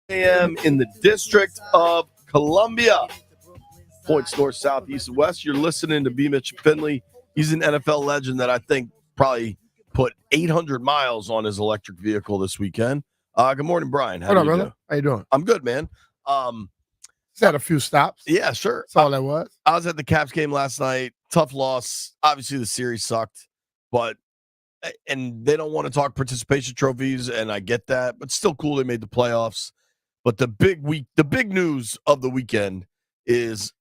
a.m. in the District of Columbia. Points north, south, east, and west. You're listening to B. Mitch Finley. He's an NFL legend that I think probably put 800 miles on his electric vehicle this weekend. Good morning, Brian. How What do up, you brother? do? How you doing? I'm good, man. Just had a few stops. Yeah, sure. That's all that was. I was at the Caps game last night. Tough loss. Obviously, the series sucked, and they don't want to talk participation trophies, and I get that, but still cool they made the playoffs. But the big news of the weekend is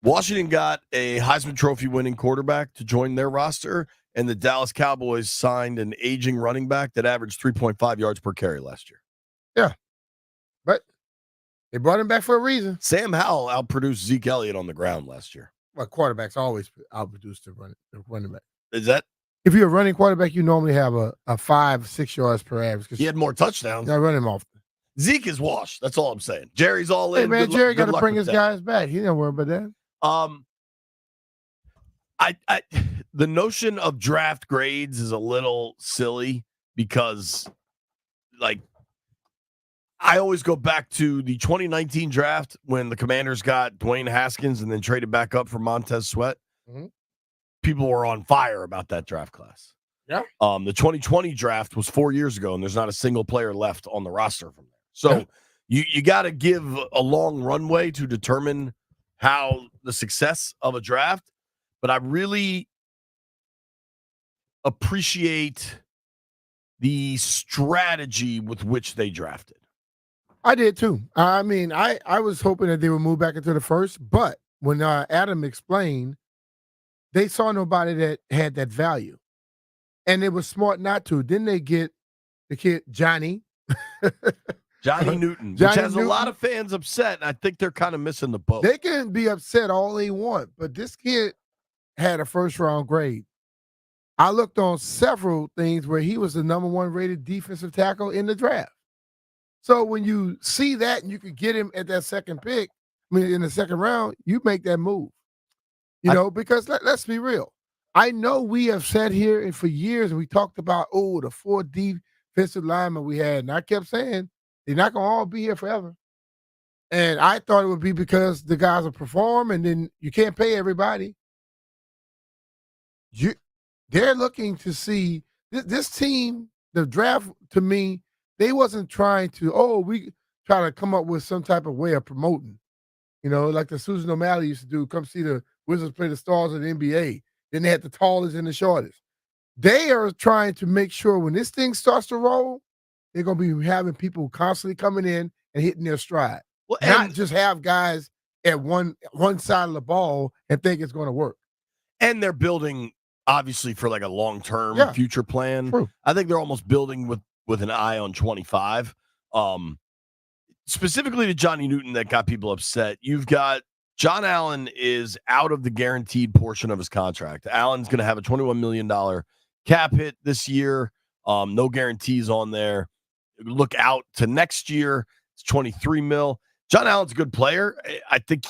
Washington got a Heisman Trophy winning quarterback to join their roster, and the Dallas Cowboys signed an aging running back that averaged 3.5 yards per carry last year. Yeah. But they brought him back for a reason. Sam Howell outproduced Zeke Elliott on the ground last year. Well, quarterbacks always outproduce the running back. Is that? If you're a running quarterback, you normally have a 5-6 yards per average. He had more touchdowns. I run him off. Zeke is washed. That's all I'm saying. Jerry's all in. Hey, man, Jerry got to bring his that. guys back. He didn't worry about that. The notion of draft grades is a little silly because, like, I always go back to the 2019 draft when the Commanders got Dwayne Haskins and then traded back up for Montez Sweat. Mm-hmm. People were on fire about that draft class. Yeah. The 2020 draft was 4 years ago, and there's not a single player left on the roster from there. So you got to give a long runway to determine how the success of a draft. But I really appreciate the strategy with which they drafted. I did too. I mean, I was hoping that they would move back into the first, but when Adam explained, they saw nobody that had that value. And it was smart not to. Then they get the kid, Johnny. Johnny Newton, Johnny which has Newton. a lot of fans upset, and I think they're kind of missing the boat. They can be upset all they want, but this kid had a first-round grade. I looked on several things where he was the number 1 rated defensive tackle in the draft. So when you see that and you could get him at that second pick, in the second round, you make that move. Because let's be real. I know we have sat here for years and we talked about, the 4 defensive linemen we had. And I kept saying, they're not going to all be here forever. And I thought it would be because the guys will perform and then you can't pay everybody. They're looking to see this team, the draft, to me, they wasn't trying to, we try to come up with some type of way of promoting. Like the Susan O'Malley used to do, come see the Wizards play the stars of the NBA. Then they had the tallest and the shortest. They are trying to make sure when this thing starts to roll, they're going to be having people constantly coming in and hitting their stride. Well, not just have guys at one side of the ball and think it's going to work. And they're building, obviously, for like a long-term future plan. True. I think they're almost building with an eye on 25. Specifically to Johnny Newton that got people upset. You've got John Allen is out of the guaranteed portion of his contract. Allen's going to have a $21 million cap hit this year. No guarantees on there. Look out to next year. It's 23 mil. John Allen's a good player. I think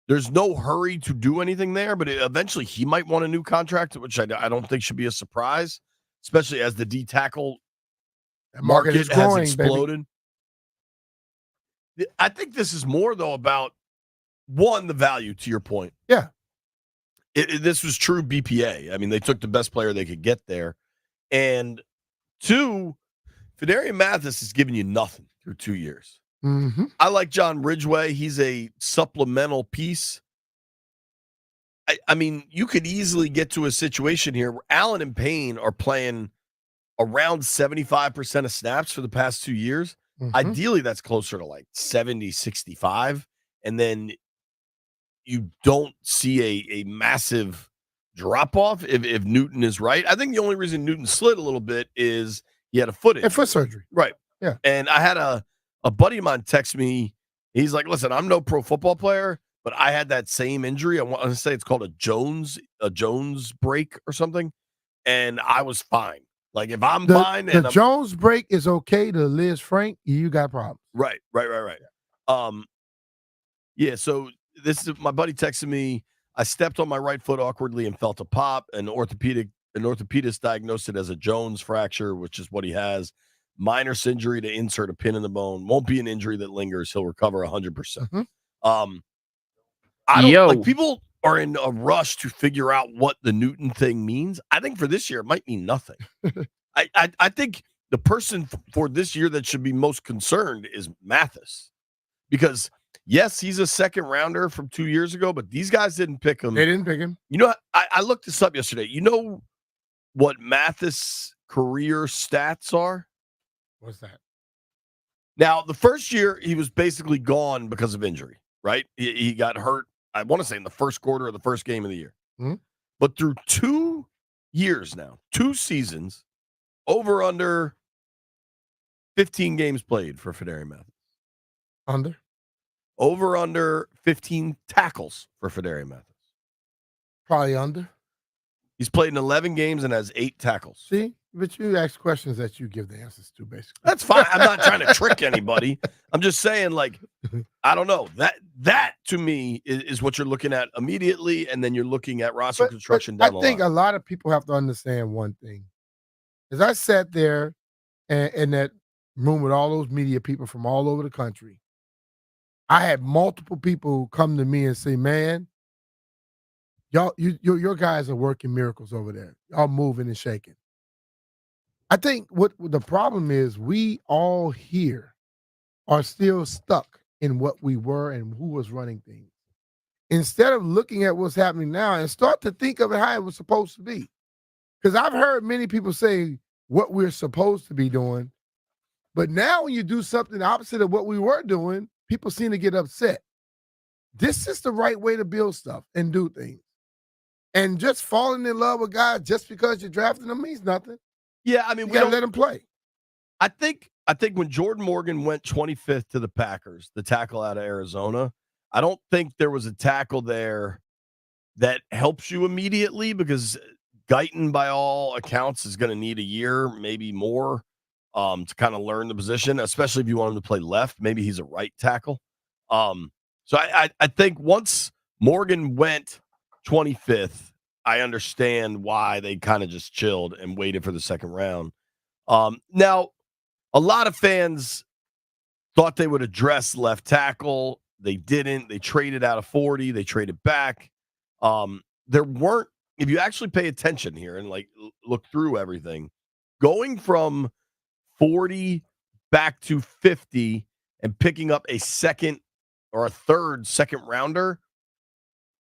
there's no hurry to do anything there, but eventually he might want a new contract, which I don't think should be a surprise, especially as the D-tackle market is growing, has exploded. Baby. I think this is more, though, about, one, the value, to your point. Yeah. This was true BPA. I mean, they took the best player they could get there. And 2, Fedarian Mathis is giving you nothing through 2 years. Mm-hmm. I like John Ridgeway. He's a supplemental piece. I mean, you could easily get to a situation here where Allen and Payne are playing around 75% of snaps for the past 2 years. Mm-hmm. Ideally, that's closer to like 70, 65. And then you don't see a massive drop-off if Newton is right. I think the only reason Newton slid a little bit is he had a foot injury. A foot surgery. Right. Yeah. And I had a buddy of mine text me. He's like, listen, I'm no pro football player, but I had that same injury. I want to say it's called a Jones break or something. And I was fine. Like if I'm fine. The Jones break is okay to Liz Frank. You got problems. Right. Yeah. So this is my buddy texted me. I stepped on my right foot awkwardly and felt a pop. An orthopedist diagnosed it as a Jones fracture, which is what he has. minus injury to insert a pin in the bone. Won't be an injury that lingers. He'll recover 100%. I don't like people are in a rush to figure out what the Newton thing means. I think for this year, it might mean nothing. I think the person for this year that should be most concerned is Mathis, because yes, he's a second rounder from 2 years ago, but these guys didn't pick him. They didn't pick him. You know, I looked this up yesterday. You know what Mathis' career stats are? What's that? Now, the first year he was basically gone because of injury, right? He got hurt, I want to say in the first quarter of the first game of the year. Mm-hmm. But through 2 years now, 2 seasons, over under 15 games played for Federi Mathis. Under? Over under 15 tackles for Federi Mathis. Probably under. He's played in 11 games and has 8 tackles. See? But you ask questions that you give the answers to, basically. That's fine. I'm not trying to trick anybody. I'm just saying, like, I don't know. That to me is what you're looking at immediately, and then you're looking at roster construction down the line. I think a lot of people have to understand one thing. As I sat there in that room with all those media people from all over the country, I had multiple people come to me and say, man, your guys are working miracles over there. Y'all moving and shaking. I think what the problem is, we all here are still stuck in what we were and who was running things. Instead of looking at what's happening now and start to think of it how it was supposed to be. Because I've heard many people say what we're supposed to be doing, but now when you do something opposite of what we were doing, people seem to get upset. This is the right way to build stuff and do things. And just falling in love with guys just because you're drafting them means nothing. Yeah, I mean, we gotta let him play. I think when Jordan Morgan went 25th to the Packers, the tackle out of Arizona, I don't think there was a tackle there that helps you immediately, because Guyton, by all accounts, is going to need a year, maybe more, to kind of learn the position, especially if you want him to play left. Maybe he's a right tackle. So I think once Morgan went 25th, I understand why they kind of just chilled and waited for the second round. Now, a lot of fans thought they would address left tackle. They didn't. They traded out of 40. They traded back. There weren't, if you actually pay attention here and like look through everything, going from 40 back to 50 and picking up a second or a third second rounder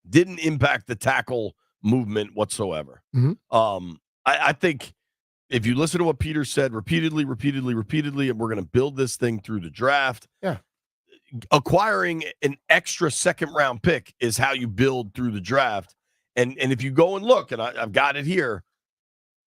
didn't impact the tackle movement whatsoever. Mm-hmm. I think if you listen to what Peter said repeatedly, and we're going to build this thing through the draft. Yeah. Acquiring an extra second round pick is how you build through the draft. And if you go and look, and I've got it here,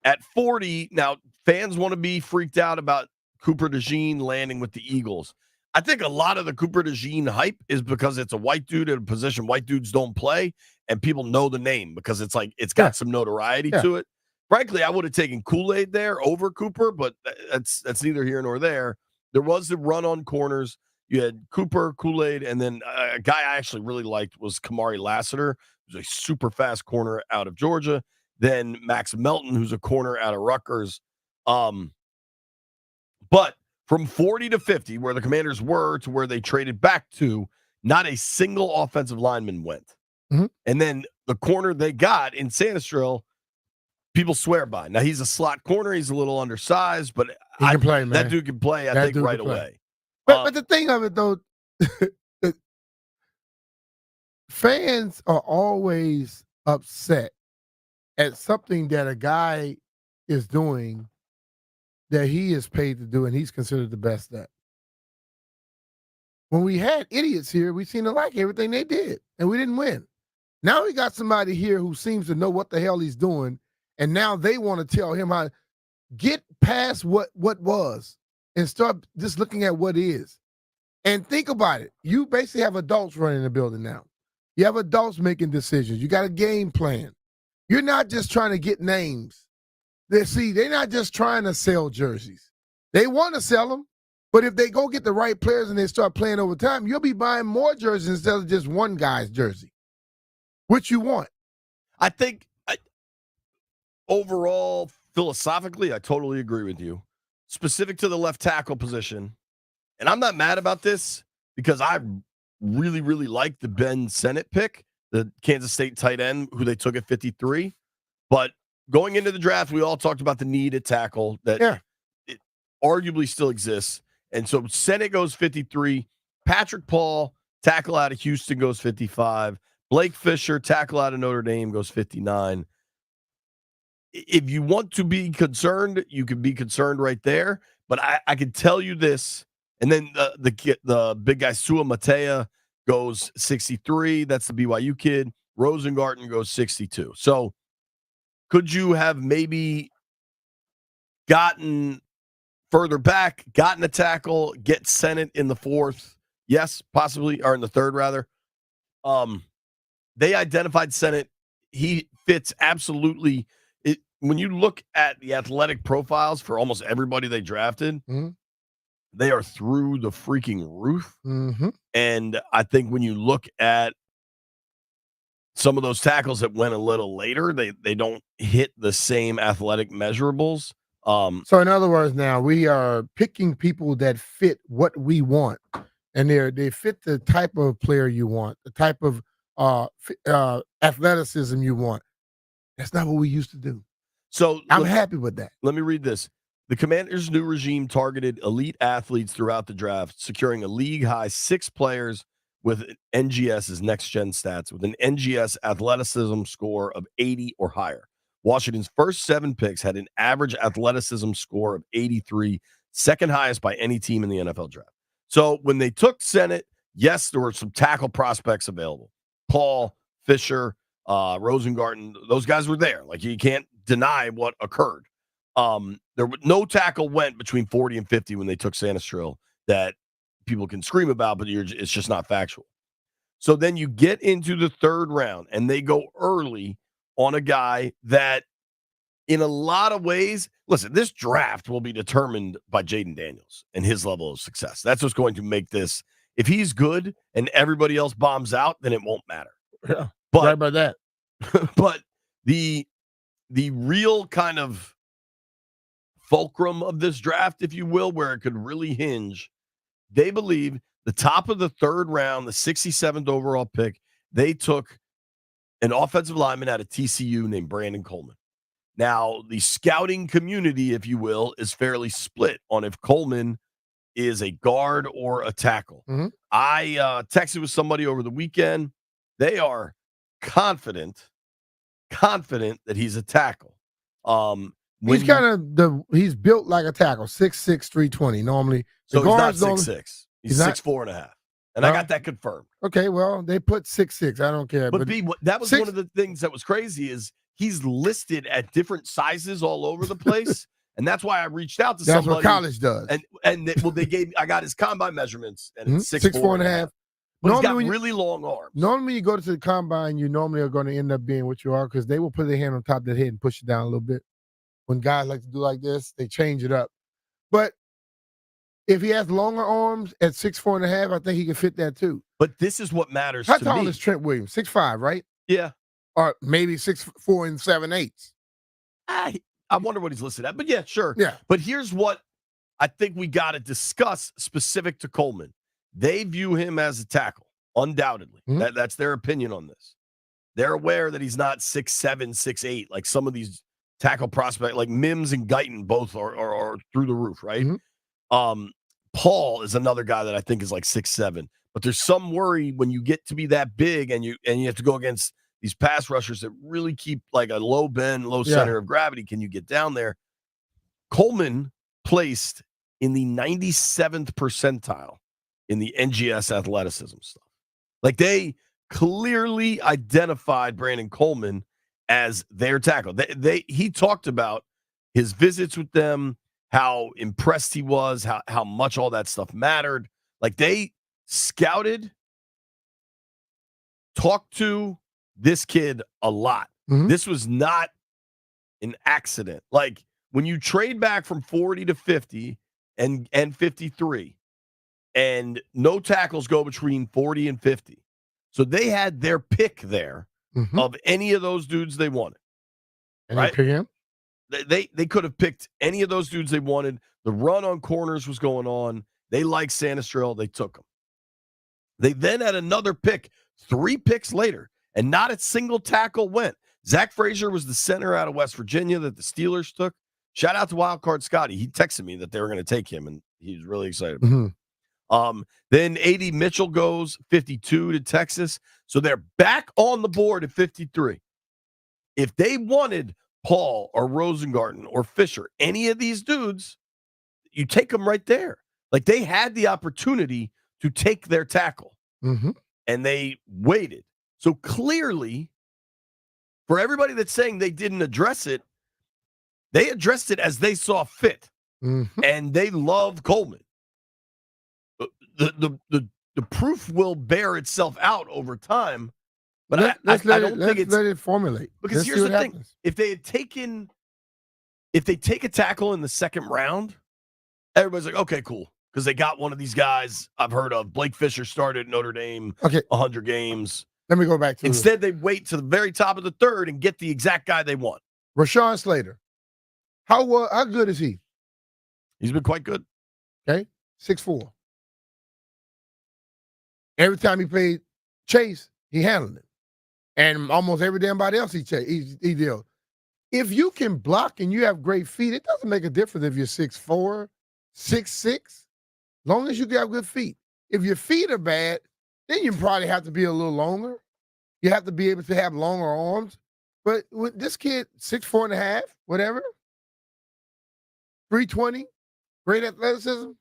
at 40, now fans want to be freaked out about Cooper DeJean landing with the Eagles. I think a lot of the Cooper DeJean hype is because it's a white dude at a position white dudes don't play, and people know the name because it's like it's got some notoriety to it. Frankly, I would have taken Kool-Aid there over Cooper, but that's neither here nor there. There was the run on corners. You had Cooper, Kool-Aid, and then a guy I actually really liked was Kamari Lassiter, who's a super fast corner out of Georgia. Then Max Melton, who's a corner out of Rutgers. But from 40 to 50, where the Commanders were to where they traded back to, not a single offensive lineman went. Mm-hmm. And then the corner they got in Sanistril, people swear by. Now, he's a slot corner. He's a little undersized, but he can play, man. That dude can play, I think, right away. But the thing of it, though, fans are always upset at something that a guy is doing that he is paid to do and he's considered the best at. When we had idiots here, we seemed to like everything they did, and we didn't win. Now we got somebody here who seems to know what the hell he's doing, and now they want to tell him how to get past what was and start just looking at what is. And think about it. You basically have adults running the building now. You have adults making decisions. You got a game plan. You're not just trying to get names. They're not just trying to sell jerseys. They want to sell them, but if they go get the right players and they start playing over time, you'll be buying more jerseys instead of just one guy's jersey, which you want. I think overall, philosophically, I totally agree with you. specific to the left tackle position, and I'm not mad about this because I really, really like the Ben Sennett pick, the Kansas State tight end who they took at 53. But going into the draft, we all talked about the need at tackle that it arguably still exists. And so Sennett goes 53. Patrick Paul, tackle out of Houston, goes 55. Blake Fisher, tackle out of Notre Dame, goes 59. If you want to be concerned, you can be concerned right there. But I can tell you this. And then the big guy, Sua Matea, goes 63. That's the BYU kid. Rosengarten goes 62. So could you have maybe gotten further back, gotten a tackle, get Sennett in the fourth? Yes, possibly, or in the third, rather. They identified Sennett. He fits absolutely. When you look at the athletic profiles for almost everybody they drafted, they are through the freaking roof. And I think when you look at some of those tackles that went a little later, they don't hit the same athletic measurables. So in other words, now we are picking people that fit what we want, and they fit the type of player you want, the type of athleticism you want. That's not what we used to do. So I'm happy with that. Let me read this. The Commanders' new regime targeted elite athletes throughout the draft, securing a league-high 6 players with NGS's next-gen stats, with an NGS athleticism score of 80 or higher. Washington's first 7 picks had an average athleticism score of 83, second highest by any team in the NFL draft. So when they took Sennett, yes, there were some tackle prospects available. Paul, Fisher, Rosengarten, those guys were there. Like, you can't deny what occurred. No tackle went between 40 and 50 when they took Sanistril that people can scream about, but it's just not factual. So then you get into the third round, and they go early on a guy that, in a lot of ways, listen, this draft will be determined by Jaden Daniels and his level of success. That's what's going to make this. If he's good and everybody else bombs out, then it won't matter. Yeah, but right about that. But the real kind of fulcrum of this draft, if you will, where it could really hinge, they believe the top of the third round, the 67th overall pick, they took an offensive lineman out of TCU named Brandon Coleman. Now, the scouting community, if you will, is fairly split on if Coleman is a guard or a tackle. I texted with somebody over the weekend. They are confident that he's a tackle. He's he's built like a tackle, 6'6", 320. Normally, so he's not 6'6". He's 6'4.5". And I got that confirmed. Okay, well, they put 6'6". I don't care. But that was one of the things that was crazy is he's listed at different sizes all over the place. And that's why I reached out to somebody. That's what college does. I got his combine measurements, and it's 6'4.5". But he's got really long arms. Normally, when you go to the combine, you normally are going to end up being what you are, because they will put their hand on top of their head and push it down a little bit. When guys like to do like this, they change it up. But if he has longer arms at 6'4.5", I think he can fit that too. But this is what matters How to me. tall is Trent Williams? 6'5", right? Yeah. Or maybe 6'4" and 7/8. I wonder what he's listed at. But yeah, sure. Yeah. But here's what I think we got to discuss specific to Coleman. They view him as a tackle, undoubtedly. That's their opinion on this. They're aware that he's not 6'7", 6'8", like some of these tackle prospects, like Mims and Guyton, both are through the roof, right? Paul is another guy that I think is like 6'7", but there's some worry when you get to be that big and you have to go against these pass rushers that really keep like a low bend, low center of gravity. Can you get down there? Coleman placed in the 97th percentile in the NGS athleticism stuff. Like, they clearly identified Brandon Coleman as their tackle. He talked about his visits with them, how impressed he was, how much all that stuff mattered. Like, they scouted, talked to this kid a lot. This was not an accident. Like, when you trade back from 40 to 50 and 53, and no tackles go between 40 and 50. So they had their pick there of any of those dudes they wanted. And right? They pick him? They could have picked any of those dudes they wanted. The run on corners was going on. They liked Sanistrell. They took him. They then had another pick 3 picks later, and not a single tackle went. Zach Frazier was the center out of West Virginia that the Steelers took. Shout out to Wildcard Scotty. He texted me that they were going to take him, and he was really excited about it. Then A.D. Mitchell goes 52 to Texas. So they're back on the board at 53. If they wanted Paul or Rosengarten or Fisher, any of these dudes, you take them right there. Like, they had the opportunity to take their tackle, and they waited. So clearly, for everybody that's saying they didn't address it, they addressed it as they saw fit, and they love Coleman. The proof will bear itself out over time, but I don't think it's let it formulate. Because here's the thing: happens. If they take a tackle in the second round, everybody's like, okay, cool, because they got one of these guys I've heard of. Blake Fisher started at Notre Dame, 100 games. Let me go back to instead. They wait to the very top of the third and get the exact guy they want. Rashawn Slater, how good is he? He's been quite good. Okay, 6'4". Every time he played Chase, he handled it. And almost every damn body else he did. If you can block and you have great feet, it doesn't make a difference if you're 6'4", 6'6", long as you have good feet. If your feet are bad, then you probably have to be a little longer. You have to be able to have longer arms. But with this kid, 6'4.5", whatever, 320, great athleticism,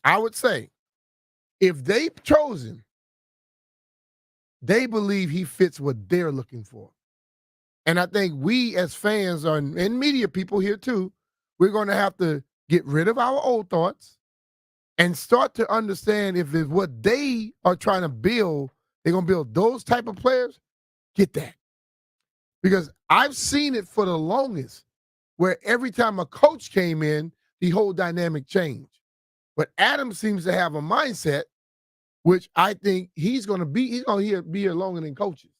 I would say, if they chose him, they believe he fits what they're looking for. And I think we as fans and media people here too, we're going to have to get rid of our old thoughts and start to understand if it's what they are trying to build, they're going to build those type of players, get that. Because I've seen it for the longest where every time a coach came in, the whole dynamic changed. But Adam seems to have a mindset which I think he's going to be here longer than coaches.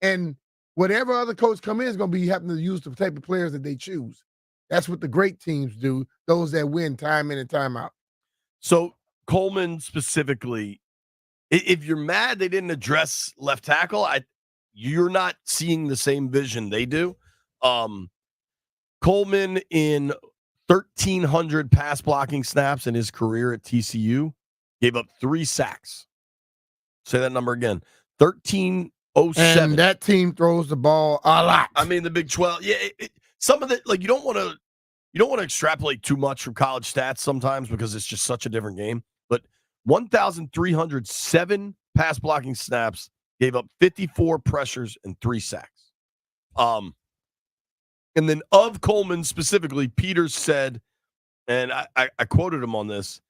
And whatever other coach come in is going to be having to use the type of players that they choose. That's what the great teams do, those that win time in and time out. So Coleman specifically, if you're mad they didn't address left tackle, you're not seeing the same vision they do. Coleman in 1,300 pass blocking snaps in his career at TCU gave up 3 sacks. Say that number again. 1,307. And that team throws the ball a lot. I mean, the Big 12. Yeah, some of it, like, you don't want to extrapolate too much from college stats sometimes because it's just such a different game. But 1,307 pass blocking snaps, gave up 54 pressures and 3 sacks. And then of Coleman specifically, Peters said, and I quoted him on this,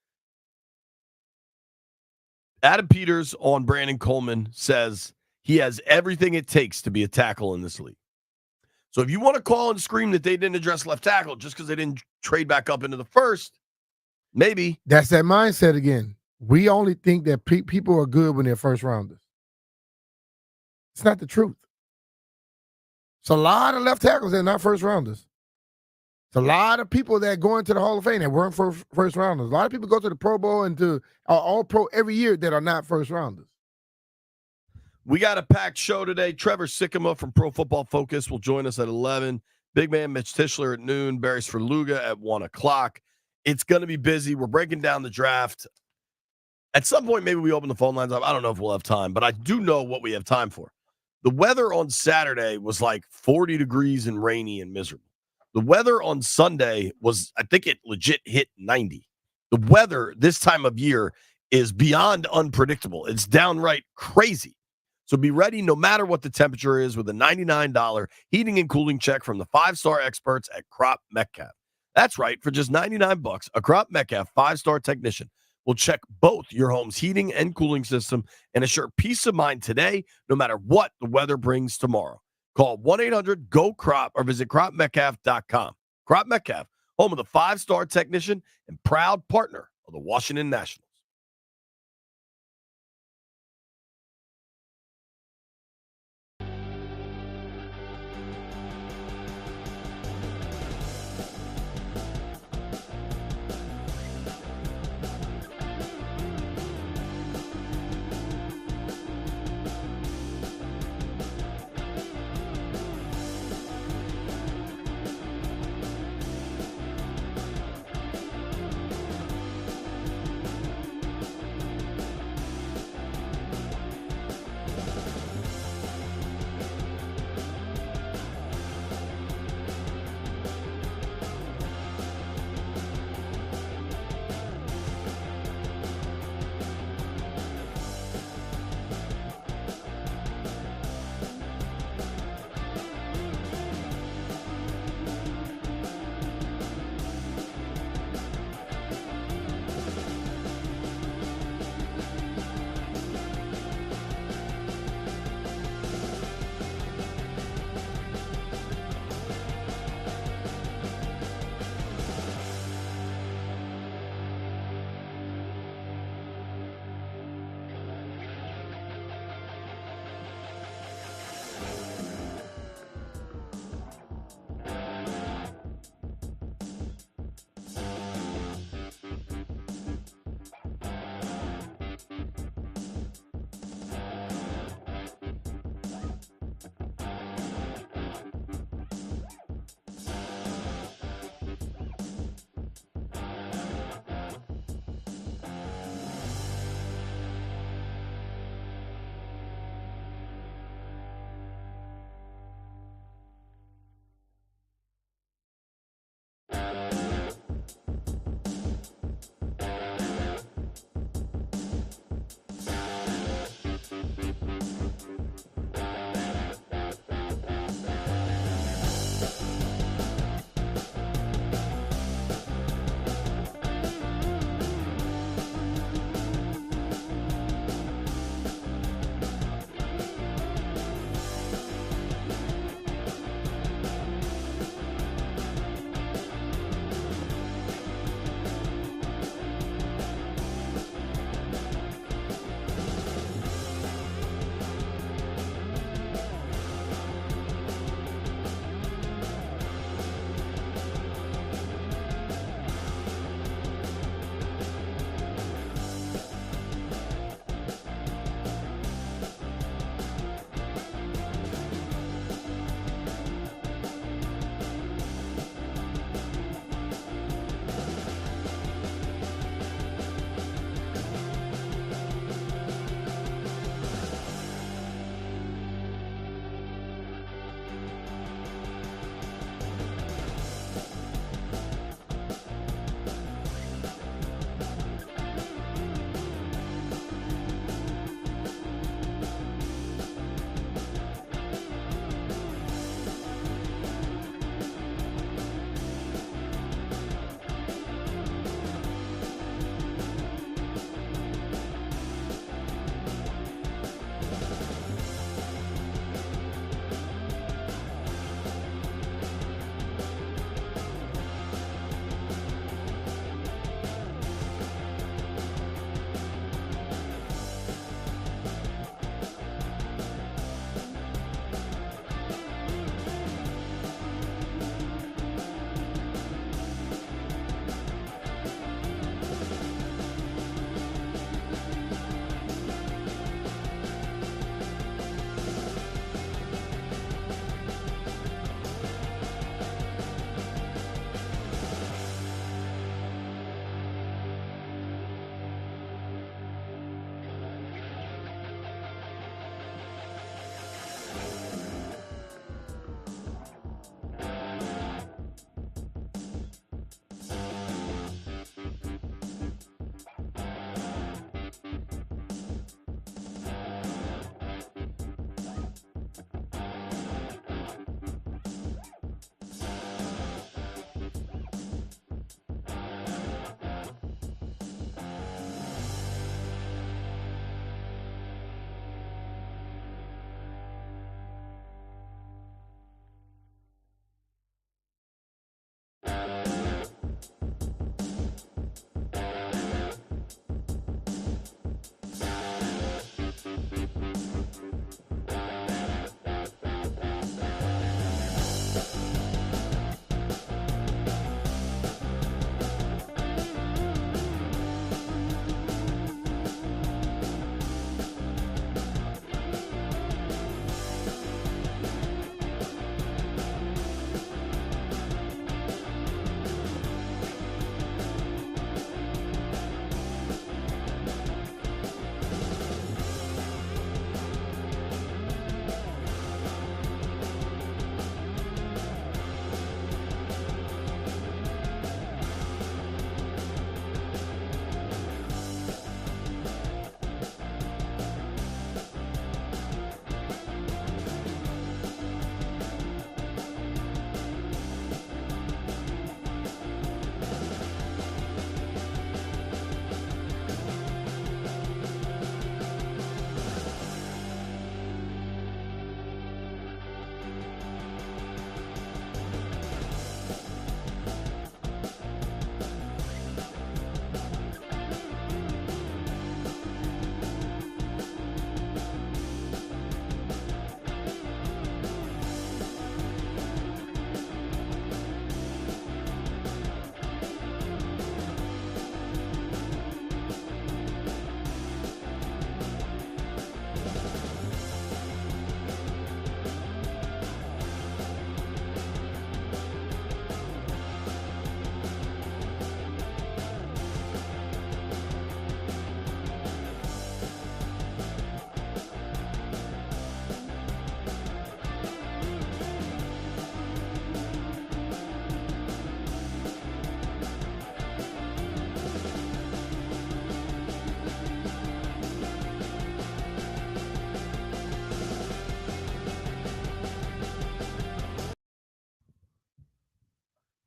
Adam Peters on Brandon Coleman says he has everything it takes to be a tackle in this league. So if you want to call and scream that they didn't address left tackle just because they didn't trade back up into the first, maybe. That's that mindset again. We only think that people are good when they're first rounders. It's not the truth. It's a lot of left tackles that are not first rounders. It's a lot of people that go into the Hall of Fame that weren't first rounders. A lot of people go to the Pro Bowl and to All-Pro every year that are not first rounders. We got a packed show today. Trevor Sikkema from Pro Football Focus will join us at 11. Big man Mitch Tischler at noon. Barry Sferluga at 1 o'clock. It's going to be busy. We're breaking down the draft. At some point, maybe we open the phone lines up. I don't know if we'll have time, but I do know what we have time for. The weather on Saturday was like 40 degrees and rainy and miserable. The weather on Sunday was, I think it legit hit 90. The weather this time of year is beyond unpredictable. It's downright crazy. So be ready no matter what the temperature is with a $99 heating and cooling check from the 5-star experts at Crop Metcalf. That's right. For just $99, a Crop Metcalf 5-star technician will check both your home's heating and cooling system and assure peace of mind today, no matter what the weather brings tomorrow. Call 1-800-GO-CROP or visit cropmetcalf.com. Crop Metcalf, home of the 5-star technician and proud partner of the Washington Nationals.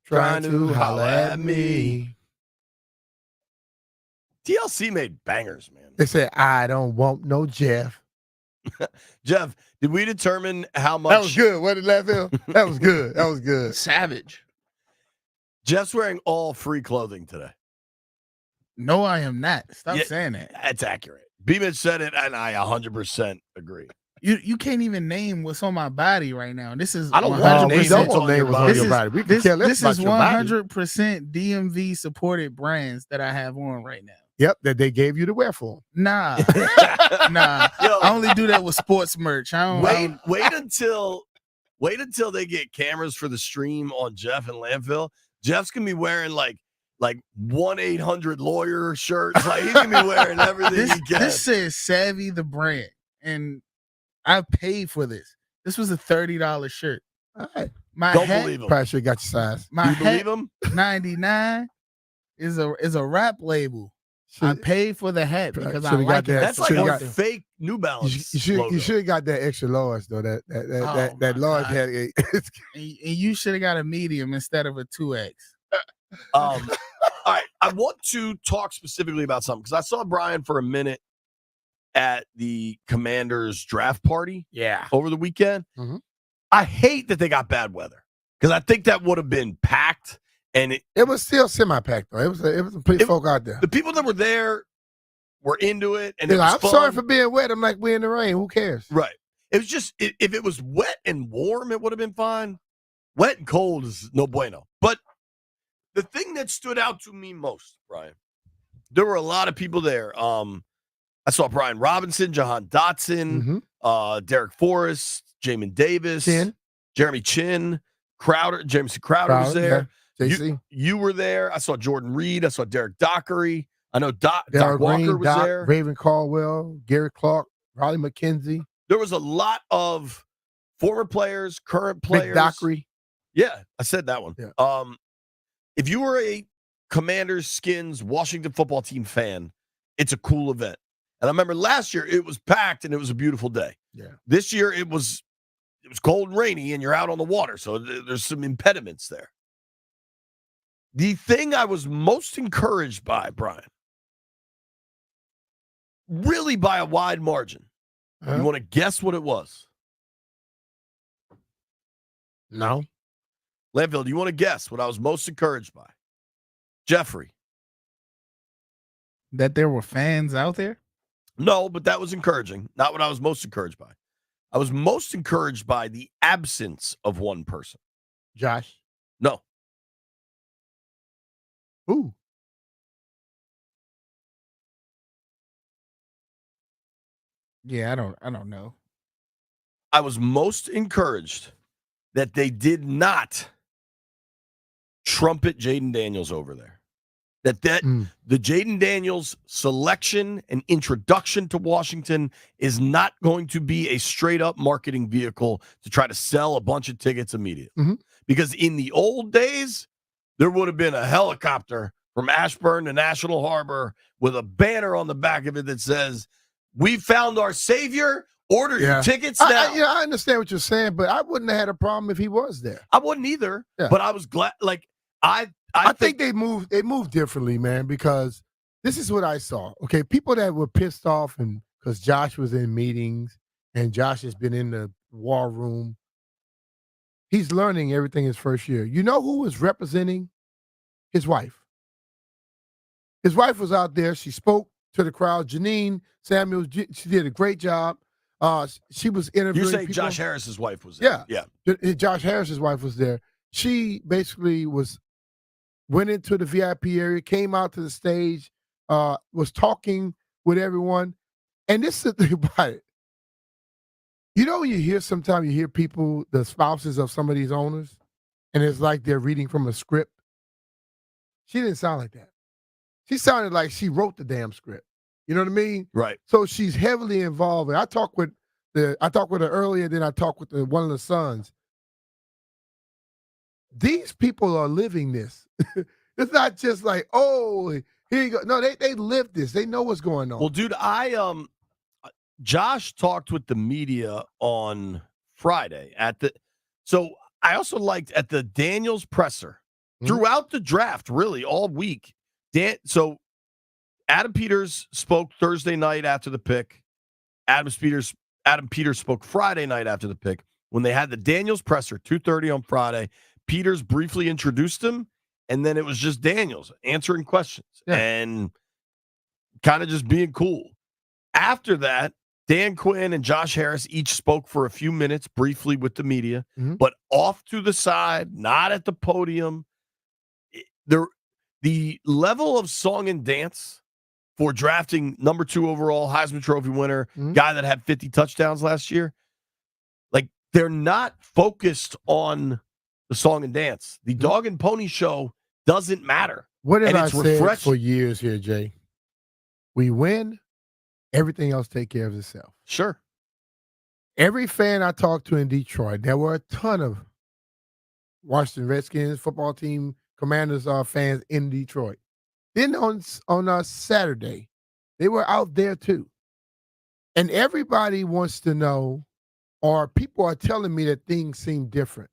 trying to holler at me. TLC made bangers, man. They said, I don't want no Jeff. Jeff, did we determine how much? That was good. What did that feel? That was good. That was good. Savage. Jeff's wearing all free clothing today. No, I am not. Stop Yeah, saying that. That's accurate. B-Mitch said it, and I 100% agree. You can't even name what's on my body right now. This is I don't want 100%. to We name don't what's on name your what's on body. your body. We can This, care less this about is your body. 100% DMV supported brands that I have on right now. Yep, that they gave you to wear for them. Nah, nah. Yo, I only do that with sports merch. I don't. wait until they get cameras for the stream on Jeff and Landfill. Jeff's gonna be wearing like 1-800 lawyer shirts. Like he's gonna be wearing everything he can. This says Savvy the brand, and I paid for this. This was a $30 shirt. All right. My Don't hat, believe him. Probably should have got your size. my You believe hat, him? 99 is a rap label. I paid for the hat because I Should've like got it. that. That's like Should've a got- fake New Balance. You logo. should have got that extra large though. That my large God. had And you should have got a medium instead of a 2X. All right, I want to talk specifically about something because I saw Brian for a minute at the Commanders draft party Yeah. over the weekend. Mhm. I hate that they got bad weather because I think that would have been packed, and It was still semi-packed though. It was some pretty folk out there. the people that were there were into it, and They're it like, was I'm sorry fun. for being wet. I'm like, we're in the rain. Who cares? Right. It was just if it was wet and warm, it would have been fine. Wet and cold is no bueno. But the thing that stood out to me most, Brian, there were a lot of people there. I saw Brian Robinson, Jahan Dotson, Derek Forrest, Jamin Davis, Chin. Jeremy Chin, Jameson Crowder was there. Yeah. JC. You were there. I saw Jordan Reed. I saw Derek Dockery. I know Doc Darryl Walker Green, was Doc, there. Raven Caldwell, Gary Clark, Riley McKenzie, There was a lot of former players, current Big players. Dockery. Yeah, I said that one. Yeah. If you were a Commanders, Skins, Washington football team fan, it's a cool event. And I remember last year it was packed and it was a beautiful day. Yeah. This year it was cold and rainy and you're out on the water, so there's some impediments there. The thing I was most encouraged by, Brian, really by a wide margin. Huh? You want to guess what it was? No. Landfill, do you want to guess what I was most encouraged by? Jeffrey. That there were fans out there? No, but that was encouraging. Not what I was most encouraged by. I was most encouraged by the absence of one person. Josh. No. Who? Yeah, I don't know. I was most encouraged that they did not trumpet Jaden Daniels over there. That the Jaden Daniels selection and introduction to Washington is not going to be a straight up marketing vehicle to try to sell a bunch of tickets immediately. Mhm. Because in the old days, there would have been a helicopter from Ashburn to National Harbor with a banner on the back of it that says, "We found our savior. Order your tickets now." I understand what you're saying, but I wouldn't have had a problem if he was there. I wouldn't either, Yeah. but I was glad. Like I think they moved differently, man, because this is what I saw. Okay, people that were pissed off and because Josh was in meetings and Josh has been in the war room. He's learning everything his first year. You know who was representing his wife? His wife was out there. She spoke to the crowd. Janine Samuels, she did a great job. She was interviewing. You say people. Josh Harris's wife was there. Yeah. Josh Harris's wife was there. She basically went into the VIP area, came out to the stage, was talking with everyone. And this is the thing about it. You know, when sometimes you hear people, the spouses of some of these owners, and it's like they're reading from a script. She didn't sound like that. She sounded like she wrote the damn script. You know what I mean? Right. So she's heavily involved. And I talked with her earlier, then I talked with one of the sons. These people are living this. It's not just like, oh, here you go. No, they live this. They know what's going on. Well, dude, Josh talked with the media on Friday so I also liked at the Daniels presser. throughout the draft, really all week. So Adam Peters spoke Thursday night after the pick. Adam Peters spoke Friday night after the pick. When they had the Daniels presser, 2:30 on Friday, Peters briefly introduced him, and then it was just Daniels answering questions and kind of just being cool. After that, Dan Quinn and Josh Harris each spoke for a few minutes briefly with the media, but off to the side, not at the podium. The level of song and dance for drafting number 2 overall Heisman Trophy winner, guy that had 50 touchdowns last year, like they're not focused on the song and dance. The dog and pony show doesn't matter. What have I said for years here, Jay? We win, everything else take care of itself. Sure. Every fan I talked to in Detroit, there were a ton of Washington Redskins football team Commanders fans in Detroit. Then on Saturday, they were out there too. And everybody wants to know, or people are telling me that things seem different.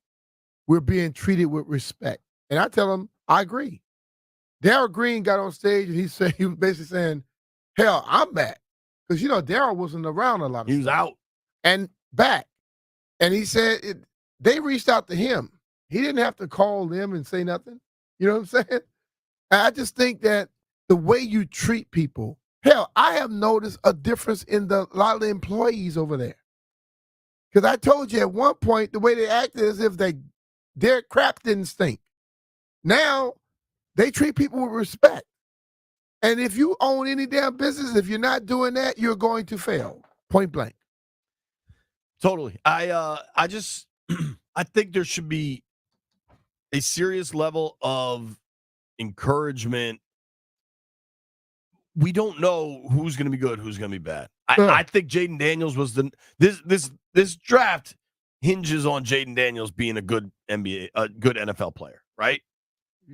We're being treated with respect. And I tell them, I agree. Darryl Green got on stage and he was basically saying, hell, I'm back. Because, Darryl wasn't around a lot of He was out. And back. And he said they reached out to him. He didn't have to call them and say nothing. You know what I'm saying? I just think that the way you treat people, hell, I have noticed a difference in a lot of the employees over there. Because I told you at one point, the way they acted as if their crap didn't stink. Now, they treat people with respect. And if you own any damn business, if you're not doing that, you're going to fail. Point blank. Totally. I think there should be a serious level of encouragement. We don't know who's going to be good, who's going to be bad. I think Jaden Daniels was this draft hinges on Jaden Daniels being a good NFL player, right?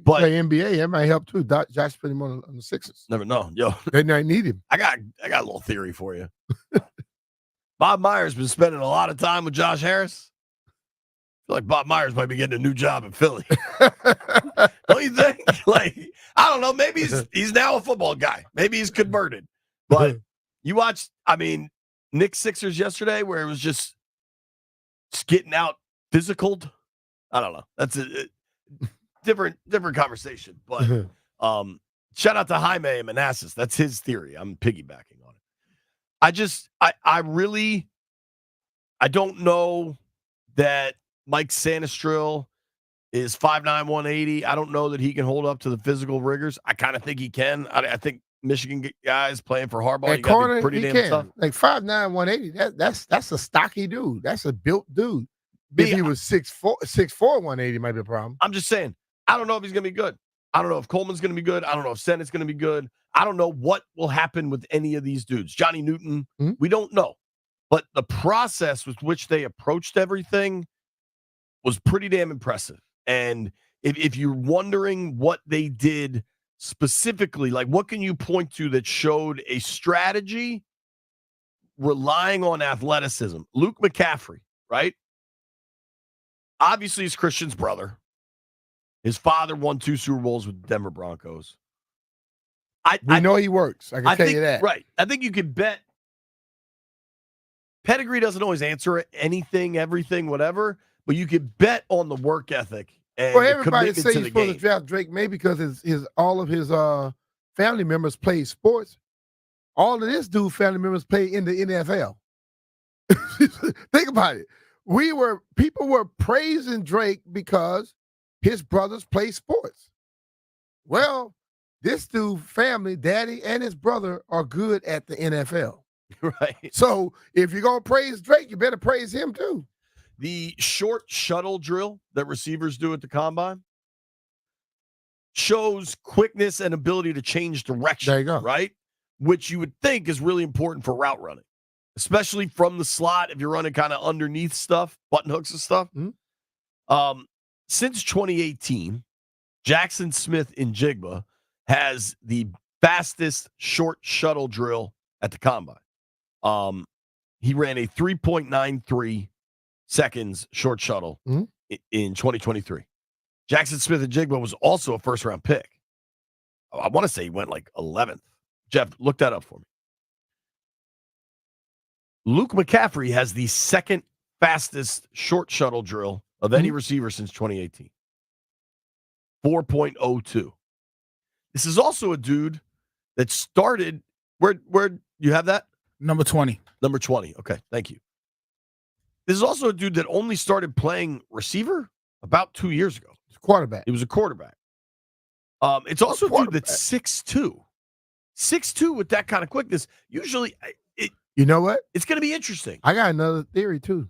But play NBA, that might help too. Josh put him on the Sixers. Never know, yo. They might need him. I got a little theory for you. Bob Myers been spending a lot of time with Josh Harris. I feel like Bob Myers might be getting a new job in Philly. Don't you think? Like, I don't know. Maybe he's now a football guy. Maybe he's converted. But you watched, Knicks Sixers yesterday where it was just getting out physical. I don't know. That's a different conversation. But shout out to Jaime Manassas. That's his theory. I'm piggybacking on it. I don't know that Mike Sanistril is 5'9", 180. I don't know that he can hold up to the physical rigors. I kind of think he can. I think Michigan guys playing for Harbaugh, at corner, pretty damn tough. Like 5'9", 180. That's a stocky dude. That's a built dude. If he was 6'4", 180 might be a problem. I'm just saying, I don't know if he's going to be good. I don't know if Coleman's going to be good. I don't know if Sennett's going to be good. I don't know what will happen with any of these dudes. Johnny Newton, we don't know. But the process with which they approached everything was pretty damn impressive. And if you're wondering what they did specifically, like what can you point to that showed a strategy relying on athleticism? Luke McCaffrey, right? Obviously, he's Christian's brother. His father won 2 Super Bowls with the Denver Broncos. I know he works. I can tell you that. Right. I think you can bet. Pedigree doesn't always answer anything, everything, whatever, but you can bet on the work ethic. And well, everybody say he's supposed to draft Drake maybe because all of his family members play sports. All of this dude family members play in the NFL. Think about it. People were praising Drake because his brothers play sports. Well, this dude family, daddy and his brother are good at the NFL. Right. So if you're going to praise Drake, you better praise him too. The short shuttle drill that receivers do at the combine shows quickness and ability to change direction. There you go. Right? Which you would think is really important for route running, especially from the slot if you're running kind of underneath stuff, button hooks and stuff. Mm-hmm. Since 2018, Jackson Smith in Jigba has the fastest short shuttle drill at the combine. He ran a 3.93 seconds short shuttle in 2023. Jackson Smith-Njigba was also a first-round pick. I want to say he went like 11th. Jeff, look that up for me. Luke McCaffrey has the second fastest short shuttle drill of any receiver since 2018. 4.02. This is also a dude that started where you have that? Number 20. Number 20. Okay, thank you. This is also a dude that only started playing receiver about 2 years ago. He's a quarterback. He was a quarterback. It's also a dude that's 6'2". 6'2" with that kind of quickness. Usually, you know what? It's going to be interesting. I got another theory, too.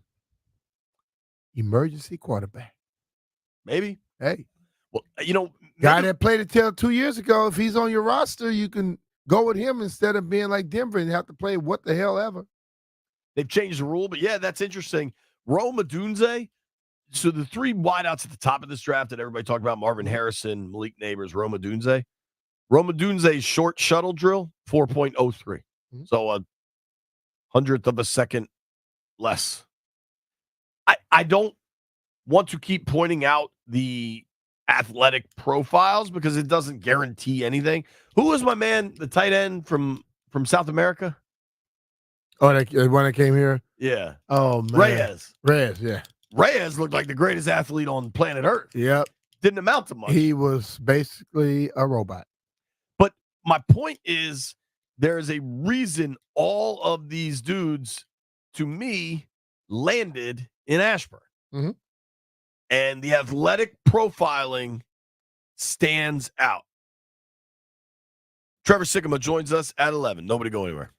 Emergency quarterback. Maybe. Hey. Well, guy that played it till 2 years ago, if he's on your roster, you can go with him instead of being like Denver and have to play what the hell ever. They've changed the rule, but yeah, that's interesting. Rome Odunze. So the three wideouts at the top of this draft that everybody talked about, Marvin Harrison, Malik Neighbors, Rome Odunze. Rome Odunze's short shuttle drill, 4.03. So a hundredth of a second less. I don't want to keep pointing out the athletic profiles because it doesn't guarantee anything. Who was my man, the tight end from South America? Oh, the one that came here? Yeah. Oh, man. Reyes, yeah. Reyes looked like the greatest athlete on planet Earth. Yep. Didn't amount to much. He was basically a robot. But my point is, there's a reason all of these dudes, to me, landed in Ashburn. Mm-hmm. And the athletic profiling stands out. Trevor Sikkema joins us at 11. Nobody go anywhere.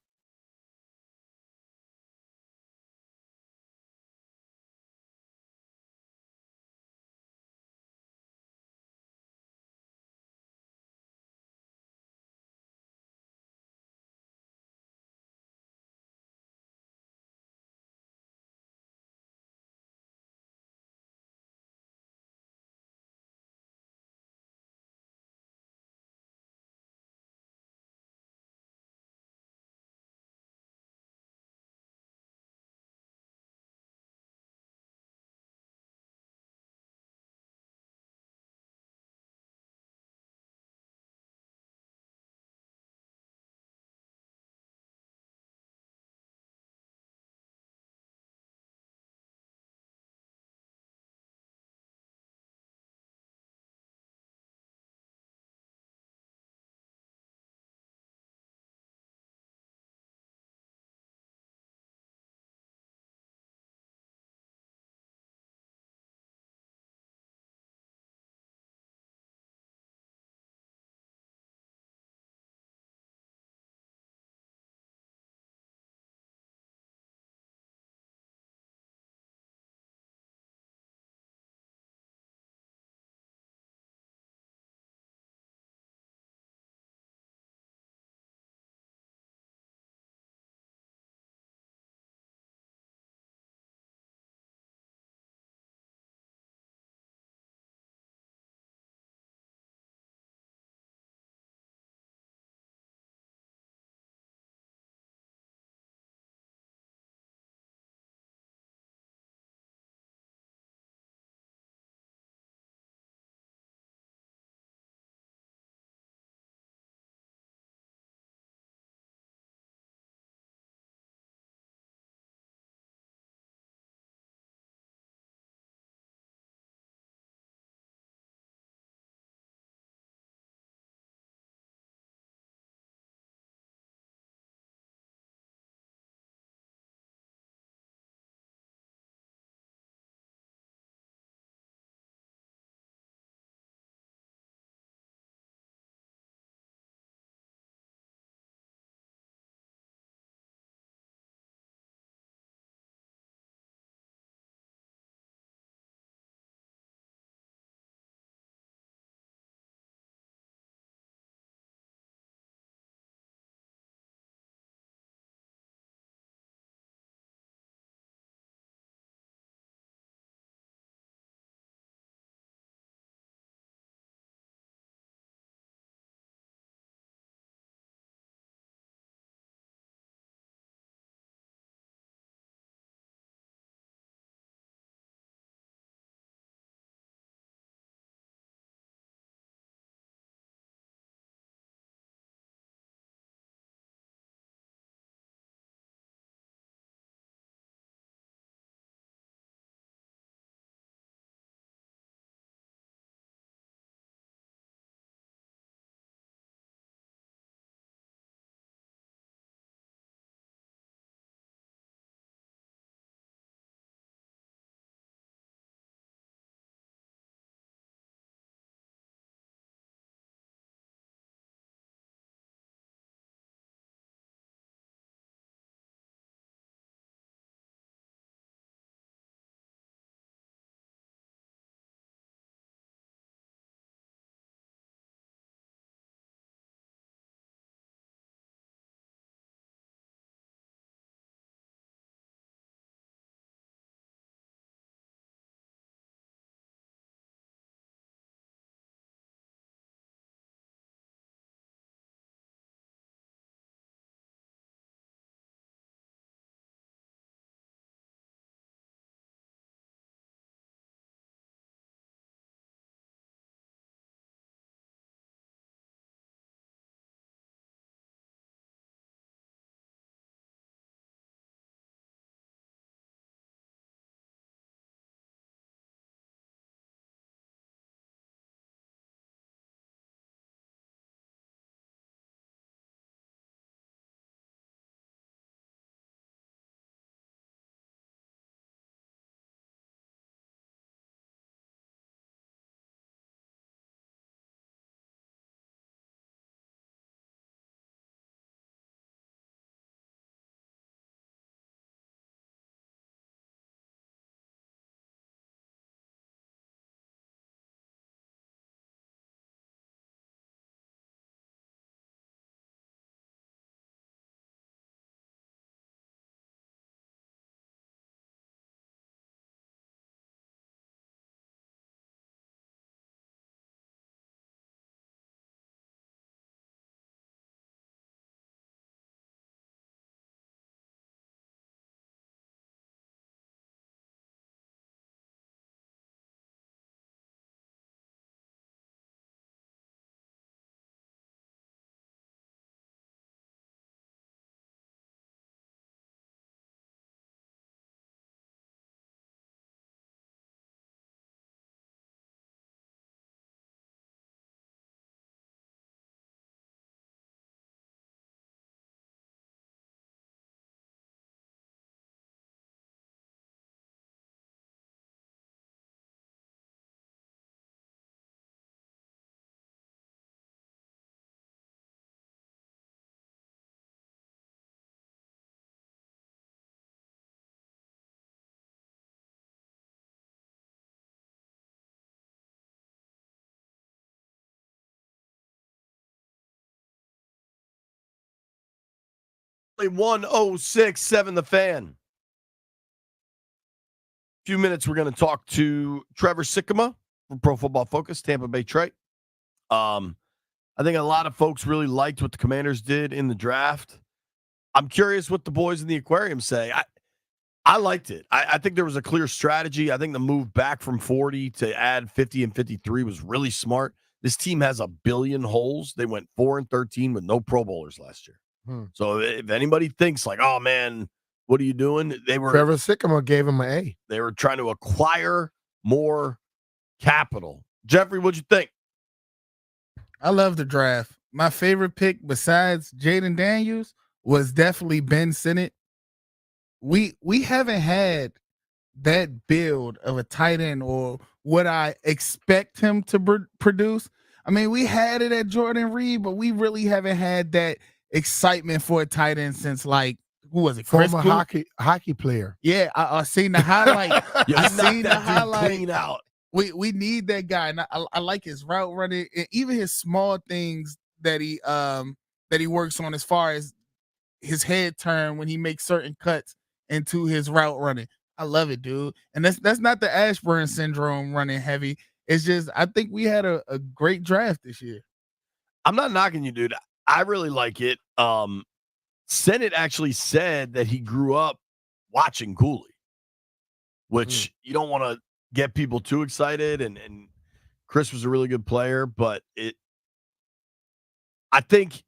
1067 The Fan. Few minutes, we're going to talk to Trevor Sikkema from Pro Football Focus, Tampa Bay Trey. I think a lot of folks really liked what the Commanders did in the draft. I'm curious what the boys in the aquarium say. I liked it. I think there was a clear strategy. I think the move back from 40 to add 50 and 53 was really smart. This team has a billion holes. They went 4-13 with no Pro Bowlers last year. So if anybody thinks like, oh man, what are you doing? Trevor Sikkema gave him an A. They were trying to acquire more capital. Jeffrey, what'd you think? I love the draft. My favorite pick besides Jaden Daniels was definitely Ben Sinnott. We haven't had that build of a tight end or what I expect him to produce. I mean, we had it at Jordan Reed, but we really haven't had that excitement for a tight end since like who was it? Former hockey player. Yeah, I seen the highlight. I seen the highlight. Clean out. We need that guy, and I like his route running, and even his small things that he works on as far as his head turn when he makes certain cuts into his route running. I love it, dude. And that's not the Ashburn syndrome running heavy. It's just I think we had a great draft this year. I'm not knocking you, dude. I really like it. Sennett actually said that he grew up watching Cooley, which you don't want to get people too excited. And Chris was a really good player, but I think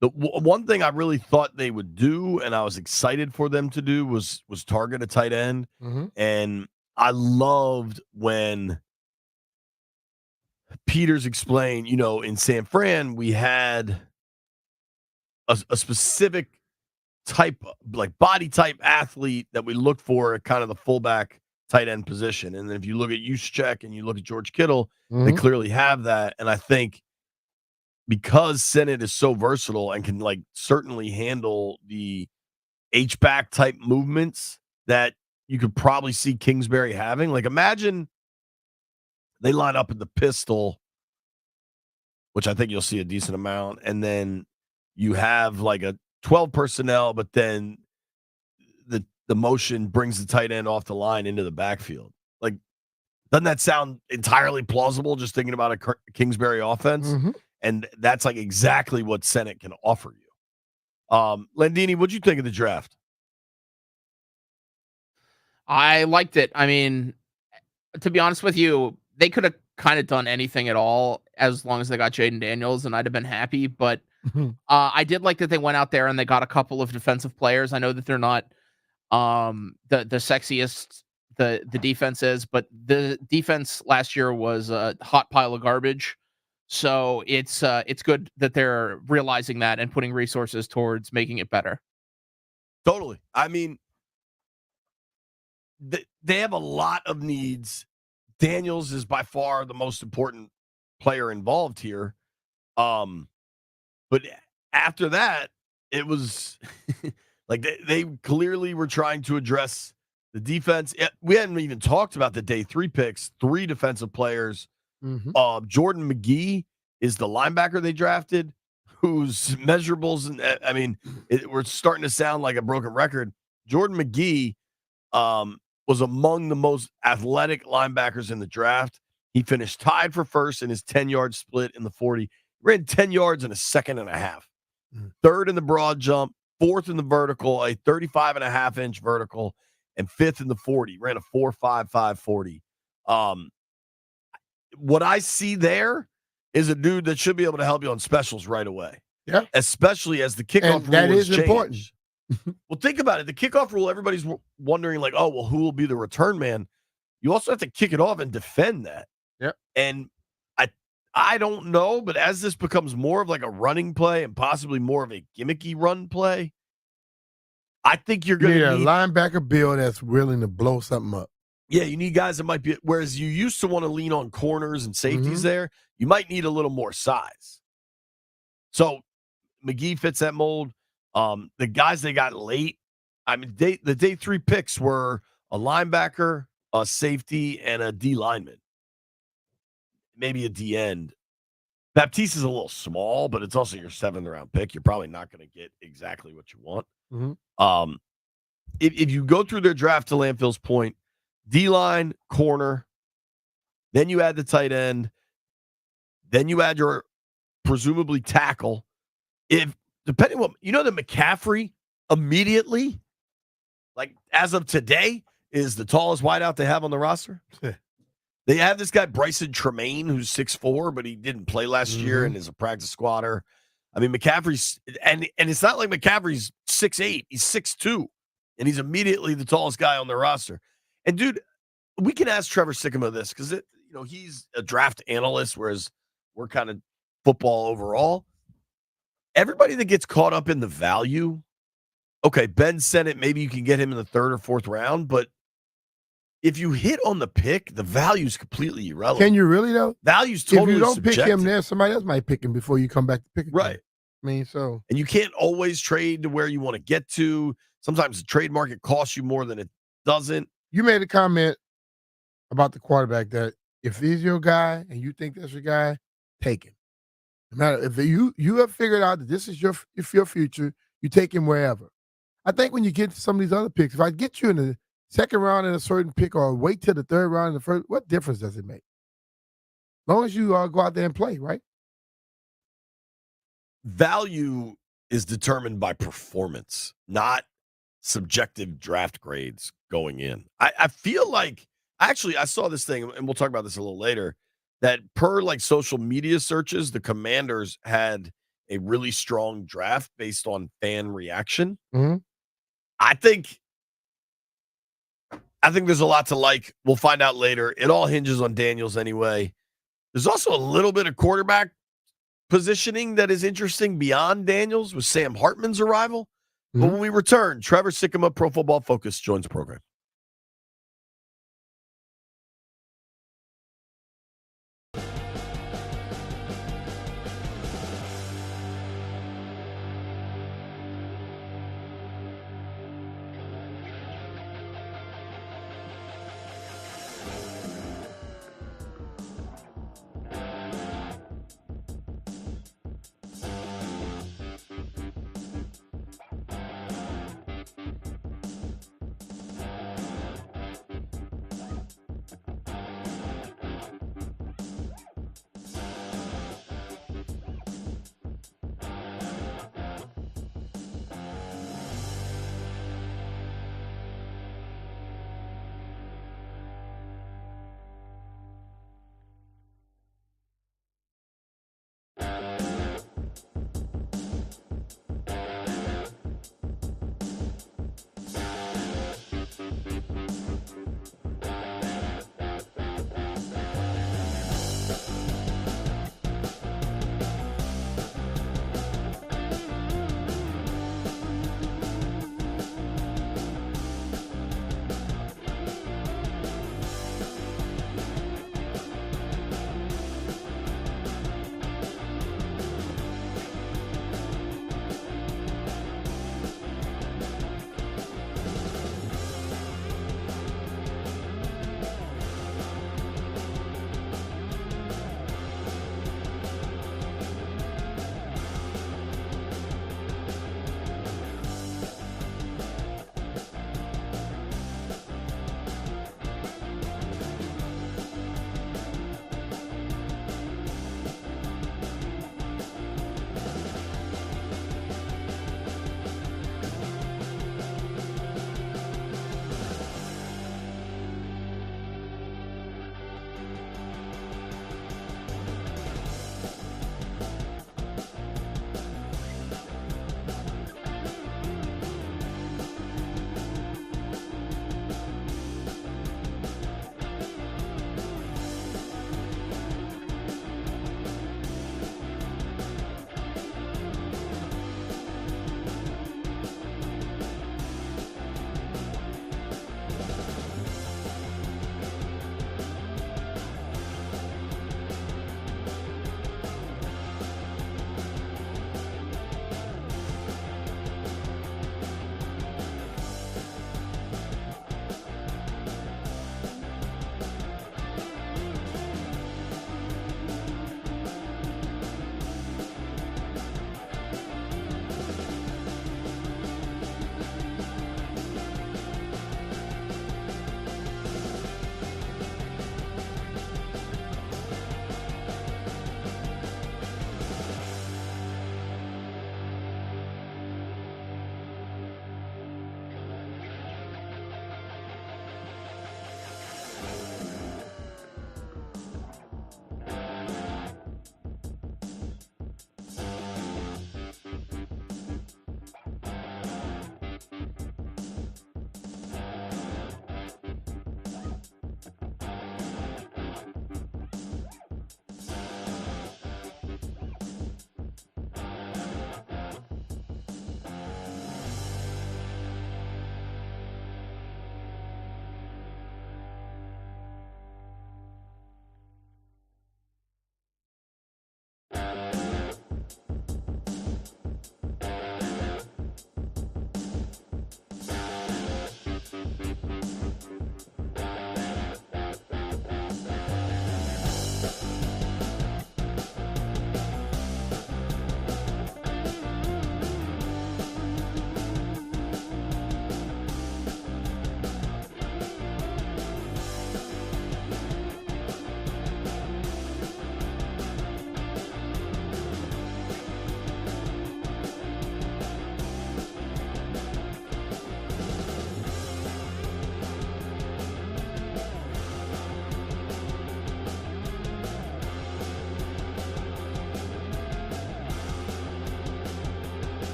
the one thing I really thought they would do, and I was excited for them to do, was target a tight end. And I loved when Peters explained, in San Fran, we had a specific type, like body type athlete that we look for at kind of the fullback tight end position. And then if you look at Juszczyk and you look at George Kittle, they clearly have that. And I think because Sennett is so versatile and can like certainly handle the H-back type movements that you could probably see Kingsbury having. Like imagine they line up in the pistol, which I think you'll see a decent amount, and then you have like a 12 personnel, but then the motion brings the tight end off the line into the backfield. Like, doesn't that sound entirely plausible just thinking about a Kingsbury offense? And that's like exactly what Sennett can offer you. Landini, what'd you think of the draft? I liked it. I mean, to be honest with you, they could have kind of done anything at all as long as they got Jaden Daniels, and I'd have been happy. But I did like that they went out there and they got a couple of defensive players. I know that they're not the sexiest the defense is, but the defense last year was a hot pile of garbage. So it's good that they're realizing that and putting resources towards making it better. Totally. I mean, they have a lot of needs. Daniels is by far the most important player involved here. But after that, it was like they clearly were trying to address the defense. We hadn't even talked about the day 3 picks, 3 defensive players. Jordan McGee is the linebacker they drafted, whose measurables, and I mean, we're starting to sound like a broken record. Jordan McGee was among the most athletic linebackers in the draft. He finished tied for first in his 10-yard split in the 40. He ran 10 yards in a second and a half. Third in the broad jump, fourth in the vertical, a 35.5-inch vertical, and fifth in the 40. Ran a 4.55 40. What I see there is a dude that should be able to help you on specials right away. Yeah. Especially as the kickoff rule that is changed. important. Well, think about it. The kickoff rule, everybody's wondering, like, oh, well, who will be the return man? You also have to kick it off and defend that. Yep. And I don't know, but as this becomes more of like a running play and possibly more of a gimmicky run play, I think you're going to need a linebacker build that's willing to blow something up. Yeah, you need guys that might be, whereas you used to want to lean on corners and safeties there, you might need a little more size. So McGee fits that mold. The guys they got late, I mean, the day 3 picks were a linebacker, a safety, and a D lineman. Maybe a D end. Baptiste is a little small, but it's also your 7th round pick. You're probably not going to get exactly what you want. Mhm. If you go through their draft to Landfill's point, D-line, corner, then you add the tight end, then you add your presumably tackle. If depending what that McCaffrey immediately, like as of today, is the tallest wideout they have on the roster. They have this guy Bryson Tremaine, who's 6'4", but he didn't play last year and is a practice squatter. I mean, McCaffrey's and it's not like McCaffrey's 6'8", he's 6'2", and he's immediately the tallest guy on the roster. And dude, we can ask Trevor Sikkema this because he's a draft analyst, whereas we're kind of football overall. Everybody that gets caught up in the value, okay, Ben Sennett, maybe you can get him in the 3rd or 4th round, but if you hit on the pick, the value is completely irrelevant. Can you really though? Value's totally if you don't subjective. pick him there, somebody else might pick him before you come back to pick him. Right. I mean, so and you can't always trade to where you want to get to. Sometimes the trade market costs you more than it doesn't. You made a comment about the quarterback that if he's your guy and you think that's your guy, take him. No matter if you have figured out that this is your future, you take him wherever. I think when you get to some of these other picks, if I get you in the 2nd round in a certain pick or wait till the 3rd round in the 1st, what difference does it make? As long as you go out there and play, right? Value is determined by performance, not subjective draft grades going in. I feel like actually I saw this thing, and we'll talk about this a little later, that per like social media searches, the Commanders had a really strong draft based on fan reaction. Mhm. I think there's a lot to like. We'll find out later. It all hinges on Daniels anyway. There's also a little bit of quarterback positioning that is interesting beyond Daniels with Sam Hartman's arrival. But when we return, Trevor Sikkema, Pro Football Focus, joins the program.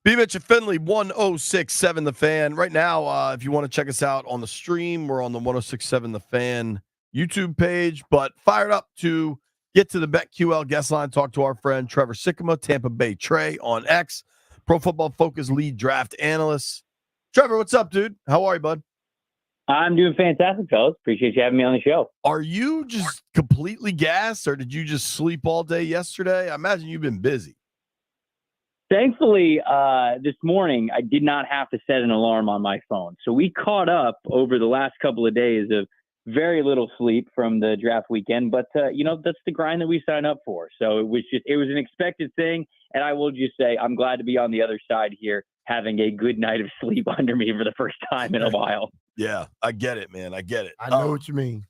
B. Mitch at Finley, 1067 The Fan. Right now, if you want to check us out on the stream, we're on the 1067 The Fan YouTube page, but fired up to get to the BetQL guest line, talk to our friend Trevor Sikkema, Tampa Bay Trey on X, Pro Football Focus lead draft analyst. Trevor, what's up, dude? How are you, bud? I'm doing fantastic, fellas. Appreciate you having me on the show. Are you just completely gassed, or did you just sleep all day yesterday? I imagine you've been busy. Thankfully, this morning, I did not have to set an alarm on my phone. So we caught up over the last couple of days of very little sleep from the draft weekend. But, that's the grind that we sign up for. So it was an expected thing. And I will just say, I'm glad to be on the other side here, having a good night of sleep under me for the first time in a while. Yeah, I get it, man. I get it. I know what you mean.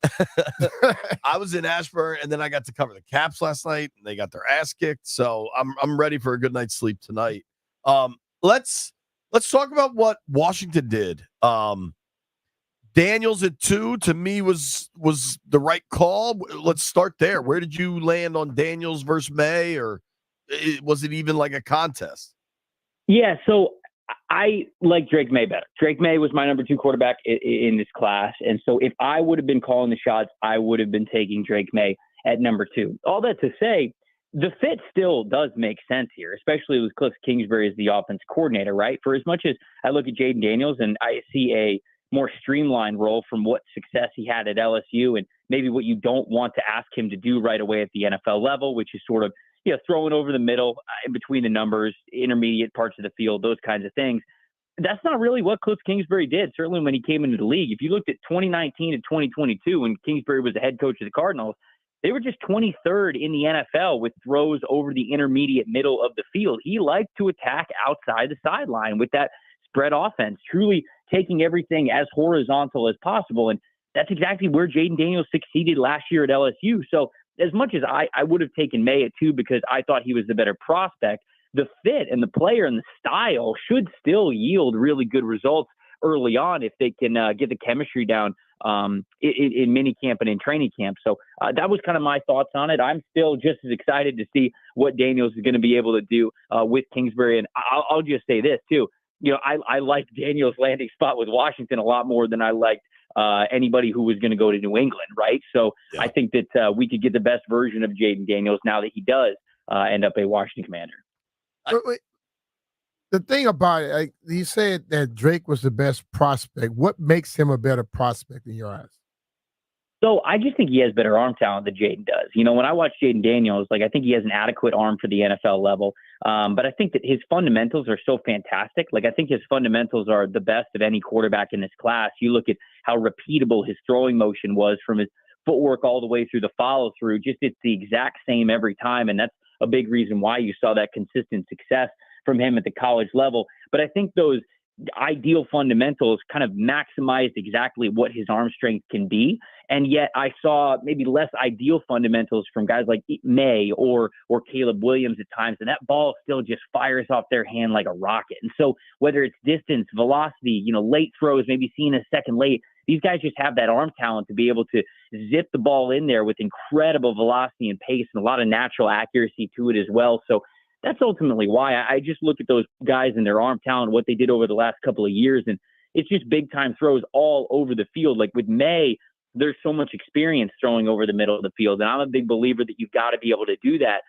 I was in Ashburn, and then I got to cover the Caps last night, and they got their ass kicked. So I'm ready for a good night's sleep tonight. Let's talk about what Washington did. Daniels at 2 to me was the right call. Let's start there. Where did you land on Daniels versus May, or was it even like a contest? Yeah, so I like Drake May better. Drake May was my number 2 quarterback in this class. And so if I would have been calling the shots, I would have been taking Drake May at number 2. All that to say, the fit still does make sense here, especially with Cliff Kingsbury as the offense coordinator, right? For as much as I look at Jaden Daniels and I see a more streamlined role from what success he had at LSU and maybe what you don't want to ask him to do right away at the NFL level, which is sort of throwing over the middle, in between the numbers, intermediate parts of the field, those kinds of things. That's not really what Cliff Kingsbury did, certainly when he came into the league. If you looked at 2019 and 2022, when Kingsbury was the head coach of the Cardinals, they were just 23rd in the NFL with throws over the intermediate middle of the field. He liked to attack outside the sideline with that spread offense, truly taking everything as horizontal as possible. And that's exactly where Jaden Daniels succeeded last year at LSU. So as much as I would have taken May at 2 because I thought he was the better prospect, the fit and the player and the style should still yield really good results early on if they can get the chemistry down in mini camp and in training camp. So that was kind of my thoughts on it. I'm still just as excited to see what Daniels is going to be able to do with Kingsbury. And I'll just say this too. I liked Daniels' landing spot with Washington a lot more than I liked anybody who was going to go to New England, right? So yeah. I think that we could get the best version of Jaden Daniels now that he does end up a Washington Commander. Wait. The thing about it, like you said that Drake was the best prospect. What makes him a better prospect in your eyes? So I just think he has better arm talent than Jaden does. When I watch Jaden Daniels, I think he has an adequate arm for the NFL level. But I think that his fundamentals are so fantastic. I think his fundamentals are the best of any quarterback in this class. You look at how repeatable his throwing motion was from his footwork all the way through the follow through. Just it's the exact same every time. And that's a big reason why you saw that consistent success from him at the college level. But I think those ideal fundamentals kind of maximized exactly what his arm strength can be. And yet I saw maybe less ideal fundamentals from guys like May or Caleb Williams at times. And that ball still just fires off their hand like a rocket. And so whether it's distance, velocity, late throws, maybe seeing a second late, these guys just have that arm talent to be able to zip the ball in there with incredible velocity and pace and a lot of natural accuracy to it as well. So that's ultimately why I just look at those guys and their arm talent, what they did over the last couple of years. And it's just big time throws all over the field. Like with May, there's so much experience throwing over the middle of the field. And I'm a big believer that you've got to be able to do that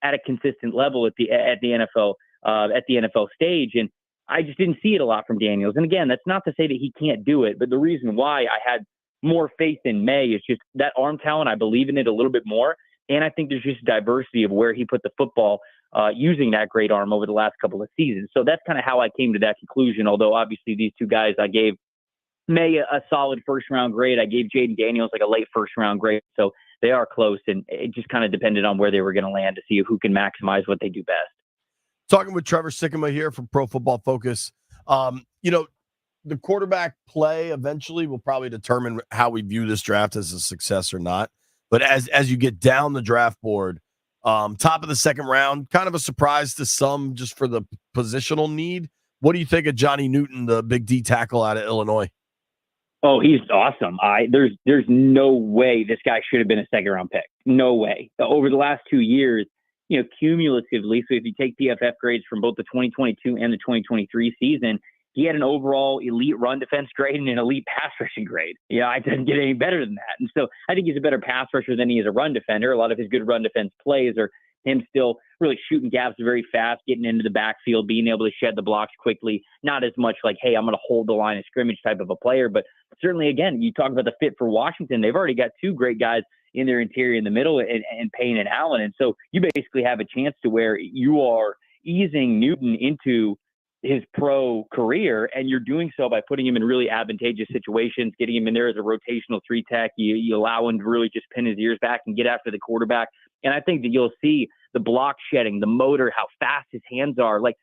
at a consistent level at the NFL stage. And I just didn't see it a lot from Daniels. And again, that's not to say that he can't do it, but the reason why I had more faith in May is just that arm talent. I believe in it a little bit more. And I think there's just diversity of where he put the football using that great arm over the last couple of seasons. So that's kind of how I came to that conclusion. Although obviously these two guys, I gave May a solid first round grade. I gave Jaden Daniels like a late first round grade. So they are close, and it just kind of depended on where they were going to land to see who can maximize what they do best. Talking with Trevor Sikkema here from Pro Football Focus. The quarterback play eventually will probably determine how we view this draft as a success or not. But as you get down the draft board, top of the second round, kind of a surprise to some just for the positional need. What do you think of Johnny Newton, the big D tackle out of Illinois? Oh, he's awesome. There's no way this guy should have been a second round pick. No way. Over the last 2 years, cumulatively, so if you take PFF grades from both the 2022 and the 2023 season, he had an overall elite run defense grade and an elite pass rushing grade. I didn't get any better than that. And so I think he's a better pass rusher than he is a run defender. A lot of his good run defense plays are him still really shooting gaps very fast, getting into the backfield, being able to shed the blocks quickly. Not as much like, hey, I'm going to hold the line of scrimmage type of a player. But certainly, again, you talk about the fit for Washington. They've already got two great guys in their interior in the middle, and Payne and Allen. And so you basically have a chance to where you are easing Newton into his pro career, and you're doing so by putting him in really advantageous situations, getting him in there as a rotational 3-tech. You allow him to really just pin his ears back and get after the quarterback. And I think that you'll see the block shedding, the motor, how fast his hands are. Like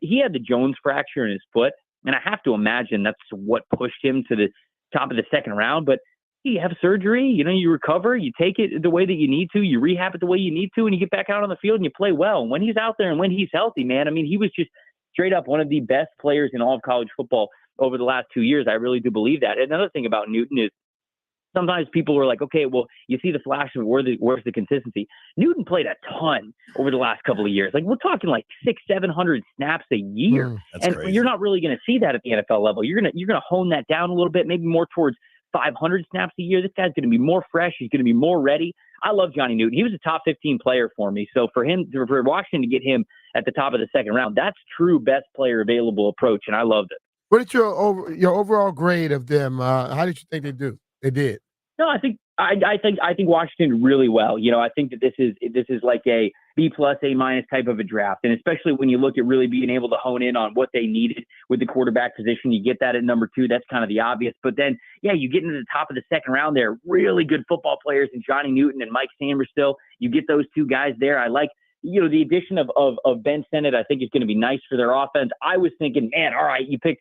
he had the Jones fracture in his foot, and I have to imagine that's what pushed him to the top of the second round. But you have surgery, you recover, you take it the way that you need to, you rehab it the way you need to, and you get back out on the field and you play well. And when he's out there and when he's healthy, man, I mean, he was just straight up one of the best players in all of college football over the last 2 years. I really do believe that. Another thing about Newton is sometimes people are like, okay, well, you see the flash of where's the consistency. Newton played a ton over the last couple of years. Like we're talking like 600-700 snaps a year. And crazy. You're not really going to see that at the NFL level. You're going to hone that down a little bit, maybe more towards 500 snaps a year. This guy's going to be more fresh. He's going to be more ready. I love Johnny Newton. He was a top 15 player for me. So for Washington to get him at the top of the second round, that's true best player available approach, and I loved it. What is your overall grade of them? How did you think they did? No, I think Washington really well. I think that this is like a B+, A- type of a draft, and especially when you look at really being able to hone in on what they needed with the quarterback position, you get that at number 2. That's kind of the obvious. But then, you get into the top of the second round there, really good football players in Johnny Newton and Mike Sanders. Still, you get those two guys there. I like. The addition of Ben Sennett, I think, is going to be nice for their offense. I was thinking, man, all right, you pick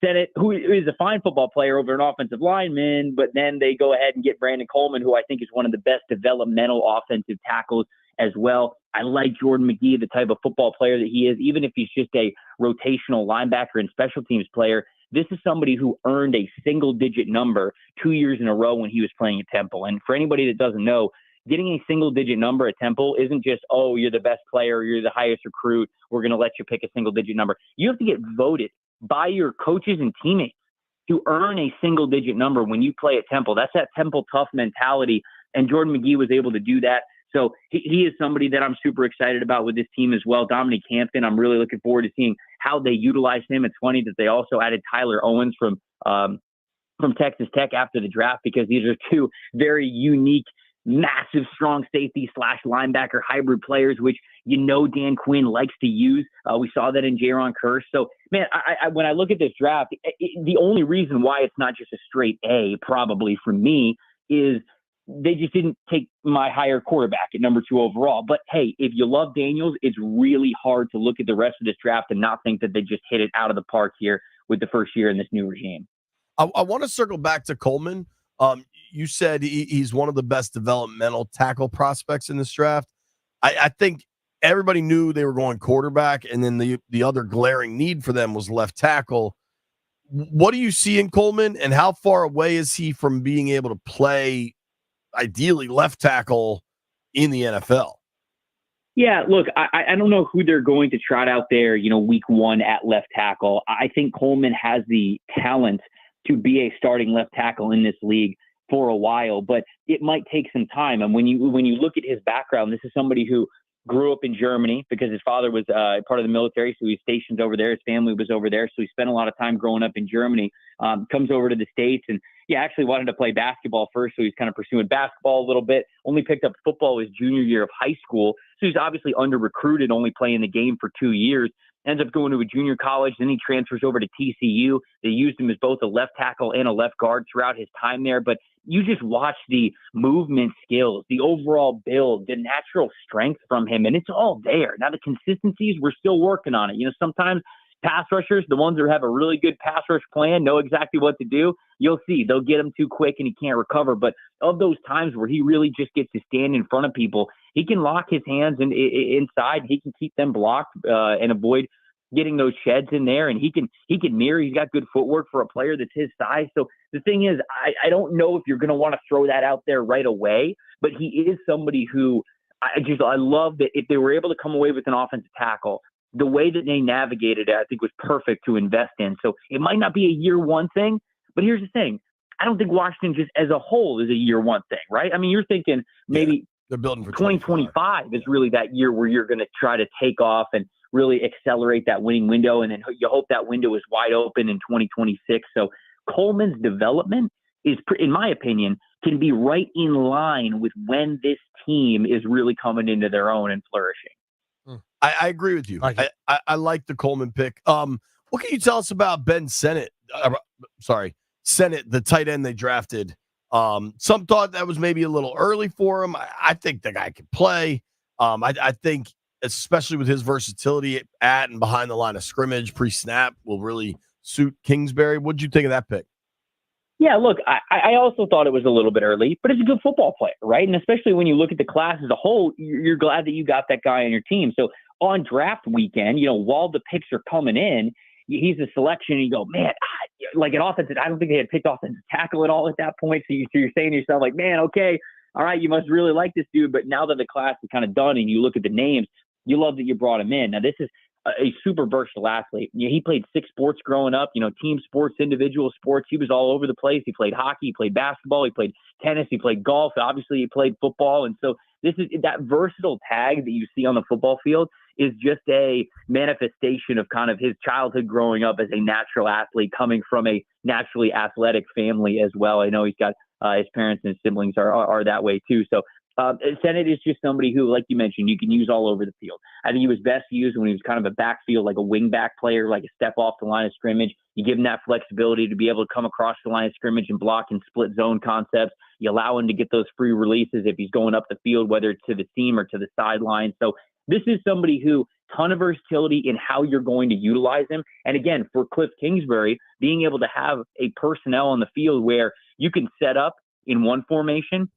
Sennett, who is a fine football player, over an offensive lineman, but then they go ahead and get Brandon Coleman, who I think is one of the best developmental offensive tackles as well. I like Jordan McGee, the type of football player that he is, even if he's just a rotational linebacker and special teams player. This is somebody who earned a single-digit number 2 years in a row when he was playing at Temple. And for anybody that doesn't know, getting a single-digit number at Temple isn't just, oh, you're the best player, you're the highest recruit, we're going to let you pick a single-digit number. You have to get voted by your coaches and teammates to earn a single-digit number when you play at Temple. That's that Temple tough mentality, and Jordan McGee was able to do that. So he is somebody that I'm super excited about with this team as well. Dominic Hampton, I'm really looking forward to seeing how they utilize him. It's funny that they also added Tyler Owens from Texas Tech after the draft, because these are two very unique, massive, strong safety / linebacker hybrid players, which Dan Quinn likes to use. We saw that in Jaron Kearse. So, man, I when I look at this draft, the only reason why it's not just a straight A, probably for me, is they just didn't take my higher quarterback at number 2 overall. But hey, if you love Daniels, it's really hard to look at the rest of this draft and not think that they just hit it out of the park here with the first year in this new regime. I want to circle back to Coleman. You said he's one of the best developmental tackle prospects in this draft. I think everybody knew they were going quarterback, and then the other glaring need for them was left tackle. What do you see in Coleman, and how far away is he from being able to play, ideally, left tackle in the NFL? Yeah, look, I don't know who they're going to trot out there, week 1 at left tackle. I think Coleman has the talent to be a starting left tackle in this league for a while, but it might take some time. And when you look at his background, this is somebody who grew up in Germany because his father was part of the military, so he was stationed over there. His family was over there, so he spent a lot of time growing up in Germany. Comes over to the States, and actually wanted to play basketball first, so he's kind of pursuing basketball a little bit. Only picked up football his junior year of high school, so he's obviously under-recruited, only playing the game for 2 years. Ends up going to a junior college, then he transfers over to TCU. They used him as both a left tackle and a left guard throughout his time there, but you just watch the movement skills, the overall build, the natural strength from him, and it's all there. Now, the consistencies, we're still working on it. Sometimes pass rushers, the ones that have a really good pass rush plan, know exactly what to do. You'll see they'll get him too quick and he can't recover. But of those times where he really just gets to stand in front of people, he can lock his hands inside. He can keep them blocked and avoid getting those sheds in there, and he can mirror. He's got good footwork for a player that's his size. So the thing is, I don't know if you're going to want to throw that out there right away, but he is somebody who I love that if they were able to come away with an offensive tackle, the way that they navigated it, I think was perfect to invest in. So it might not be a year one thing, but here's the thing. I don't think Washington just as a whole is a year one thing, right? I mean, you're thinking maybe they're building for 2025 is really that year where you're going to try to take off and really accelerate that winning window. And then you hope that window is wide open in 2026. So Coleman's development is, in my opinion, can be right in line with when this team is really coming into their own and flourishing. I agree with you. I like the Coleman pick. What can you tell us about Ben Sennett? Sennett, the tight end they drafted. Some thought that was maybe a little early for him. I think the guy can play. I think, especially with his versatility at and behind the line of scrimmage, pre-snap, will really suit Kingsbury. What'd you think of that pick? Yeah, look, I also thought it was a little bit early, but it's a good football player, right? And especially when you look at the class as a whole, you're glad that you got that guy on your team. So on draft weekend, while the picks are coming in, he's a selection and you go, man, like an offensive, I don't think they had picked offensive tackle at all at that point. So you're saying to yourself, like, man, okay, all right, you must really like this dude. But now that the class is kind of done and you look at the names, you love that you brought him in. Now, this is a super versatile athlete. He played 6 sports growing up, team sports, individual sports. He was all over the place. He played hockey, he played basketball, he played tennis, he played golf. Obviously, he played football. And so this is that versatile tag that you see on the football field is just a manifestation of kind of his childhood growing up as a natural athlete coming from a naturally athletic family as well. I know he's got his parents and his siblings are that way too. So Sennett is just somebody who, like you mentioned, you can use all over the field. I think he was best used when he was kind of a backfield, like a wing back player, like a step off the line of scrimmage. You give him that flexibility to be able to come across the line of scrimmage and block and split zone concepts. You allow him to get those free releases if he's going up the field, whether it's to the seam or to the sideline. So this is somebody who ton of versatility in how you're going to utilize him. And again, for Cliff Kingsbury, being able to have a personnel on the field where you can set up in one formation,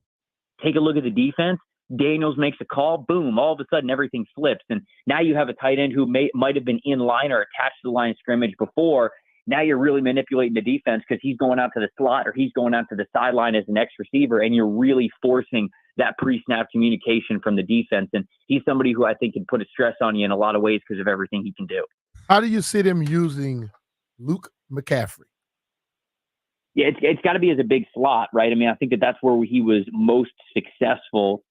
take a look at the defense, Daniels makes a call, boom, all of a sudden everything flips. And now you have a tight end who might have been in line or attached to the line of scrimmage before. Now you're really manipulating the defense because he's going out to the slot or he's going out to the sideline as an X receiver, and you're really forcing that pre-snap communication from the defense. And he's somebody who I think can put a stress on you in a lot of ways because of everything he can do. How do you see them using Luke McCaffrey? Yeah, it's got to be as a big slot, right? I mean, I think that's where he was most successful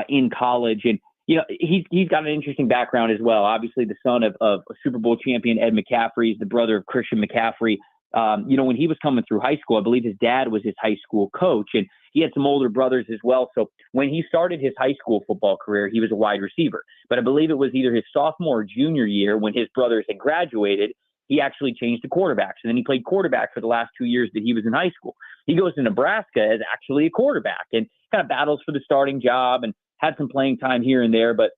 in college. And, he's got an interesting background as well. Obviously, the son of a Super Bowl champion, Ed McCaffrey, is the brother of Christian McCaffrey. When he was coming through high school, I believe his dad was his high school coach, and he had some older brothers as well. So when he started his high school football career, he was a wide receiver. But I believe it was either his sophomore or junior year when his brothers had graduated, he actually changed to quarterbacks. And then he played quarterback for the last 2 years that he was in high school. He goes to Nebraska as actually a quarterback and kind of battles for the starting job and had some playing time here and there. But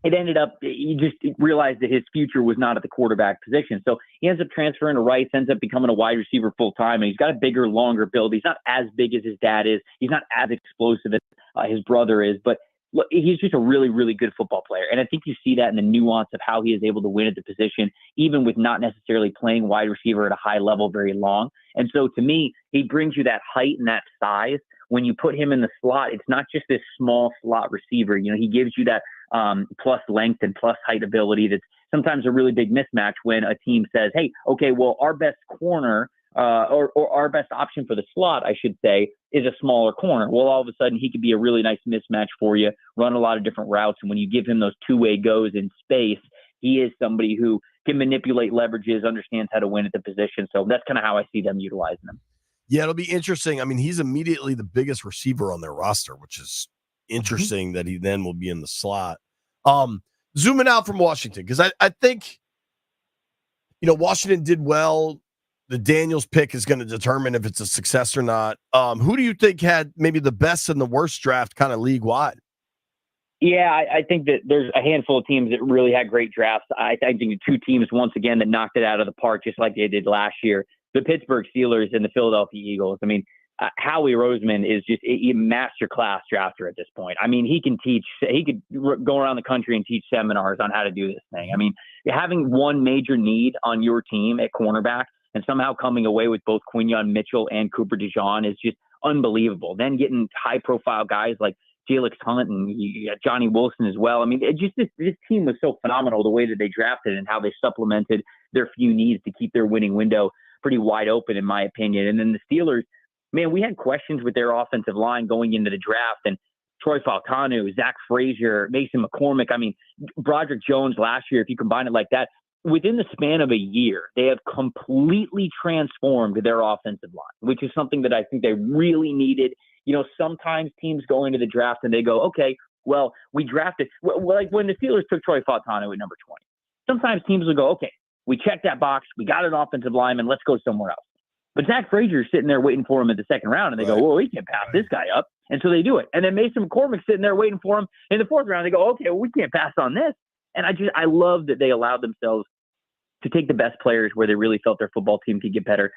it ended up, he just realized that his future was not at the quarterback position. So he ends up transferring to Rice, ends up becoming a wide receiver full time. And he's got a bigger, longer build. He's not as big as his dad is. He's not as explosive as his brother is. But look, he's just a really, really good football player. And I think you see that in the nuance of how he is able to win at the position, even with not necessarily playing wide receiver at a high level very long. And so to me, he brings you that height and that size. When you put him in the slot, it's not just this small slot receiver. He gives you that plus length and plus height ability that's sometimes a really big mismatch when a team says, hey, okay, well, our best corner or our best option for the slot, I should say, is a smaller corner. Well, all of a sudden, he could be a really nice mismatch for you, run a lot of different routes. And when you give him those two-way goes in space, he is somebody who can manipulate leverages, understands how to win at the position. So that's kind of how I see them utilizing him. Yeah, it'll be interesting. I mean, he's immediately the biggest receiver on their roster, which is interesting that he then will be in the slot. Zooming out from Washington, because I think, Washington did well. The Daniels pick is going to determine if it's a success or not. Who do you think had maybe the best and the worst draft kind of league-wide? Yeah, I think that there's a handful of teams that really had great drafts. I think the 2 teams, once again, that knocked it out of the park just like they did last year, the Pittsburgh Steelers and the Philadelphia Eagles. I mean, Howie Roseman is just a masterclass drafter at this point. I mean, he could go around the country and teach seminars on how to do this thing. I mean, having one major need on your team at cornerback and somehow coming away with both Quinyon Mitchell and Cooper DeJean is just unbelievable. Then getting high-profile guys like Felix Hunt, and you got Johnny Wilson as well. I mean, this team was so phenomenal, the way that they drafted and how they supplemented their few needs to keep their winning window pretty wide open, in my opinion. And then the Steelers, man, we had questions with their offensive line going into the draft, and Troy Falcanu, Zach Frazier, Mason McCormick. I mean, Broderick Jones last year, if you combine it like that, within the span of a year, they have completely transformed their offensive line, which is something that I think they really needed. You know, sometimes teams go into the draft and they go, okay, well, we drafted, like when the Steelers took Troy Falcanu at number 20. Sometimes teams will go, okay, we checked that box, we got an offensive lineman, let's go somewhere else. But Zach Frazier is sitting there waiting for him in the second round, and they go, well, we can't pass this guy up. And so they do it. And then Mason McCormick's sitting there waiting for him in the fourth round. They go, okay, well, we can't pass on this. And I love that they allowed themselves to take the best players where they really felt their football team could get better.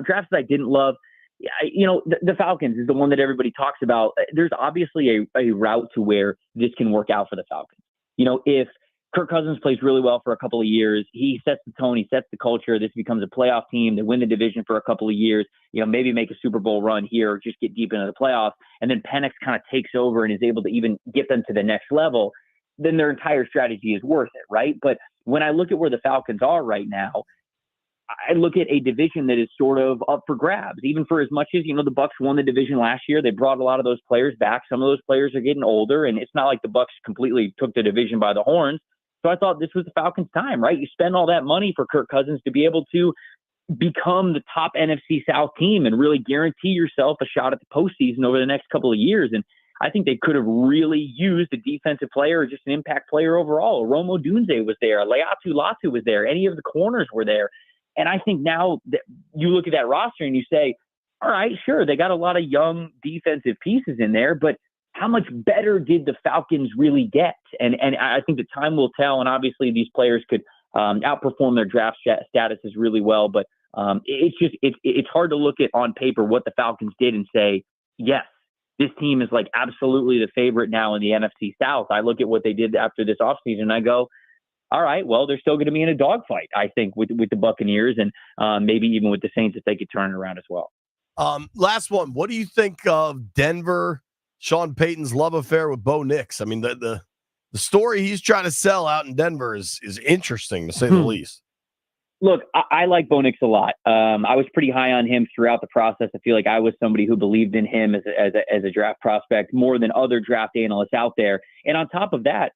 Drafts that I didn't love, the Falcons is the one that everybody talks about. There's obviously a route to where this can work out for the Falcons. You know, if Kirk Cousins plays really well for a couple of years, he sets the tone, he sets the culture, this becomes a playoff team, they win the division for a couple of years, maybe make a Super Bowl run here or just get deep into the playoffs, and then Penix kind of takes over and is able to even get them to the next level, then their entire strategy is worth it, right? But when I look at where the Falcons are right now, I look at a division that is sort of up for grabs, even for as much as, the Bucs won the division last year. They brought a lot of those players back. Some of those players are getting older, and it's not like the Bucs completely took the division by the horns. So I thought this was the Falcons' time, right? You spend all that money for Kirk Cousins to be able to become the top NFC South team and really guarantee yourself a shot at the postseason over the next couple of years. And I think they could have really used a defensive player or just an impact player overall. Romo Dunze was there. Leatu Latu was there. Any of the corners were there. And I think now that you look at that roster and you say, all right, sure, they got a lot of young defensive pieces in there, but how much better did the Falcons really get? And I think the time will tell. And obviously these players could outperform their draft statuses really well. But it's hard to look at on paper what the Falcons did and say, yes, this team is like absolutely the favorite now in the NFC South. I look at what they did after this offseason and I go, all right, well, they're still going to be in a dogfight, I think, with the Buccaneers and maybe even with the Saints if they could turn it around as well. Last one. What do you think of Denver, Sean Payton's love affair with Bo Nix? I mean, the story he's trying to sell out in Denver is interesting, to say the least. Look, I like Bo Nix a lot. I was pretty high on him throughout the process. I feel like I was somebody who believed in him as a draft prospect more than other draft analysts out there. And on top of that,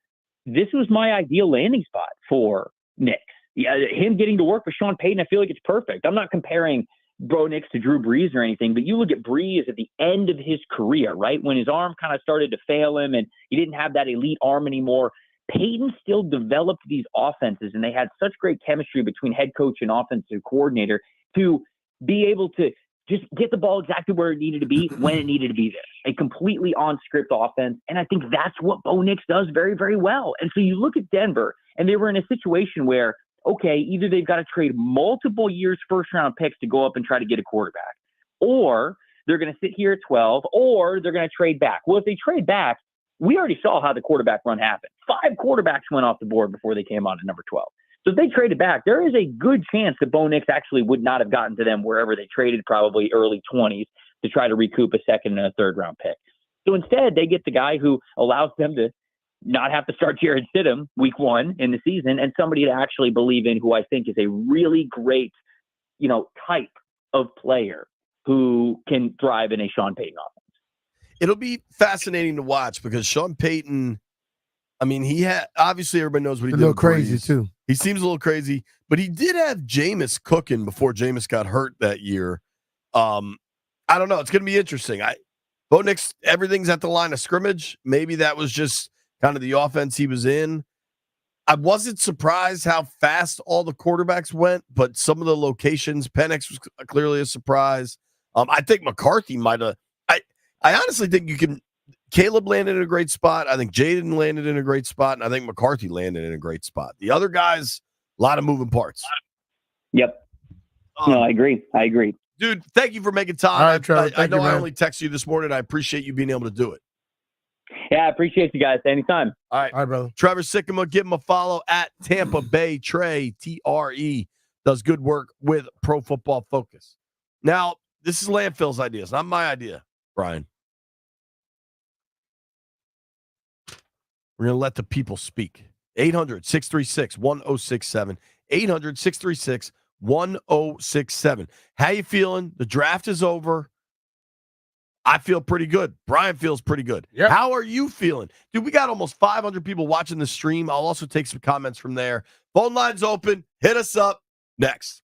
this was my ideal landing spot for Nix. Yeah, him getting to work with Sean Payton, I feel like it's perfect. I'm not comparing Bo Nix to Drew Brees or anything, but you look at Brees at the end of his career, right? When his arm kind of started to fail him and he didn't have that elite arm anymore, Payton still developed these offenses, and they had such great chemistry between head coach and offensive coordinator to be able to just get the ball exactly where it needed to be when it needed to be there. A completely on-script offense, and I think that's what Bo Nix does very, very well. And so you look at Denver, and they were in a situation where, okay, either they've got to trade multiple years first-round picks to go up and try to get a quarterback, or they're going to sit here at 12, or they're going to trade back. Well, if they trade back, we already saw how the quarterback run happened. 5 quarterbacks went off the board before they came on at number 12. So if they traded back, there is a good chance that Bo Nix actually would not have gotten to them wherever they traded, probably early 20s, to try to recoup a second and a third round pick. So instead, they get the guy who allows them to not have to start Jared Stidham week 1 in the season, and somebody to actually believe in, who I think is a really great, type of player who can thrive in a Sean Payton offense. It'll be fascinating to watch because Sean Payton, I mean, obviously everybody knows what he did. A little crazy too. He seems a little crazy, but he did have Jameis cooking before Jameis got hurt that year. I don't know. It's going to be interesting. Bo Nix, everything's at the line of scrimmage. Maybe that was just kind of the offense he was in. I wasn't surprised how fast all the quarterbacks went, but some of the locations, Penix was clearly a surprise. I think McCarthy might have. I honestly think Caleb landed in a great spot. I think Jaden landed in a great spot, and I think McCarthy landed in a great spot. The other guys, a lot of moving parts. Yep. No, I agree. Dude, thank you for making time. All right, Trevor, I know I only texted you this morning. I appreciate you being able to do it. Yeah, I appreciate you guys. Anytime. All right, brother. Trevor Sycamore, give him a follow at Tampa Bay Trey, TRE. Does good work with Pro Football Focus. Now, this is Landfill's idea. It's not my idea, Brian. We're going to let the people speak. 800-636-1067. 800-636-1067. How you feeling? The draft is over. I feel pretty good. Brian feels pretty good. Yep. How are you feeling? Dude, we got almost 500 people watching the stream. I'll also take some comments from there. Phone lines open. Hit us up. Next.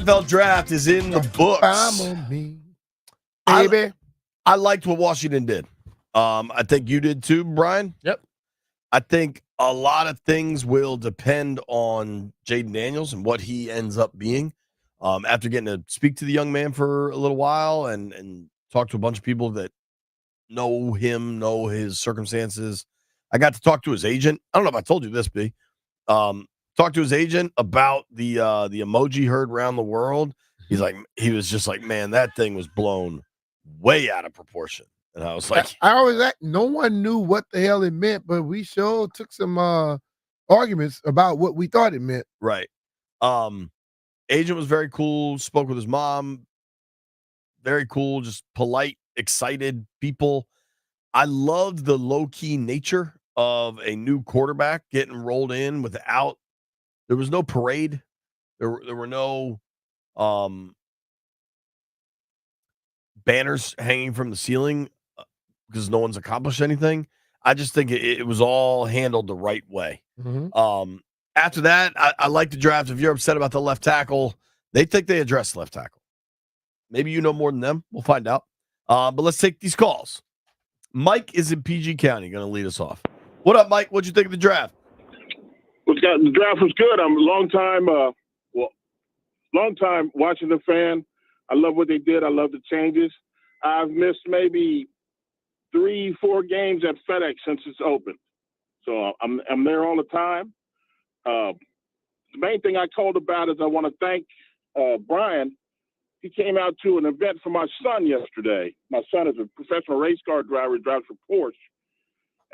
NFL draft is in the books. I'm on me, baby. I liked what Washington did. I think you did too, Brian. Yep. I think a lot of things will depend on Jaden Daniels and what he ends up being. After getting to speak to the young man for a little while and talk to a bunch of people that know him, know his circumstances. I got to talk to his agent. I don't know if I told you this, B. Talked to his agent about the emoji heard around the world. He was just like, man, that thing was blown way out of proportion. And I was like, no one knew what the hell it meant, but we sure took some arguments about what we thought it meant. Right. Agent was very cool, spoke with his mom. Very cool, just polite, excited people. I loved the low-key nature of a new quarterback getting rolled in without. There was no parade. There were no banners hanging from the ceiling because no one's accomplished anything. I just think it was all handled the right way. Mm-hmm. After that, I like the draft. If you're upset about the left tackle, they think they addressed left tackle. Maybe you know more than them. We'll find out. But let's take these calls. Mike is in PG County, going to lead us off. What up, Mike? What'd you think of the draft? The draft was good. I'm a long time Washington fan. I love what they did. I love the changes. I've missed maybe 3-4 games at FedEx since it's open, so I'm there all the time. The main thing I called about is I want to thank Brian. He came out to an event for my son yesterday. My son is a professional race car driver, drives for Porsche.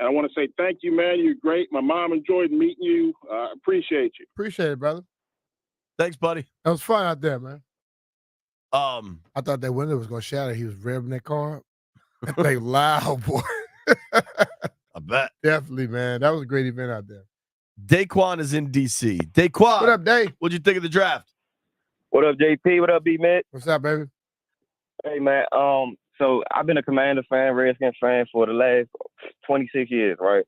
And I want to say thank you, man. You're great. My mom enjoyed meeting you. Appreciate you. Appreciate it, brother. Thanks, buddy. That was fun out there, man. I thought that window was going to shatter. He was revving that car up. That thing loud, boy. I bet. Definitely, man. That was a great event out there. Daquan is in D.C. Daquan. What up, Dave? What'd you think of the draft? What up, JP? What up, B-Mitt? What's up, baby? Hey, man. So I've been a Commander fan, Redskins fan for the last 26 years, right?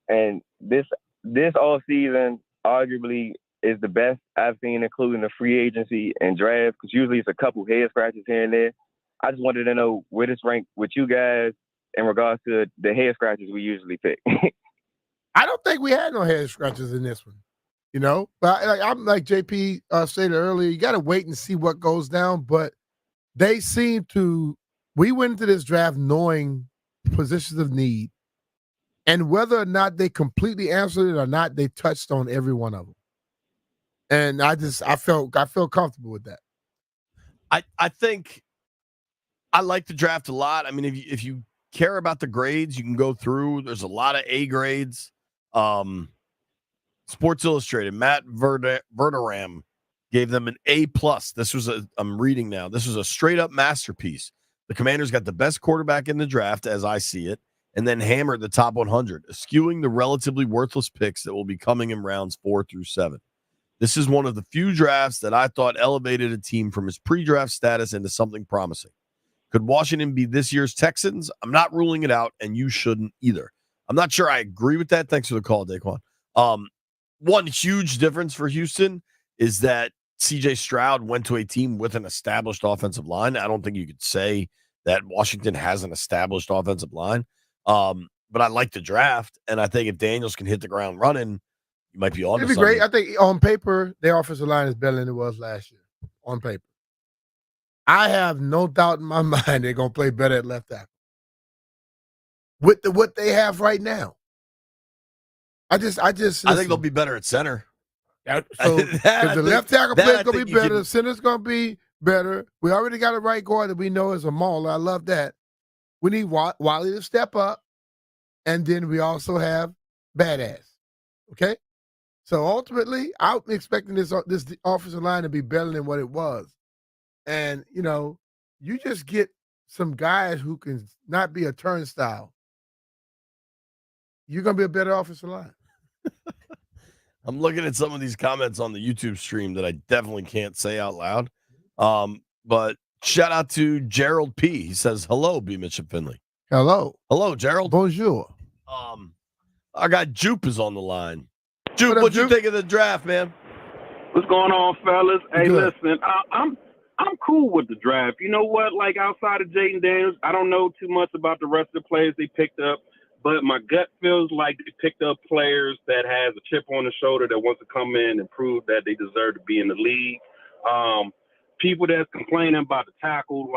And this all season arguably is the best I've seen, including the free agency and draft, because usually it's a couple head scratches here and there. I just wanted to know where this ranked with you guys in regards to the head scratchers we usually pick. I don't think we had no head scratchers in this one, But I'm like JP stated earlier, you got to wait and see what goes down. But they seem to. We went into this draft knowing positions of need, and whether or not they completely answered it or not, they touched on every one of them. And I felt comfortable with that. I think I like the draft a lot. I mean, if you care about the grades, you can go through. There's a lot of A grades. Sports Illustrated, Matt Verderam gave them an A+. I'm reading now. This was a straight up masterpiece. The Commanders got the best quarterback in the draft, as I see it, and then hammered the top 100, eschewing the relatively worthless picks that will be coming in rounds 4 through 7. This is one of the few drafts that I thought elevated a team from its pre-draft status into something promising. Could Washington be this year's Texans? I'm not ruling it out, and you shouldn't either. I'm not sure I agree with that. Thanks for the call, Daquan. One huge difference for Houston is that C.J. Stroud went to a team with an established offensive line. I don't think you could say that Washington has an established offensive line. But I like the draft, and I think if Daniels can hit the ground running, you might be on. It'd be great. I think on paper, their offensive line is better than it was last year. On paper, I have no doubt in my mind they're gonna play better at left tackle with what they have right now. I think they'll be better at center. So if the left tackle play is gonna be better, the center's gonna be better. We already got a right guard that we know is a mauler. I love that. We need Wally to step up, and then we also have Badass. Okay. So ultimately, I'm expecting this offensive line to be better than what it was. And, you just get some guys who can not be a turnstile. You're going to be a better offensive line. I'm looking at some of these comments on the YouTube stream that I definitely can't say out loud. But shout out to Gerald P. He says, hello, B. Mitchell Finley. Hello. Hello, Gerald. Bonjour. I got Jupe is on the line. Jupe, what you think of the draft, man? What's going on, fellas? Hey, Good. listen, I'm cool with the draft. You know what? Like, outside of Jaden Daniels, I don't know too much about the rest of the players they picked up, but my gut feels like they picked up players that has a chip on the shoulder that wants to come in and prove that they deserve to be in the league. People that's complaining about the tackle,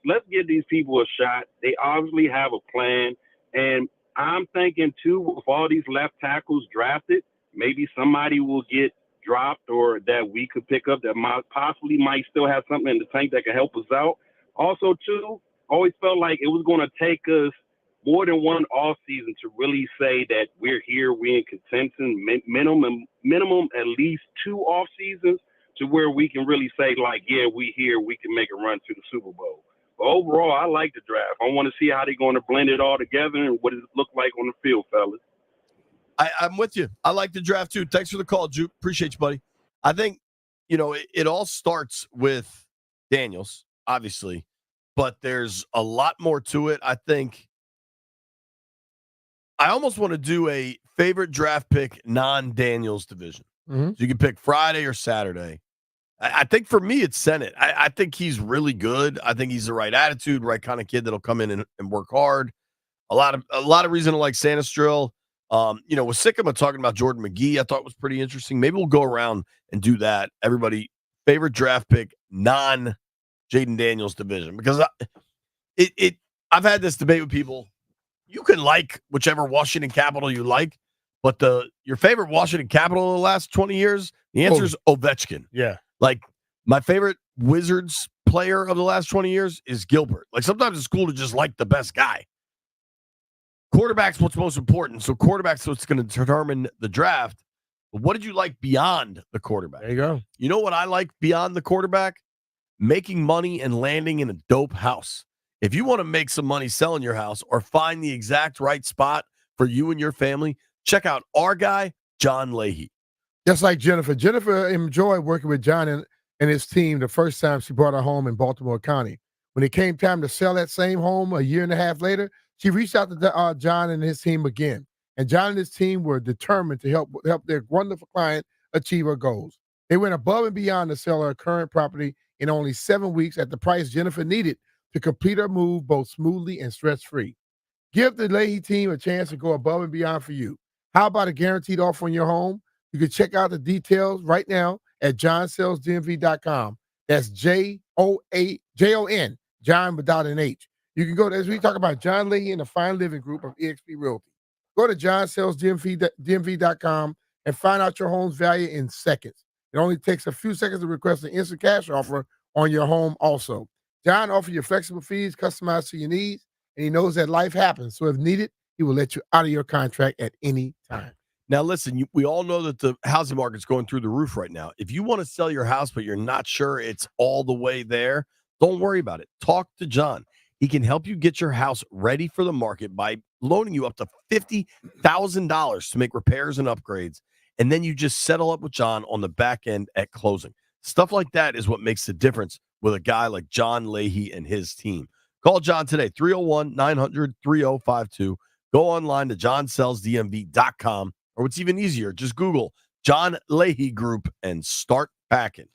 let's give these people a shot. They obviously have a plan, and I'm thinking, too, with all these left tackles drafted, maybe somebody will get dropped or that we could pick up that might still have something in the tank that can help us out. Also, too, always felt like it was going to take us more than one off season to really say that we're here, we're in contention, minimum at least 2 off seasons to where we can really say, yeah, we here, we can make a run to the Super Bowl. But overall, I like the draft. I want to see how they're going to blend it all together and what does it look like on the field, fellas. I'm with you. I like the draft, too. Thanks for the call, Jupe. Appreciate you, buddy. I think, it all starts with Daniels, obviously, but there's a lot more to it. I think I almost want to do a favorite draft pick non-Daniels division. Mm-hmm. So you can pick Friday or Saturday. I think for me, it's Sennett. I think he's really good. I think he's the right attitude, right kind of kid that'll come in and work hard. A lot of reason to like Sanistrill. With Sycamore talking about Jordan McGee, I thought was pretty interesting. Maybe we'll go around and do that. Everybody, favorite draft pick, non-Jaden Daniels division. Because I've had this debate with people. You can like whichever Washington Capital you like, but your favorite Washington Capital in the last 20 years, the answer is Ovechkin. Yeah. Like, my favorite Wizards player of the last 20 years is Gilbert. Like, sometimes it's cool to just like the best guy. Quarterback's what's most important. So quarterback's what's going to determine the draft. But what did you like beyond the quarterback? There you go. You know what I like beyond the quarterback? Making money and landing in a dope house. If you want to make some money selling your house or find the exact right spot for you and your family, check out our guy, John Leahy. Just like Jennifer. Jennifer enjoyed working with John and his team the first time she bought a home in Baltimore County. When it came time to sell that same home a year and a half later, she reached out to John and his team again. And John and his team were determined to help their wonderful client achieve her goals. They went above and beyond to sell her current property in only 7 weeks at the price Jennifer needed to complete a move both smoothly and stress-free. Give the Leahy team a chance to go above and beyond for you. How about a guaranteed offer on your home? You can check out the details right now at johnsellsdmv.com. That's Jon, John without an H. You can go to, as we talk about John Leahy and the Fine Living Group of eXp Realty. Go to johnsellsdmv.com and find out your home's value in seconds. It only takes a few seconds to request an instant cash offer on your home also. John offers you flexible fees customized to your needs, and he knows that life happens. So if needed, he will let you out of your contract at any time. Now, listen, we all know that the housing market's going through the roof right now. If you want to sell your house, but you're not sure it's all the way there, don't worry about it. Talk to John. He can help you get your house ready for the market by loaning you up to $50,000 to make repairs and upgrades. And then you just settle up with John on the back end at closing. Stuff like that is what makes the difference with a guy like John Leahy and his team. Call John today, 301-900-3052. Go online to johnsellsdmv.com, or what's even easier, just Google John Leahy Group and start packing.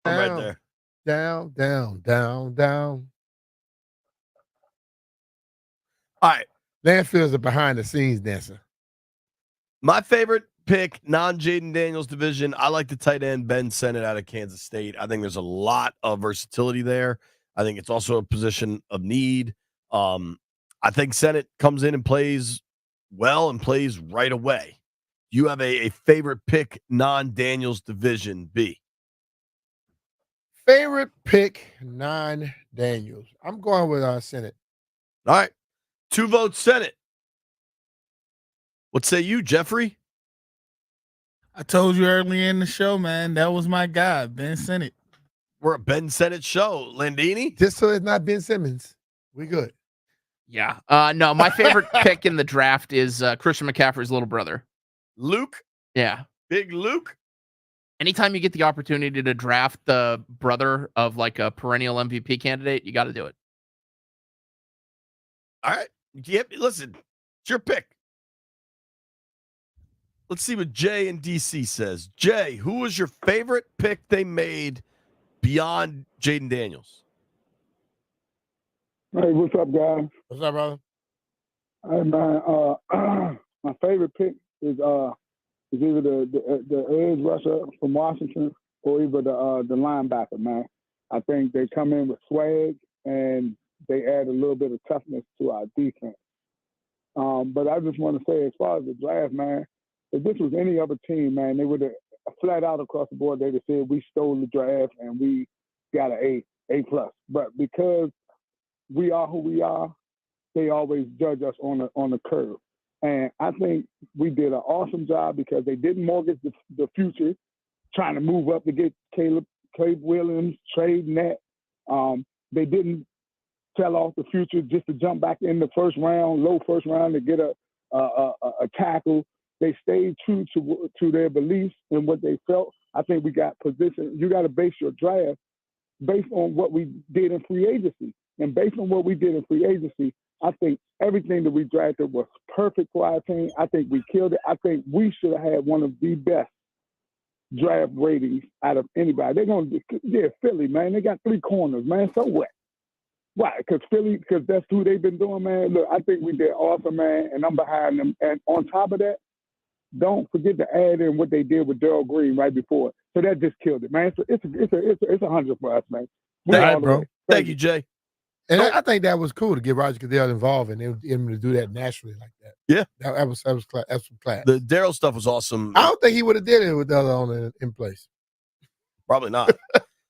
I'm right Down, there. down, down, down, down. All right. Landfill's a behind the scenes dancer. My favorite pick, non-Jaden Daniels division. I like the tight end Ben Sennett out of Kansas State. I think there's a lot of versatility there. I think it's also a position of need. I think Sennett comes in and plays well and plays right away. You have a favorite pick, non-Daniels division, B. Favorite pick, non-Daniels. I'm going with Sennett. All right. 2 votes, Sennett. What say you, Jeffrey? I told you earlier in the show, man, that was my guy, Ben Sennett. We're a Ben Sennett show. Landini? Just so it's not Ben Simmons. We good. Yeah. No, my favorite pick in the draft is Christian McCaffrey's little brother. Luke? Yeah. Big Luke? Anytime you get the opportunity to draft the brother of like a perennial MVP candidate, you got to do it. All right. Yep. Listen, it's your pick. Let's see what Jay in DC says. Jay, who was your favorite pick they made beyond Jaden Daniels? Hey, what's up, guys? What's up, brother? Hey, man. My favorite pick is either the edge rusher from Washington or either the linebacker, man. I think they come in with swag and they add a little bit of toughness to our defense. But I just want to say, as far as the draft, man, if this was any other team, man, they would have flat out across the board. They'd have said we stole the draft and we got an A plus. But because we are who we are, they always judge us on the curve. And I think we did an awesome job because they didn't mortgage the future, trying to move up to get Caleb Williams, trading that. They didn't sell off the future just to jump back in the low first round to get a tackle. They stayed true to their beliefs and what they felt. I think we got positioned. You got to base your draft based on what we did in free agency. And based on what we did in free agency, I think everything that we drafted was perfect for our team. I think we killed it. I think we should have had one of the best draft ratings out of anybody. Philly, man. They got 3 corners, man. So what? Why? Because that's who they've been doing, man. Look, I think we did awesome, man, and I'm behind them. And on top of that, don't forget to add in what they did with Darryl Green right before. So that just killed it, man. It's a 100 for us, man. All right, bro. Thank you, Jay. And I think that was cool to get Roger Goodell involved and him to do that naturally like that. Yeah, that was some class. The Daryl stuff was awesome. I don't think he would have did it with the other owner in place. Probably not.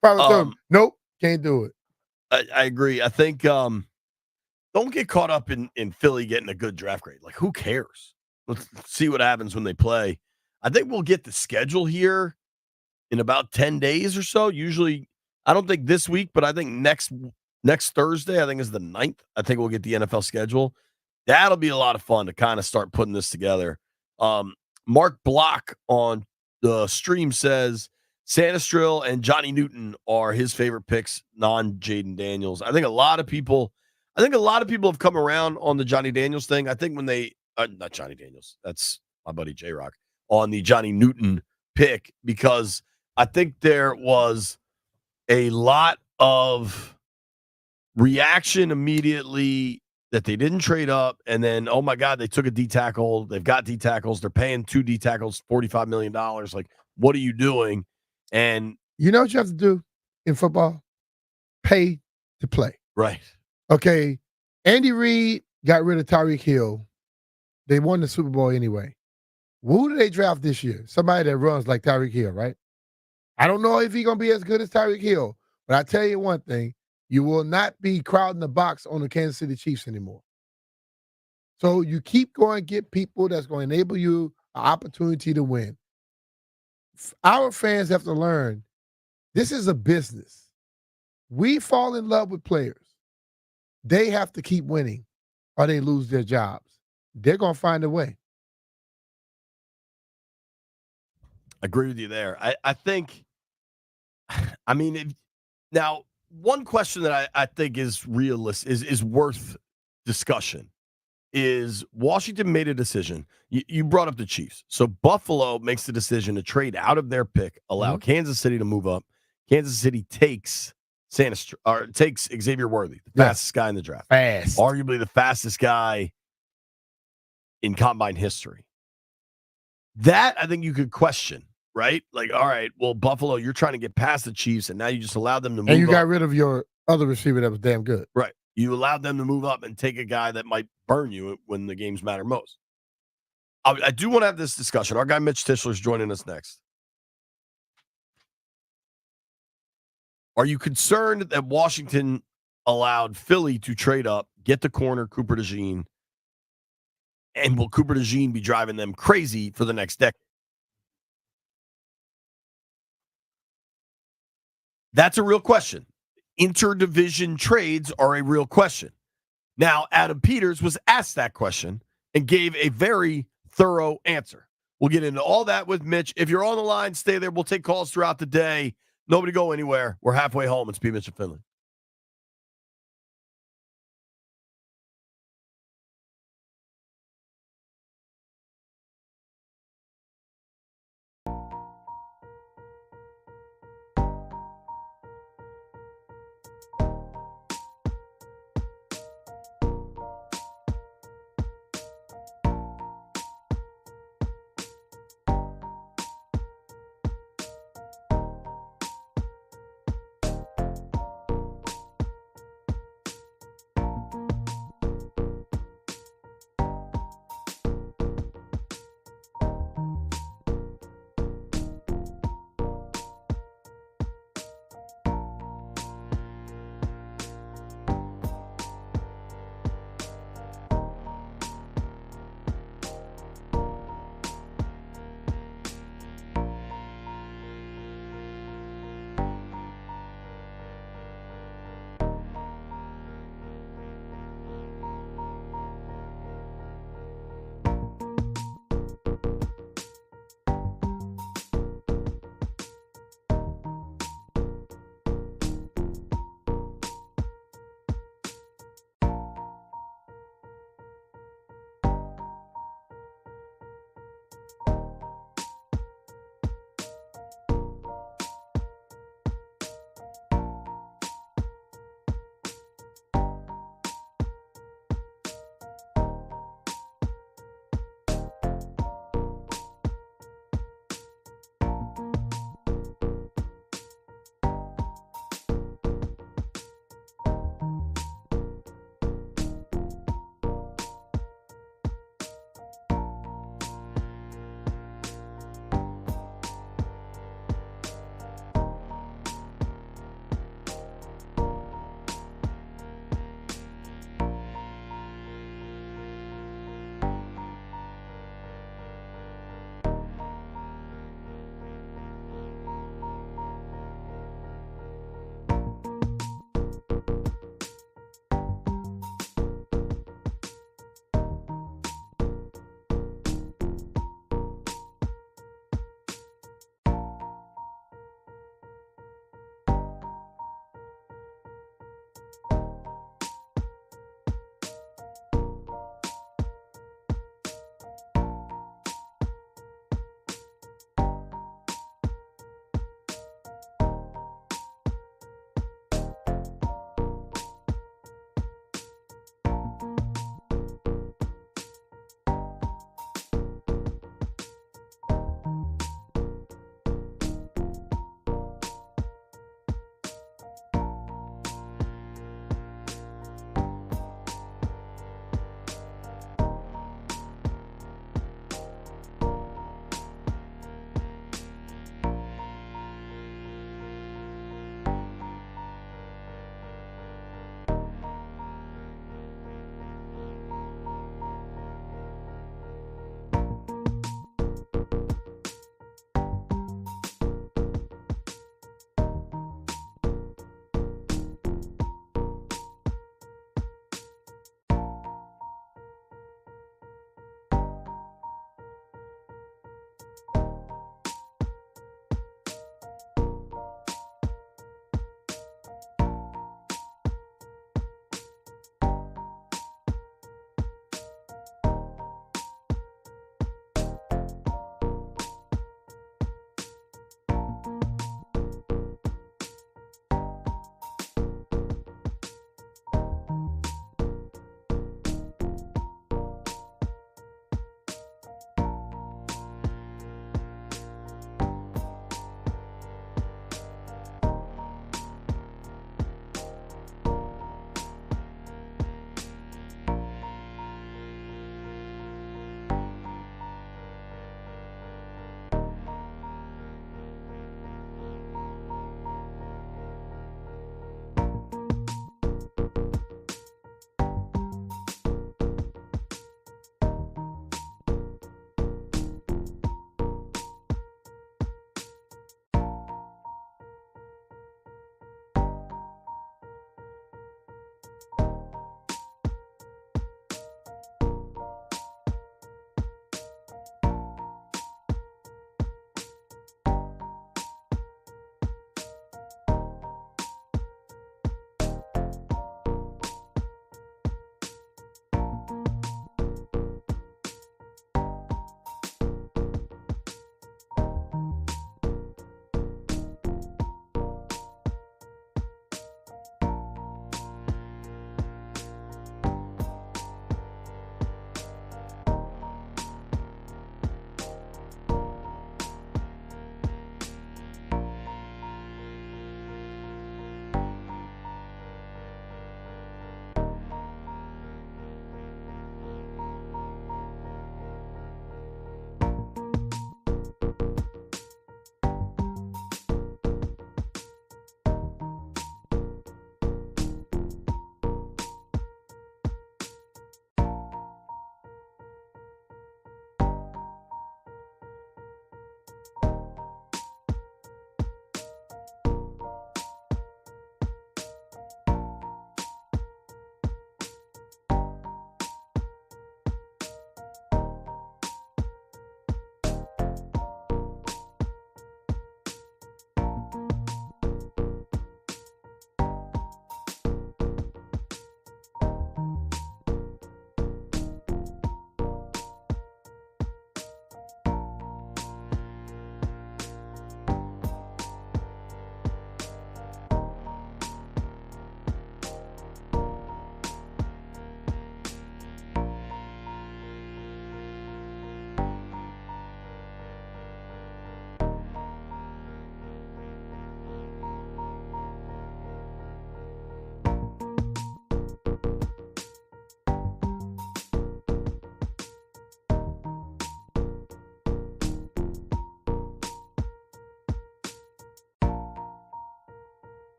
Probably told him, nope, can't do it. I agree. I think don't get caught up in Philly getting a good draft grade. Like, who cares? Let's see what happens when they play. I think we'll get the schedule here in about 10 days or so. Usually, I don't think this week, but I think next Thursday, I think is the 9th. I think we'll get the NFL schedule. That'll be a lot of fun to kind of start putting this together. Mark Block on the stream says Sanistrill and Johnny Newton are his favorite picks, non-Jaden Daniels. I think a lot of people have come around on the Johnny Daniels thing. I think when they not Johnny Daniels, that's my buddy J-Rock, on the Johnny Newton pick, because I think there was a lot of reaction immediately that they didn't trade up, and then, oh my God, they took a D tackle. They've got D tackles. They're paying 2 D tackles $45 million. Like, what are you doing? And you know what you have to do in football? Pay to play. Right. Okay. Andy Reid got rid of Tyreek Hill. They won the Super Bowl anyway. Who do they draft this year? Somebody that runs like Tyreek Hill, right? I don't know if he's going to be as good as Tyreek Hill, but I tell you one thing, you will not be crowding the box on the Kansas City Chiefs anymore. So you keep going to get people that's going to enable you an opportunity to win. Our fans have to learn this is a business. We fall in love with players. They have to keep winning or they lose their jobs. They're going to find a way. I agree with you there. I think, I mean, now, one question that I think is realistic, is worth discussion, is Washington made a decision. You brought up the Chiefs. So Buffalo makes the decision to trade out of their pick, allow Kansas City to move up, Kansas City takes takes Xavier Worthy, the Yeah. fastest guy in the draft. Fast. Arguably the fastest guy in combine history. That I think you could question, right? Like, all right, well, Buffalo, you're trying to get past the Chiefs, and now you just allowed them to move And you got up. rid of your other receiver that was damn good. Right. You allowed them to move up and take a guy that might burn you when the games matter most. I do want to have this discussion. Our guy Mitch Tischler is joining us next. Are you concerned that Washington allowed Philly to trade up, get the corner Cooper DeJean, and will Cooper DeJean be driving them crazy for the next decade? That's a real question. Interdivision trades are a real question. Now, Adam Peters was asked that question and gave a very thorough answer. We'll get into all that with Mitch. If you're on the line, stay there. We'll take calls throughout the day. Nobody go anywhere. We're halfway home. It's P. Mitch and Finley.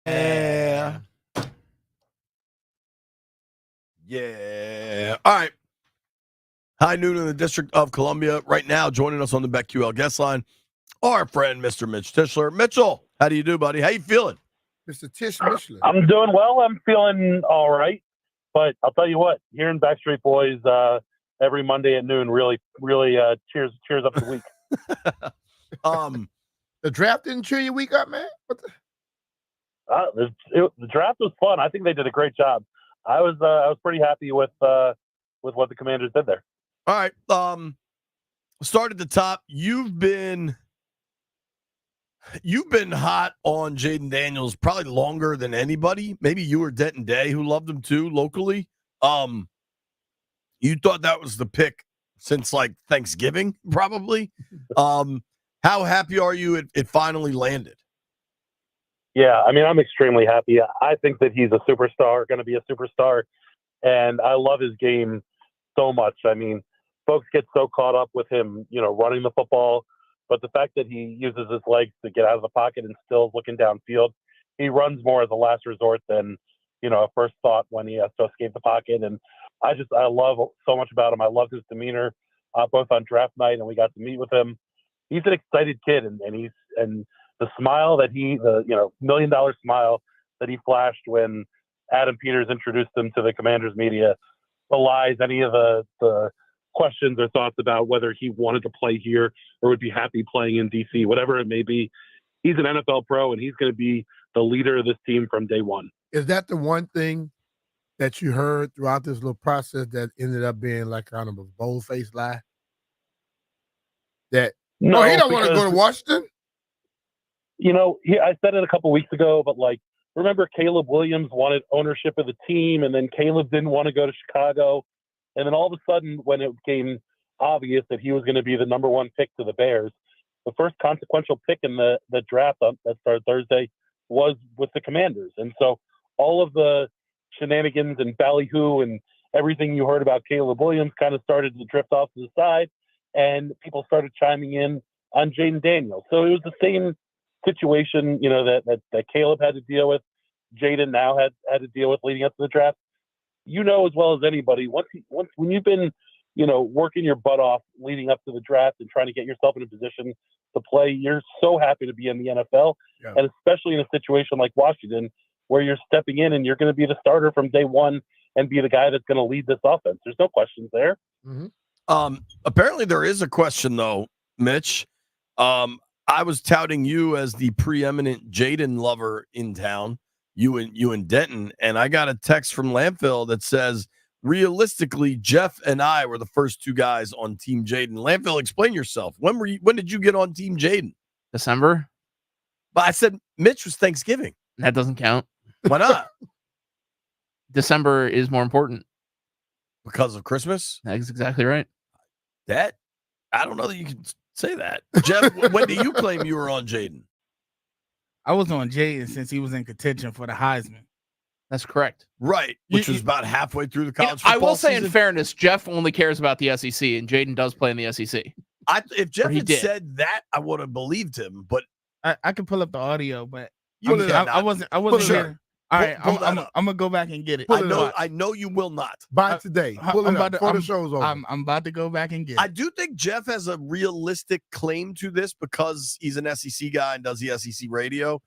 Yeah. Yeah. All right. High noon in the District of Columbia. Right now, joining us on the BetQL guest line, our friend, Mr. Mitch Tischler. Mitchell, how do you do, buddy? How you feeling? Mr. Tish Michelin. I'm doing well. I'm feeling all right. But I'll tell you what, hearing Backstreet Boys every Monday at noon really cheers up the week. The draft didn't cheer your week up, man? What the? The draft was fun. I think they did a great job. I was pretty happy with what the Commanders did there. All right. Start at the top. You've been hot on Jaden Daniels probably longer than anybody. Maybe you or Denton Day, who loved him too locally. You thought that was the pick since like Thanksgiving, probably. How happy are you it finally landed? Yeah, I mean, I'm extremely happy. I think that he's a superstar, going to be a superstar, and I love his game so much. I mean, folks get so caught up with him, running the football, but the fact that he uses his legs to get out of the pocket and still looking downfield, he runs more as a last resort than, a first thought when he has to escape the pocket. And I love so much about him. I love his demeanor, both on draft night and we got to meet with him. He's an excited kid, and the smile that the $1 million smile that he flashed when Adam Peters introduced him to the Commanders media belies any of the questions or thoughts about whether he wanted to play here or would be happy playing in DC, whatever it may be. He's an NFL pro, and he's going to be the leader of this team from day one. Is that the one thing that you heard throughout this little process that ended up being like kind of a bold-faced lie? That no, he don't want to go to Washington? I said it a couple weeks ago, but remember Caleb Williams wanted ownership of the team, and then Caleb didn't want to go to Chicago. And then all of a sudden, when it became obvious that he was going to be the number one pick to the Bears, the first consequential pick in the draft that started Thursday was with the Commanders. And so all of the shenanigans and ballyhoo and everything you heard about Caleb Williams kind of started to drift off to the side, and people started chiming in on Jaden Daniels. So it was the same situation, that Caleb had to deal with, Jaden now had to deal with leading up to the draft. As well as anybody, when you've been, working your butt off leading up to the draft and trying to get yourself in a position to play, you're so happy to be in the NFL, and especially in a situation like Washington, where you're stepping in and you're going to be the starter from day one and be the guy that's going to lead this offense. There's no questions there. Mm-hmm. Apparently there is a question though, Mitch. I was touting you as the preeminent Jaden lover in town, you and Denton, and I got a text from Landfill that says, realistically, Jeff and I were the first two guys on Team Jaden. Landfill, explain yourself. When did you get on Team Jaden? December. But I said Mitch was Thanksgiving. That doesn't count. Why not? December is more important. Because of Christmas? That's exactly right. That, I don't know that you can say that. Jeff, when do you claim you were on Jaden? I was on Jaden since he was in contention for the Heisman. That's correct. Right, which was about halfway through the college I football will say, season. in fairness, Jeff only cares about the SEC, and Jaden does play in the SEC. If Jeff had did. said that, I would have believed him. But I can pull up the audio, but I wasn't sure. here. All right, Pull I'm that up. gonna go back and get it. I know you will not. By today. Pull it up before the show's over. I'm about to go back and get it. I do think Jeff has a realistic claim to this because he's an SEC guy and does the SEC radio.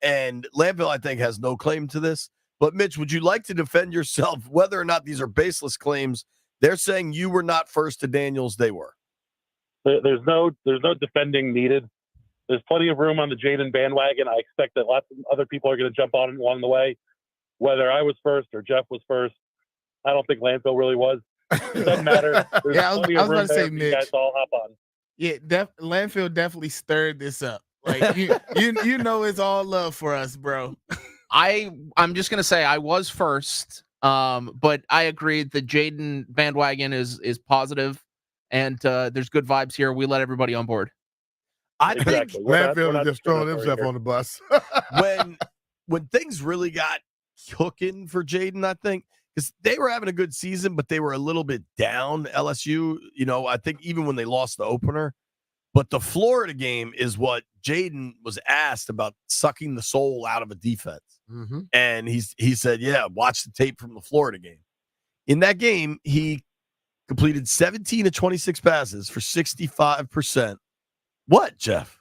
And Landville, I think, has no claim to this. But, Mitch, would you like to defend yourself whether or not these are baseless claims? They're saying you were not first to Daniels. They were. There's no defending needed. There's plenty of room on the Jaden bandwagon. I expect that lots of other people are going to jump on along the way. Whether I was first or Jeff was first, I don't think Landfill really was. It doesn't matter. There's I was plenty of room about to say, there for you Mitch. guys to all hop on. Yeah, Landfill definitely stirred this up. Like you know, it's all love for us, bro. I'm just gonna say I was first, but I agree the Jaden bandwagon is positive, and there's good vibes here. We let everybody on board. I Exactly. think We're not Landfill is just throwing discriminatory himself here. on the bus. when things really got cooking for Jaden, I think, because they were having a good season, but they were a little bit down, LSU. I think even when they lost the opener. But the Florida game is what Jaden was asked about, sucking the soul out of a defense. And he said, yeah, watch the tape from the Florida game. In that game, he completed 17 of 26 passes for 65%. What, Jeff?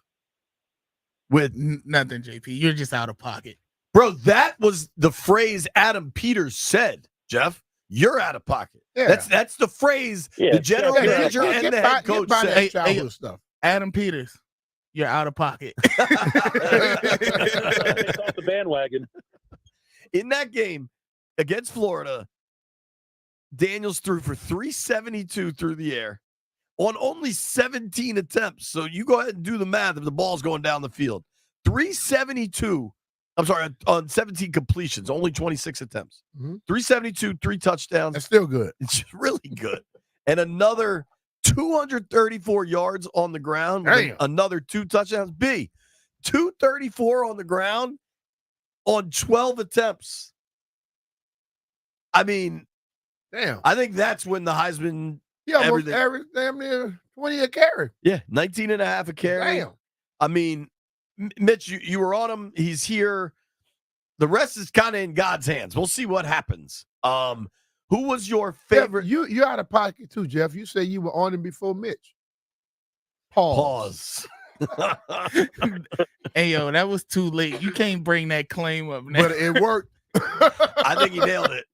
With nothing, JP. You're just out of pocket. Bro, that was the phrase Adam Peters said, Jeff. You're out of pocket. Yeah. That's the phrase the general manager and the head coach say. Hey, stuff. Adam Peters, you're out of pocket. It's off the bandwagon. In that game against Florida, Daniels threw for 372 through the air on only 17 attempts. So you go ahead and do the math if the ball's going down the field. 372. I'm sorry, on 17 completions, only 26 attempts. 372, 3 touchdowns. That's still good. It's really good. And another 234 yards on the ground. With another 2 touchdowns. 234 on the ground on 12 attempts. I mean, damn. I think that's when the Heisman. Yeah, almost average damn near 20 a carry. Yeah, 19 and a half a carry. Damn. I mean, Mitch, you were on him. He's here. The rest is kind of in God's hands. We'll see what happens. Who was your favorite? Jeff, you're out of pocket too, Jeff. You say you were on him before Mitch. Pause. Hey, yo, that was too late. You can't bring that claim up now. But it worked. I think he nailed it.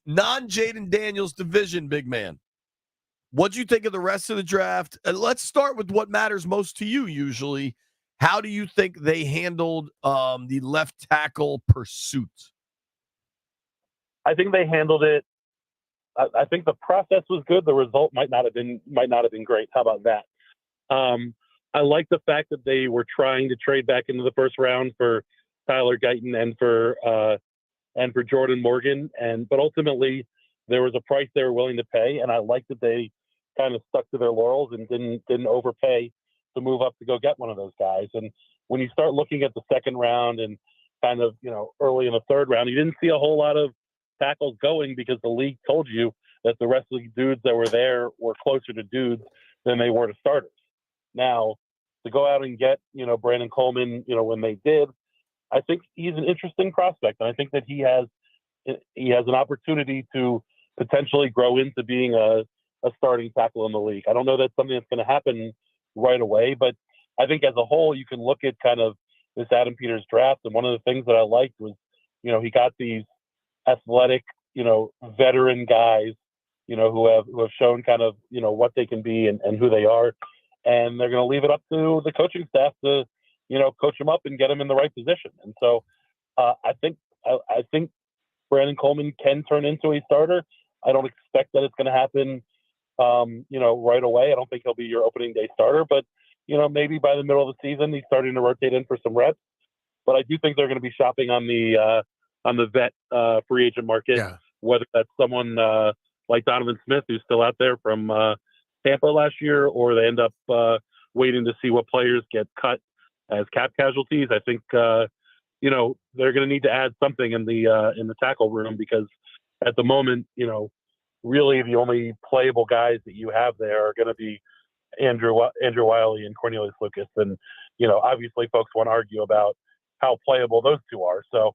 Non-Jaden Daniels division, big man. What'd you think of the rest of the draft? Let's start with what matters most to you usually. How do you think they handled the left tackle pursuit? I think they handled it. I think the process was good. The result might not have been great. How about that? I like the fact that they were trying to trade back into the first round for Tyler Guyton and for Jordan Morgan, but ultimately there was a price they were willing to pay, and I like that they kind of stuck to their laurels and didn't overpay to move up to go get one of those guys. And when you start looking at the second round and kind of, early in the third round, you didn't see a whole lot of tackles going because the league told you that the rest of the dudes that were there were closer to dudes than they were to starters. Now, to go out and get, Brandon Coleman, when they did, I think he's an interesting prospect. And I think that he has an opportunity to potentially grow into being a starting tackle in the league. I don't know that's something that's going to happen right away, but I think as a whole, you can look at kind of this Adam Peters draft. And one of the things that I liked was, he got these athletic, veteran guys, who have shown kind of, what they can be and who they are. And they're going to leave it up to the coaching staff to, coach them up and get them in the right position. And so I think Brandon Coleman can turn into a starter. I don't expect that it's going to happen, right away. I don't think he'll be your opening day starter, but, maybe by the middle of the season, he's starting to rotate in for some reps. But I do think they're going to be shopping on the vet free agent market, whether that's someone like Donovan Smith, who's still out there from Tampa last year, or they end up waiting to see what players get cut as cap casualties. I think they're going to need to add something in the tackle room, because at the moment, really the only playable guys that you have there are going to be Andrew Wiley and Cornelius Lucas, and obviously folks want to argue about how playable those two are. So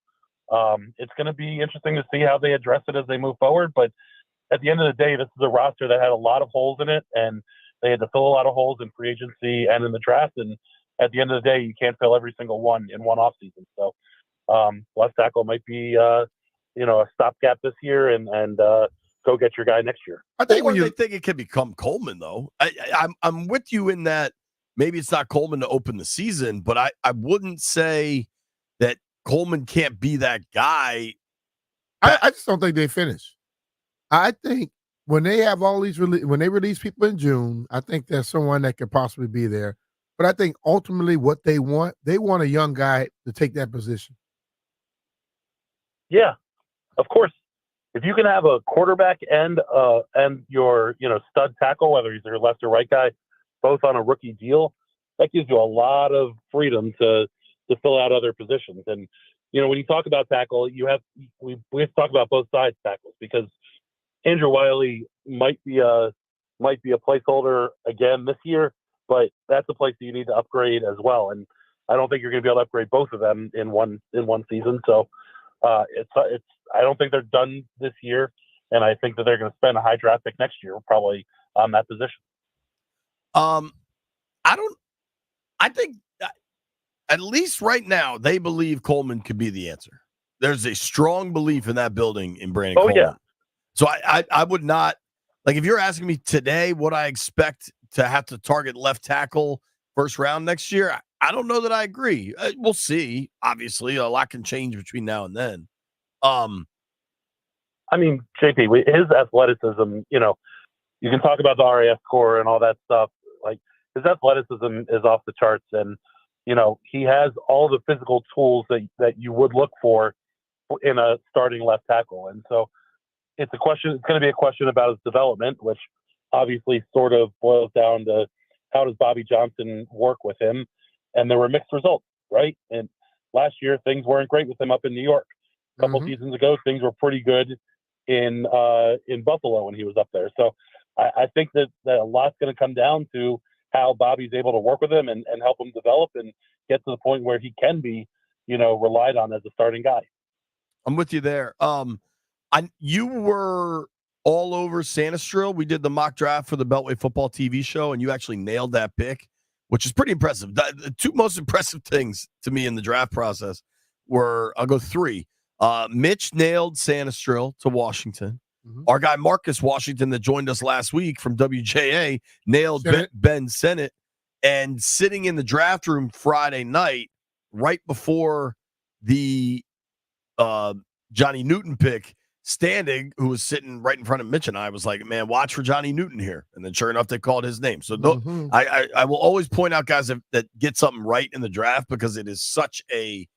it's going to be interesting to see how they address it as they move forward. But at the end of the day, this is a roster that had a lot of holes in it, and they had to fill a lot of holes in free agency and in the draft. And at the end of the day, you can't fill every single one in one offseason. So left tackle might be, a stopgap this year, and go get your guy next year. I think they think it could become Coleman, though. I'm with you in that maybe it's not Coleman to open the season, but I wouldn't say that Coleman can't be that guy. I just don't think they finish. I think when they have all these when they release people in June, I think there's someone that could possibly be there. But I think ultimately what they want a young guy to take that position. Yeah, of course. If you can have a quarterback and your stud tackle, whether he's your left or right guy, both on a rookie deal, that gives you a lot of freedom to fill out other positions. And when you talk about tackle, we have to talk about both sides tackles, because Andrew Wiley might be a placeholder again this year, but that's a place that you need to upgrade as well. And I don't think you're going to be able to upgrade both of them in one season. So it's I don't think they're done this year, and I think that they're going to spend a high draft pick next year probably on that position. I think at least right now they believe Coleman could be the answer. There's a strong belief in that building in Brandon Coleman. Yeah. So I would not, like, if you're asking me today what I expect to have to target left tackle first round next year, I don't know that I agree. We'll see. Obviously, a lot can change between now and then. I mean, JP, his athleticism, you can talk about the RAF score and all that stuff. Like, his athleticism is off the charts, and he has all the physical tools that you would look for in a starting left tackle. And so it's going to be a question about his development, which obviously sort of boils down to how does Bobby Johnson work with him? And there were mixed results, right? And last year things weren't great with him up in New York. A couple seasons ago, things were pretty good in Buffalo when he was up there. So I think that a lot's going to come down to how Bobby's able to work with him and help him develop and get to the point where he can be, relied on as a starting guy. I'm with you there. You were all over Sanistril. We did the mock draft for the Beltway Football TV show, and you actually nailed that pick, which is pretty impressive. The two most impressive things to me in the draft process were, I'll go three. Mitch nailed Sanistril to Washington. Mm-hmm. Our guy Marcus Washington that joined us last week from WJA nailed Ben Sennett. And sitting in the draft room Friday night, right before the Johnny Newton pick, Standing, who was sitting right in front of Mitch and I, was like, man, watch for Johnny Newton here. And then sure enough, they called his name. So I will always point out guys that get something right in the draft, because it is such a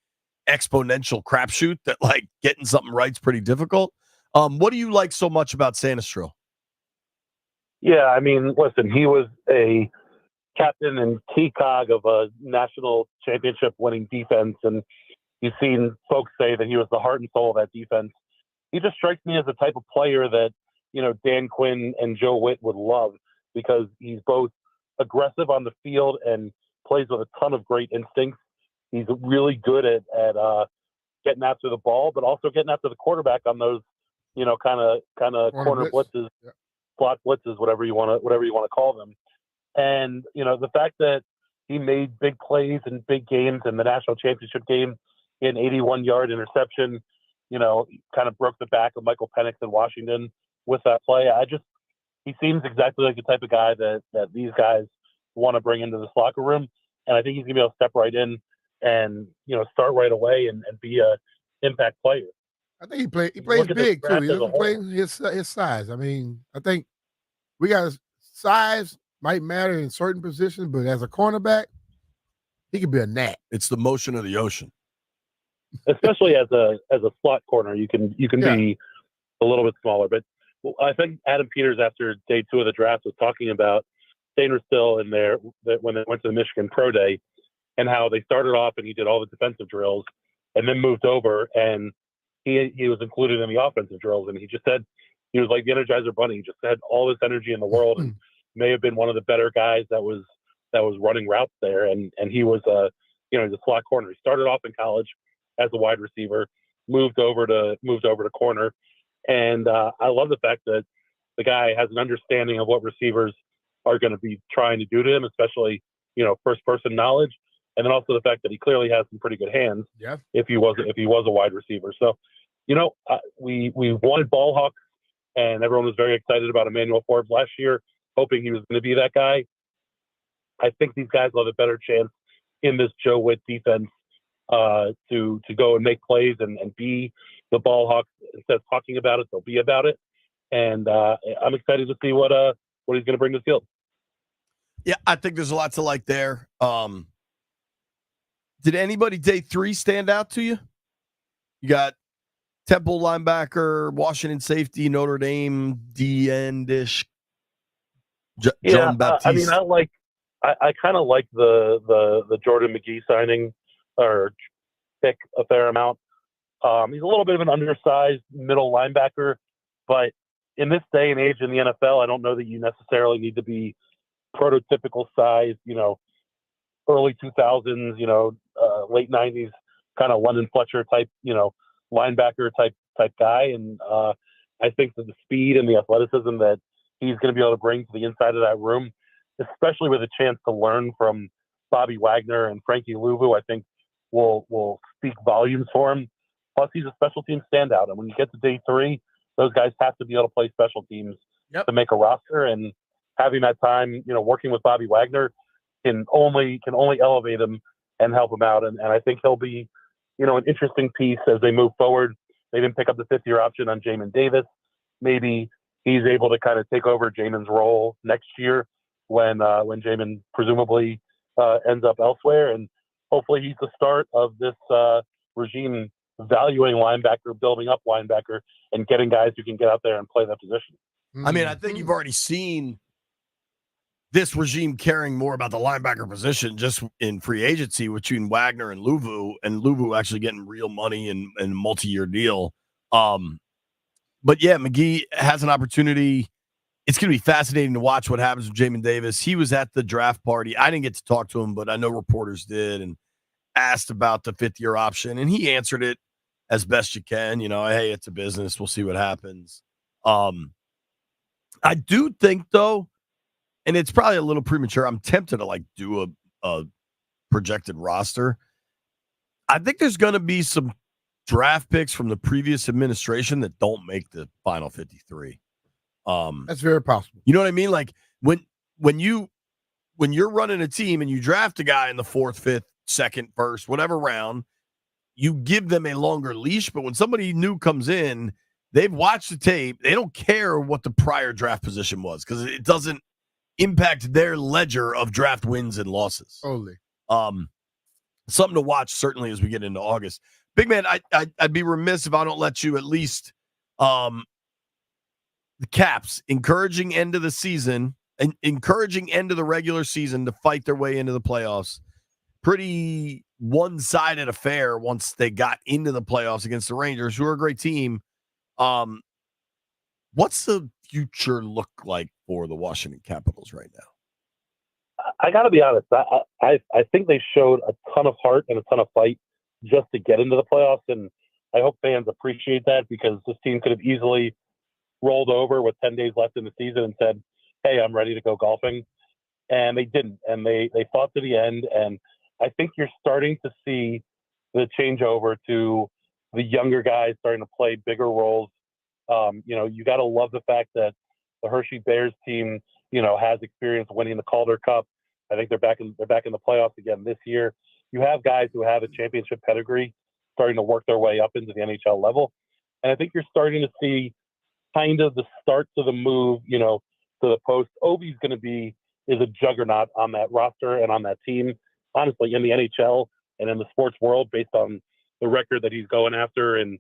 exponential crapshoot that, like, getting something right is pretty difficult. What do you like so much about Sanistril? Yeah, I mean, listen, he was a captain and key cog of a national championship winning defense, and you've seen folks say that he was the heart and soul of that defense. He just strikes me as the type of player that, Dan Quinn and Joe Witt would love, because he's both aggressive on the field and plays with a ton of great instincts. He's really good at getting after the ball, but also getting after the quarterback on those, kind of corner blitzes, slot blitzes, whatever you want to call them. And, the fact that he made big plays in big games in the national championship game, an 81-yard interception, kind of broke the back of Michael Penix in Washington with that play. He seems exactly like the type of guy that these guys want to bring into this locker room. And I think he's going to be able to step right in and, start right away and be a impact player. I think he plays big too. He doesn't play his size. I mean, I think we got size might matter in certain positions, but as a cornerback, he could be a gnat. It's the motion of the ocean. Especially as a slot corner, you can be a little bit smaller. But I think Adam Peters, after day 2 of the draft, was talking about Sanistril in there when they went to the Michigan Pro Day, and how they started off and he did all the defensive drills, and then moved over and he was included in the offensive drills. And he just said he was like the Energizer Bunny. He just had all this energy in the world and may have been one of the better guys that was running routes there. And he was he's a slot corner. He started off in college as a wide receiver, moved over to corner. And I love the fact that the guy has an understanding of what receivers are going to be trying to do to him, especially, first person knowledge. And then also the fact that he clearly has some pretty good hands. Yeah. If he was a wide receiver. So, we wanted ball hawks, and everyone was very excited about Emmanuel Forbes last year, hoping he was going to be that guy. I think these guys will have a better chance in this Joe Witt defense to go and make plays and be the ball hawk. Instead of talking about it, they'll be about it. And I'm excited to see what he's going to bring to the field. Yeah, I think there's a lot to like there. Did anybody day 3 stand out to you? You got Temple linebacker, Washington safety, Notre Dame D-end-ish. John Baptiste. I mean, I kind of like the Jordan McGee signing or pick a fair amount. He's a little bit of an undersized middle linebacker, but in this day and age in the NFL, I don't know that you necessarily need to be prototypical size, early 2000s, late 90s kind of London Fletcher type, linebacker type guy. And I think that the speed and the athleticism that he's going to be able to bring to the inside of that room, especially with a chance to learn from Bobby Wagner and Frankie Louvu, I think will speak volumes for him. Plus, he's a special team standout. And when you get to day 3, those guys have to be able to play special teams to make a roster. And having that time, working with Bobby Wagner can only elevate him and help him out. And I think he'll be, an interesting piece as they move forward. They didn't pick up the 5th-year option on Jamin Davis. Maybe he's able to kind of take over Jamin's role next year when Jamin presumably ends up elsewhere. And hopefully he's the start of this regime valuing linebacker, building up linebacker, and getting guys who can get out there and play that position. I mean, I think you've already seen this regime caring more about the linebacker position just in free agency between Wagner and Louvu actually getting real money and a multi-year deal. But yeah, McGee has an opportunity. It's going to be fascinating to watch what happens with Jamin Davis. He was at the draft party. I didn't get to talk to him, but I know reporters did and asked about the 5th-year option, and he answered it as best you can. Hey, it's a business. We'll see what happens. I do think, though, and it's probably a little premature, I'm tempted to do a projected roster. I think there's going to be some draft picks from the previous administration that don't make the final 53. That's very possible. You know what I mean? Like when you're running a team and you draft a guy in the 4th, 5th, 2nd, 1st, whatever round, you give them a longer leash. But when somebody new comes in, they've watched the tape. They don't care what the prior draft position was because it doesn't impact their ledger of draft wins and losses. Totally. Something to watch certainly as we get into August. Big man, I'd be remiss if I don't let you at least the Caps encouraging end of the season and encouraging end of the regular season to fight their way into the playoffs. Pretty one-sided affair once they got into the playoffs against the Rangers, who are a great team. What's the future look like for the Washington Capitals right now? I got to be honest. I think they showed a ton of heart and a ton of fight just to get into the playoffs, and I hope fans appreciate that because this team could have easily rolled over with 10 days left in the season and said, hey, I'm ready to go golfing. And they didn't, and they fought to the end, and I think you're starting to see the changeover to the younger guys starting to play bigger roles. You got to love the fact that the Hershey Bears team, has experience winning the Calder Cup. I think they're back in the playoffs again this year. You have guys who have a championship pedigree starting to work their way up into the NHL level, and I think you're starting to see kind of the start to the move, to the post. Ovi's going to is a juggernaut on that roster and on that team, honestly, in the NHL and in the sports world based on the record that he's going after and,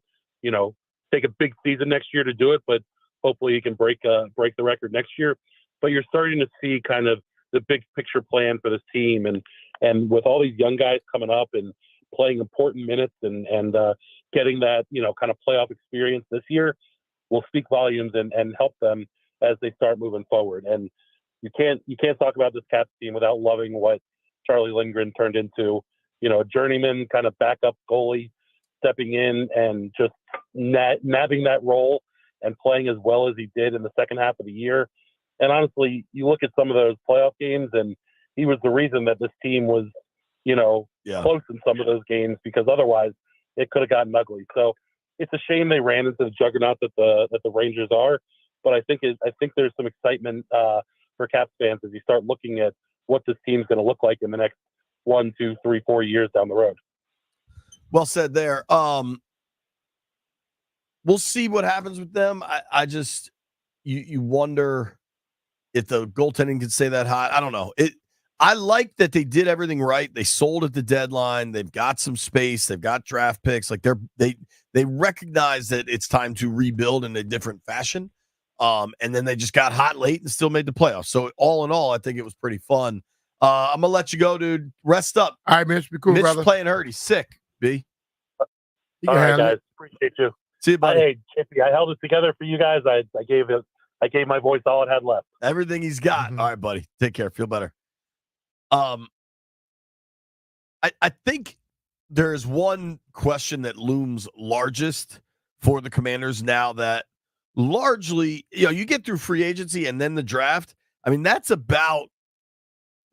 take a big season next year to do it, but hopefully he can break the record next year. But you're starting to see kind of the big picture plan for this team. And with all these young guys coming up and playing important minutes and getting that, kind of playoff experience this year will speak volumes and help them as they start moving forward. And you can't talk about this Caps team without loving what Charlie Lindgren turned into, a journeyman kind of backup goalie stepping in and just nabbing that role and playing as well as he did in the second half of the year. And honestly, you look at some of those playoff games and he was the reason that this team was, close in some of those games because otherwise it could have gotten ugly. So it's a shame they ran into the juggernaut that the Rangers are, but I think there's some excitement for Caps fans as you start looking at what this team's going to look like in the next 1, 2, 3, 4 years down the road. Well said there. We'll see what happens with them. I just you wonder if the goaltending can stay that hot. I don't know. I like that they did everything right. They sold at the deadline. They've got some space. They've got draft picks. Like they recognize that it's time to rebuild in a different fashion. And then they just got hot late and still made the playoffs. So all in all, I think it was pretty fun. I'm gonna let you go, dude. Rest up. All right, Mitch. Be cool, Mitch brother. playing hurt. He's sick. B. All right, guys. Appreciate you. See you, buddy. Hey, Chippy, I held it together for you guys. I gave my voice all it had left. Everything he's got. All right, buddy. Take care. Feel better. I think there is one question that looms largest for the Commanders now that largely, you get through free agency and then the draft. I mean, that's about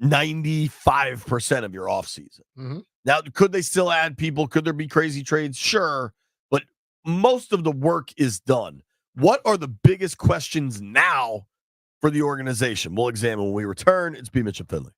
95% of your offseason. Mhm. Now, could they still add people? Could there be crazy trades? Sure. But most of the work is done. What are the biggest questions now for the organization? We'll examine when we return. It's B. Mitchell Finley.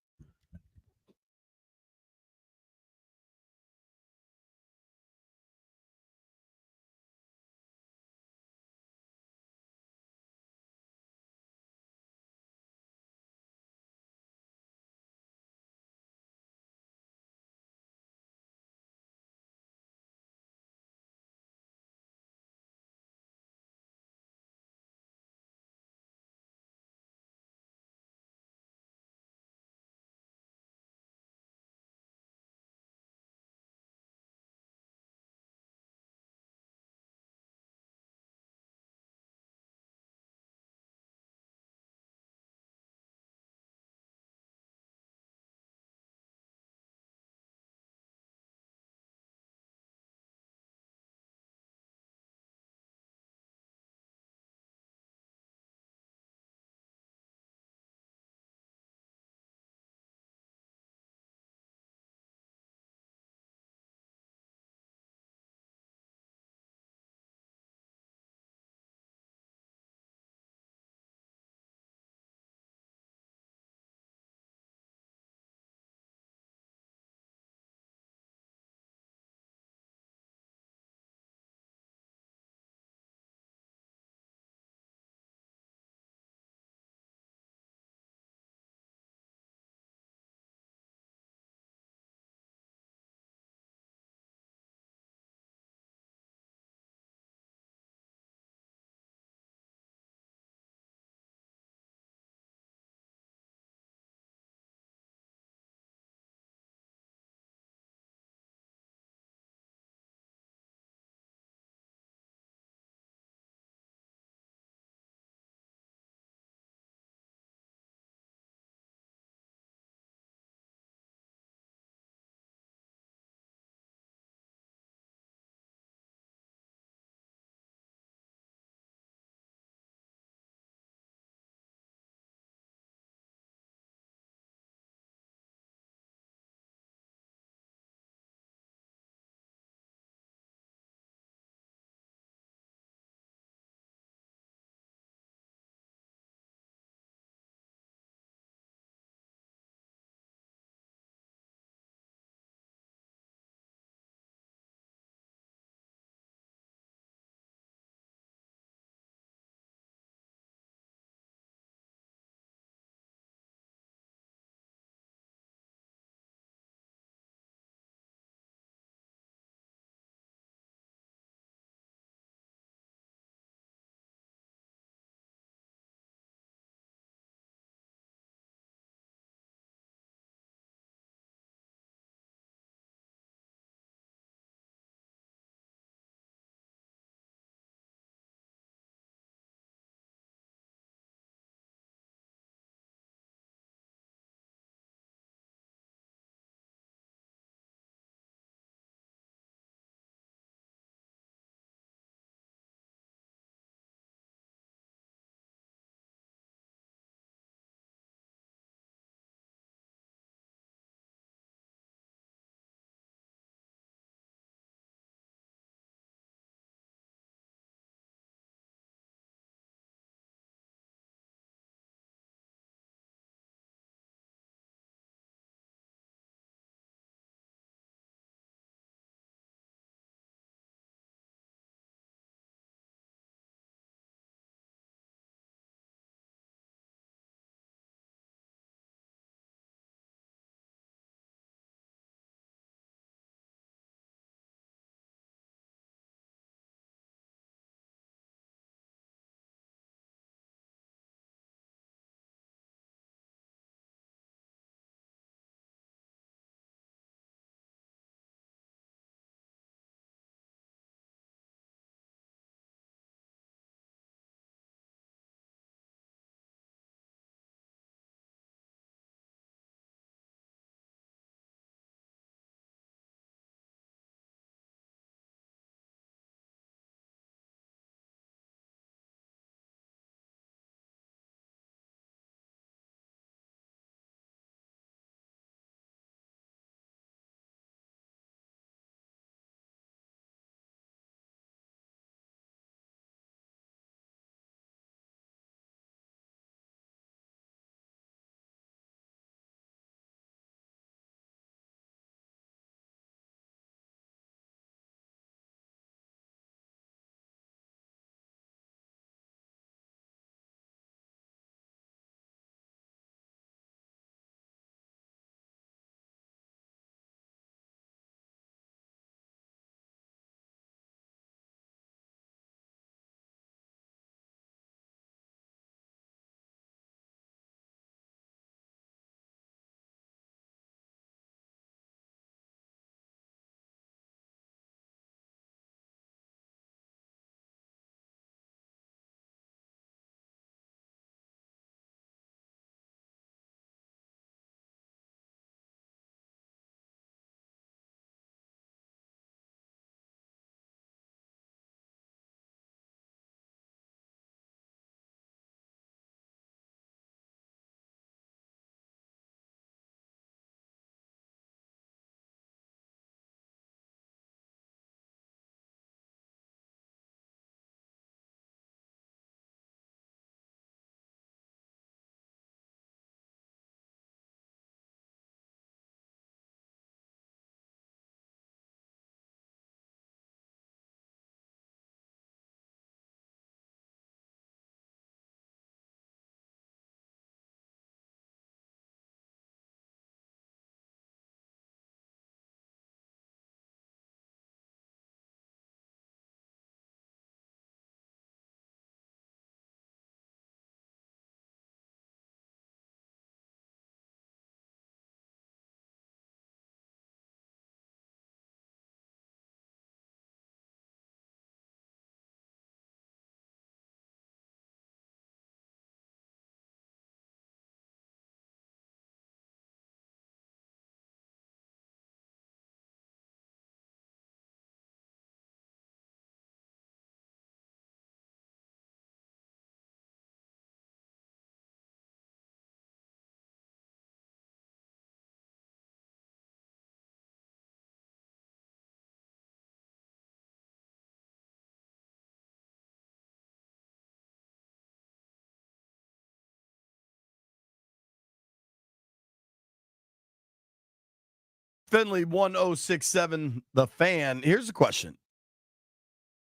Finley 1067, the Fan. Here's the question.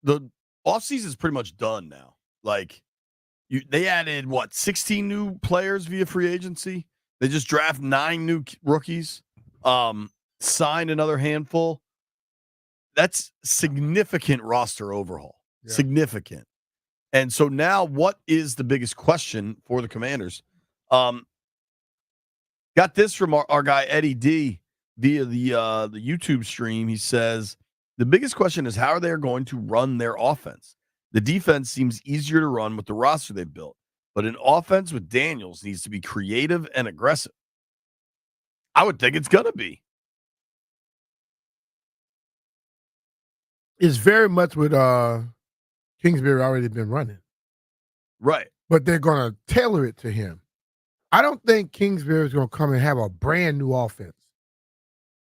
The offseason is pretty much done now. Like, they added, 16 new players via free agency? They just draft 9 new rookies, signed another handful. That's significant roster overhaul. Yeah. Significant. And so now what is the biggest question for the Commanders? Got this from our guy Eddie D via the YouTube stream. He says, the biggest question is how are they going to run their offense? The defense seems easier to run with the roster they've built, but an offense with Daniels needs to be creative and aggressive. I would think it's going to be. It's very much what Kingsbury already been running. Right. But they're going to tailor it to him. I don't think Kingsbury is going to come and have a brand new offense.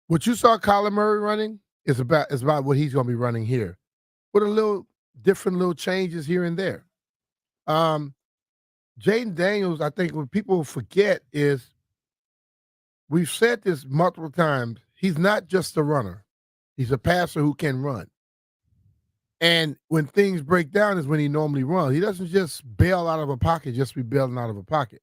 What you saw Kyler Murray running is about what he's going to be running here, with a little different little changes here and there. Jaden Daniels, I think what people forget is we've said this multiple times. He's not just a runner. He's a passer who can run. And when things break down is when he normally runs. He doesn't just bail out of a pocket just to be bailing out of a pocket.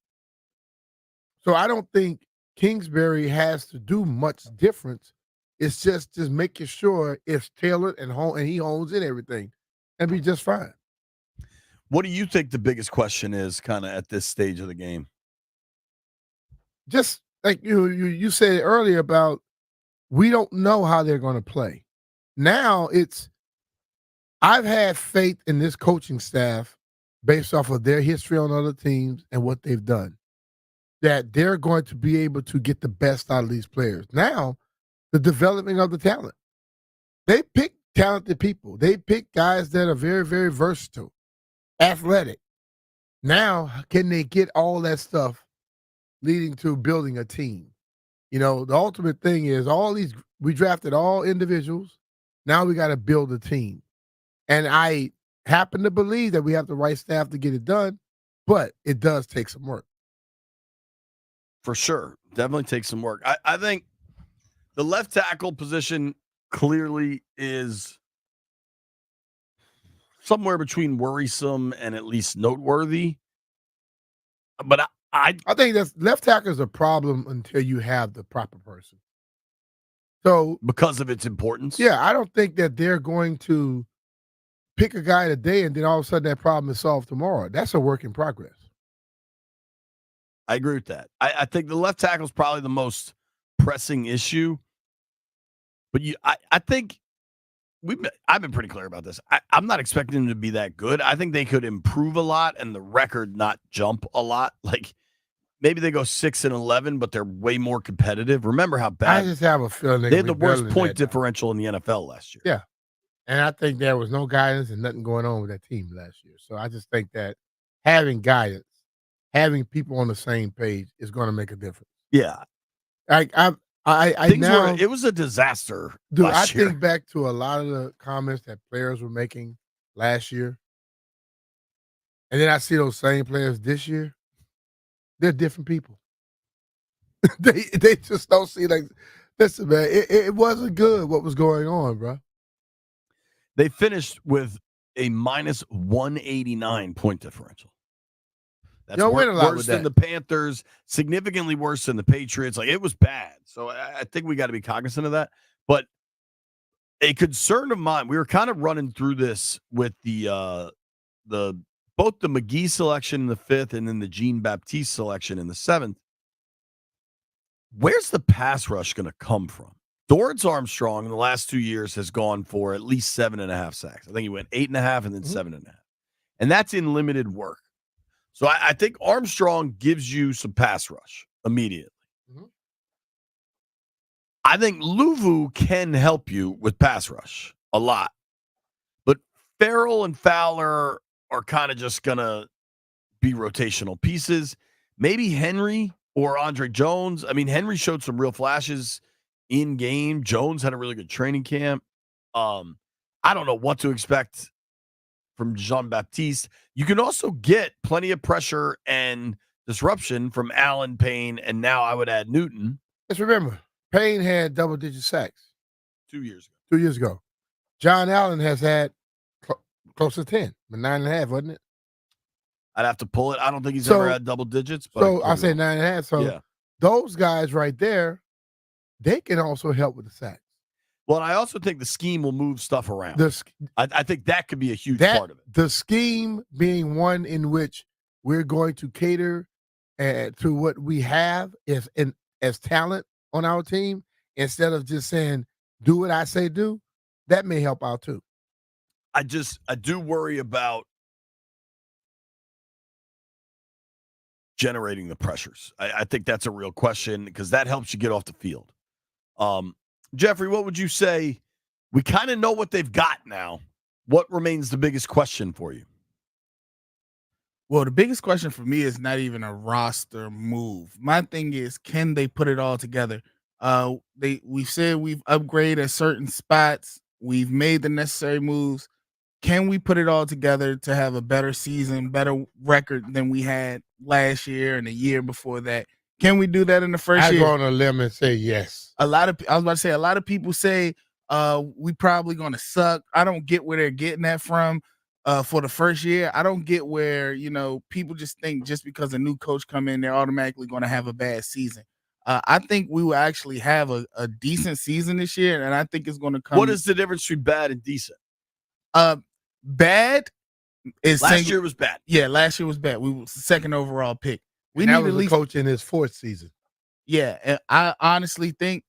So I don't think Kingsbury has to do much difference. It's just making sure it's tailored and he hones in everything and be just fine. What do you think the biggest question is kind of at this stage of the game? Just like you said earlier about we don't know how they're going to play. Now I've had faith in this coaching staff based off of their history on other teams and what they've done, that they're going to be able to get the best out of these players. Now, the development of the talent. They pick talented people. They pick guys that are very, very versatile, athletic. Now, can they get all that stuff leading to building a team? The ultimate thing is we drafted all individuals. Now we got to build a team. And I happen to believe that we have the right staff to get it done, but it does take some work. For sure. Definitely takes some work. I think the left tackle position clearly is somewhere between worrisome and at least noteworthy. But I think that's left tackle is a problem until you have the proper person. So because of its importance? Yeah, I don't think that they're going to pick a guy today and then all of a sudden that problem is solved tomorrow. That's a work in progress. I agree with that. I think the left tackle is probably the most pressing issue. But I think I've been pretty clear about this. I'm not expecting them to be that good. I think they could improve a lot and the record not jump a lot. Like maybe they go 6-11, but they're way more competitive. Remember how bad I just have a feeling they had the worst point differential in the NFL last year. Yeah. And I think there was no guidance and nothing going on with that team last year. So I just think that having guidance, having people on the same page is going to make a difference. Yeah. It was a disaster. Dude, I think back to a lot of the comments that players were making last year. And then I see those same players this year. They're different people. they just don't see like, listen, man, it wasn't good what was going on, bro. They finished with a minus 189 point differential. That's worse than the Panthers, significantly worse than the Patriots. Like, it was bad. So I think we got to be cognizant of that. But a concern of mine, we were kind of running through this with both the McGee selection in the 5th and then the Jean-Baptiste selection in the 7th. Where's the pass rush going to come from? Dorrance Armstrong in the last 2 years has gone for at least 7.5 sacks. I think he went 8.5 and then 7.5. And that's in limited work. So I think Armstrong gives you some pass rush immediately. Mm-hmm. I think Luvu can help you with pass rush a lot. But Farrell and Fowler are kind of just going to be rotational pieces. Maybe Henry or Andre Jones. I mean, Henry showed some real flashes in game. Jones had a really good training camp. I don't know what to expect from Jean-Baptiste. You can also get plenty of pressure and disruption from Allen, Payne, and now I would add Newton. Just remember, Payne had double-digit sacks 2 years ago. 2 years ago. John Allen has had close to 10, but 9.5, wasn't it? I'd have to pull it. I don't think he's So- ever had double digits. But So I could be say wrong. 9.5. So Yeah. those guys right there, they can also help with the sacks. Well, I also think the scheme will move stuff around. The I think that could be a huge that part of it. the scheme being one in which we're going to cater to what we have as talent on our team instead of just saying do what I say do. That may help out too. I do worry about generating the pressures. I think that's a real question because that helps you get off the field. Jeffrey, what would you say? We kind of know what they've got now. What remains the biggest question for you? Well, the biggest question for me is not even a roster move. My thing is, can they put it all together? We've said we've upgraded at certain spots. We've made the necessary moves. Can we put it all together to have a better season, better record than we had last year and the year before that? Can we do that in the first I year? go on a limb and say yes. I was about to say a lot of people say we probably gonna suck. I don't get where they're getting that from for the first year. I don't get where people just think just because a new coach come in, they're automatically gonna have a bad season. I think we will actually have a decent season this year, and I think it's gonna come. What is the difference between bad and decent? Bad is Last year was bad. Yeah, last year was bad. We was the second overall pick. We That need was at the least coach in his fourth season. Yeah, and I honestly think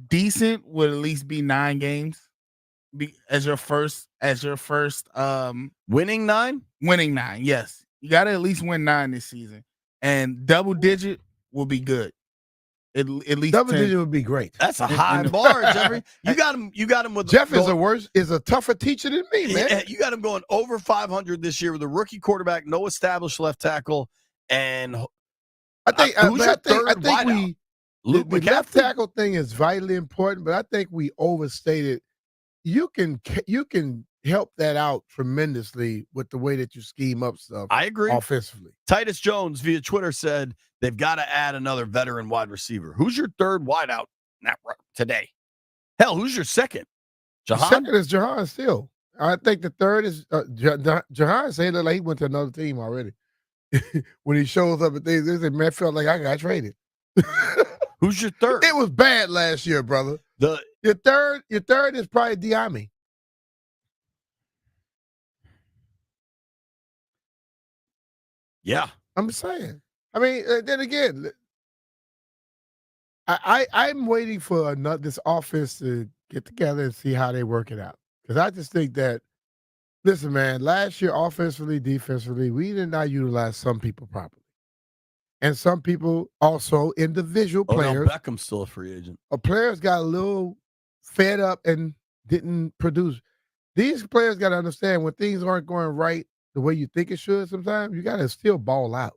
decent would at least be 9 games as your first Winning 9? winning 9. Yes. You got to at least win 9 this season. And double digit will be good. At least Double 10. digit would be great. That's a high bar, Jeffrey. You got him with Jeff going, is a tougher teacher than me, man. Yeah, you got him going over 500 this year with a rookie quarterback, no established left tackle, and I think who's your I think third wideout? Luke the left McCaffrey? tackle thing is vitally important, but I think we overstated. You can help that out tremendously with the way that you scheme up stuff. I agree. Offensively. Titus Jones via Twitter said they've got to add another veteran wide receiver. Who's your third wideout today? Hell, who's your second? The Jahan? second is Jahan still. I think the third is Jahan saying that like he went to another team already. When he shows up at things, they say, man, felt like I got traded. Who's your third? It was bad last year, brother. Your third is probably Diami. Yeah. I'm saying. I mean, then again, I'm waiting for this offense to get together and see how they work it out. Because I just think that, listen, man, last year, offensively, defensively, we did not utilize some people properly. And some people also, individual players. Beckham's still a free agent. Players got a little fed up and didn't produce. These players got to understand when things aren't going right the way you think it should sometimes, you got to still ball out.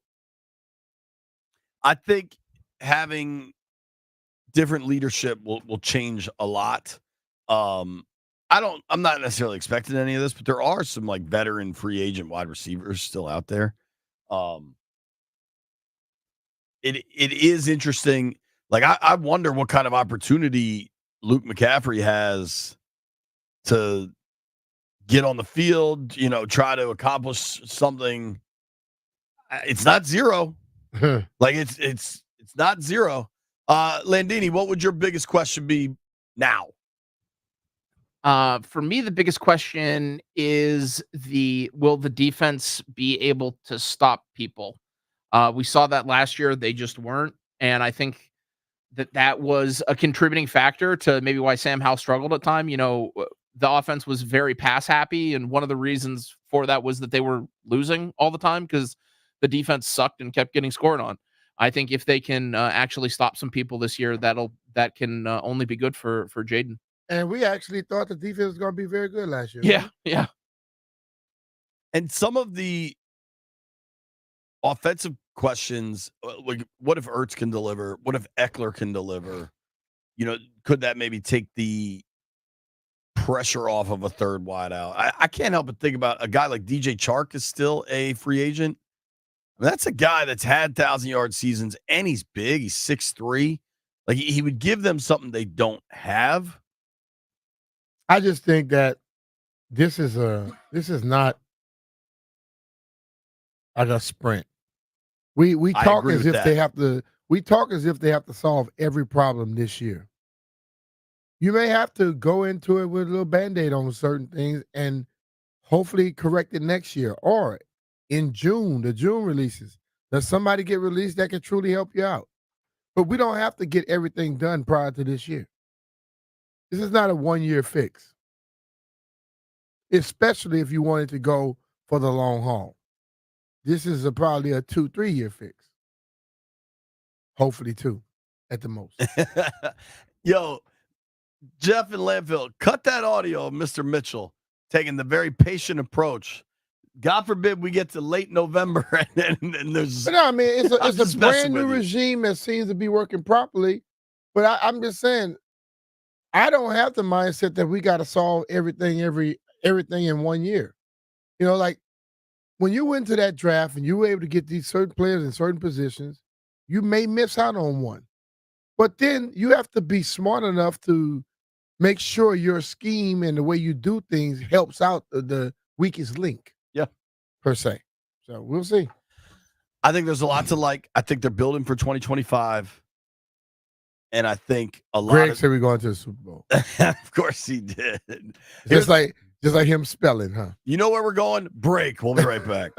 I think having different leadership will change a lot. I'm not necessarily expecting any of this, but there are some like veteran free agent wide receivers still out there. It is interesting. Like I wonder what kind of opportunity Luke McCaffrey has to get on the field, try to accomplish something. It's not zero. Like it's not zero. Landini, what would your biggest question be now? For me, the biggest question is will the defense be able to stop people? We saw that last year. They just weren't. And I think that was a contributing factor to maybe why Sam Howell struggled at time. The offense was very pass happy. And one of the reasons for that was that they were losing all the time because the defense sucked and kept getting scored on. I think if they can actually stop some people this year, that can only be good for Jaden. And we actually thought the defense was going to be very good last year. Yeah, yeah. And some of the offensive questions, like what if Ertz can deliver? What if Eckler can deliver? Could that maybe take the pressure off of a third wideout? I can't help but think about a guy like DJ Chark is still a free agent. I mean, that's a guy that's had 1,000-yard seasons, and he's big. He's 6'3". Like he would give them something they don't have. I just think that this is not like a sprint. We I talk agree as with if they that. have to. We talk as if they have to solve every problem this year. You may have to go into it with a little Band-Aid on certain things and hopefully correct it next year. Or in June, the June releases, does somebody get released that can truly help you out? But we don't have to get everything done prior to this year. This is not a one-year fix, especially if you wanted to go for the long haul. This is probably a 2-3 year fix. Hopefully 2 at the most. Yo, Jeff and Landfill, cut that audio of Mr. Mitchell taking the very patient approach. God forbid we get to late November and there's. But no, I mean, I'm it's a just brand messing new with you. regime that seems to be working properly. But I'm just saying, I don't have the mindset that we got to solve everything in 1 year. You know, like when you went to that draft and you were able to get these certain players in certain positions, you may miss out on one. But then you have to be smart enough to make sure your scheme and the way you do things helps out the weakest link. Yeah. Per se. So we'll see. I think there's a lot to like. I think they're building for 2025. And I think a lot Greg of said we're going to the Super Bowl. of course he did. Just like him spelling, huh? You know where we're going? Break. We'll be right back.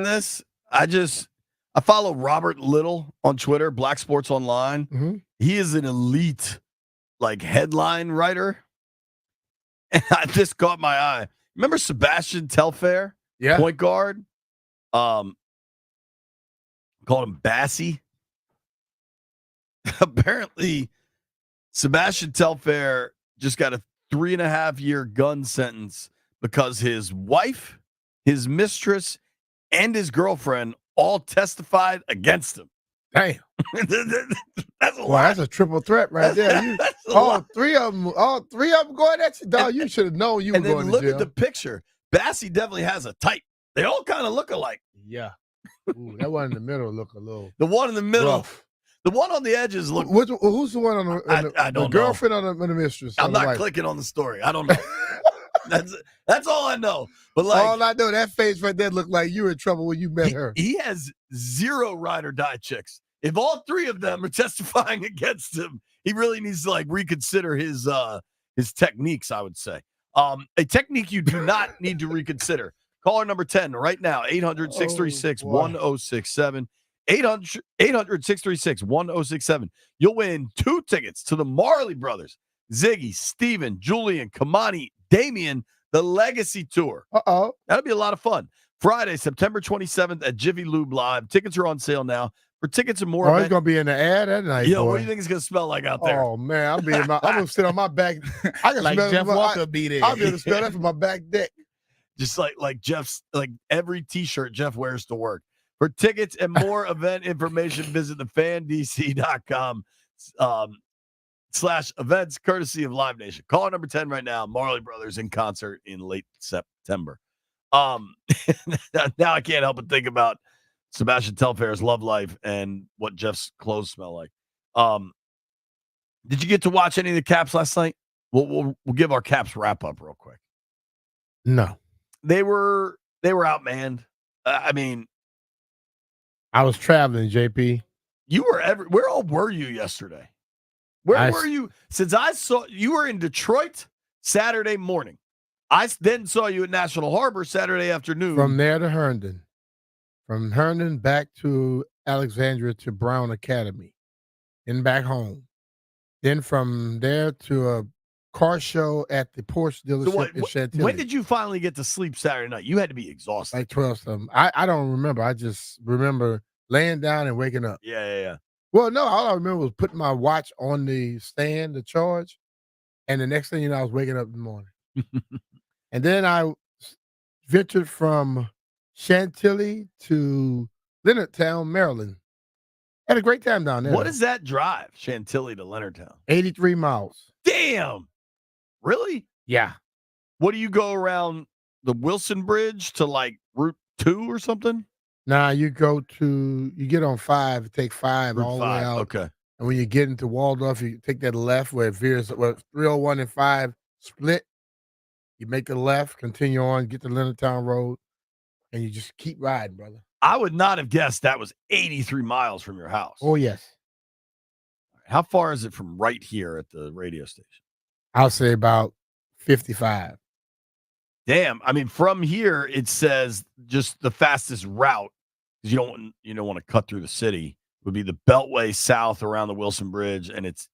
this. I follow Robert Little on Twitter, Black Sports Online. Mhm. He is an elite, headline writer. And this caught my eye. Remember Sebastian Telfair? Yeah. Point guard. Called him Bassy. Apparently, Sebastian Telfair just got a 3.5-year gun sentence because his wife, his mistress, and his girlfriend all testified against him. Damn. That's a Wow, lot. that's a triple threat right there. That's a all lot. three of them going at you, dog. You should have known you were And then going look to jail. at the picture. Bassy definitely has a type. They all kind of look alike. Yeah. Ooh, that one in the middle look a little The one in the middle, rough. the one on the edges look. Who's the one on the, I don't know. girlfriend or the mistress? I'm on the not wife? clicking on the story. I don't know. That's all I know. But all I know, that face right there looked like you were in trouble when you met her. he has 0 ride or die chicks. If all 3 of them are testifying against him, he really needs to reconsider his techniques, I would say. A technique you do not need to reconsider. Caller number 10 right now, 800-636-1067. 800-636-1067. You'll win 2 tickets to the Marley Brothers. Ziggy, Steven, Julian, Kamani, Damian, the Legacy Tour. Uh-oh. That'll be a lot of fun. Friday, September 27th at Jiffy Lube Live. Tickets are on sale now. For tickets and more, it's gonna be in the ad that night. Yo, boy. what do you think it's gonna smell like out there? Oh man, I'm gonna sit on my back. I can Like smell Jeff it. Walker be there. I'll be able to smell that from my back deck. Just like Jeff's, every T-shirt Jeff wears to work. For tickets and more event information, visit thefandc.com /events, courtesy of Live Nation. Call number 10 right now. Marley Brothers in concert in late September. Now I can't help but think about Sebastian Telfair's love life and what Jeff's clothes smell like. Did you get to watch any of the Caps last night? We'll give our Caps wrap up real quick. No, They were outmanned. I mean, I was traveling, JP. you were where all were you yesterday? Where were you? Since I saw you were in Detroit Saturday morning. I then saw you at National Harbor Saturday afternoon. From there to Herndon. From Herndon back to Alexandria to Brown Academy. Then back home. Then from there to a car show at the Porsche dealership in Chantilly. When did you finally get to sleep Saturday night? You had to be exhausted. Like 12 something. I don't remember. I just remember laying down and waking up. Yeah. Well, no, all I remember was putting my watch on the stand to charge. And the next thing you know, I was waking up in the morning. And then I ventured from Chantilly to Leonardtown, Maryland. Had a great time down there. What is that drive, Chantilly to Leonardtown? 83 miles. Damn. Really? Yeah. What do you go around the Wilson Bridge to Route 2 or something? Nah, you get on 5, take 5 Route all the 5. way out. Okay. And when you get into Waldorf, you take that left where it veers, where 301 and 5 split. You make a left, continue on, get to Leonardtown Road, and you just keep riding, brother. I would not have guessed that was 83 miles from your house. Oh, yes. How far is it from right here at the radio station? I'll say about 55. Damn. I mean, from here, it says just the fastest route, because you don't want to cut through the city, would be the Beltway south around the Wilson Bridge, and it's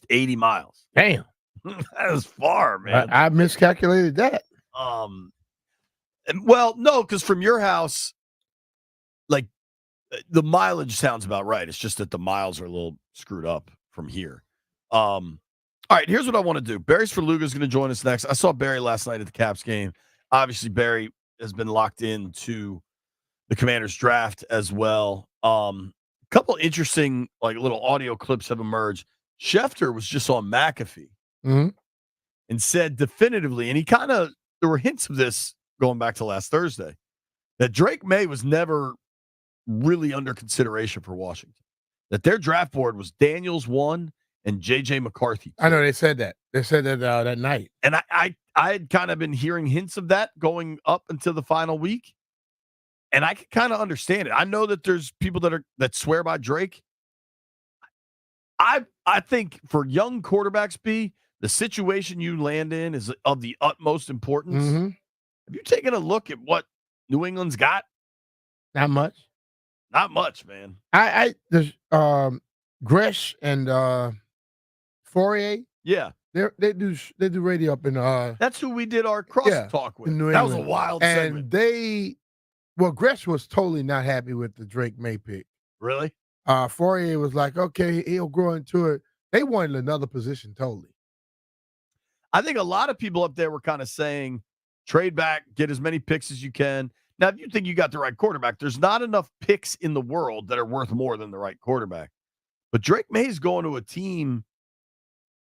80 miles. Damn. That is far, man. I miscalculated that. Well, no, because from your house, the mileage sounds about right. It's just that the miles are a little screwed up from here. All right, here's what I want to do. Barry Svrluga is going to join us next. I saw Barry last night at the Caps game. Obviously, Barry has been locked into the Commanders draft as well. A couple interesting little audio clips have emerged. Schefter was just on McAfee and said definitively, and there were hints of this going back to last Thursday, that Drake May was never really under consideration for Washington. That their draft board was Daniels 1 and J.J. McCarthy 2. I know they said that. They said that that night. And I had kind of been hearing hints of that going up until the final week. And I can kind of understand it. I know that there's people that swear by Drake. I think for young quarterbacks, the situation you land in is of the utmost importance. Mm-hmm. Have you taken a look at what New England's got? Not much. Not much, man. There's Gresh and Fourier. Yeah. They do radio up in That's who we did our crosstalk with. in New That was a England. wild And segment. Gresh was totally not happy with the Drake May pick. Really? Fourier was like, okay, he'll grow into it. They wanted another position totally. I think a lot of people up there were kind of saying, trade back, get as many picks as you can. Now, if you think you got the right quarterback, there's not enough picks in the world that are worth more than the right quarterback. But Drake May's going to a team.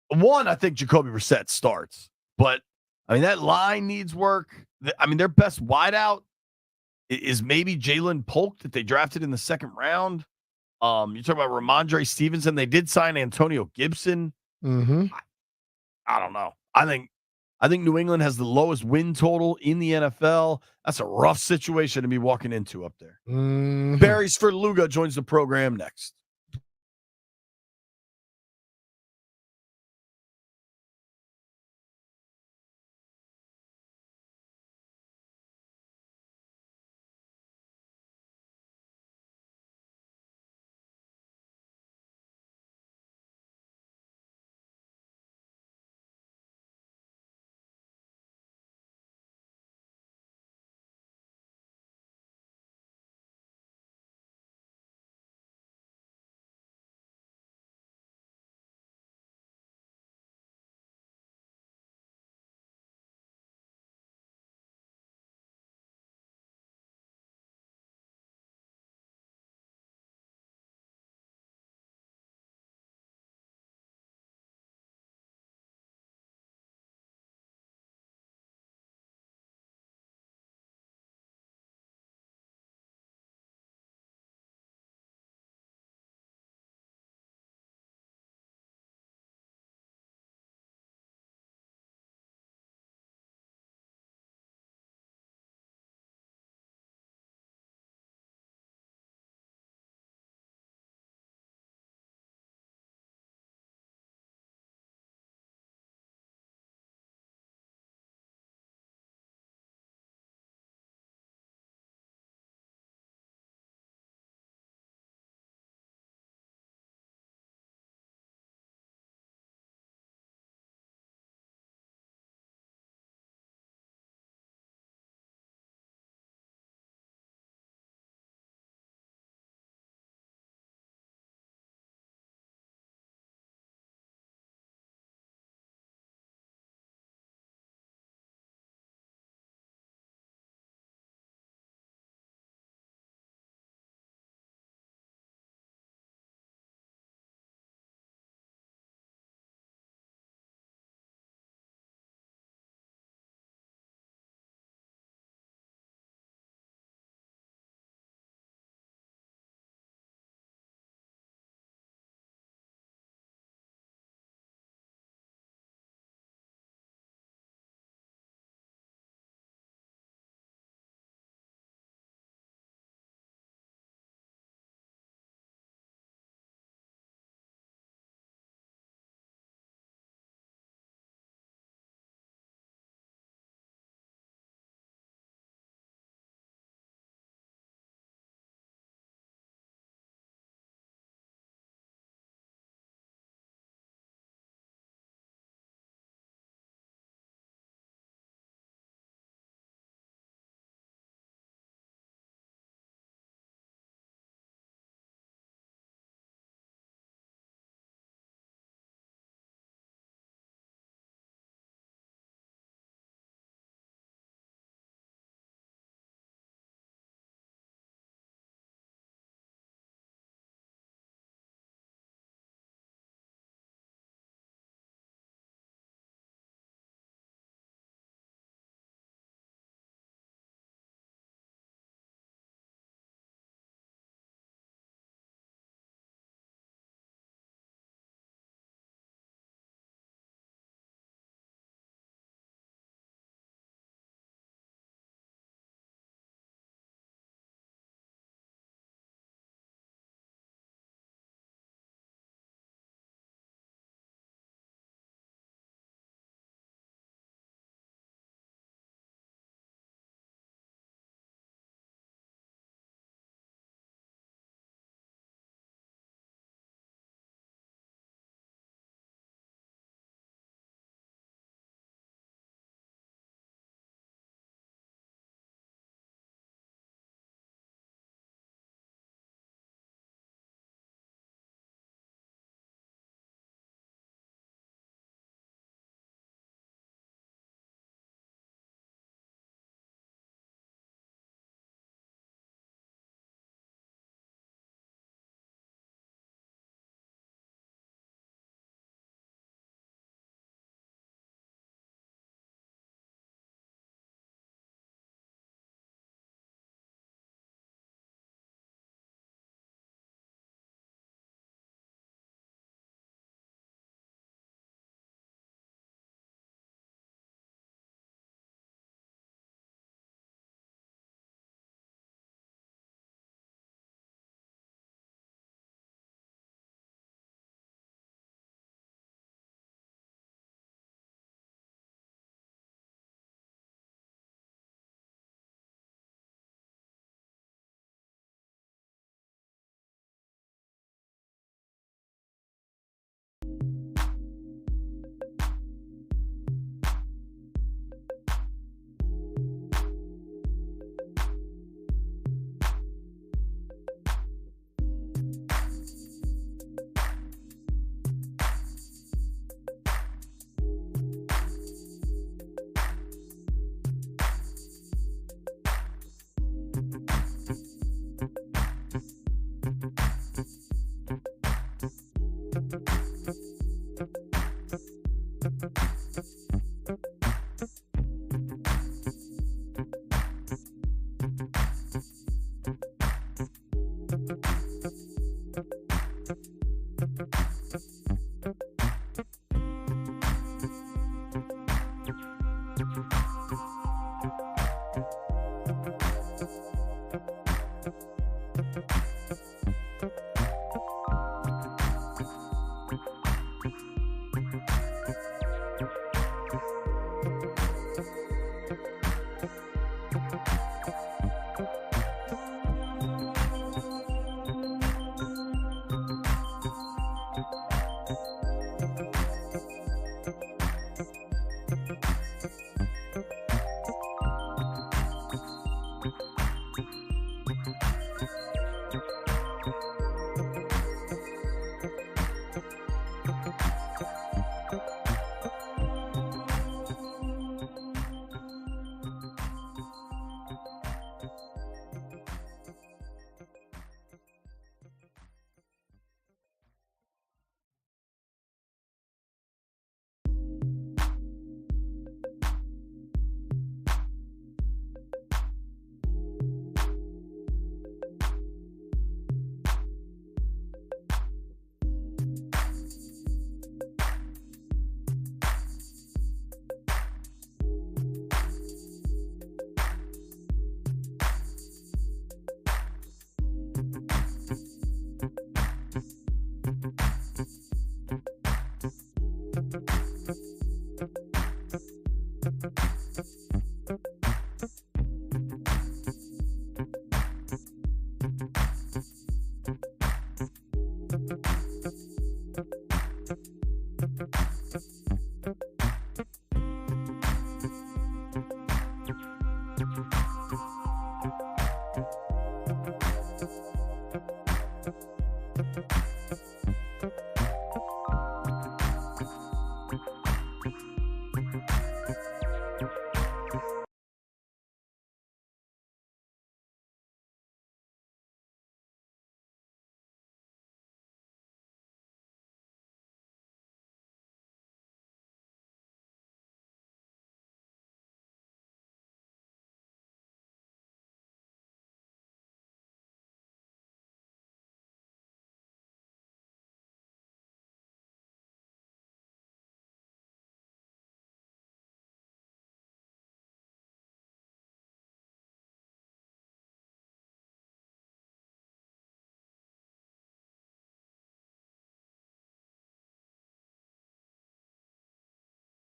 One, I think Jacoby Brissett starts. But, I mean, that line needs work. I mean, their best wideout is maybe Jalen Polk that they drafted in the second round. You talk about Ramondre Stevenson. They did sign Antonio Gibson. Mm-hmm. I don't know. I think New England has the lowest win total in the NFL. That's a rough situation to be walking into up there. Mm-hmm. Barry's for Luga joins the program next.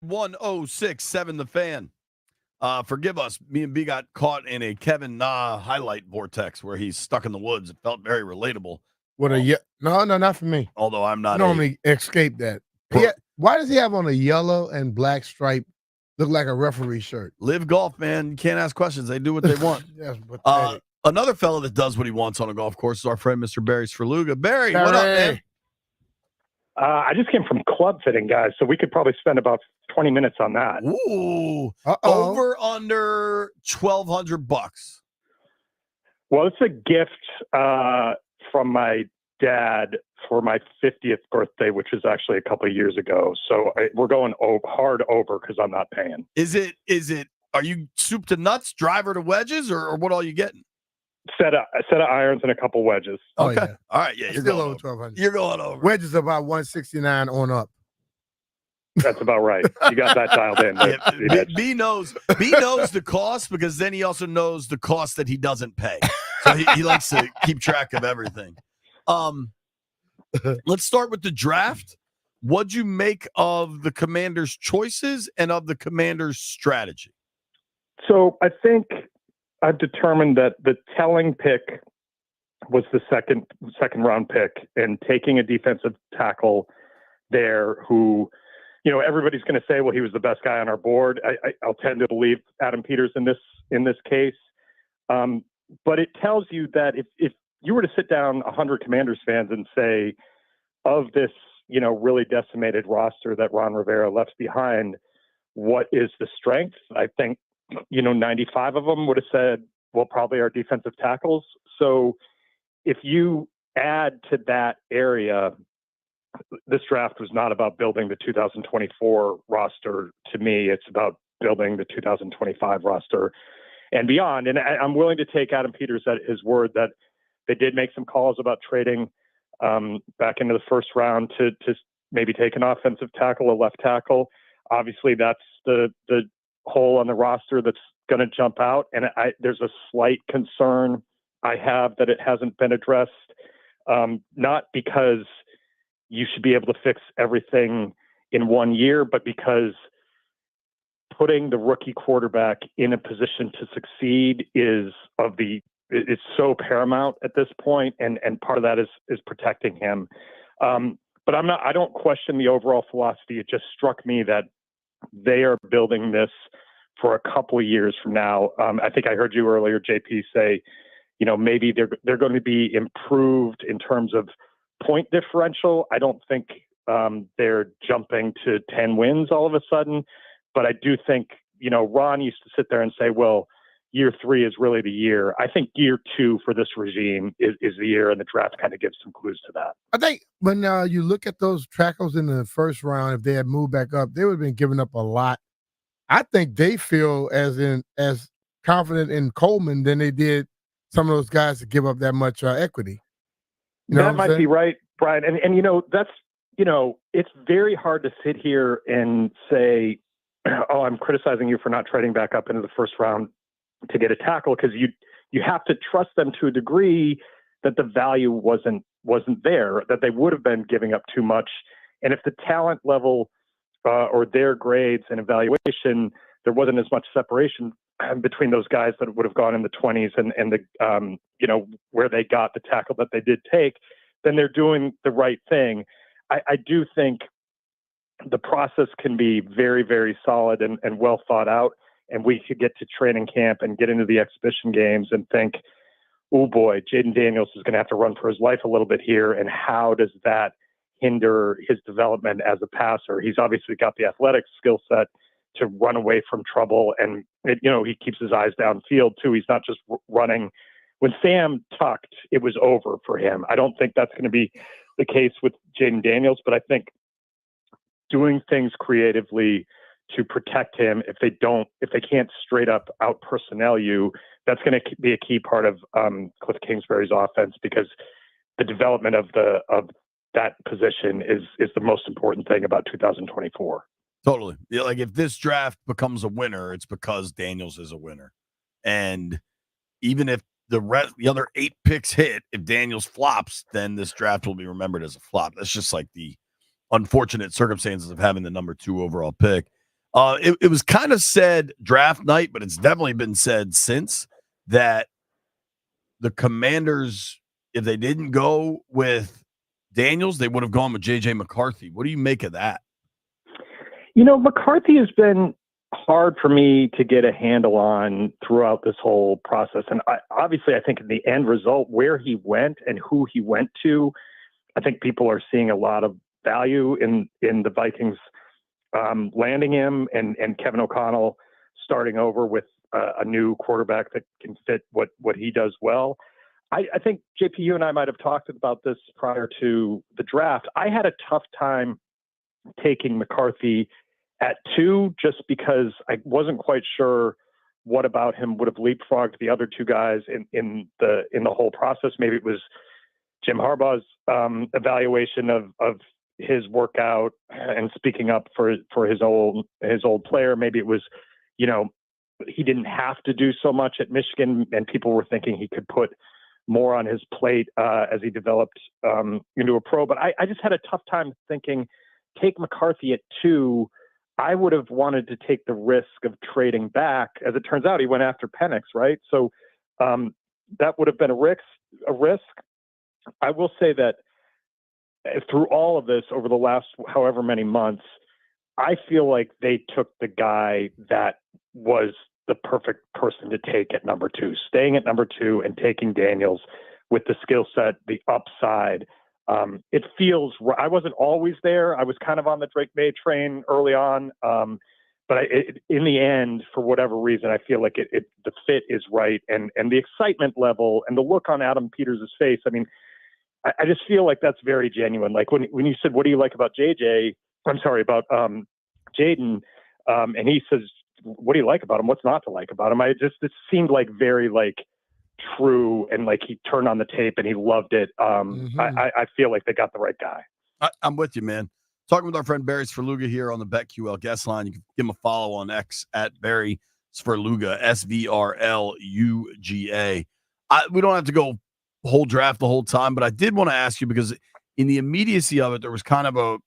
1067 The Fan. Forgive us. Me and B got caught in a Kevin Na highlight vortex where he's stuck in the woods. It felt very relatable. No, not for me. Although I'm not normally escape that. Why does he have on a yellow and black stripe? Look like a referee shirt. Live golf, man. You can't ask questions. They do what they want. Yes, pathetic. Another fellow that does what he wants on a golf course is our friend Mr. Barry Sferluga. Barry, what up, man? I just came from club fitting, guys, so we could probably spend about 20 minutes on that. Ooh, over under $1,200. Well, it's a gift from my dad for my 50th birthday, which is actually a couple of years ago. So we're going hard over because I'm not paying. Is it? Are you soup to nuts, driver to wedges, or what all you getting? Set of irons and a couple wedges. Okay. Yeah. All right. Yeah, It's you're still going over 1,200. You're going over. Wedges about 169 on up. That's about right. You got that dialed in. Yeah, B knows the cost because then he also knows the cost that he doesn't pay. So he likes to keep track of everything. Let's start with the draft. What'd you make of the Commanders' choices and of the Commanders' strategy? So I think I've determined that the telling pick was the second round pick, and taking a defensive tackle there who, everybody's going to say, well, he was the best guy on our board. I'll tend to believe Adam Peters in this case. But it tells you that if you were to sit down 100 Commanders fans and say, of this, really decimated roster that Ron Rivera left behind, what is the strength? I think, 95 of them would have said, well, probably our defensive tackles. So if you add to that area, this draft was not about building the 2024 roster. To me, it's about building the 2025 roster and beyond. And I'm willing to take Adam Peters at his word that they did make some calls about trading back into the first round to maybe take an offensive tackle, a left tackle. Obviously, that's the hole on the roster that's going to jump out. And there's a slight concern I have that it hasn't been addressed. Not because you should be able to fix everything in 1 year, but because putting the rookie quarterback in a position to succeed is so paramount at this point, and part of that is protecting him. But I don't question the overall philosophy. It just struck me that they are building this for a couple of years from now. I think I heard you earlier, JP, say, maybe they're going to be improved in terms of point differential. I don't think they're jumping to 10 wins all of a sudden, but I do think, Ron used to sit there and say, well, year 3 is really the year. I think year 2 for this regime is the year, and the draft kind of gives some clues to that. I think when you look at those tackles in the first round, if they had moved back up, they would have been giving up a lot. I think they feel as confident in Coleman than they did some of those guys to give up that much equity. That might be right, Brian. And that's, it's very hard to sit here and say, oh, I'm criticizing you for not trading back up into the first round to get a tackle, because you have to trust them to a degree that the value wasn't there, that they would have been giving up too much. And if the talent level or their grades and evaluation, there wasn't as much separation between those guys that would have gone in the 20s and the where they got the tackle that they did take, then they're doing the right thing. I do think the process can be very, very solid and well thought out. And we could get to training camp and get into the exhibition games and think, oh boy, Jaden Daniels is going to have to run for his life a little bit here. And how does that hinder his development as a passer? He's obviously got the athletic skill set to run away from trouble. And, he keeps his eyes downfield too. He's not just running. When Sam tucked, it was over for him. I don't think that's going to be the case with Jaden Daniels, but I think doing things creatively to protect him, if they can't straight up out personnel you, that's going to be a key part of Cliff Kingsbury's offense, because the development of that position is the most important thing about 2024. Totally. Yeah, like if this draft becomes a winner, it's because Daniels is a winner. And even if the other 8 picks hit, if Daniels flops, then this draft will be remembered as a flop. That's just like the unfortunate circumstances of having the number 2 overall pick. It was kind of said draft night, but it's definitely been said since that the Commanders, if they didn't go with Daniels, they would have gone with J.J. McCarthy. What do you make of that? McCarthy has been hard for me to get a handle on throughout this whole process. And obviously, I think in the end result, where he went and who he went to, I think people are seeing a lot of value in the Vikings landing him and Kevin O'Connell starting over with a new quarterback that can fit what he does well. I think, JP, you and I might have talked about this prior to the draft. I had a tough time taking McCarthy at 2 just because I wasn't quite sure what about him would have leapfrogged the other 2 guys in the whole process. Maybe it was Jim Harbaugh's evaluation of his workout and speaking up for his old player. Maybe it was, he didn't have to do so much at Michigan, and people were thinking he could put more on his plate as he developed into a pro. But I just had a tough time thinking, take McCarthy at 2. I would have wanted to take the risk of trading back. As it turns out, he went after Penix, right? So that would have been a risk. I will say that through all of this over the last however many months, I feel like they took the guy that was the perfect person to take at number 2, staying at number 2 and taking Daniels with the skill set, the upside. It feels, I wasn't always there. I was kind of on the Drake May train early on. But in the end, for whatever reason, I feel like the fit is right. And the excitement level and the look on Adam Peters' face, I mean, I just feel like that's very genuine. Like when you said, what do you like about about Jaden? And he says, what do you like about him? What's not to like about him? It seemed like very true, and like he turned on the tape and he loved it. I feel like they got the right guy. I'm with you, man. Talking with our friend Barry Sverluga here on the BetQL guest line. You can give him a follow on X at Barry Sverluga, SVRLUGA. We don't have to go whole draft the whole time, but I did want to ask you because in the immediacy of it, there was kind of a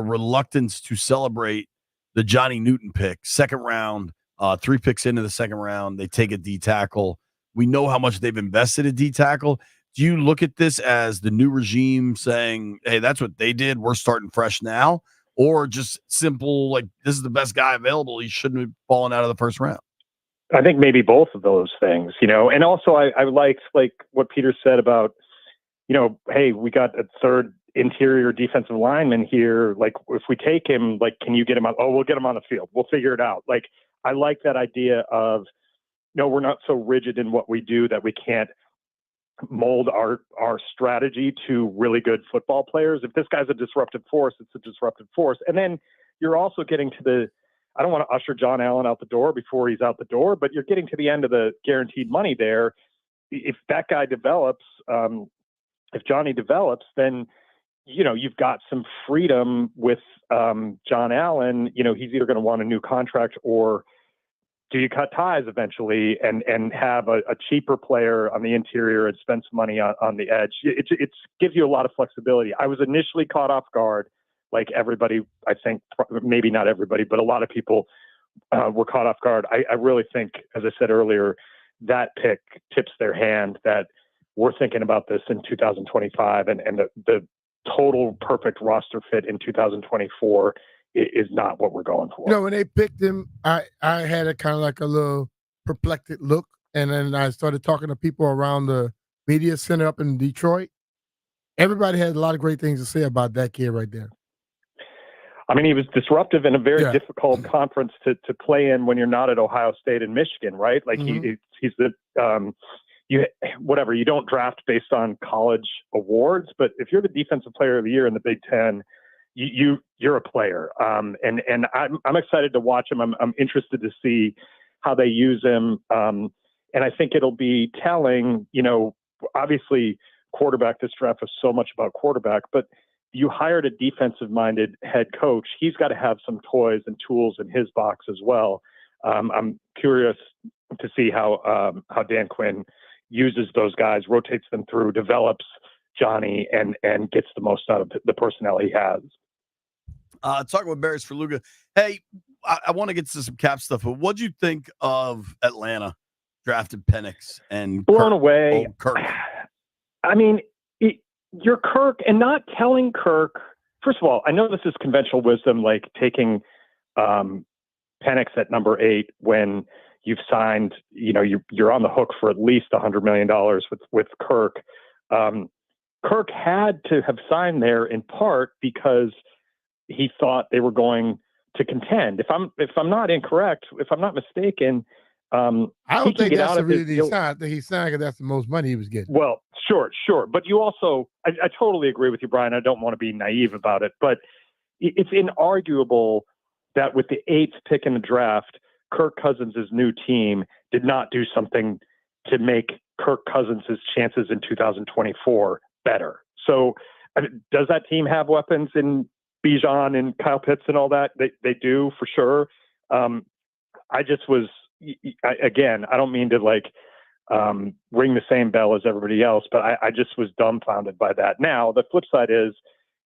reluctance to celebrate the Johnny Newton pick, second round, 3 picks into the second round. They take a D tackle. We know how much they've invested in D tackle. Do you look at this as the new regime saying, hey, that's what they did, we're starting fresh now? Or just simple, like, this is the best guy available, he shouldn't have fallen out of the first round? I think maybe both of those things, and also I liked like what Peter said about, hey, we got a third interior defensive lineman here. Like, if we take him, like, can you get him on? Oh, we'll get him on the field. We'll figure it out. Like, I like that idea of, no, we're not so rigid in what we do that we can't mold our strategy to really good football players. If this guy's a disruptive force, it's a disruptive force. And then you're also getting to I don't want to usher John Allen out the door before he's out the door, but you're getting to the end of the guaranteed money there. If that guy develops, if Johnny develops, then, you've got some freedom with John Allen. He's either going to want a new contract, or do you cut ties eventually and have a cheaper player on the interior and spend some money on the edge? It gives you a lot of flexibility. I was initially caught off guard, like everybody, I think, maybe not everybody, but a lot of people were caught off guard. I really think, as I said earlier, that pick tips their hand that we're thinking about this in 2025, and the total perfect roster fit in 2024 is not what we're going for. When they picked him, I had a kind of like a little perplexed look, and then I started talking to people around the media center up in Detroit. Everybody had a lot of great things to say about that kid right there. I mean, he was disruptive in a very difficult conference to play in when you're not at Ohio State and Michigan, right? Like he's the you don't draft based on college awards, but if you're the defensive player of the year in the Big Ten, you're a player. And I'm excited to watch him. I'm interested to see how they use him. And I think it'll be telling, obviously quarterback, this draft was so much about quarterback, but you hired a defensive-minded head coach. He's got to have some toys and tools in his box as well. I'm curious to see how Dan Quinn uses those guys, rotates them through, develops Johnny, and gets the most out of the personnel he has. Talking with Barry Sverluga. Hey, I want to get to some cap stuff, but what'd you think of Atlanta drafted Penix and blown away? Kirk. I mean, you're Kirk, and not telling Kirk. First of all, I know this is conventional wisdom, like taking Penix at number 8 when you've signed. You're on the hook for at least $100 million with Kirk. Kirk had to have signed there in part because he thought they were going to contend. If I'm not incorrect, if I'm not mistaken, I don't think that's the reason he signed. I think he signed because that's the most money he was getting. Well, sure. But you also, I totally agree with you, Brian. I don't want to be naive about it, but it's inarguable that with the 8th pick in the draft, Kirk Cousins' new team did not do something to make Kirk Cousins' chances in 2024 better. So does that team have weapons in Bijan and Kyle Pitts and all that? They do, for sure. I just was, again, I don't mean to ring the same bell as everybody else, but I just was dumbfounded by that. Now, the flip side is,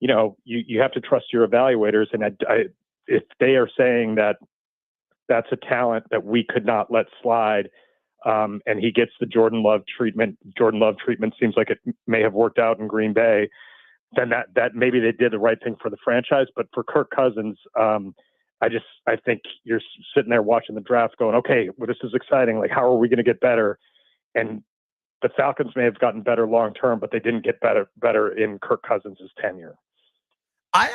you have to trust your evaluators. And if they are saying that that's a talent that we could not let slide, and he gets the Jordan Love treatment seems like it may have worked out in Green Bay, then that maybe they did the right thing for the franchise. But for Kirk Cousins, I think you're sitting there watching the draft going, okay, well, this is exciting. Like, how are we going to get better? And the Falcons may have gotten better long-term, but they didn't get better in Kirk Cousins' tenure. I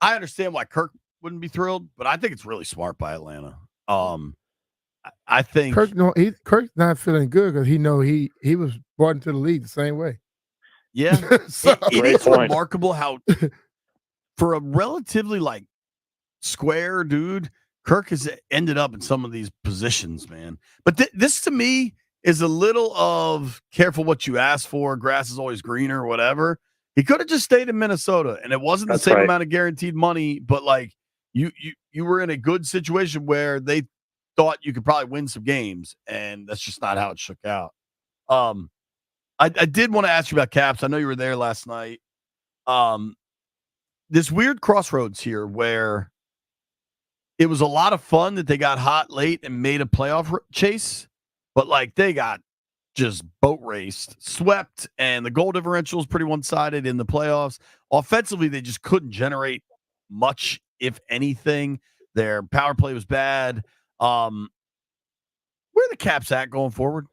understand why Kirk wouldn't be thrilled, but I think it's really smart by Atlanta. I think Kirk's not feeling good because he was brought into the league the same way. Yeah. It is remarkable how for a relatively square dude, Kirk has ended up in some of these positions, man. But this to me is a little of careful what you ask for. Grass is always greener, whatever. He could have just stayed in Minnesota, and it wasn't the same amount of guaranteed money, but like you were in a good situation where they thought you could probably win some games, and that's just not how it shook out. I did want to ask you about Caps. I know you were there last night. This weird crossroads here where it was a lot of fun that they got hot late and made a playoff chase, but like they got just boat raced, swept, and the goal differential is pretty one-sided in the playoffs. Offensively, they just couldn't generate much, if anything. Their power play was bad. Where are the Caps at going forward?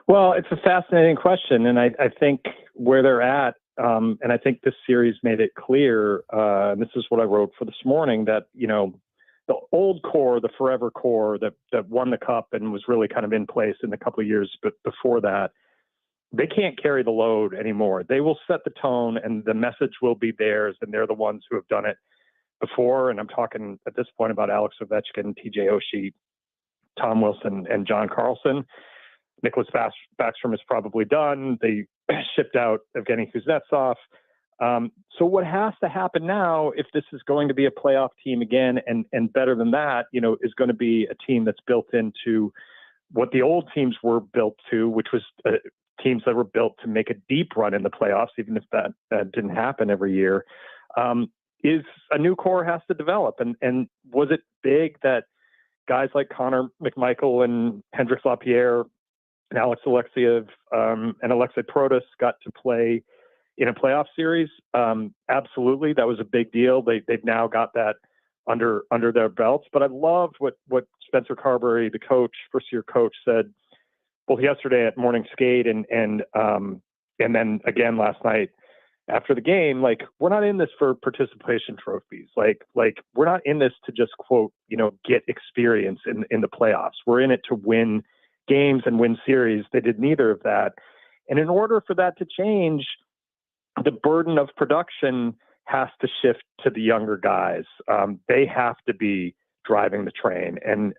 Well, it's a fascinating question, and I think where they're at, and I think this series made it clear, and this is what I wrote for this morning, that, the old core, the forever core that won the cup and was really kind of in place in a couple of years but before that, they can't carry the load anymore. They will set the tone, and the message will be theirs, and they're the ones who have done it before. And I'm talking at this point about Alex Ovechkin, TJ Oshie, Tom Wilson, and John Carlson. Nicholas Backstrom is probably done. They shipped out Evgeny Kuznetsov. So what has to happen now, if this is going to be a playoff team again, and better than that, is going to be a team that's built into what the old teams were built to, which was teams that were built to make a deep run in the playoffs, even if that didn't happen every year, is a new core has to develop. And was it big that guys like Connor McMichael and Hendrix Lapierre and Alex Alexiev and Alexei Protas got to play in a playoff series? Absolutely. That was a big deal. They've now got that under their belts. But I loved what Spencer Carberry, the coach, first-year coach, said both yesterday at morning skate and then again last night after the game. Like, we're not in this for participation trophies. Like we're not in this to just, quote, get experience in the playoffs. We're in it to win games and win series. They did neither of that. And in order for that to change, the burden of production has to shift to the younger guys. They have to be driving the train. And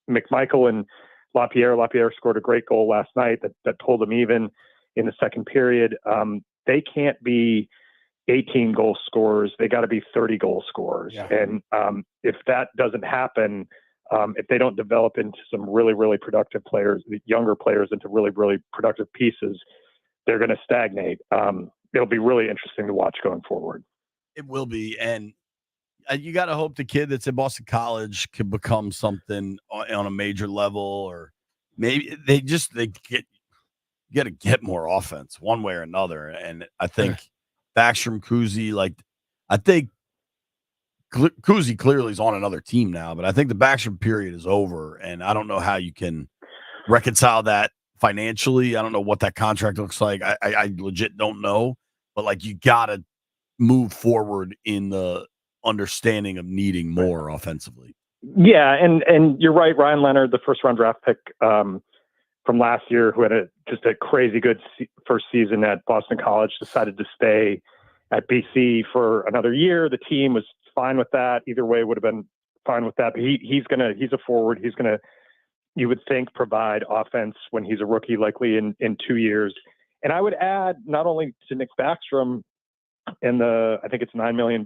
McMichael and Lapierre scored a great goal last night that pulled them even in the second period. They can't be 18 goal scorers. They got to be 30 goal scorers. Yeah. And if that doesn't happen, if they don't develop into some really, really productive players, the younger players into really, really productive pieces, they're going to stagnate. It'll be really interesting to watch going forward. It will be. And you got to hope the kid that's at Boston College can become something on a major level, or maybe they got to get more offense one way or another. And I think Backstrom, Kuzi, I think Kuzi clearly is on another team now, but I think the Backstrom period is over, and I don't know how you can reconcile that financially. I don't know what that contract looks like. I legit don't know, but you got to move forward in the understanding of needing more offensively. Yeah, and you're right. Ryan Leonard, the first round draft pick from last year, who had just a crazy good first season at Boston College, decided to stay at BC for another year. The team was fine with that. Either way would have been fine with that. But he's a forward. He's gonna, you would think, provide offense when he's a rookie, likely in 2 years. And I would add not only to Nick Backstrom and I think it's $9 million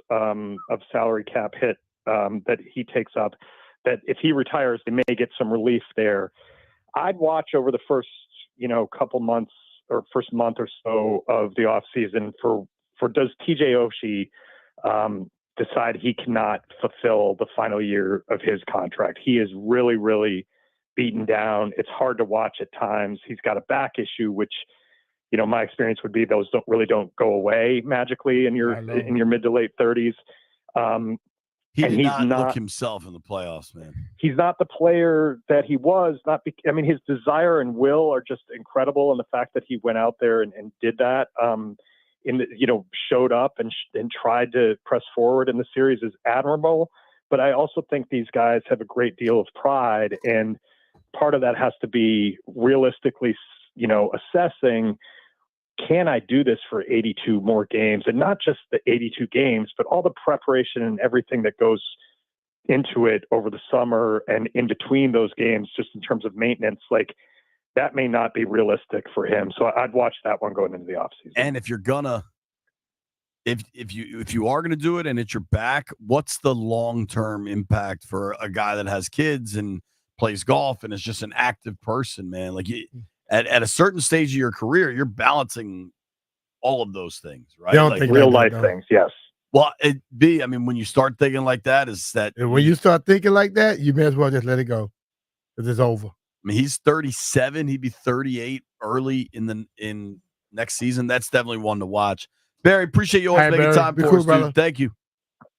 of salary cap hit that he takes up, that if he retires, they may get some relief there. I'd watch over the first, couple months or first month or so of the off season for does TJ Oshie decide he cannot fulfill the final year of his contract. He is really, really beaten down. It's hard to watch at times. He's got a back issue, which, my experience would be those don't go away magically in your mid to late 30s. He did not look himself in the playoffs, man. He's not the player that he was. His desire and will are just incredible, and the fact that he went out there and did that, showed up and tried to press forward in the series is admirable. But I also think these guys have a great deal of pride, and part of that has to be realistically, assessing, can I do this for 82 more games? And not just the 82 games, but all the preparation and everything that goes into it over the summer and in between those games, just in terms of maintenance, that may not be realistic for him. So I'd watch that one going into the offseason. And if you're gonna if you are going to do it and it's your back, what's the long-term impact for a guy that has kids and plays golf and is just an active person, man? Like at a certain stage of your career, you're balancing all of those things, right? They don't Like think Real like life that, things, yes. well, I mean, when you start thinking like that, is that And when you start thinking like that, you may as well just let it go because it's over. I mean, he's 37. He'd be 38 early in next season. That's definitely one to watch. Barry, appreciate you always All right, making Barry. time Be for cool, us, brother. dude. Thank you.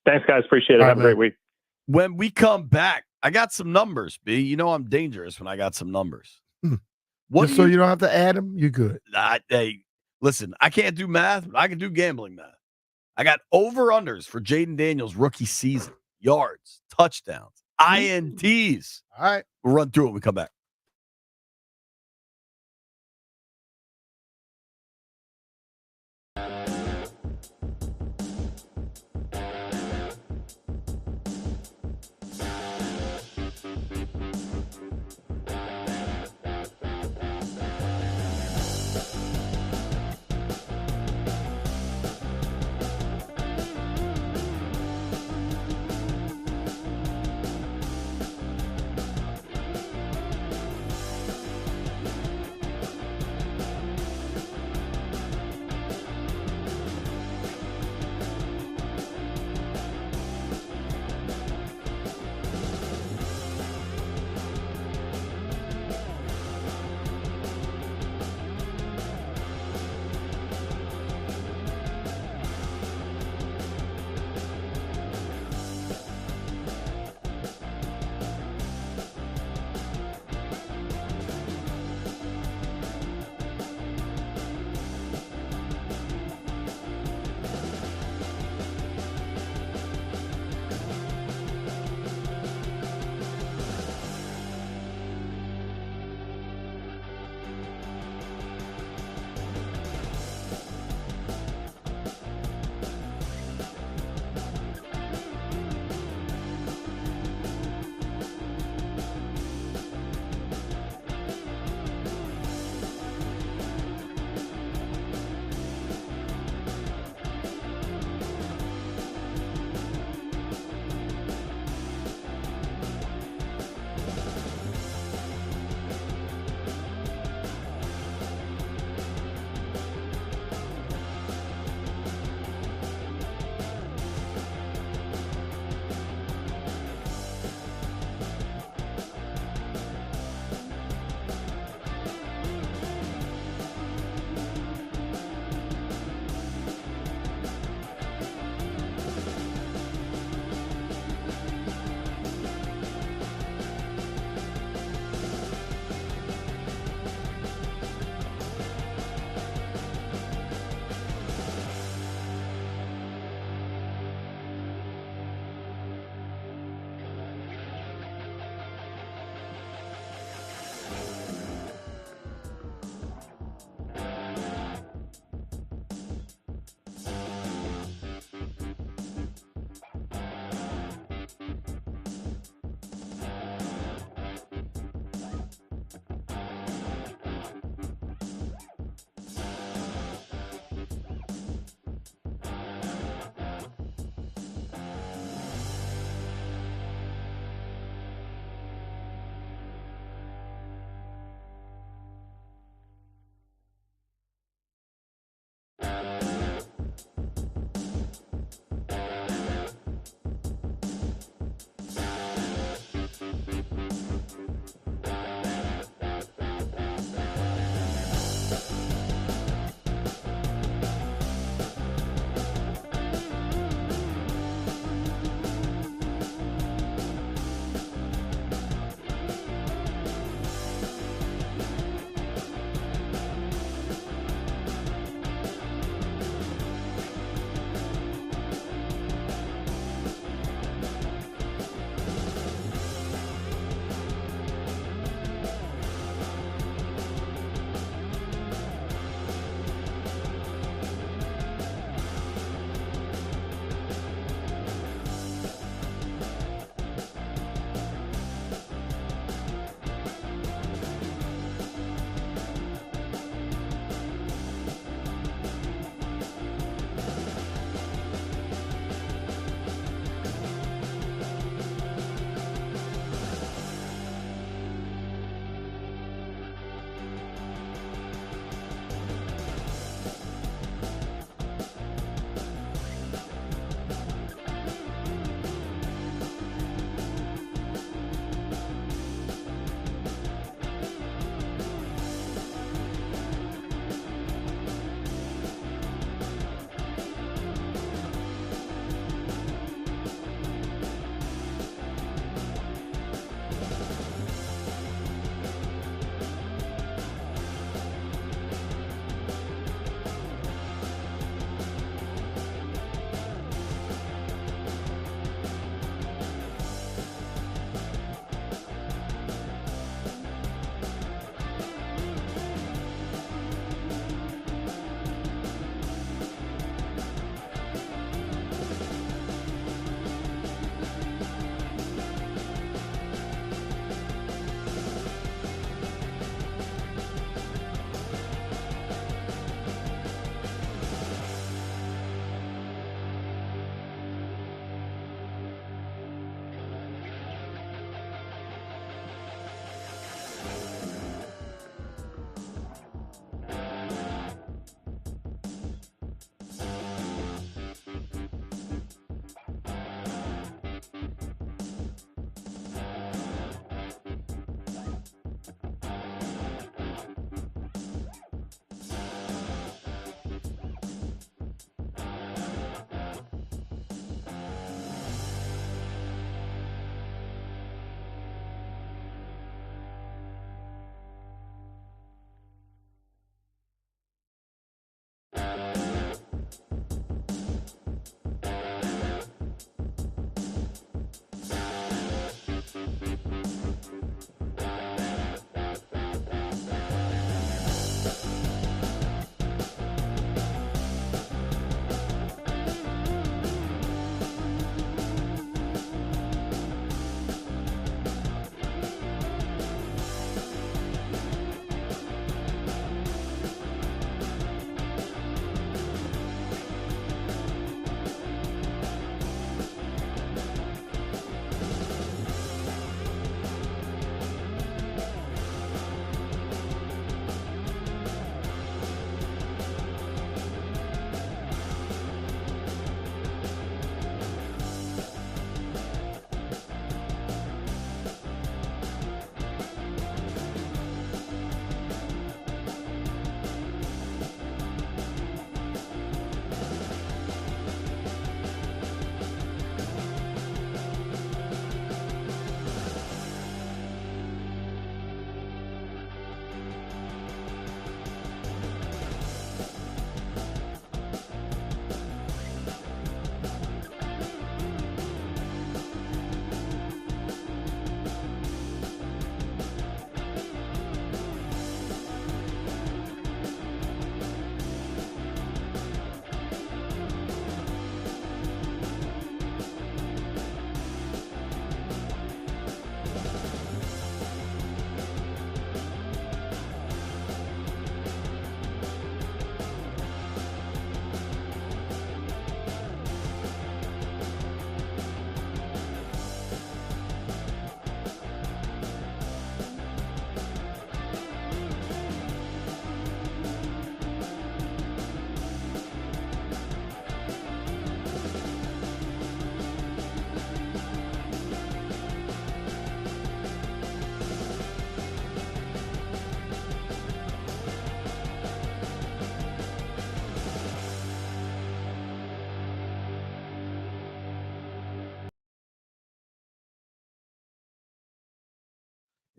Thanks, guys. Appreciate it. All Have right, a great man. week. When we come back, I got some numbers, B. You know I'm dangerous when I got some numbers. What Just do so you don't have to add them, you're good. Hey, listen, I can't do math, but I can do gambling math. I got over-unders for Jaden Daniels' rookie season. Yards, touchdowns, INTs. All right. We'll run through it when we come back.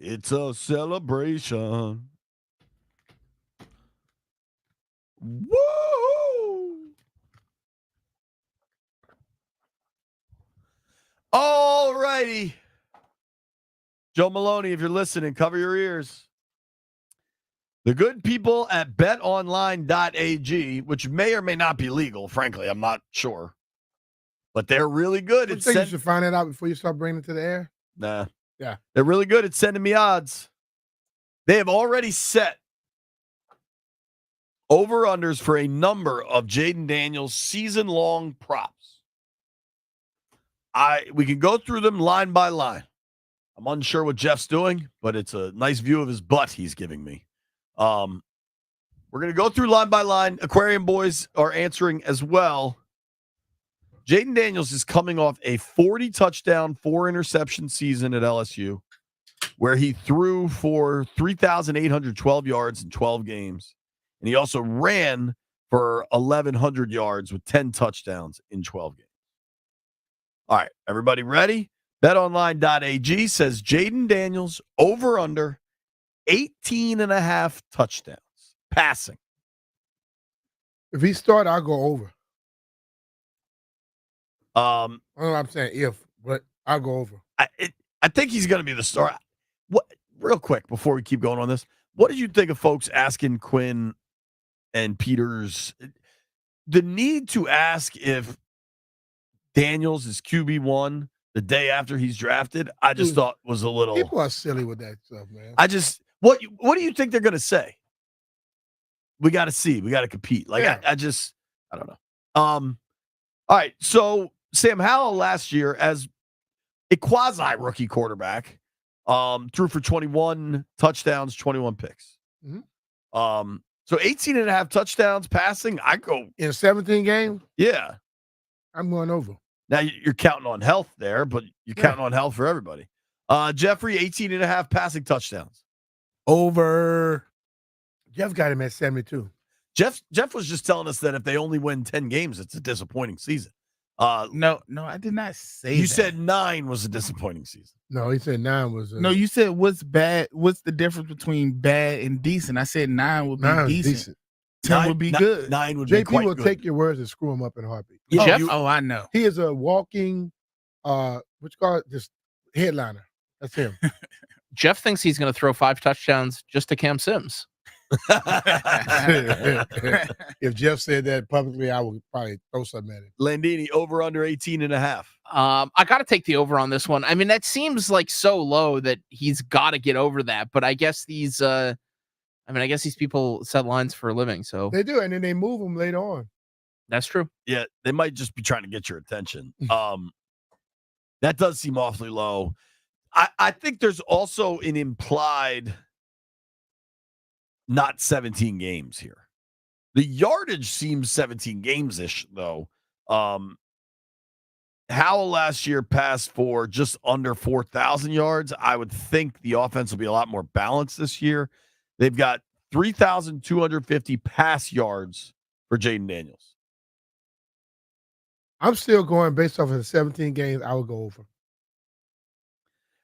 It's a celebration. Woo! All righty. Joe Maloney, if you're listening, cover your ears. The good people at betonline.ag, which may or may not be legal, frankly, I'm not sure. But they're really good. You think you should find that out before you start bringing it to the air? Nah. Yeah. They're really good at sending me odds. They have already set over-unders for a number of Jaden Daniels season-long props. We can go through them line by line. I'm unsure what Jeff's doing, but it's a nice view of his butt he's giving me. We're going to go through line by line. Aquarium boys are answering as well. Jaden Daniels is coming off a 40-touchdown, 4-interception season at LSU, where he threw for 3,812 yards in 12 games. And he also ran for 1,100 yards with 10 touchdowns in 12 games. All right, everybody ready? BetOnline.ag says Jaden Daniels over under 18.5 touchdowns passing. If he start, I'll go over. I don't know what I'm saying if, but I'll go over. I think he's going to be the star. What? Real quick before we keep going on this, what did you think of folks asking Quinn and Peters the need to ask if Daniels is QB1 the day after he's drafted? I just thought was a little. People are silly with that stuff, man. What do you think they're going to say? We got to see. We got to compete. Like I don't know. All right. So Sam Howell last year as a quasi rookie quarterback, threw for 21 touchdowns, 21 picks. Mm-hmm. So 18.5 touchdowns passing. I go in 17 games. Yeah, I'm going over. Now you're counting on health there, but you're counting on health for everybody. Jeffrey, 18.5 passing touchdowns. Over. Jeff got him at 72. Jeff was just telling us that if they only win 10 games, it's a disappointing season. No, I did not say you that. said 9 was a disappointing season. No, he said 9 was. No, you said what's bad? What's the difference between bad and decent? I said 9 would be decent. 10 would be good. 9 would be quite JP will good. take your words and screw them up in a heartbeat. Yeah, Jeff? I know. He is a walking, what you call it, just headliner. That's him. Jeff thinks he's going to throw 5 touchdowns just to Cam Sims. If Jeff said that publicly, I would probably throw something at him. Landini, over under 18.5. I got to take the over on this one. I mean, that seems like so low that he's got to get over that. But I guess these people set lines for a living. So they do, and then they move them later on. That's true. Yeah, they might just be trying to get your attention. That does seem awfully low. I think there's also an implied not 17 games here. The yardage seems 17 games-ish, though. Howell last year passed for just under 4,000 yards. I would think the offense will be a lot more balanced this year. They've got 3,250 pass yards for Jaden Daniels. I'm still going based off of the 17 games. I would go over.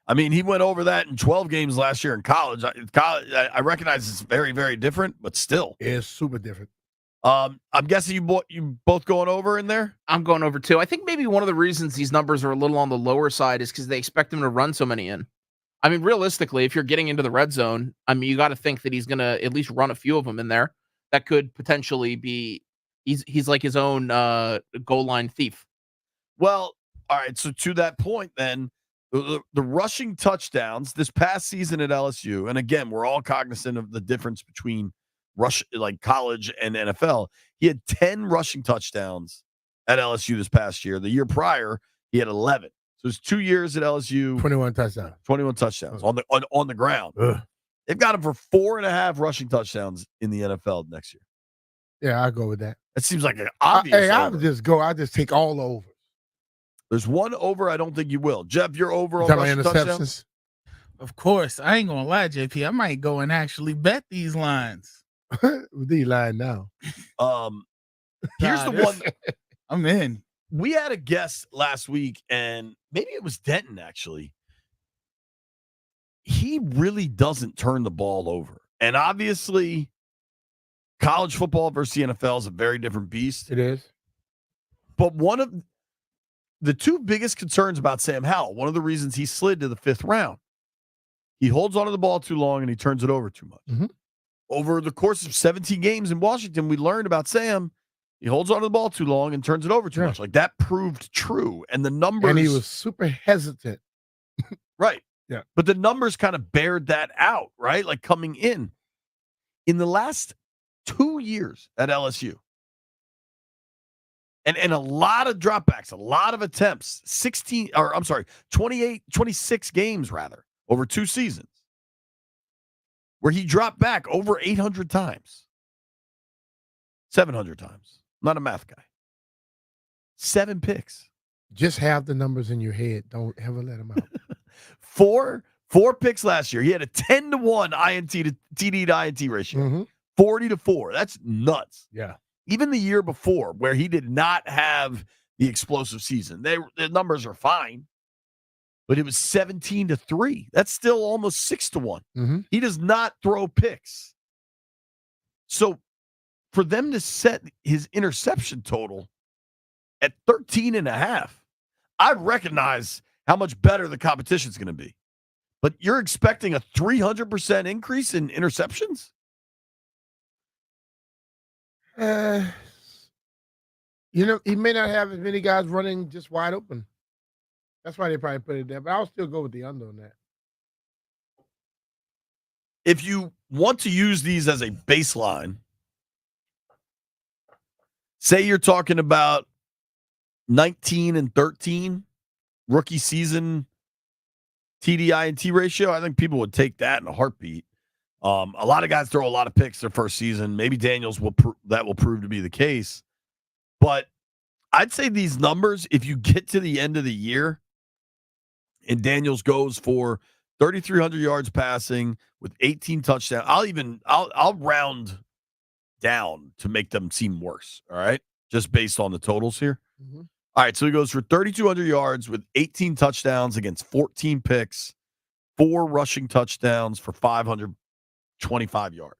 I mean, he went over that in 12 games last year in college. I recognize it's very, very different, but still. It's super different. I'm guessing you both going over in there? I'm going over too. I think maybe one of the reasons these numbers are a little on the lower side is because they expect him to run so many in. I mean, realistically, if you're getting into the red zone, I mean, you got to think that he's going to at least run a few of them in there. That could potentially be he's like his own goal line thief. Well, all right. So to that point, then the rushing touchdowns this past season at LSU, and again, we're all cognizant of the difference between like college and NFL. He had 10 rushing touchdowns at LSU this past year. The year prior, he had 11. So it's 2 years at LSU. 21 touchdowns. 21 touchdowns on the ground. Ugh. They've got him for 4.5 rushing touchdowns in the NFL next year. Yeah, I'll go with that. It seems like an obvious. I would just go. I just take all the overs. There's one over. I don't think you will. Jeff, you're over on rushing touchdowns? Of course. I ain't going to lie, JP. I might go and actually bet these lines. These lying now. Here's the one. I'm in. We had a guest last week, and maybe it was Denton, actually. he really doesn't turn the ball over. And obviously, college football versus the NFL is a very different beast. It is. But one of the two biggest concerns about Sam Howell, one of the reasons he slid to the 5th round, he holds onto the ball too long and he turns it over too much. Mm-hmm. Over the course of 17 games in Washington, we learned about Sam. He holds onto the ball too long and turns it over too much. Like, that proved true. And the numbers. And he was super hesitant. Right. Yeah. But the numbers kind of bared that out, right? Like, coming in the last 2 years at LSU. And a lot of dropbacks, a lot of attempts, 26 games rather, over 2 seasons, where he dropped back over 800 times. 700 times. I'm not a math guy. 7 picks. Just have the numbers in your head. Don't ever let them out. 4 picks last year. He had a 10-to-1 INT to TD to INT ratio. Mm-hmm. 40-4. That's nuts. Yeah. Even the year before, where he did not have the explosive season, the numbers are fine, but it was 17-3. That's still almost 6-1. Mm-hmm. He does not throw picks. So for them to set his interception total at 13.5, I recognize how much better the competition is going to be. But you're expecting a 300% increase in interceptions? He may not have as many guys running just wide open. That's why they probably put it there. But I'll still go with the under on that. If you want to use these as a baseline, say you're talking about 19-13 rookie season TD-INT ratio, I think people would take that in a heartbeat. A lot of guys throw a lot of picks their first season. Maybe Daniels will prove to be the case. But I'd say these numbers, if you get to the end of the year and Daniels goes for 3,300 yards passing with 18 touchdowns, I'll round down to make them seem worse. All right, just based on the totals here. Mm-hmm. All right, so he goes for 3,200 yards with 18 touchdowns against 14 picks, 4 rushing touchdowns for 525 yards.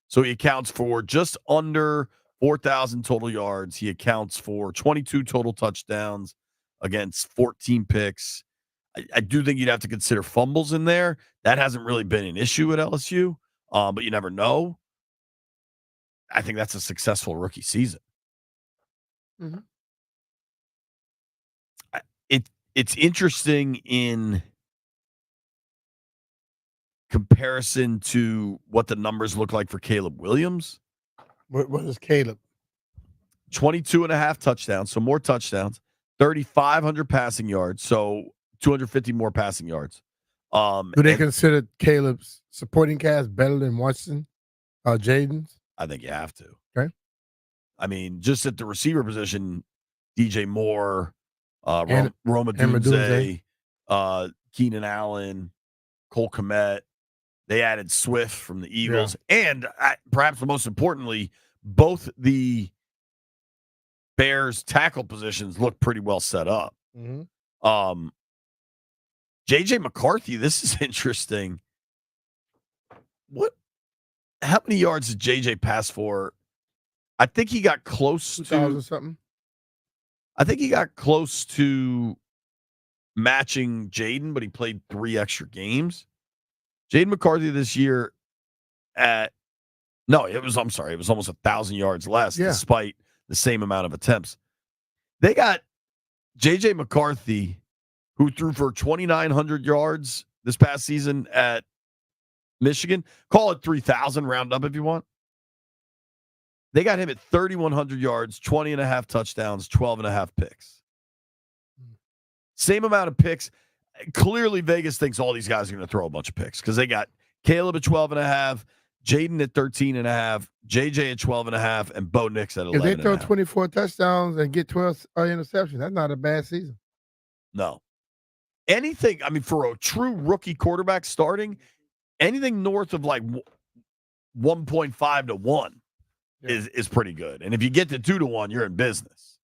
So he accounts for just under 4,000 total yards. He accounts for 22 total touchdowns against 14 picks. I do think you'd have to consider fumbles in there. That hasn't really been an issue at LSU, but you never know. I think that's a successful rookie season. Mm-hmm. It's interesting in comparison to what the numbers look like for Caleb Williams. What is Caleb? 22.5 touchdowns, so more touchdowns, 3,500 passing yards, so 250 more passing yards. Do they consider Caleb's supporting cast better than Watson, Jaden's? I think you have to. Okay. I mean, just at the receiver position, DJ Moore, Roma Dunze, Keenan Allen, Cole Kmet. They added Swift from the Eagles. Yeah. And perhaps most importantly, both the Bears tackle positions look pretty well set up. Mm-hmm. JJ McCarthy, this is interesting. How many yards did JJ pass for? I think he got close to 2,000 something. I think he got close to matching Jaden, but he played 3 extra games. Jaden McCarthy this year it was almost 1,000 yards less, despite the same amount of attempts. They got JJ McCarthy, who threw for 2,900 yards this past season at Michigan. Call it 3,000, round up if you want. They got him at 3,100 yards, 20.5 touchdowns, 12.5 picks. Same amount of picks. Clearly, Vegas thinks all these guys are going to throw a bunch of picks because they got Caleb at 12.5, Jaden at 13.5, JJ at 12.5, and Bo Nix at 11. If they throw 24 touchdowns and get 12 interceptions, that's not a bad season. No. Anything, I mean, for a true rookie quarterback starting, anything north of like 1.5 to 1 is pretty good. And if you get to 2 to 1, you're in business.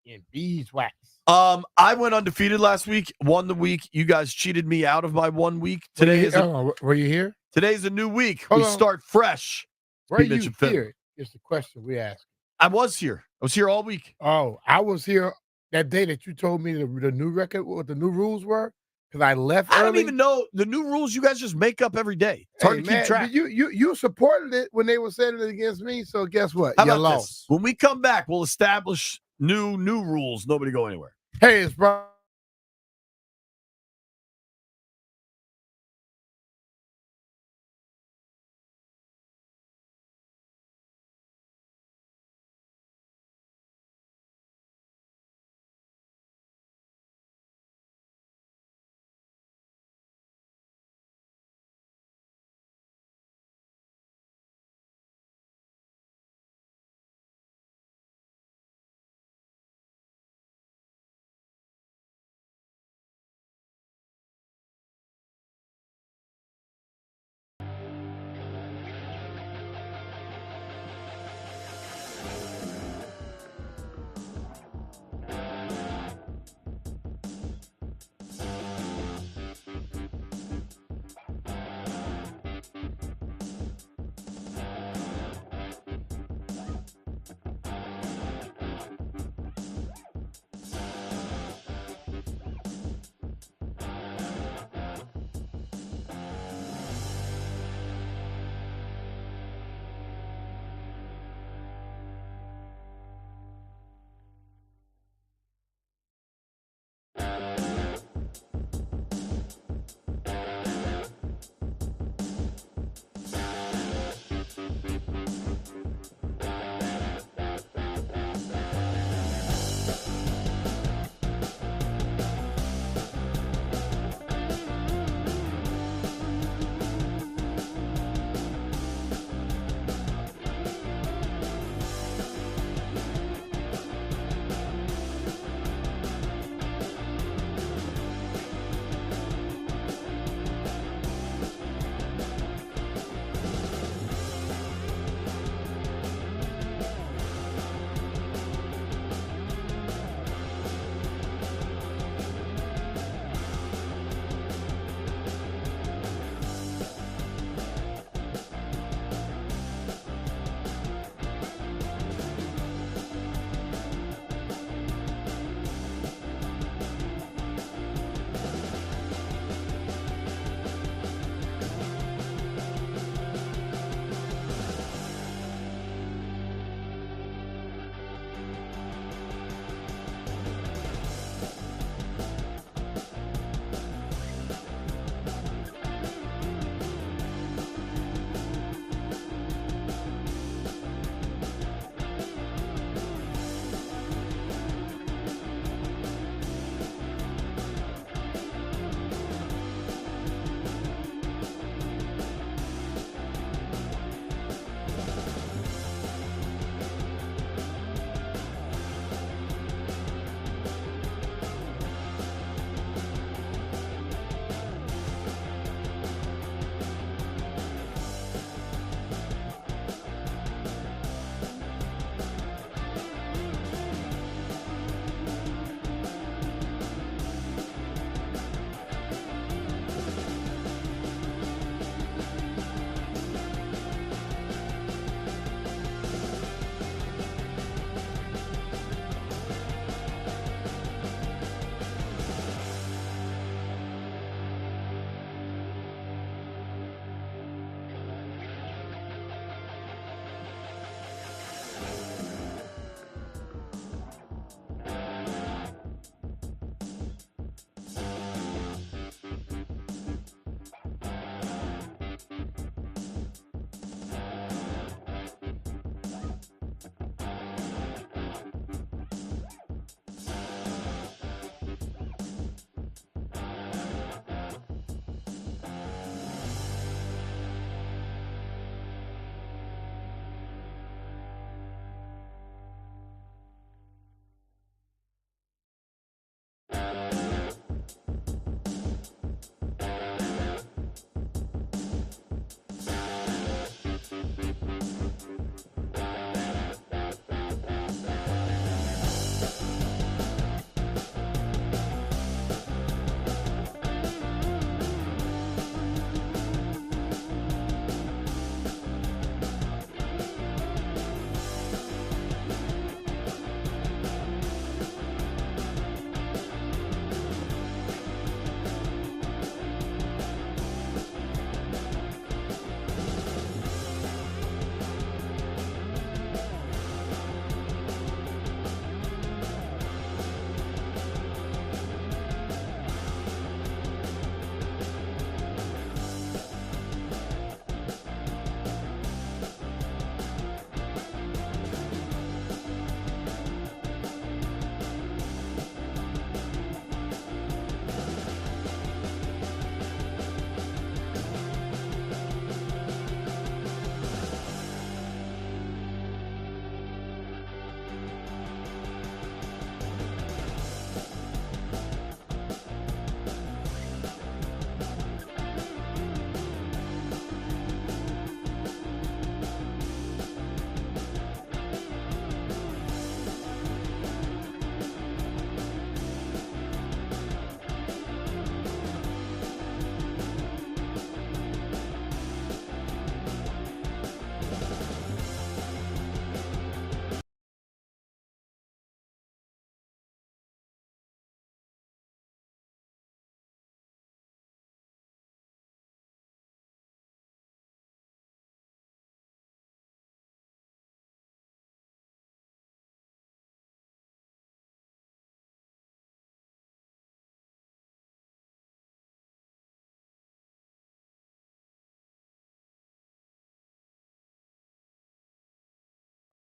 in beeswax. I went undefeated last week, won the week. You guys cheated me out of my 1 week. Were you here? Today's a new week. Hold we on. start fresh. Were Pete you Mitchell Finley. here? Is the question we asked. I was here. I was here all week. Oh, I was here that day that you told me the new record, what the new rules were, because I left I early. don't even know the new rules. You guys just make up every day. It's hard to keep track. You supported it when they were saying it against me. So guess what? How You about lost. this? When we come back, we'll establish new rules. Nobody go anywhere. Hey, it's Brian.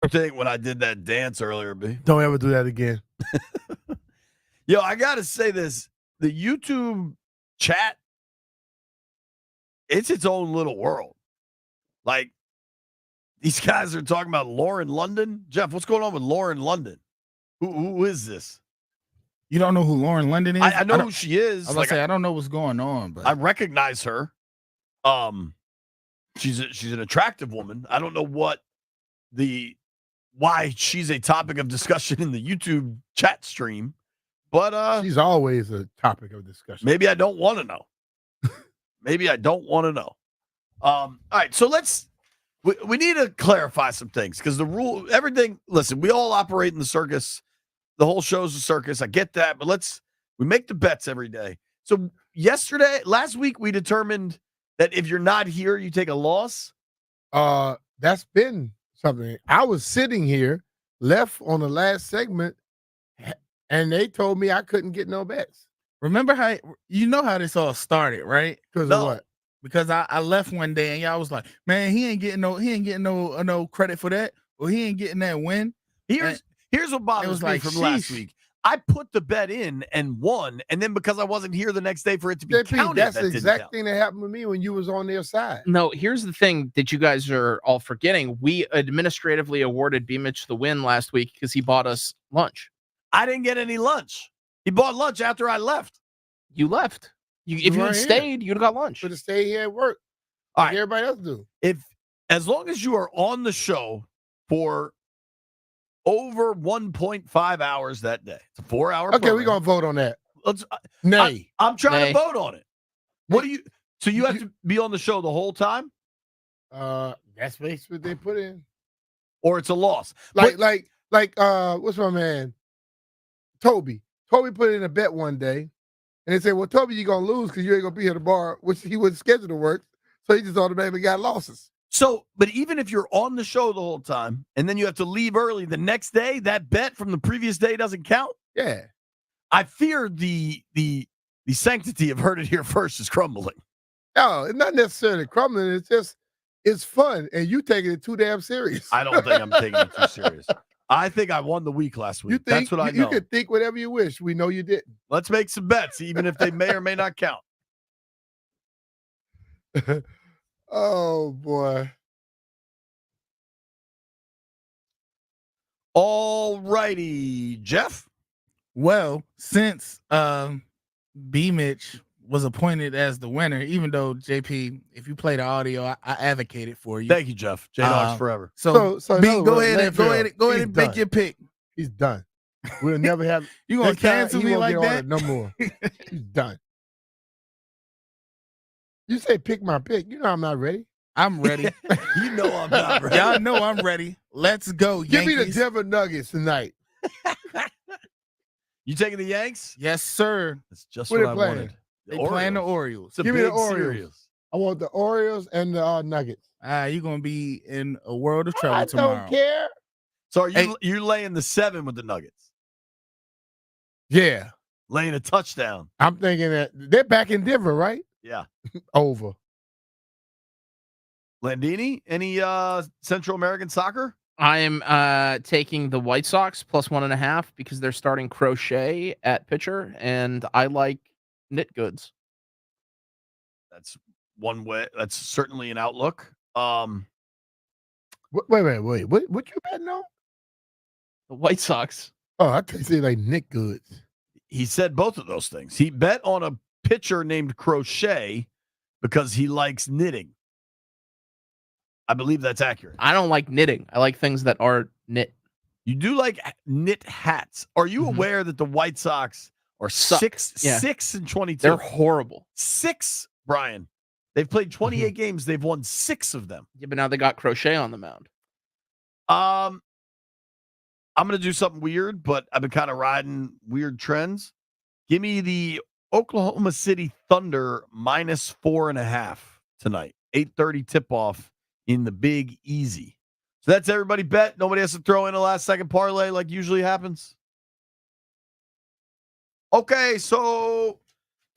thing when I did that dance earlier, B. Don't ever do that again. Yo, I gotta say this: the YouTube chat, it's its own little world. Like these guys are talking about Lauren London. Jeff, what's going on with Lauren London? Who is this? You don't know who Lauren London is? I know who she is. I was say I don't know what's going on, but I recognize her. She's an attractive woman. I don't know why she's a topic of discussion in the YouTube chat stream, but she's always a topic of discussion. Maybe I don't want to know. Maybe I don't want to know. All right, so we need to clarify some things because everything. Listen, we all operate in the circus. The whole show's a circus. I get that, but we make the bets every day. So last week, we determined that if you're not here, you take a loss. That's been something. I was sitting here, left on the last segment, and they told me I couldn't get no bets. Remember how this all started, right? Because of what? Because I left one day and y'all was like, man, he ain't getting no credit for that, or he ain't getting that win. Here's what bothers me from last week. I put the bet in and won, and then because I wasn't here the next day for it to be counted, that's the exact thing that happened with me when you was on their side. No, here's the thing that you guys are all forgetting. We administratively awarded B-Mitch the win last week because he bought us lunch. I didn't get any lunch. He bought lunch after I left. You left. If you had stayed, you'd have got lunch. Should have stayed here at work. All right. Everybody else do. As long as you are on the show for over 1.5 hours that day. It's a 4-hour Okay, program. we're going to vote on that. Nay. I'm trying Nay. to vote on it. So you have to be on the show the whole time? That's what they put in. Or it's a loss. Like what's my man? Toby. Toby put in a bet one day, and they said, well, Toby, you're going to lose because you ain't going to be here tomorrow, which he wasn't scheduled to work, so he just automatically got losses. So, but even if you're on the show the whole time and then you have to leave early the next day, that bet from the previous day doesn't count? Yeah. I fear the sanctity of heard it here first is crumbling. No, it's not necessarily crumbling. It's fun, and you taking it too damn serious. I don't think I'm taking it too serious. I think I won the week last week. That's what I know. You can think whatever you wish. We know you didn't. Let's make some bets, even if they may or may not count. Oh, boy. All righty, Jeff. Well, since B-Mitch was appointed as the winner, even though, JP, if you play the audio, I advocated for you. Thank you, Jeff. J-Dogs forever. So B, go ahead and make your pick. He's done. We'll never have. You gonna cancel me like that? No more. He's done. You say pick my pick. You know I'm not ready. I'm ready. You know I'm not ready. Y'all know I'm ready. Let's go, Give Yankees. me the Denver Nuggets tonight. You taking the Yanks? Yes, sir. That's just What what they I playing? wanted. They playing the Orioles. It's a Give me the big Orioles. series. I want the Orioles and the Nuggets. You're gonna be in a world of trouble I tomorrow. don't care. So are you're laying the 7 with the Nuggets? Yeah. Laying a touchdown. I'm thinking that they're back in Denver, right? Yeah. Over. Landini, any Central American soccer? I am taking the White Sox plus 1.5 because they're starting Crochet at pitcher, and I like knit goods. That's one way. That's certainly an outlook. Wait. What you betting on? The White Sox. Oh, I thought you said like Nick Goods. He said both of those things. He bet on a pitcher named Crochet because he likes knitting. I believe that's accurate. I don't like knitting. I like things that are knit. You do like knit hats. Are you aware that the White Sox are Suck. 6-22? They're horrible. 6, Brian. They've played 28 games. They've won 6 of them. Yeah, but now they got Crochet on the mound. I'm going to do something weird, but I've been kind of riding weird trends. Give me the Oklahoma City Thunder minus 4.5 tonight. 8:30 tip-off in the Big Easy. So that's everybody bet. Nobody has to throw in a last-second parlay like usually happens. Okay, so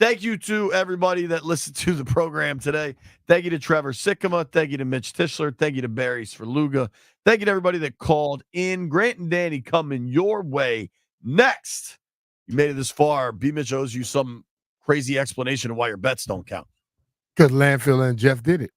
Thank you to everybody that listened to the program today. Thank you to Trevor Sikkema. Thank you to Mitch Tischler. Thank you to Barry Sverluga. Thank you to everybody that called in. Grant and Danny coming your way next. You made it this far. B. Mitch owes you some crazy explanation of why your bets don't count. Because Landfill and Jeff did it.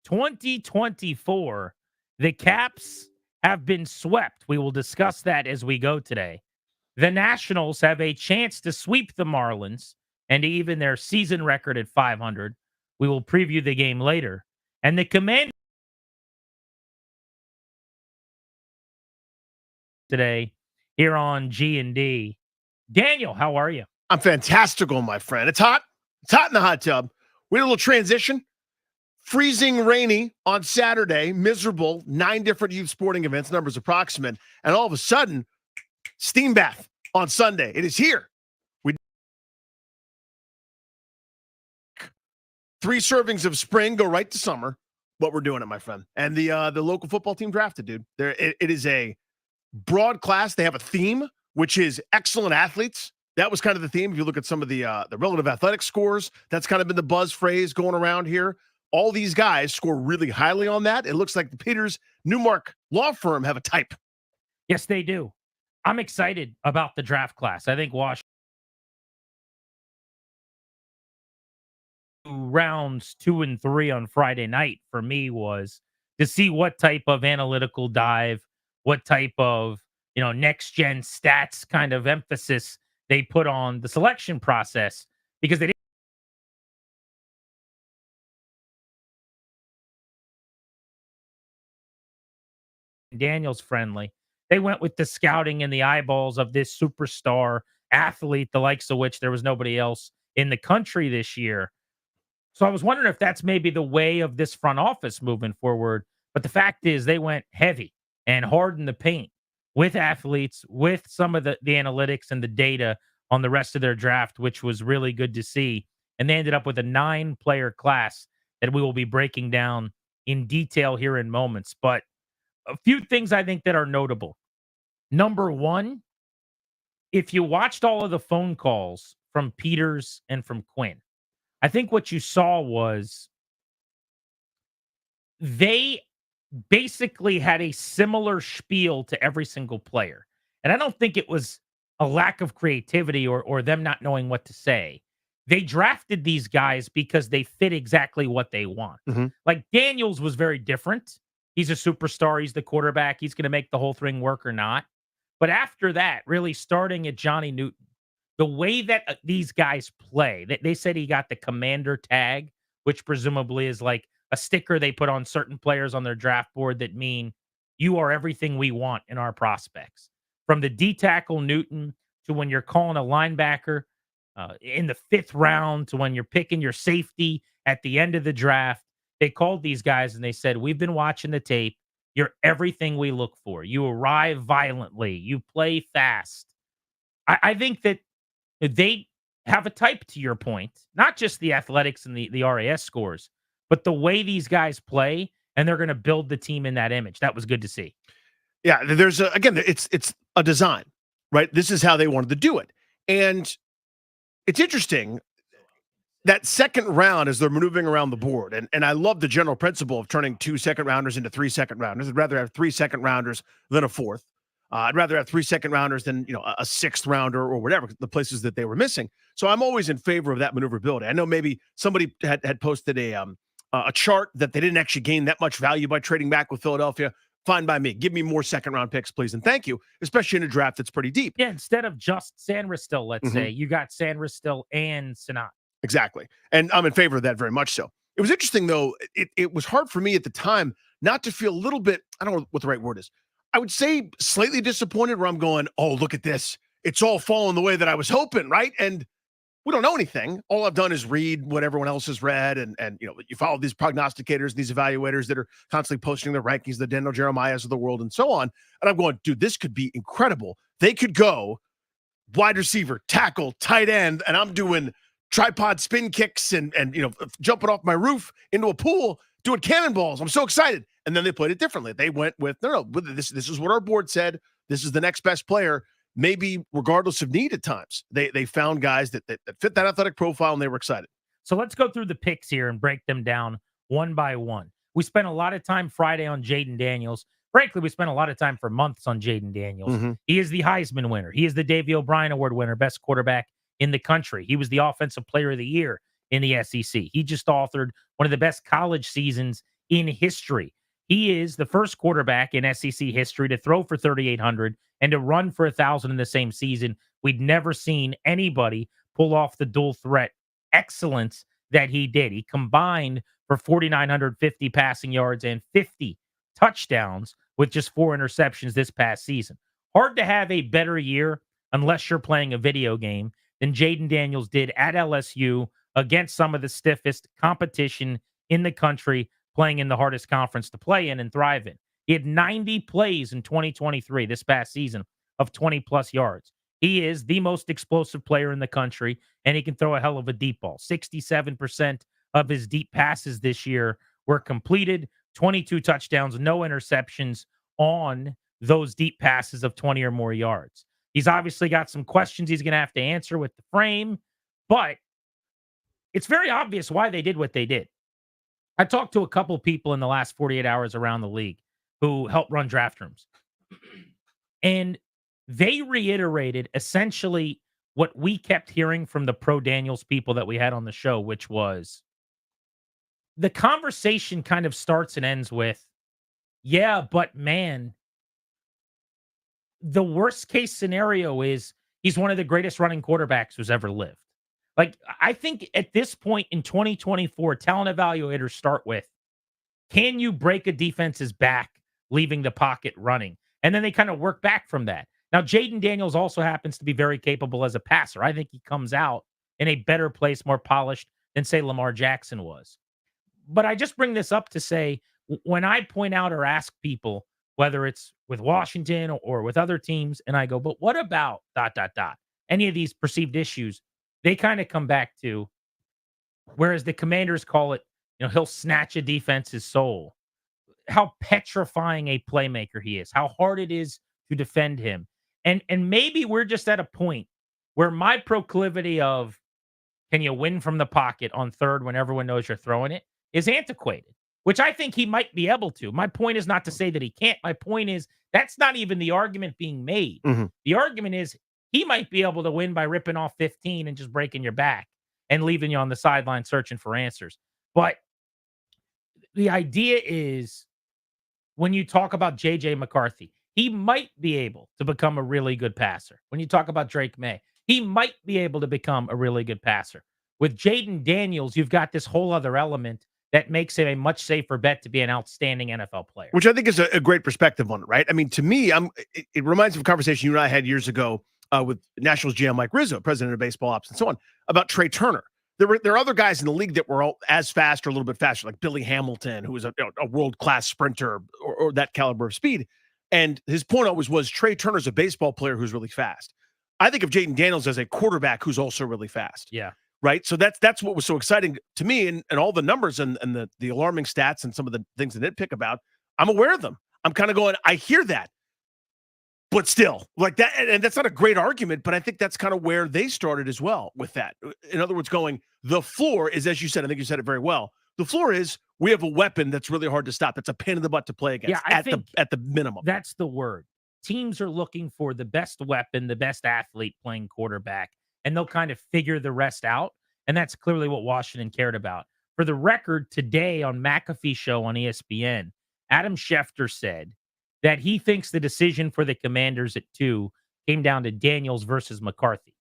2024, the Caps have been swept. We will discuss that as we go today. The Nationals have a chance to sweep the Marlins and even their season record at 500. We will preview the game later. And the Commanders today here on G&D. Daniel, how are you? I'm fantastical, my friend. It's hot. It's hot in the hot tub. We had a little transition. Freezing rainy on Saturday, miserable, 9 different youth sporting events, numbers approximate. And all of a sudden, steam bath on Sunday. It is here. 3 servings of spring go right to summer. What we're doing it, my friend. And the local football team drafted, dude. It is a broad class. They have a theme, which is excellent athletes. That was kind of the theme. If you look at some of the relative athletic scores, that's kind of been the buzz phrase going around here. All these guys score really highly on that. It looks like the Peters Newmark law firm have a type. Yes, they do. I'm excited about the draft class. I think Washington rounds 2 and 3 on Friday night for me was to see what type of analytical dive, what type of, next gen stats kind of emphasis they put on the selection process, because they didn't. Daniel's friendly. They went with the scouting and the eyeballs of this superstar athlete, the likes of which there was nobody else in the country this year. So I was wondering if that's maybe the way of this front office moving forward. But the fact is they went heavy and hard in the paint with athletes, with some of the analytics and the data on the rest of their draft, which was really good to see. And they ended up with a 9-player class that we will be breaking down in detail here in moments. But a few things I think that are notable. Number one, if you watched all of the phone calls from Peters and from Quinn, I think what you saw was they basically had a similar spiel to every single player. And I don't think it was a lack of creativity or them not knowing what to say. They drafted these guys because they fit exactly what they want. Mm-hmm. Like Daniels was very different. He's a superstar. He's the quarterback. He's going to make the whole thing work or not. But after that, really starting at Johnny Newton, the way that these guys play, they said he got the commander tag, which presumably is like a sticker they put on certain players on their draft board that mean you are everything we want in our prospects. From the D tackle Newton to when you're calling a linebacker in the 5th round to when you're picking your safety at the end of the draft, they called these guys and they said, we've been watching the tape. You're everything we look for. You arrive violently. You play fast. I think that they have a type, to your point, not just the athletics and the RAS scores, but the way these guys play, and they're going to build the team in that image. That was good to see. Yeah, there's it's a design, right? This is how they wanted to do it. And it's interesting that 2nd round as they're maneuvering around the board. And I love the general principle of turning 2 second-rounders into 3 second-rounders. I'd rather have 3 second-rounders than a 4th. I'd rather have 3 second-rounders than, a 6th rounder or whatever, the places that they were missing. So I'm always in favor of that maneuverability. I know maybe somebody had posted a chart that they didn't actually gain that much value by trading back with Philadelphia. Fine by me. Give me more 2nd-round picks, please, and thank you, especially in a draft that's pretty deep. Yeah, instead of just Sandristil, let's say, you got Sandristil and Sinat. Exactly. And I'm in favor of that very much so. It was interesting, though. It was hard for me at the time not to feel a little bit, I don't know what the right word is. I would say slightly disappointed where I'm going, oh, look at this. It's all falling the way that I was hoping, right? And we don't know anything. All I've done is read what everyone else has read. And you follow these prognosticators, these evaluators that are constantly posting their rankings, the Daniel Jeremiahs of the world and so on. And I'm going, dude, this could be incredible. They could go wide receiver, tackle, tight end, and I'm doing tripod spin kicks and jumping off my roof into a pool, doing cannonballs. I'm so excited. And then they played it differently. They went with, no, this is what our board said. This is the next best player, maybe regardless of need at times. They found guys that fit that athletic profile, and they were excited. So let's go through the picks here and break them down one by one. We spent a lot of time Friday on Jaden Daniels. Frankly, we spent a lot of time for months on Jaden Daniels. Mm-hmm. He is the Heisman winner. He is the Davey O'Brien Award winner, best quarterback in the country. He was the offensive player of the year in the SEC. He just authored one of the best college seasons in history. He is the first quarterback in SEC history to throw for 3,800 and to run for 1,000 in the same season. We'd never seen anybody pull off the dual threat excellence that he did. He combined for 4,950 passing yards and 50 touchdowns with just 4 interceptions this past season. Hard to have a better year unless you're playing a video game than Jaden Daniels did at LSU against some of the stiffest competition in the country, playing in the hardest conference to play in and thrive in. He had 90 plays in 2023, this past season, of 20-plus yards. He is the most explosive player in the country, and he can throw a hell of a deep ball. 67% of his deep passes this year were completed, 22 touchdowns, no interceptions on those deep passes of 20 or more yards. He's obviously got some questions he's going to have to answer with the frame, but it's very obvious why they did what they did. I talked to a couple people in the last 48 hours around the league who helped run draft rooms, and they reiterated essentially what we kept hearing from the pro Daniels people that we had on the show, which was the conversation kind of starts and ends with, yeah, but man, the worst case scenario is he's one of the greatest running quarterbacks who's ever lived. Like, I think at this point in 2024, talent evaluators start with, can you break a defense's back leaving the pocket running? And then they kind of work back from that. Now, Jaden Daniels also happens to be very capable as a passer. I think he comes out in a better place, more polished than, say, Lamar Jackson was. But I just bring this up to say, when I point out or ask people, whether it's with Washington or with other teams, and I go, but what about ... any of these perceived issues, they kind of come back to, whereas the Commanders call it, he'll snatch a defense's soul, how petrifying a playmaker he is, how hard it is to defend him. And maybe we're just at a point where my proclivity of, can you win from the pocket on third when everyone knows you're throwing it, is antiquated, which I think he might be able to. My point is not to say that he can't. My point is that's not even the argument being made. Mm-hmm. The argument is he might be able to win by ripping off 15 and just breaking your back and leaving you on the sideline searching for answers. But the idea is, when you talk about J.J. McCarthy, he might be able to become a really good passer. When you talk about Drake May, he might be able to become a really good passer. With Jaden Daniels, you've got this whole other element that makes him a much safer bet to be an outstanding NFL player. Which I think is a great perspective on it, right? I mean, to me, it reminds me of a conversation you and I had years ago with Nationals GM Mike Rizzo, president of baseball ops and so on, about Trey Turner. There are other guys in the league that were all as fast or a little bit faster, like Billy Hamilton, who was a world-class sprinter or that caliber of speed. And his point always was Trey Turner's a baseball player who's really fast. I think of Jaden Daniels as a quarterback who's also really fast. Yeah. Right. So that's what was so exciting to me, and all the numbers and the alarming stats and some of the things that nitpick about, I'm aware of them. I'm kind of going, I hear that, but still like that. And that's not a great argument, but I think that's kind of where they started as well with that. In other words, going, the floor is, as you said, I think you said it very well. The floor is, we have a weapon that's really hard to stop. It's a pain in the butt to play against at the minimum. That's the word. Teams are looking for the best weapon, the best athlete playing quarterback, and they'll kind of figure the rest out. And that's clearly what Washington cared about. For the record, today on McAfee show on ESPN, Adam Schefter said that he thinks the decision for the Commanders at 2 came down to Daniels versus McCarthy.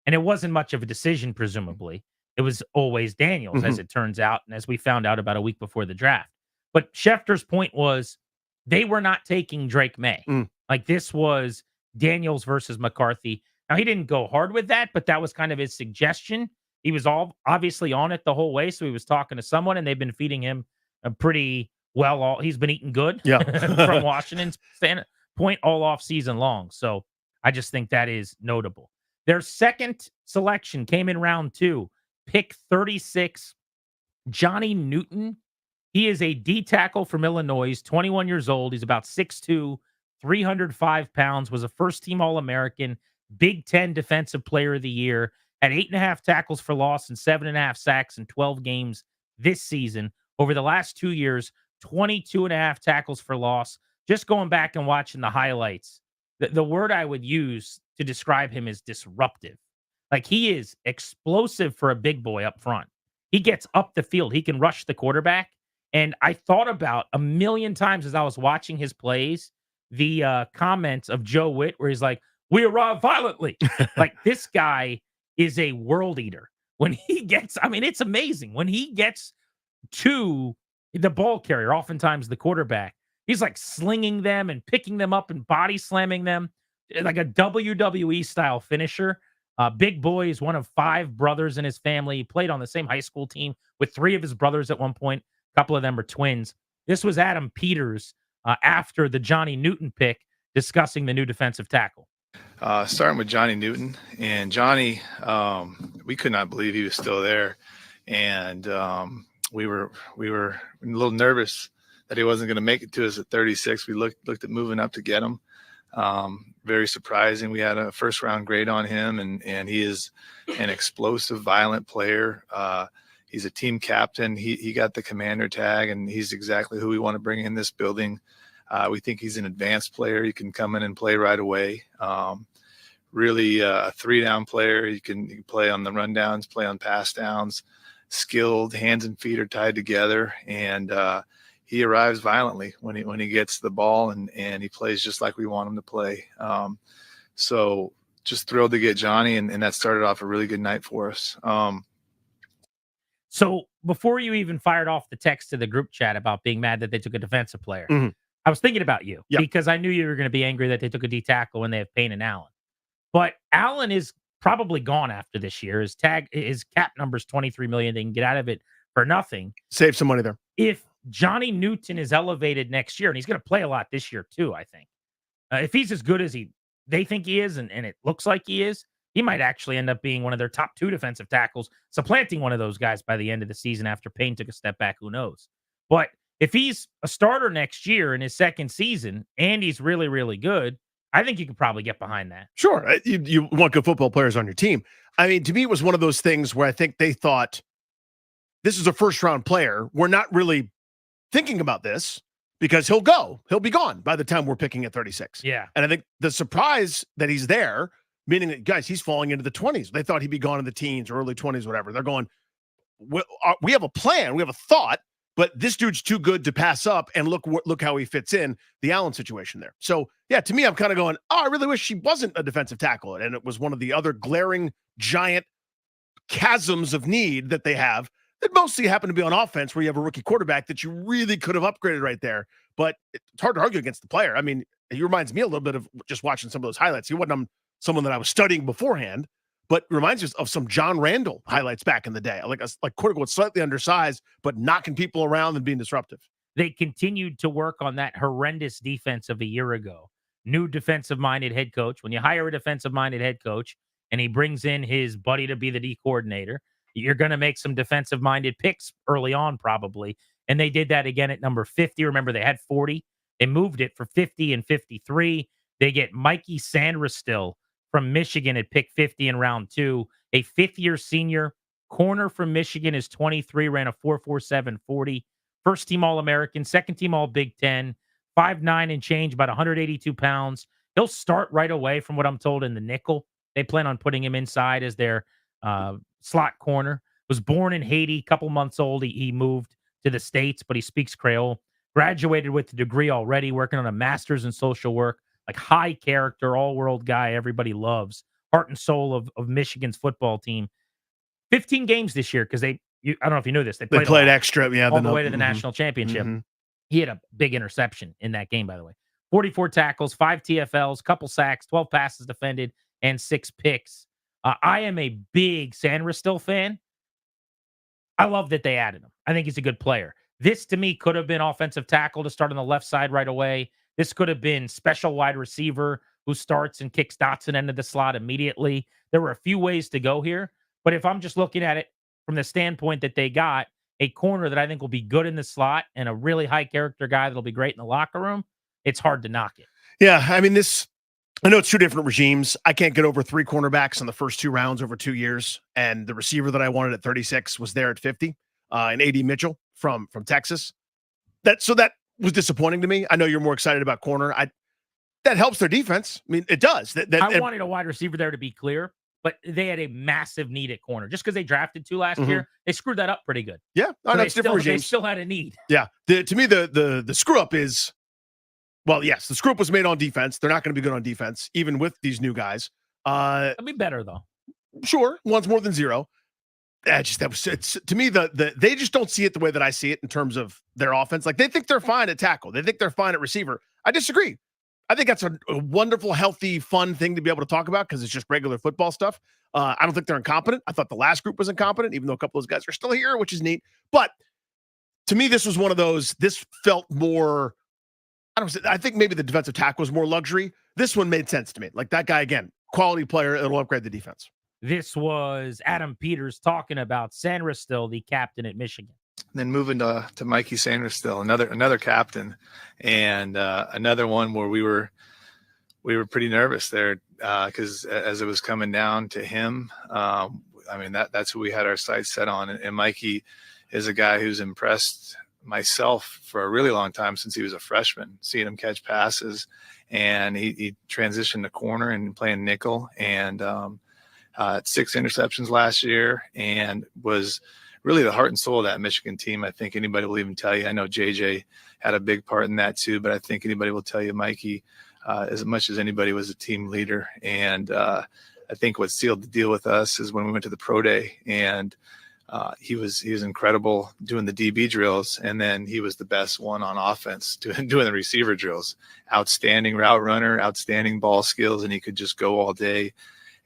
And it wasn't much of a decision, presumably. It was always Daniels, as it turns out, and as we found out about a week before the draft. But Schefter's point was they were not taking Drake May. Like, this was Daniels versus McCarthy. Now, he didn't go hard with that, but that was kind of his suggestion. He was obviously on it the whole way, so he was talking to someone, and they've been feeding him a pretty well. He's been eating good from Washington's standpoint all off season long. So I just think that is notable. Their second selection came in round 2, pick 36, Johnny Newton. He is a D tackle from Illinois, 21 years old. He's about 6'2", 305 pounds, was a first-team All-American, Big Ten Defensive Player of the Year, had 8.5 tackles for loss and 7.5 sacks in 12 games this season. Over the last 2 years, 22.5 tackles for loss. Just going back and watching the highlights, the word I would use to describe him is disruptive. Like, he is explosive for a big boy up front. He gets up the field. He can rush the quarterback. And I thought about a million times as I was watching his plays, the comments of Joe Witt, where he's like, "We arrive violently." Like, this guy is a world eater. When he gets, I mean, it's amazing. When he gets to the ball carrier, oftentimes the quarterback, he's like slinging them and picking them up and body slamming them like a WWE style finisher. Big Boy is one of 5 brothers in his family. He played on the same high school team with 3 of his brothers at one point. A couple of them are twins. This was Adam Peters after the Johnny Newton pick discussing the new defensive tackle. Starting with Johnny Newton, and Johnny, we could not believe he was still there, and we were a little nervous that he wasn't going to make it to us at 36. We looked at moving up to get him. Very surprising. We had a first round grade on him, and he is an explosive, violent player. He's a team captain. He got the commander tag, and he's exactly who we want to bring in this building. We think he's an advanced player. He can come in and play right away. Really a 3-down player. He can play on the rundowns, play on pass downs, skilled, hands and feet are tied together. And he arrives violently when he gets the ball, and he plays just like we want him to play. So just thrilled to get Johnny, and that started off a really good night for us. So before you even fired off the text to the group chat about being mad that they took a defensive player, Mhm. I was thinking about you Yep. because I knew you were going to be angry that they took a D tackle when they have Payne and Allen. But Allen is probably gone after this year. His cap number's $23 million. They can get out of it for nothing. Save some money there. If Johnny Newton is elevated next year, and he's going to play a lot this year too, I think. If he's as good as they think he is, and it looks like he is, he might actually end up being one of their top 2 defensive tackles, supplanting one of those guys by the end of the season after Payne took a step back. Who knows? But if he's a starter next year in his second season and he's really, really good, I think you could probably get behind that. Sure. You want good football players on your team. I mean, to me, it was one of those things where I think they thought, this is a first-round player. We're not really thinking about this because he'll be gone by the time we're picking at 36. Yeah. And I think the surprise that he's there, meaning that, guys, he's falling into the 20s. They thought he'd be gone in the teens or early 20s, whatever. They're going, we have a plan. We have a thought, but this dude's too good to pass up. And look how he fits in the Allen situation there. So, yeah, to me, I'm kind of going, I really wish he wasn't a defensive tackle. And it was one of the other glaring giant chasms of need that they have that mostly happen to be on offense, where you have a rookie quarterback that you really could have upgraded right there. But it's hard to argue against the player. I mean, he reminds me a little bit of just watching some of those highlights. He wasn't someone that I was studying beforehand, but reminds us of some John Randall highlights back in the day. Like quarterback was slightly undersized, but knocking people around and being disruptive. They continued to work on that horrendous defense of a year ago. New defensive-minded head coach. When you hire a defensive-minded head coach and he brings in his buddy to be the D coordinator, you're going to make some defensive-minded picks early on probably. And they did that again at number 50. Remember, they had 40. They moved it for 50 and 53. They get Mikey Sandristil from Michigan at pick 50 in round 2. A 5th-year senior corner from Michigan is 23, ran a 4.47 40. First team All-American, second team All-Big Ten, 5'9" and change, about 182 pounds. He'll start right away from what I'm told in the nickel. They plan on putting him inside as their slot corner. Was born in Haiti, couple months old. He moved to the States, but he speaks Creole. Graduated with a degree already, working on a master's in social work. Like, high character, all-world guy everybody loves. Heart and soul of Michigan's football team. 15 games this year because I don't know if you knew this. They played extra, yeah, all the way to the national championship. Mm-hmm. He had a big interception in that game, by the way. 44 tackles, 5 TFLs, couple sacks, 12 passes defended, and 6 picks. I am a big Sandristil fan. I love that they added him. I think he's a good player. This, to me, could have been offensive tackle to start on the left side right away. This could have been special wide receiver who starts and kicks Dotson into the slot immediately. There were a few ways to go here. But if I'm just looking at it from the standpoint that they got a corner that I think will be good in the slot and a really high character guy that'll be great in the locker room, it's hard to knock it. Yeah, I mean, I know it's 2 different regimes. I can't get over 3 cornerbacks in the first 2 rounds over 2 years. And the receiver that I wanted at 36 was there at 50, and A.D. Mitchell from Texas. That was disappointing to me. I know you're more excited about corner. That helps their defense. I mean, it does. I wanted a wide receiver there, to be clear. but they had a massive need at corner. Just because they drafted 2 last year, they screwed that up pretty good. Yeah, So that's different they regimes. still had a need. Yeah, to me, the screw up is, well, yes, the screw up was made on defense. They're not going to be good on defense, even with these new guys. It'll be better though. Sure, one's more than zero. It's to me they just don't see it the way that I see it in terms of their offense. Like, they think they're fine at tackle, they think they're fine at receiver. I disagree. I think that's a wonderful, healthy, fun thing to be able to talk about because it's just regular football stuff. I don't think they're incompetent. I thought the last group was incompetent, even though a couple of those guys are still here, which is neat. But to me, this was one of those. This felt more. I think maybe the defensive tackle was more luxury. This one made sense to me. Like, that guy, again, quality player. It'll upgrade the defense. This was Adam Peters talking about Sanders, still the captain at Michigan. And then moving to Mikey Sanders, still another captain, and another one where we were pretty nervous there because as it was coming down to him, I mean that's who we had our sights set on, and Mikey is a guy who's impressed myself for a really long time since he was a freshman, seeing him catch passes, and he transitioned to corner and playing nickel, and 6 interceptions last year, and was really the heart and soul of that Michigan team. I think anybody will even tell you. I know JJ had a big part in that too, but I think anybody will tell you Mikey, as much as anybody, was a team leader. And I think what sealed the deal with us is when we went to the pro day, and he was incredible doing the DB drills, and then he was the best one on offense doing the receiver drills. Outstanding route runner, outstanding ball skills, and he could just go all day.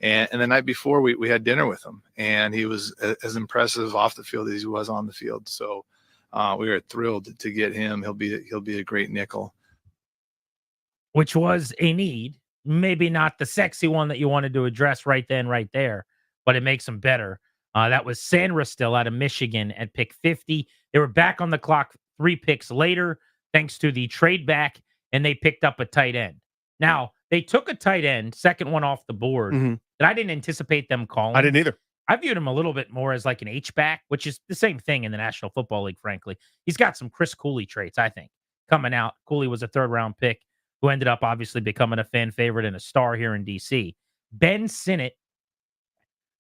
And the night before, we had dinner with him, and he was as impressive off the field as he was on the field. So we were thrilled to get him. He'll be a great nickel. Which was a need, maybe not the sexy one that you wanted to address right then, right there, but it makes him better. That was Sanders, still out of Michigan, at pick 50. They were back on the clock 3 picks later, thanks to the trade back, and they picked up a tight end. Now, they took a tight end, second one off the board, that I didn't anticipate them calling. I didn't either. I viewed him a little bit more as like an H-back, which is the same thing in the National Football League, frankly. He's got some Chris Cooley traits, I think, coming out. Cooley was a 3rd-round pick who ended up obviously becoming a fan favorite and a star here in D.C. Ben Sinnott,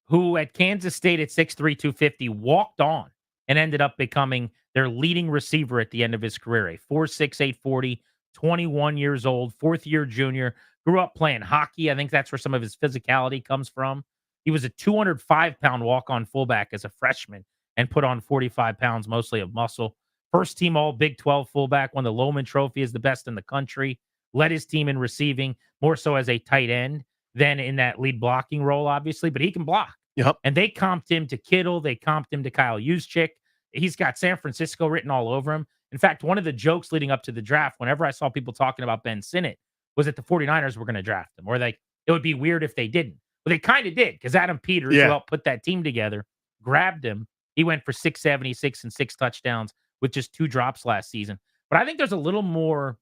who at Kansas State at 6'3", 250, walked on and ended up becoming their leading receiver at the end of his career. A 4'6", 840, 21 years old, 4th-year junior, grew up playing hockey. I think that's where some of his physicality comes from. He was a 205-pound walk-on fullback as a freshman and put on 45 pounds, mostly of muscle. First team all Big 12 fullback, won the Lowman Trophy as the best in the country, led his team in receiving, more so as a tight end than in that lead blocking role, obviously, but he can block. Yep. And they comped him to Kittle. They comped him to Kyle Juszczyk. He's got San Francisco written all over him. In fact, one of the jokes leading up to the draft, whenever I saw people talking about Ben Sinnott, was that the 49ers were going to draft him, or like it would be weird if they didn't. Well, they kind of did, because Adam Peters, who helped put that team together, grabbed him. He went for 676 and 6 touchdowns with just 2 drops last season. But I think there's a little more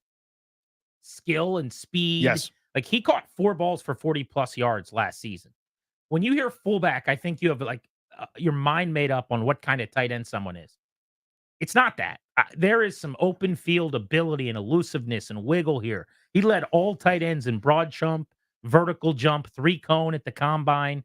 skill and speed. Yes. Like, he caught 4 balls for 40-plus yards last season. When you hear fullback, I think you have like your mind made up on what kind of tight end someone is. It's not that. There is some open field ability and elusiveness and wiggle here. He led all tight ends in broad jump, vertical jump, 3-cone at the combine.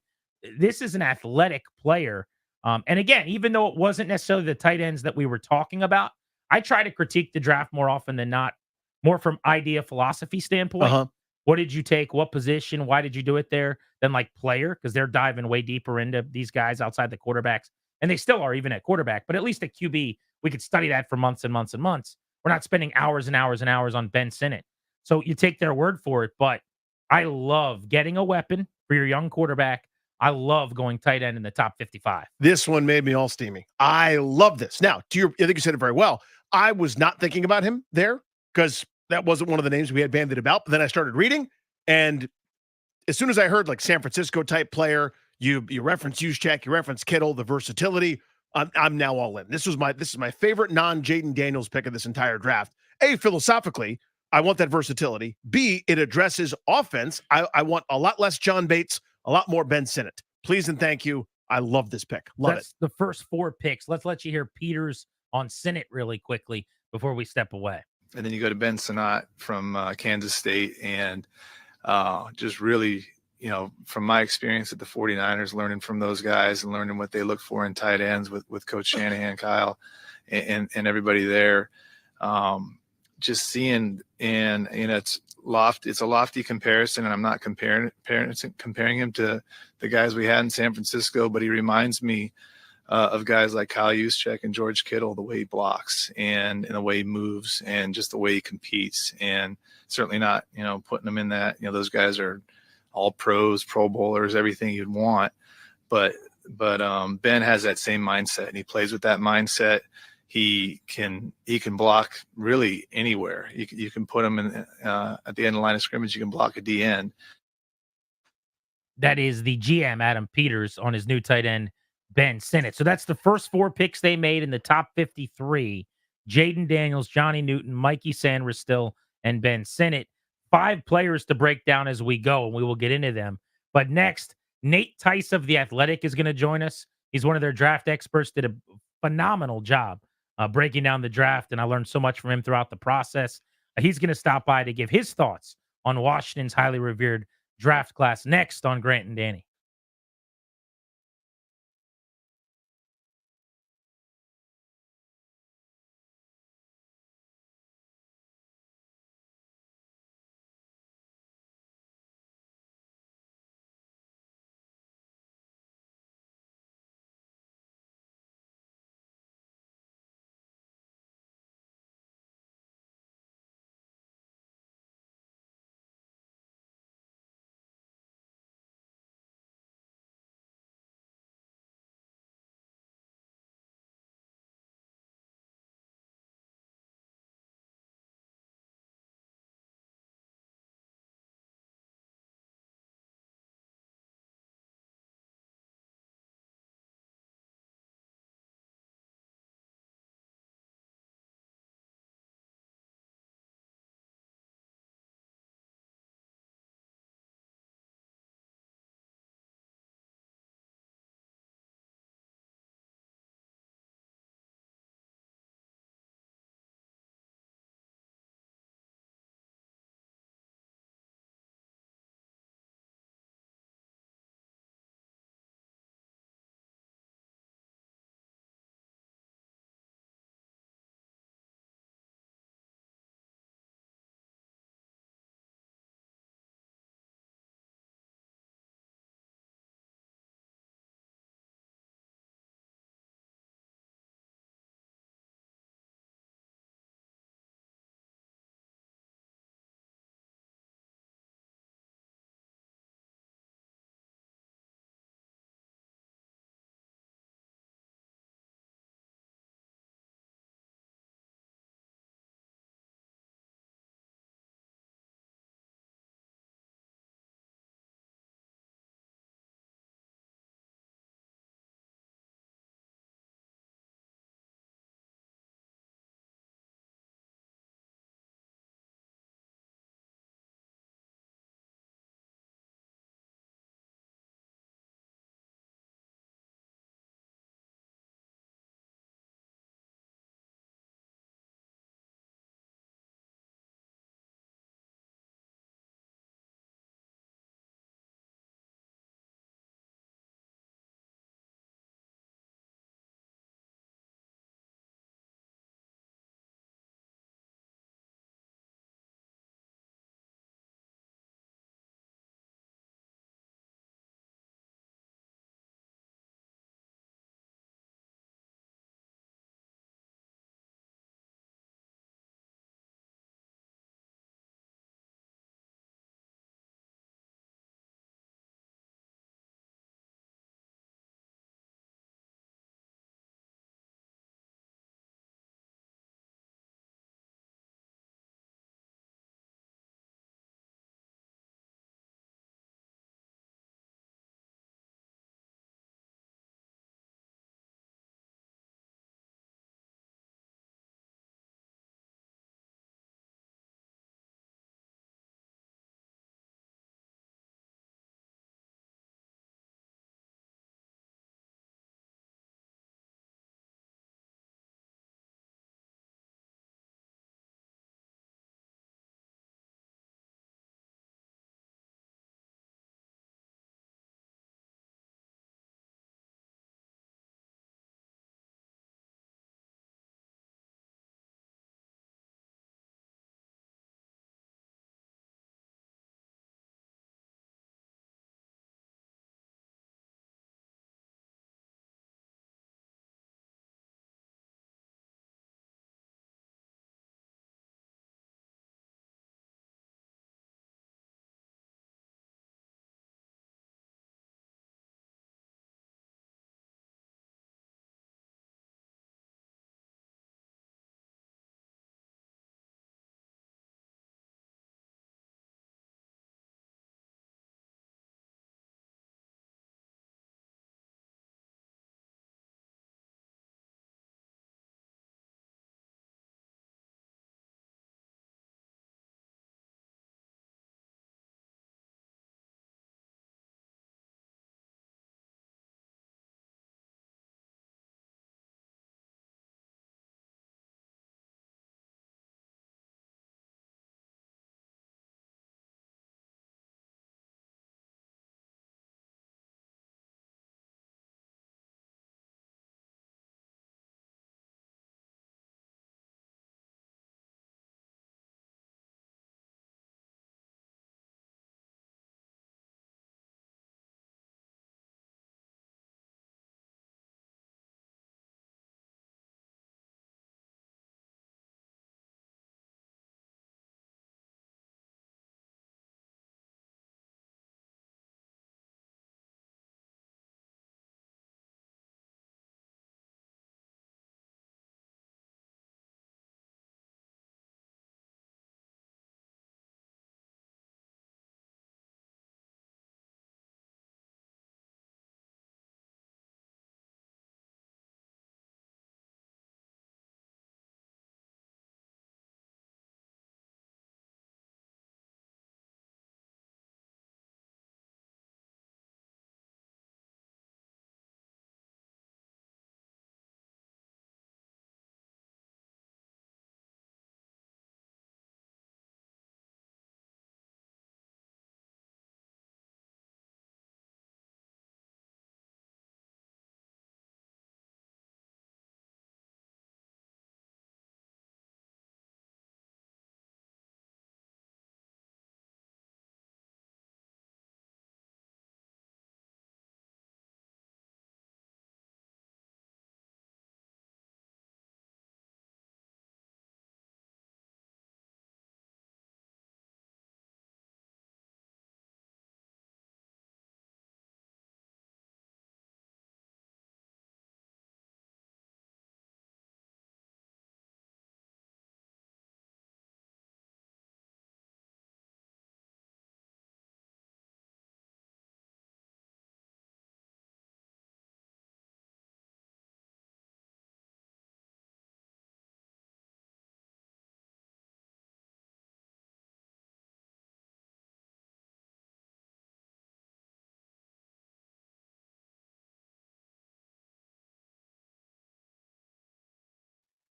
This is an athletic player. And again, even though it wasn't necessarily the tight ends that we were talking about, I try to critique the draft more often than not, more from idea philosophy standpoint. What did you take? What position? Why did you do it there? Than like player, because they're diving way deeper into these guys outside the quarterbacks. And they still are, even at quarterback. But at least at QB, we could study that for months and months and months. We're not spending hours and hours and hours on Ben Sinnott. So you take their word for it. But I love getting a weapon for your young quarterback. I love going tight end in the top 55. This one made me all steamy. I love this. Now, I think you said it very well. I was not thinking about him there because that wasn't one of the names we had bandied about. But then I started reading, and as soon as I heard like San Francisco type player, you reference Juszczyk, you reference Kittle, the versatility. I'm now all in. This is my favorite non-Jaden Daniels pick of this entire draft. A, philosophically, I want that versatility. B, it addresses offense. I want a lot less John Bates, a lot more Ben Sinnott. Please and thank you. I love this pick. That's the first 4 picks. Let's let you hear Peters on Sinnott really quickly before we step away. And then you go to Ben Sinnott from Kansas State, and just really from my experience at the 49ers, learning from those guys and learning what they look for in tight ends with Coach Shanahan, Kyle, and everybody there, just seeing, and it's a lofty comparison, and I'm not comparing him to the guys we had in San Francisco, but he reminds me of guys like Kyle Juszczyk and George Kittle, the way he blocks and the way he moves and just the way he competes, and certainly not, putting him in that, those guys are all pros, Pro Bowlers, everything you'd want. But Ben has that same mindset, and he plays with that mindset. He can block really anywhere. You can put him in at the end of the line of scrimmage. You can block a D end. That is the GM, Adam Peters, on his new tight end, Ben Sinnott. So that's the first 4 picks they made in the top 53. Jaden Daniels, Johnny Newton, Mikey Sanders-Still, and Ben Sinnott. 5 players to break down as we go, and we will get into them. But next, Nate Tice of The Athletic is going to join us. He's one of their draft experts, did a phenomenal job breaking down the draft, and I learned so much from him throughout the process. He's going to stop by to give his thoughts on Washington's highly revered draft class next on Grant and Danny.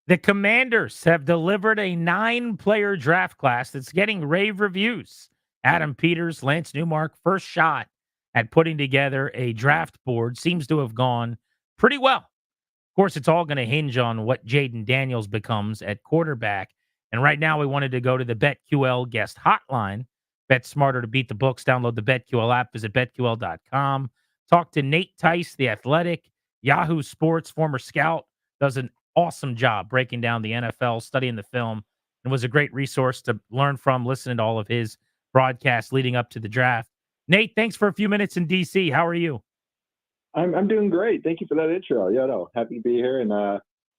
The Commanders have delivered a 9-player draft class that's getting rave reviews. Adam Peters, Lance Newmark, first shot at putting together a draft board seems to have gone pretty well. Of course, it's all going to hinge on what Jaden Daniels becomes at quarterback. And right now, we wanted to go to the BetQL guest hotline. Bet smarter to beat the books. Download the BetQL app. Visit BetQL.com. Talk to Nate Tice, the Athletic, Yahoo Sports, former scout. Does an awesome job breaking down the NFL, studying the film, and was a great resource to learn from, listening to all of his broadcasts leading up to the draft. Nate, thanks for a few minutes in D.C. How are you? I'm doing great. Thank you for that intro. Yeah, no, happy to be here, and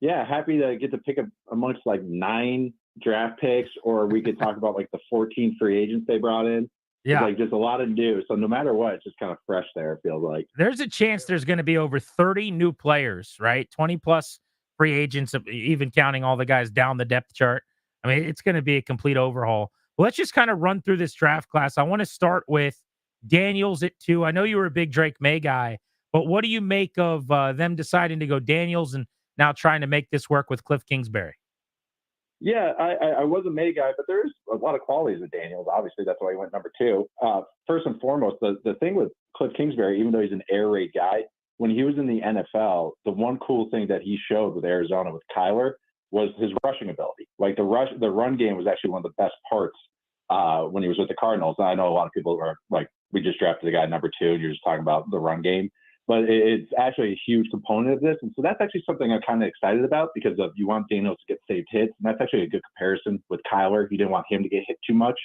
happy to get to pick up amongst like 9 draft picks, or we could talk about like the 14 free agents they brought in. Yeah, like just a lot of new. So no matter what, it's just kind of fresh there. It feels like there's a chance there's going to be over 30 new players, right? 20 plus free agents, even counting all the guys down the depth chart. I mean, it's going to be a complete overhaul. Well, let's just kind of run through this draft class. I want to start with Daniels at 2. I know you were a big Drake May guy, but what do you make of them deciding to go Daniels and now trying to make this work with Cliff Kingsbury? Yeah, I was a May guy, but there's a lot of qualities with Daniels. Obviously, that's why he went number 2. First and foremost, the thing with Cliff Kingsbury, even though he's an air raid guy, when he was in the NFL, the one cool thing that he showed with Arizona with Kyler was his rushing ability. Like the run game was actually one of the best parts when he was with the Cardinals. And I know a lot of people are like, we just drafted the guy number 2, and you're just talking about the run game. But it's actually a huge component of this. And so that's actually something I'm kind of excited about, because you want Daniels to get saved hits. And that's actually a good comparison with Kyler. You didn't want him to get hit too much.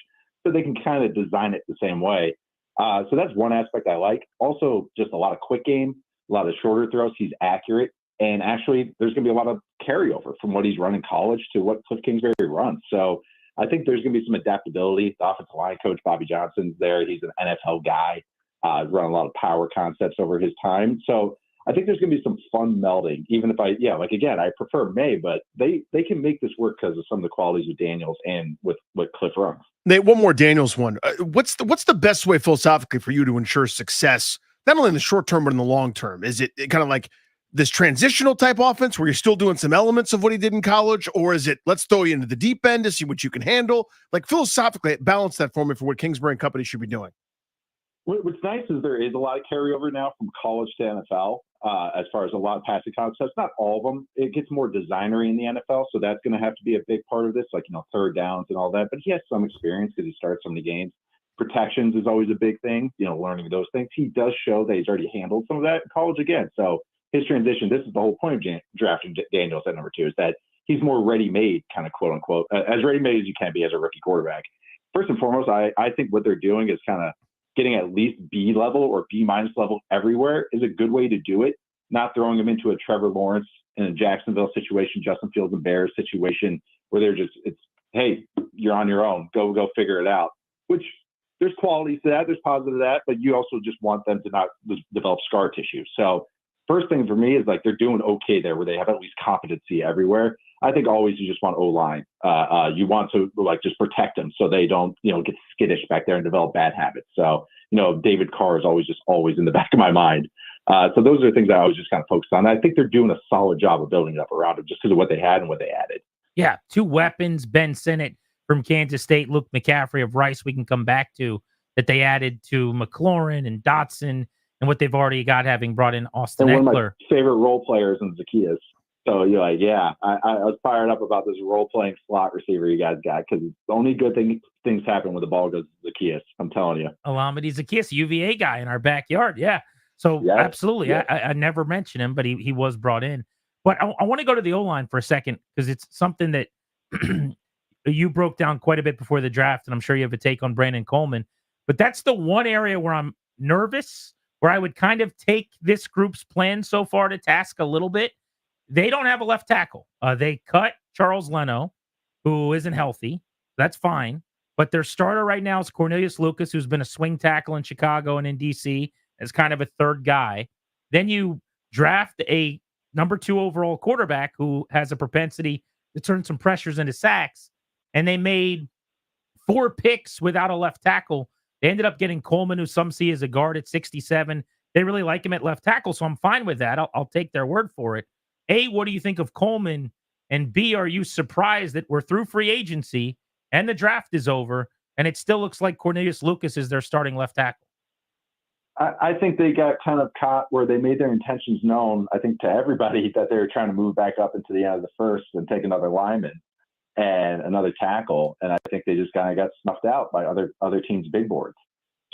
So they can kind of design it the same way. So that's one aspect I like. Also, just a lot of quick game, a lot of shorter throws. He's accurate. And actually, there's going to be a lot of carryover from what he's run in college to what Cliff Kingsbury runs. So I think there's going to be some adaptability. The offensive line coach, Bobby Johnson's there. He's an NFL guy. Run a lot of power concepts over his time. So I think there's going to be some fun melding, even if I prefer May, but they can make this work because of some of the qualities with Daniels and with Cliff runs. Nate, one more Daniels one. What's the best way philosophically for you to ensure success, not only in the short term, but in the long term? Is it kind of like this transitional type offense where you're still doing some elements of what he did in college? Or is it, let's throw you into the deep end to see what you can handle? Like philosophically, balance that for me for what Kingsbury and company should be doing. What's nice is there is a lot of carryover now from college to NFL as far as a lot of passing concepts. Not all of them. It gets more designery in the NFL, so that's going to have to be a big part of this, like, third downs and all that. But he has some experience because he started so many games. Protections is always a big thing, learning those things. He does show that he's already handled some of that in college again. So his transition, this is the whole point of drafting Daniels at number 2, is that he's more ready-made, kind of quote unquote, as ready-made as you can be as a rookie quarterback. First and foremost, I think what they're doing is kind of getting at least B level or B minus level everywhere is a good way to do it. Not throwing them into a Trevor Lawrence in a Jacksonville situation, Justin Fields and Bears situation where it's, hey, you're on your own, go figure it out, which there's qualities to that. There's positive to that, but you also just want them to not develop scar tissue. So first thing for me is like, they're doing okay there where they have at least competency everywhere. I think always you just want O-line. You want to just protect them so they don't, get skittish back there and develop bad habits. So, David Carr is always in the back of my mind. So those are the things that I was just kind of focused on. I think they're doing a solid job of building it up around them just because of what they had and what they added. Yeah, 2 weapons, Ben Sinnott from Kansas State, Luke McCaffrey of Rice, we can come back to, that they added to McLaurin and Dotson and what they've already got, having brought in Austin Eckler. One of my favorite role players in Zacchaeus. So you're like, I was fired up about this role-playing slot receiver you guys got, because the only good things happen when the ball goes to Zacchaeus. I'm telling you. Alameda Zacchaeus, UVA guy in our backyard. Yeah. So absolutely. Yeah. I never mentioned him, but he was brought in. But I want to go to the O-line for a second, because it's something that you broke down quite a bit before the draft, and I'm sure you have a take on Brandon Coleman. But that's the one area where I'm nervous, where I would kind of take this group's plan so far to task a little bit. They don't have a left tackle. They cut Charles Leno, who isn't healthy. That's fine. But their starter right now is Cornelius Lucas, who's been a swing tackle in Chicago and in D.C. as kind of a third guy. Then you draft a number 2 overall quarterback who has a propensity to turn some pressures into sacks. And they made 4 picks without a left tackle. They ended up getting Coleman, who some see as a guard at 67. They really like him at left tackle, so I'm fine with that. I'll take their word for it. A, what do you think of Coleman? And B, are you surprised that we're through free agency and the draft is over and it still looks like Cornelius Lucas is their starting left tackle? I think they got kind of caught where they made their intentions known, I think, to everybody that they were trying to move back up into the end of the first and take another lineman and another tackle. And I think they just kind of got snuffed out by other teams' big boards.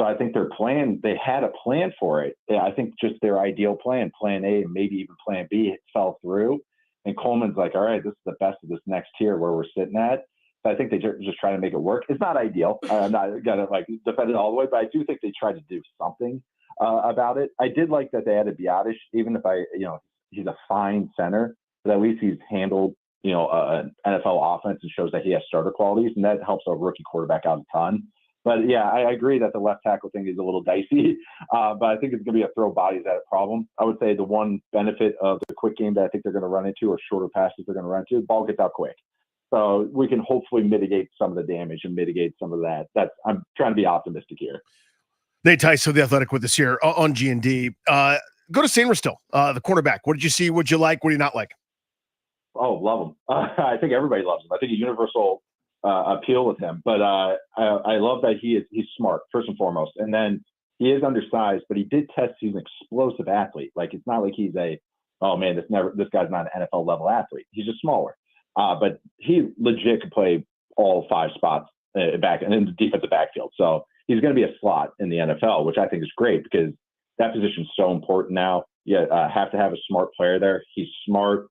So I think their plan, they had a plan for it. I think just their ideal plan A, maybe even plan B, fell through. And Coleman's like, all right, this is the best of this next tier where we're sitting at. So I think they just try to make it work. It's not ideal. I'm not going to defend it all the way, but I do think they tried to do something about it. I did like that they added Biotish, even if he's a fine center, but at least he's handled, an NFL offense and shows that he has starter qualities, and that helps a rookie quarterback out a ton. But yeah, I agree that the left tackle thing is a little dicey, but I think it's going to be a throw bodies at it problem. I would say the one benefit of the quick game that I think they're going to run into, or shorter passes they're going to run into, the ball gets out quick. So we can hopefully mitigate some of the damage and mitigate some of that. I'm trying to be optimistic here. Nate Tice of The Athletic with us here on G&D. Go to Sainer still, the cornerback. What did you see? What did you like? What do you not like? Oh, love him. I think everybody loves him. I think a universal appeal with him. But I love that he's smart, first and foremost. And then he is undersized, but he did test he's an explosive athlete. Like, it's not like he's this guy's not an NFL level athlete. He's just smaller. But he legit could play all 5 spots back and in the defensive backfield. So he's going to be a slot in the NFL, which I think is great because that position is so important now. You have to have a smart player there. He's smart.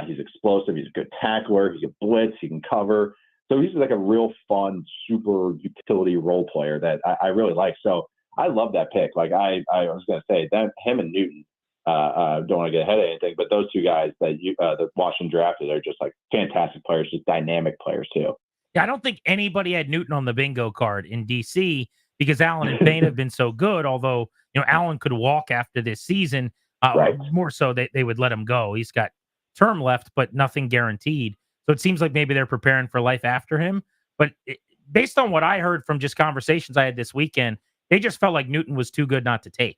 He's explosive. He's a good tackler. He can blitz. He can cover. So he's like a real fun, super utility role player that I really like. So I love that pick. Like I was going to say that him and Newton, don't want to get ahead of anything, but those two guys that Washington drafted are just like fantastic players, just dynamic players too. Yeah, I don't think anybody had Newton on the bingo card in DC because Allen and Payne have been so good. Although, Allen could walk after this season. Right. More so they would let him go. He's got term left, but nothing guaranteed. So it seems like maybe they're preparing for life after him. But based on what I heard from just conversations I had this weekend, they just felt like Newton was too good not to take.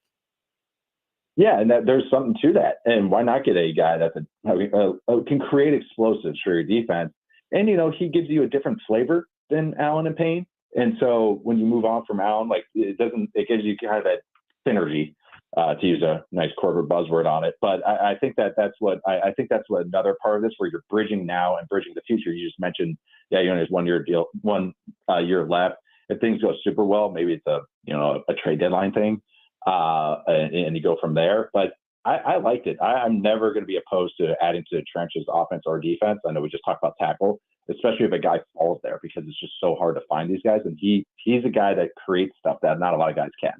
Yeah, and there's something to that. And why not get a guy that can create explosives for your defense? And, he gives you a different flavor than Allen and Payne. And so when you move on from Allen, it gives you kind of that synergy, to use a nice corporate buzzword on it. But I think that's what another part of this, where you're bridging now and bridging the future. You just mentioned, there's 1 year deal, 1 year left. If things go super well, maybe it's a trade deadline thing, and you go from there. But I liked it. I'm never going to be opposed to adding to the trenches, offense or defense. I know we just talked about tackle, especially if a guy falls there, because it's just so hard to find these guys. And he's a guy that creates stuff that not a lot of guys can.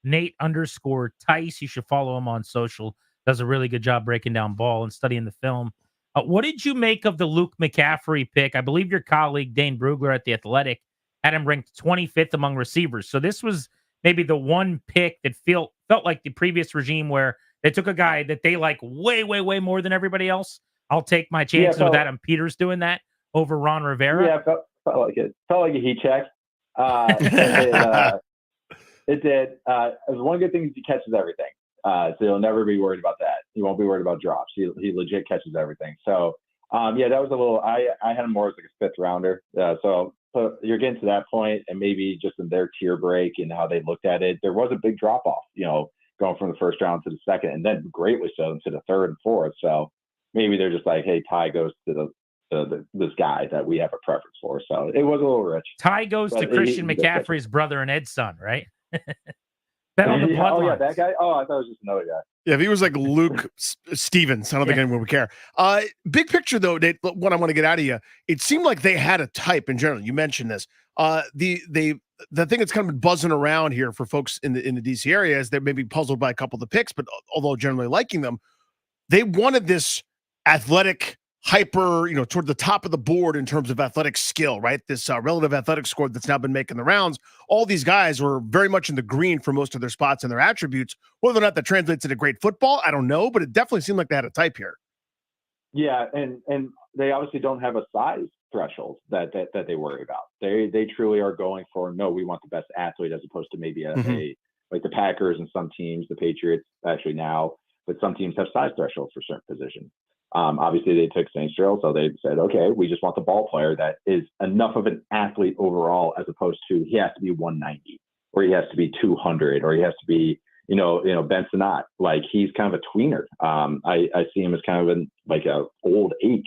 Nate_Tice. You should follow him on social. Does a really good job breaking down ball and studying the film. What did you make of the Luke McCaffrey pick? I believe your colleague Dane Brugler at The Athletic had him ranked 25th among receivers. So this was maybe the one pick that felt like the previous regime where they took a guy that they like way, way, way more than everybody else. I'll take my chances with Adam Peters doing that over Ron Rivera. Yeah, felt like it. Felt like a heat check. It did. One good thing is he catches everything. So you'll never be worried about that. He won't be worried about drops. He legit catches everything. So, that was a little, I had him more as like a 5th rounder. So you're getting to that point, and maybe just in their tier break and how they looked at it, there was a big drop off, going from the 1st round to the 2nd, and then greatly so to the 3rd and 4th. So maybe they're just like, hey, Ty goes to this guy that we have a preference for. So it was a little rich. Ty goes to Christian McCaffrey's brother and Ed's son, right? Bet on the bloodlines. That guy? Oh, I thought it was just another guy. Yeah, if he was like Luke Stevens, I don't think anyone would care. Big picture, though, Nate, what I want to get out of you, it seemed like they had a type in general. You mentioned this. The thing that's kind of been buzzing around here for folks in the DC area is they may be puzzled by a couple of the picks, but although generally liking them, they wanted this athletic hyper, toward the top of the board in terms of athletic skill, right? This relative athletic score that's now been making the rounds. All these guys were very much in the green for most of their spots and their attributes. Whether or not that translates into great football, I don't know, but it definitely seemed like they had a type here. Yeah, and they obviously don't have a size threshold that they worry about. They truly are going for, no, we want the best athlete, as opposed to maybe like the Packers and some teams, the Patriots actually now, but some teams have size thresholds for certain positions. Obviously, they took St. Cyril, so they said, okay, we just want the ball player that is enough of an athlete overall, as opposed to he has to be 190 or he has to be 200 or he has to be, Ben Sinnott. Like, he's kind of a tweener. I see him as kind of like a old H,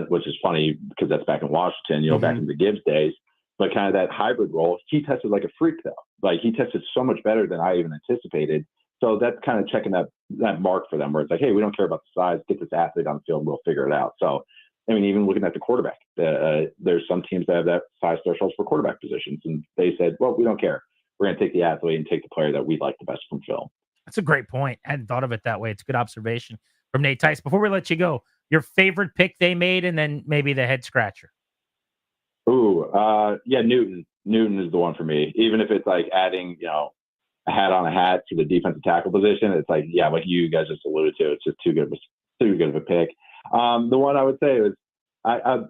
which is funny because that's back in Washington, back in the Gibbs days. But kind of that hybrid role, he tested like a freak though. Like, he tested so much better than I even anticipated. So that's kind of checking that mark for them, where it's like, hey, we don't care about the size. Get this athlete on the field, and we'll figure it out. So, I mean, even looking at the quarterback, there's some teams that have that size thresholds for quarterback positions, and they said, well, we don't care. We're going to take the athlete and take the player that we like the best from film. That's a great point. I hadn't thought of it that way. It's a good observation from Nate Tice. Before we let you go, your favorite pick they made, and then maybe the head scratcher. Ooh, yeah, Newton. Newton is the one for me. Even if it's like adding, a hat on a hat to the defensive tackle position, it's like, yeah, like you guys just alluded to, it's just too good of a pick. The one I would say was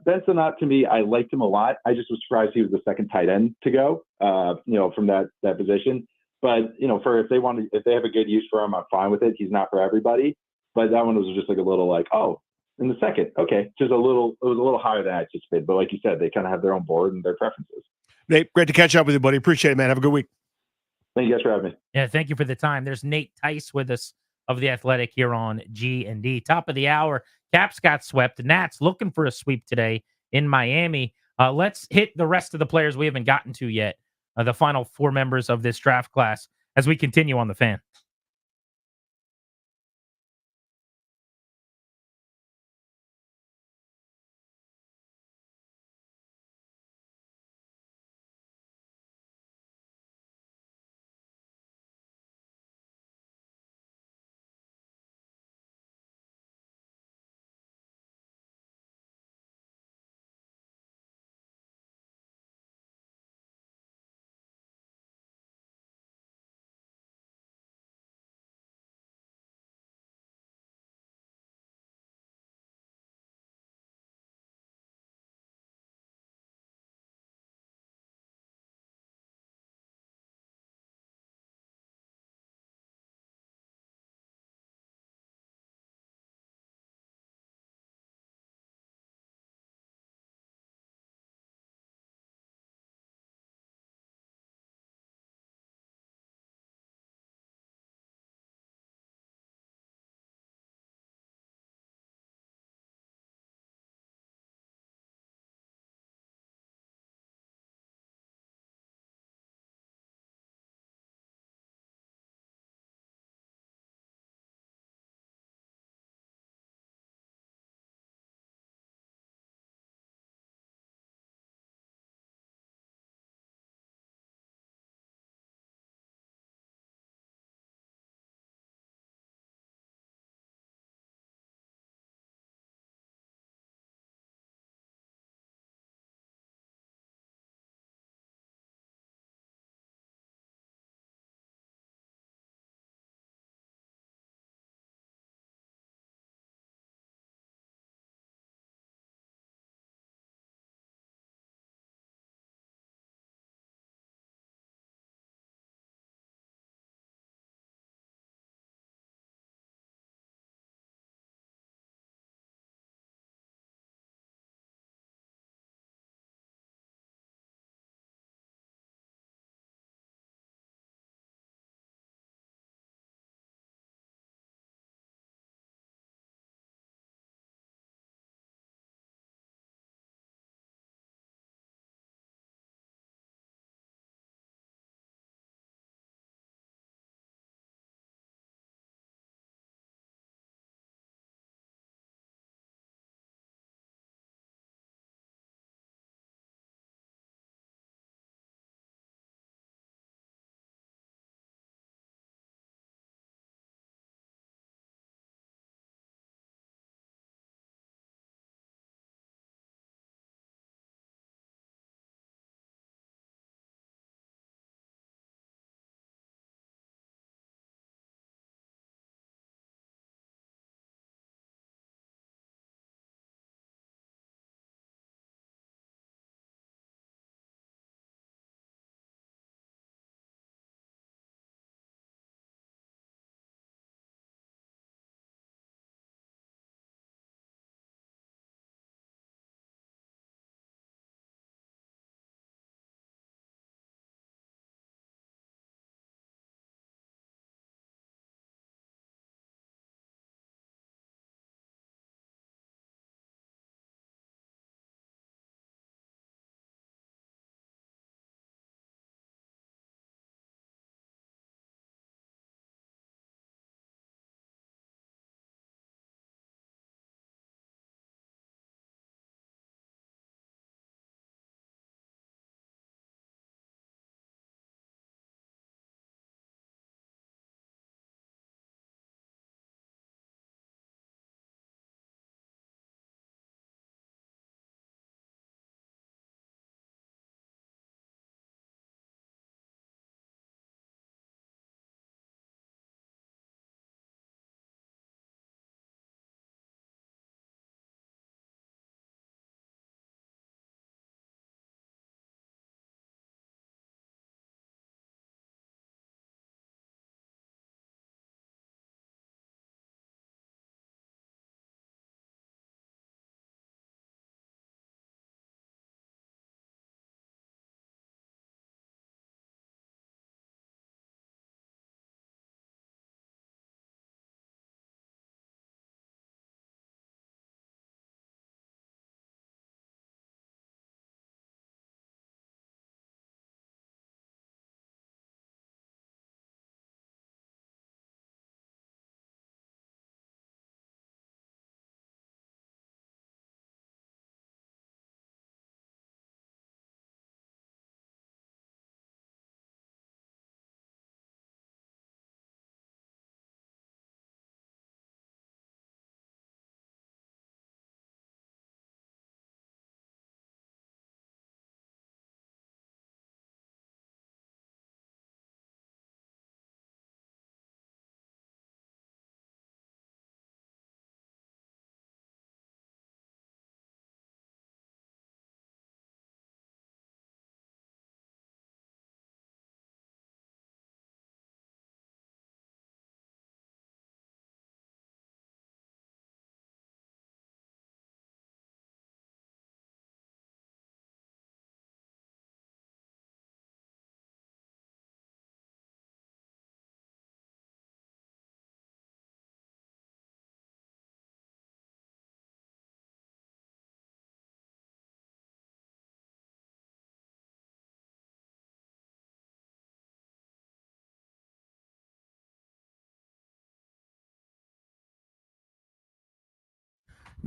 Ben Sinnott. To me, I liked him a lot. I just was surprised he was the second tight end to go, from that position. But if they have a good use for him, I'm fine with it. He's not for everybody, but that one was just like a little like, oh, in the second, okay, it was a little higher than I anticipated. But like you said, they kind of have their own board and their preferences. Nate, great to catch up with you, buddy. Appreciate it, man. Have a good week. Thank you guys for having me. Yeah, thank you for the time. There's Nate Tice with us of The Athletic here on G&D. Top of the hour, Caps got swept. Nats looking for a sweep today in Miami. Let's hit the rest of the players we haven't gotten to yet, the final four members of this draft class, as we continue on the Fan.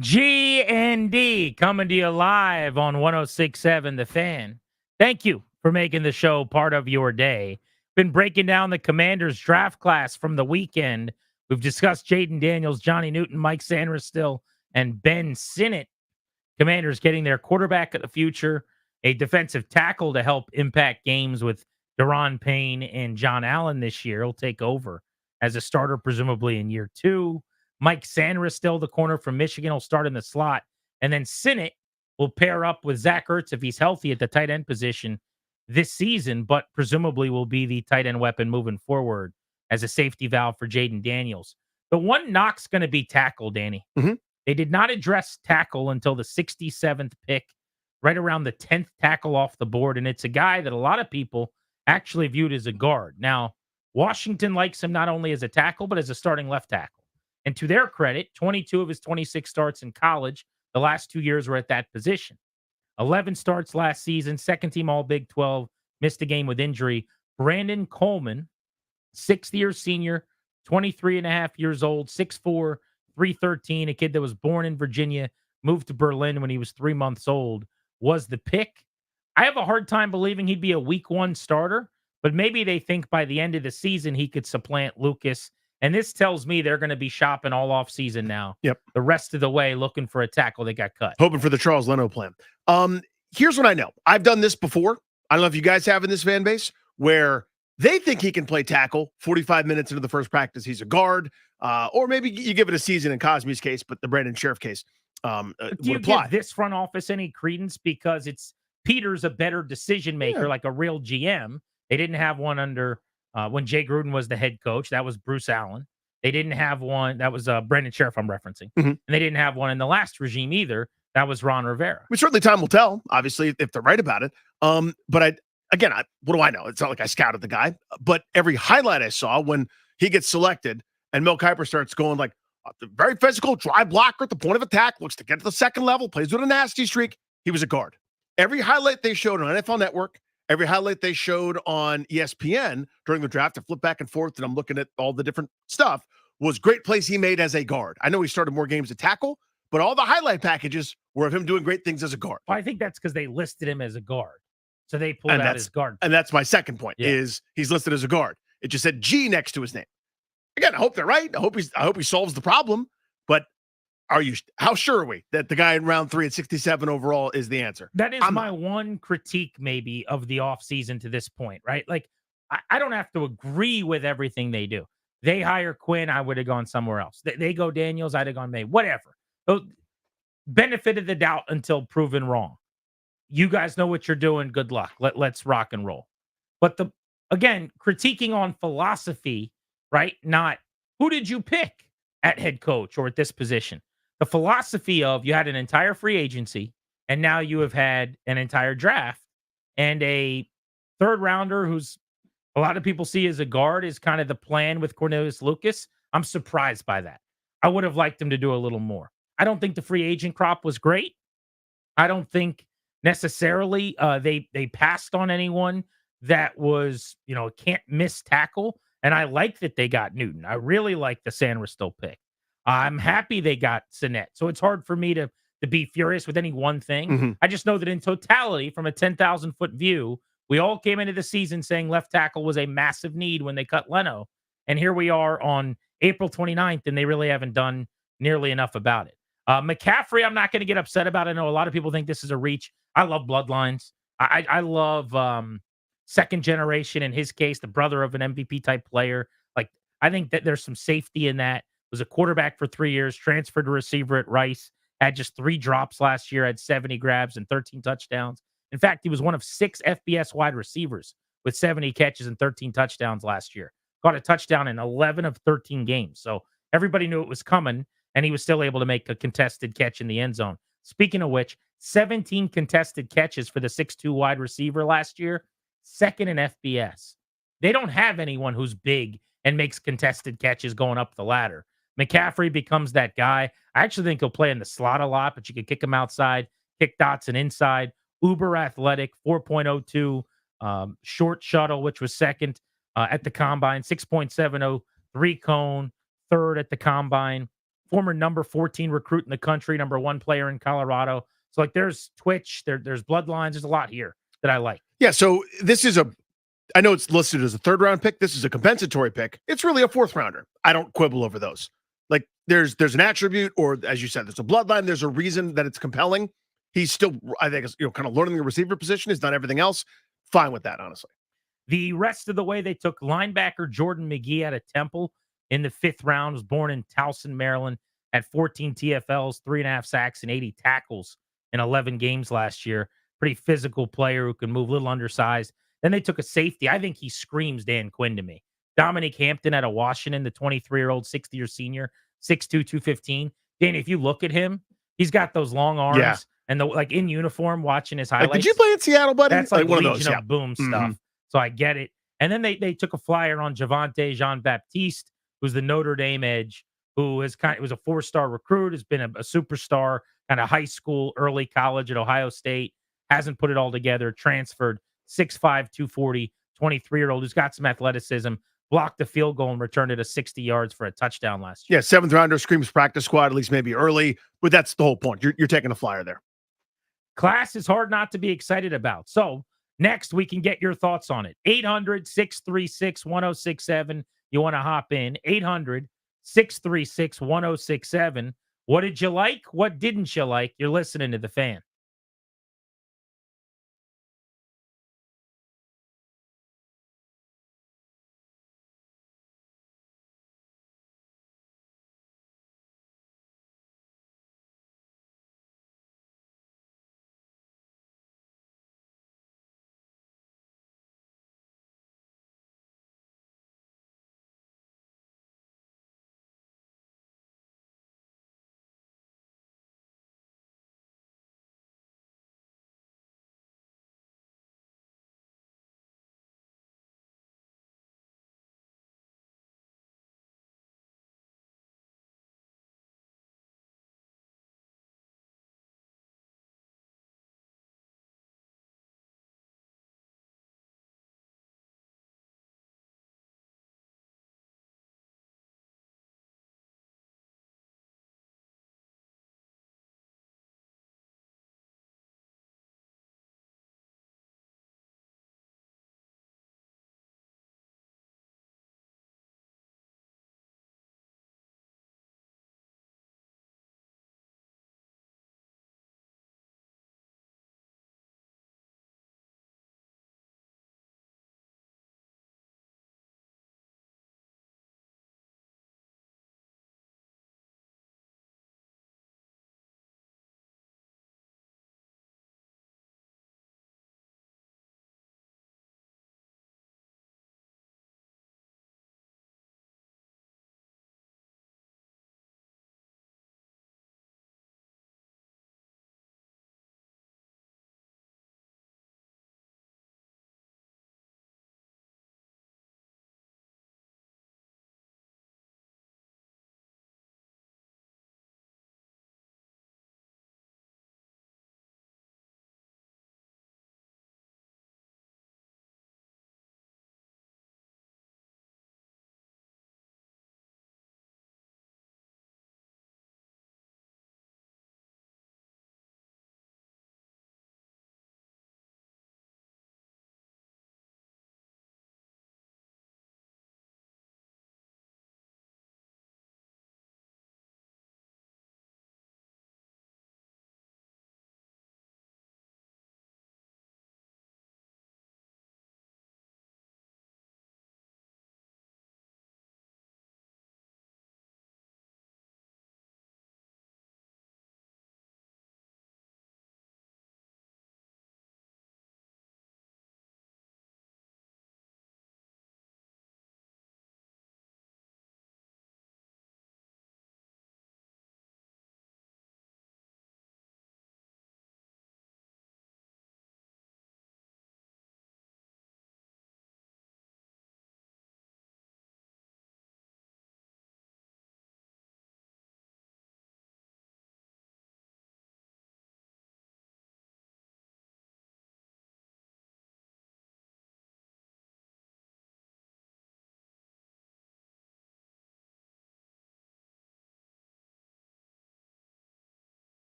G&D coming to you live on 106.7 The Fan. Thank you for making the show part of your day. Been breaking down the Commanders draft class from the weekend. We've discussed Jaden Daniels, Johnny Newton, Mike Sanderstill, and Ben Sinnott. Commanders getting their quarterback of the future, a defensive tackle to help impact games with Deron Payne and John Allen this year. He'll take over as a starter, presumably in year 2. Mike Sanderstill, the corner from Michigan, will start in the slot. And then Sinnott will pair up with Zach Ertz if he's healthy at the tight end position this season, but presumably will be the tight end weapon moving forward as a safety valve for Jaden Daniels. The one knock's going to be tackle, Danny. Mhm. They did not address tackle until the 67th pick, right around the 10th tackle off the board. And it's a guy that a lot of people actually viewed as a guard. Now, Washington likes him not only as a tackle, but as a starting left tackle. And to their credit, 22 of his 26 starts in college, the last 2 years were at that position. 11 starts last season, second team All Big 12, missed a game with injury. Brandon Coleman, 6th-year senior, 23 and a half years old, 6'4", 313, a kid that was born in Virginia, moved to Berlin when he was 3 months old, was the pick. I have a hard time believing he'd be a week 1 starter, but maybe they think by the end of the season he could supplant Lucas. And this tells me they're going to be shopping all off season now. Yep. The rest of the way looking for a tackle that got cut. Hoping for the Charles Leno plan. Here's what I know. I've done this before. I don't know if you guys have in this fan base where they think he can play tackle 45 minutes into the first practice. He's a guard. Or maybe you give it a season in Cosme's case, but the Brandon Sheriff case Do would you apply. give this front office any credence because it's Peter's a better decision maker, like a real GM? They didn't have one under when Jay Gruden was the head coach. That was Bruce Allen. They didn't have one. That was Brandon Sheriff I'm referencing. And they didn't have one in the last regime either. That was Ron Rivera. Which certainly time will tell, obviously, if they're right about it. But what do I know? It's not like I scouted the guy, but every highlight I saw when he gets selected and Mel Kiper starts going like, very physical, dry blocker at the point of attack, looks to get to the second level, plays with a nasty streak. He was a guard. Every highlight they showed on NFL Network, every highlight they showed on ESPN during the draft, to flip back and forth, and I'm looking at all the different stuff, was great plays he made as a guard. I know he started more games at tackle, but all the highlight packages were of him doing great things as a guard. Well, I think that's because they listed him as a guard. So they pulled out his guard. And that's my second point, is he's listed as a guard. It just said G next to his name. Again, I hope they're right. I hope he solves the problem. But how sure are we that the guy in round 3 at 67 overall is the answer? That is my one critique maybe of the offseason to this point, right? Like, I don't have to agree with everything they do. They hire Quinn, I would have gone somewhere else. They go Daniels, I'd have gone May. Whatever. Benefit of the doubt until proven wrong. You guys know what you're doing. Good luck. Let's rock and roll. But again, critiquing on philosophy, right? Not who did you pick at head coach or at this position. The philosophy of you had an entire free agency and now you have had an entire draft and a third rounder who's a lot of people see as a guard is kind of the plan with Cornelius Lucas. I'm surprised by that. I would have liked him to do a little more. I don't think the free agent crop was great. I don't think necessarily they passed on anyone that was, can't miss tackle. And I like that they got Newton. I really like the Sanderstill pick. I'm happy they got Sinnett. So it's hard for me to be furious with any one thing. I just know that in totality, from a 10,000-foot view, we all came into the season saying left tackle was a massive need when they cut Leno. And here we are on April 29th, and they really haven't done nearly enough about it. McCaffrey, I'm not going to get upset about. I know a lot of people think this is a reach. I love bloodlines. I love second generation, in his case, the brother of an MVP type player. Like, I think that there's some safety in that. Was a quarterback for 3 years, transferred to receiver at Rice, had just 3 drops last year, had 70 grabs and 13 touchdowns. In fact, he was one of 6 FBS wide receivers with 70 catches and 13 touchdowns last year. Got a touchdown in 11 of 13 games. So everybody knew it was coming, and he was still able to make a contested catch in the end zone. Speaking of which, 17 contested catches for the 6'2" wide receiver last year, second in FBS. They don't have anyone who's big and makes contested catches going up the ladder. McCaffrey becomes that guy. I actually think he'll play in the slot a lot, but you could kick him outside, kick Dotson inside. Uber athletic, 4.02 short shuttle, which was second at the combine, 6.70 3-cone, third at the combine. former number 14 recruit in the country, number 1 player in Colorado. So like there's Twitch, there's bloodlines, there's a lot here that I like. Yeah, so this is I know it's listed as a 3rd round pick. This is a compensatory pick. It's really a 4th rounder. I don't quibble over those. Like there's an attribute, or as you said, there's a bloodline. There's a reason that it's compelling. He's still, I think, kind of learning the receiver position. He's done everything else. Fine with that, honestly. The rest of the way, they took linebacker Jordan McGee out of Temple in the 5th round. Was born in Towson, Maryland. Had 14 TFLs, 3.5 sacks, and 80 tackles in 11 games last year. Pretty physical player who can move, a little undersized. Then they took a safety. I think he screams Dan Quinn to me. Dominic Hampton out of Washington, the 23-year-old, 60-year senior, 6'2", 215. Danny, if you look at him, he's got those long arms. Yeah. And like in uniform, watching his highlights. Like, did you play in Seattle, buddy? That's like one of Legion those, of Boom stuff. So I get it. And then they took a flyer on Javante Jean-Baptiste, who's the Notre Dame edge, who was a 4-star recruit, has been a superstar, kind of high school, early college at Ohio State, hasn't put it all together, transferred, 6'5", 240, 23-year-old who's got some athleticism, blocked the field goal and returned it 60 yards for a touchdown last year. Yeah, 7th rounder, screams practice squad, at least maybe early, but that's the whole point. You're taking a flyer there. Class is hard not to be excited about. So next, we can get your thoughts on it. 800-636-1067. You want to hop in. 800-636-1067. What did you like? What didn't you like? You're listening to The Fan.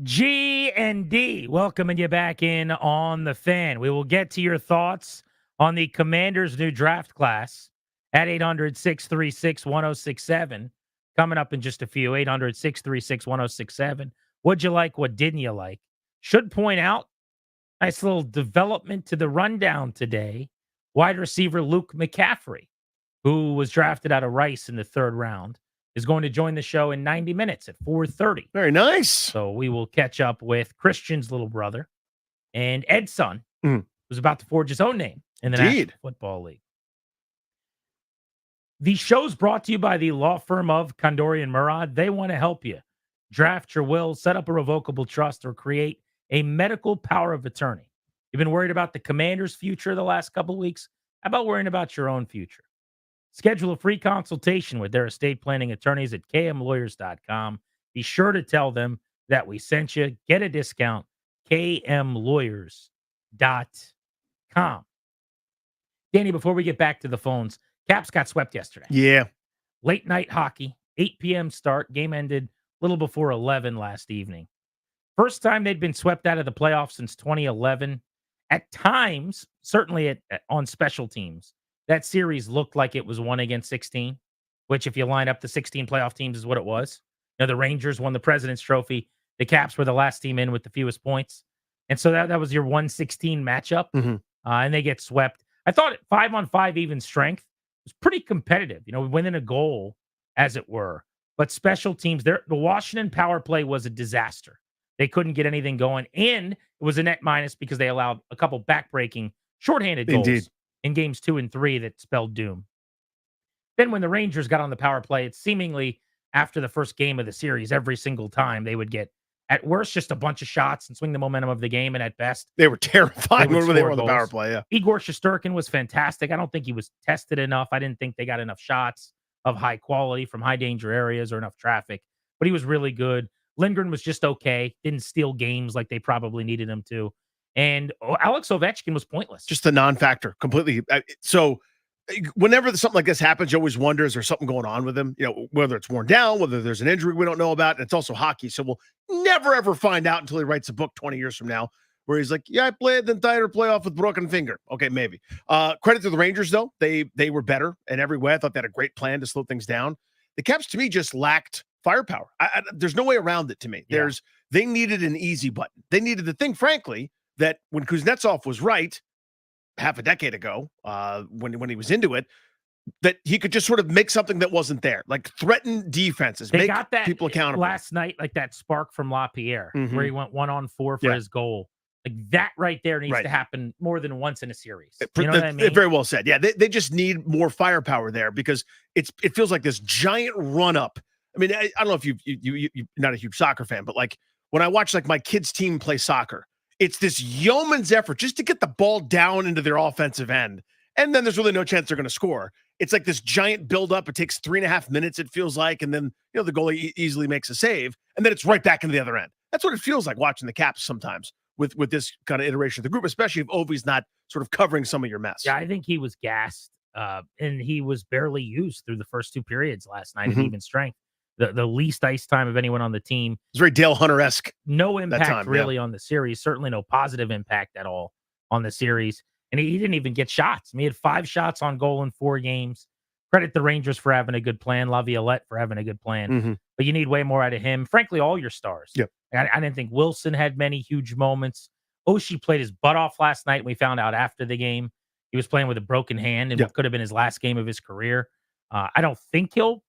G and D, welcoming you back in on the Fan. We will get to your thoughts on the Commanders' new draft class at 800-636-1067. Coming up in just a few, 800-636-1067. What'd you like? What didn't you like? Should point out, nice little development to the rundown today. Wide receiver Luke McCaffrey, who was drafted out of Rice in the 3rd round, is going to join the show in 90 minutes at 4:30. Very nice. So we will catch up with Christian's little brother and Ed's son, who's about to forge his own name in the National Football League. The show's brought to you by the law firm of Kondori and Murad. They want to help you draft your will, set up a revocable trust, or create a medical power of attorney. You've been worried about the Commander's future the last couple of weeks? How about worrying about your own future? Schedule a free consultation with their estate planning attorneys at kmlawyers.com. Be sure to tell them that we sent you. Get a discount, kmlawyers.com. Danny, before we get back to the phones, Caps got swept yesterday. Yeah. Late night hockey, 8 p.m. start. Game ended a little before 11 last evening. First time they'd been swept out of the playoffs since 2011. At times, certainly on special teams, that series looked like it was 1 against 16, which if you line up the 16 playoff teams is what it was. You know, the Rangers won the President's Trophy. The Caps were the last team in with the fewest points. And so that was your 1-16 matchup, and they get swept. I thought 5-on-5 even strength was pretty competitive, you know, winning a goal, as it were. But special teams, the Washington power play was a disaster. They couldn't get anything going, and it was a net minus because they allowed a couple backbreaking shorthanded goals in games 2 and 3 that spelled doom. Then when the Rangers got on the power play, it's seemingly after the first game of the series, every single time they would get, at worst, just a bunch of shots and swing the momentum of the game, and at best, they were terrifying when they were on the goals. power play. Yeah, Igor Shesterkin was fantastic. I don't think he was tested enough. I didn't think they got enough shots of high quality from high danger areas or enough traffic, but he was really good. Lindgren was just okay. Didn't steal games like they probably needed him to. And Alex Ovechkin was pointless. Just a non-factor completely. So whenever something like this happens, you always wonder, is there something going on with him? You know, whether it's worn down, whether there's an injury we don't know about. And it's also hockey. So we'll never, ever find out until he writes a book 20 years from now where he's like, yeah, I played the entire playoff with broken finger. Okay, maybe. Credit to the Rangers, though. They were better in every way. I thought they had a great plan to slow things down. The Caps, to me, just lacked firepower. There's no way around it to me. Yeah. They needed an easy button. They needed the thing, frankly, that when Kuznetsov was right half a decade ago, when he was into it, that he could just sort of make something that wasn't there, like threaten defenses, They make got that people accountable. last night, like that spark from LaPierre, where he went 1-on-4 for his goal. Like that right there needs to happen more than once in a series. You know what I mean? Very well said. Yeah, they just need more firepower there because it feels like this giant run up. I mean, I don't know if you're not a huge soccer fan, but like when I watch like my kids' team play soccer, it's this yeoman's effort just to get the ball down into their offensive end. And then there's really no chance they're going to score. It's like this giant buildup. It takes 3.5 minutes, it feels like. And then, you know, the goalie easily makes a save. And then it's right back into the other end. That's what it feels like watching the Caps sometimes with this kind of iteration of the group, especially if Ovi's not sort of covering some of your mess. Yeah, I think he was gassed, and he was barely used through the first 2 periods last night at even strength. The least ice time of anyone on the team. It's very Dale Hunter-esque. No impact really on the series. Certainly no positive impact at all on the series. And he didn't even get shots. I mean, he had 5 shots on goal in 4 games. Credit the Rangers for having a good plan. Laviolette for having a good plan. But you need way more out of him. Frankly, all your stars. Yep. I didn't think Wilson had many huge moments. Oshie played his butt off last night. We found out after the game he was playing with a broken hand in what could have been his last game of his career. I don't think he'll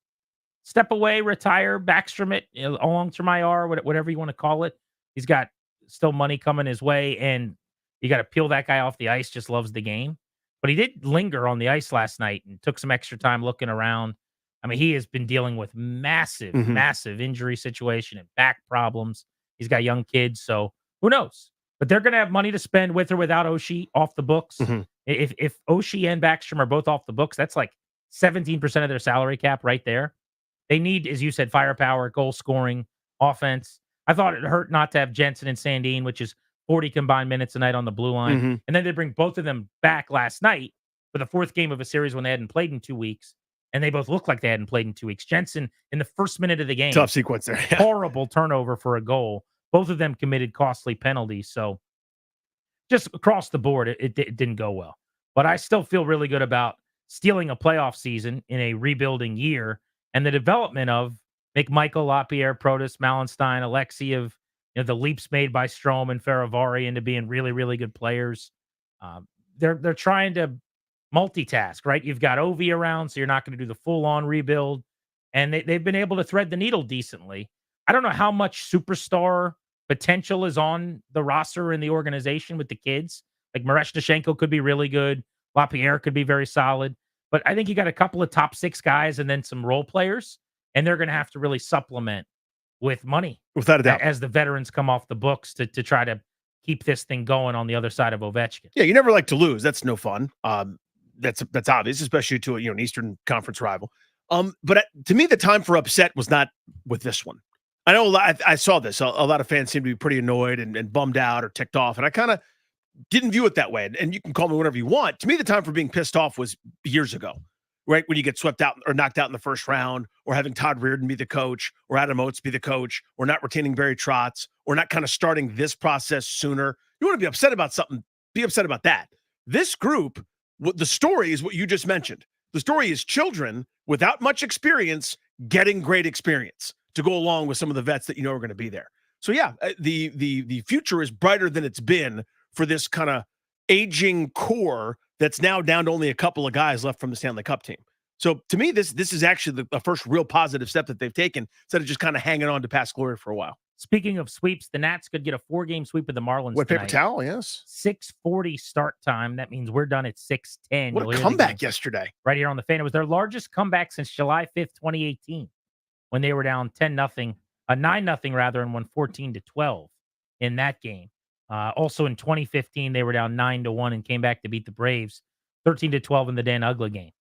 step away, retire, Backstrom it, long-term IR, whatever you want to call it. He's got still money coming his way, and you got to peel that guy off the ice. Just loves the game. But he did linger on the ice last night and took some extra time looking around. I mean, he has been dealing with massive injury situation and back problems. He's got young kids, so who knows? But they're going to have money to spend with or without Oshie off the books. If Oshie and Backstrom are both off the books, that's like 17% of their salary cap right there. They need, as you said, firepower, goal scoring, offense. I thought it hurt not to have Jensen and Sandin, which is 40 combined minutes a night on the blue line. And then they bring both of them back last night for the 4th game of a series when they hadn't played in 2 weeks. And they both look like they hadn't played in 2 weeks. Jensen, in the first minute of the game. Tough sequence there. Horrible turnover for a goal. Both of them committed costly penalties. So just across the board, it didn't go well. But I still feel really good about stealing a playoff season in a rebuilding year and the development of McMichael, LaPierre, Protas, Malenstein, Alexiev, the leaps made by Strome and Ferravari into being really, really good players. They're trying to multitask, right? You've got Ovi around, so you're not going to do the full-on rebuild. And they've been able to thread the needle decently. I don't know how much superstar potential is on the roster in the organization with the kids. Like Mereshchenko could be really good. LaPierre could be very solid. But I think you got a couple of top 6 guys and then some role players, and they're going to have to really supplement with money. Without a doubt. As the veterans come off the books to try to keep this thing going on the other side of Ovechkin. Yeah, you never like to lose. That's no fun. That's obvious, especially to an Eastern Conference rival. But to me, the time for upset was not with this one. I know I saw this. A lot of fans seem to be pretty annoyed and bummed out or ticked off, and I kind of didn't view it that way. And you can call me whatever you want. To me, the time for being pissed off was years ago, right? When you get swept out or knocked out in the first round, or having Todd Reardon be the coach, or Adam Oates be the coach, or not retaining Barry Trotz, or not kind of starting this process sooner. You want to be upset about something, be upset about that. This group, the story is what you just mentioned. The story is children without much experience getting great experience to go along with some of the vets that are going to be there. So yeah, the future is brighter than it's been for this kind of aging core that's now down to only a couple of guys left from the Stanley Cup team. So to me, this is actually the first real positive step that they've taken instead of just kind of hanging on to past glory for a while. Speaking of sweeps, the Nats could get a 4-game sweep of the Marlins What, tonight. paper towel? Yes. 6:40 start time. That means we're done at 6:10. What a comeback yesterday. Right here on the Fan. It was their largest comeback since July 5th, 2018, when they were down 10-0, 9-0 rather, and won 14-12 in that game. Also in 2015, they were down 9-1 and came back to beat the Braves 13-12 in the Dan Uggla game.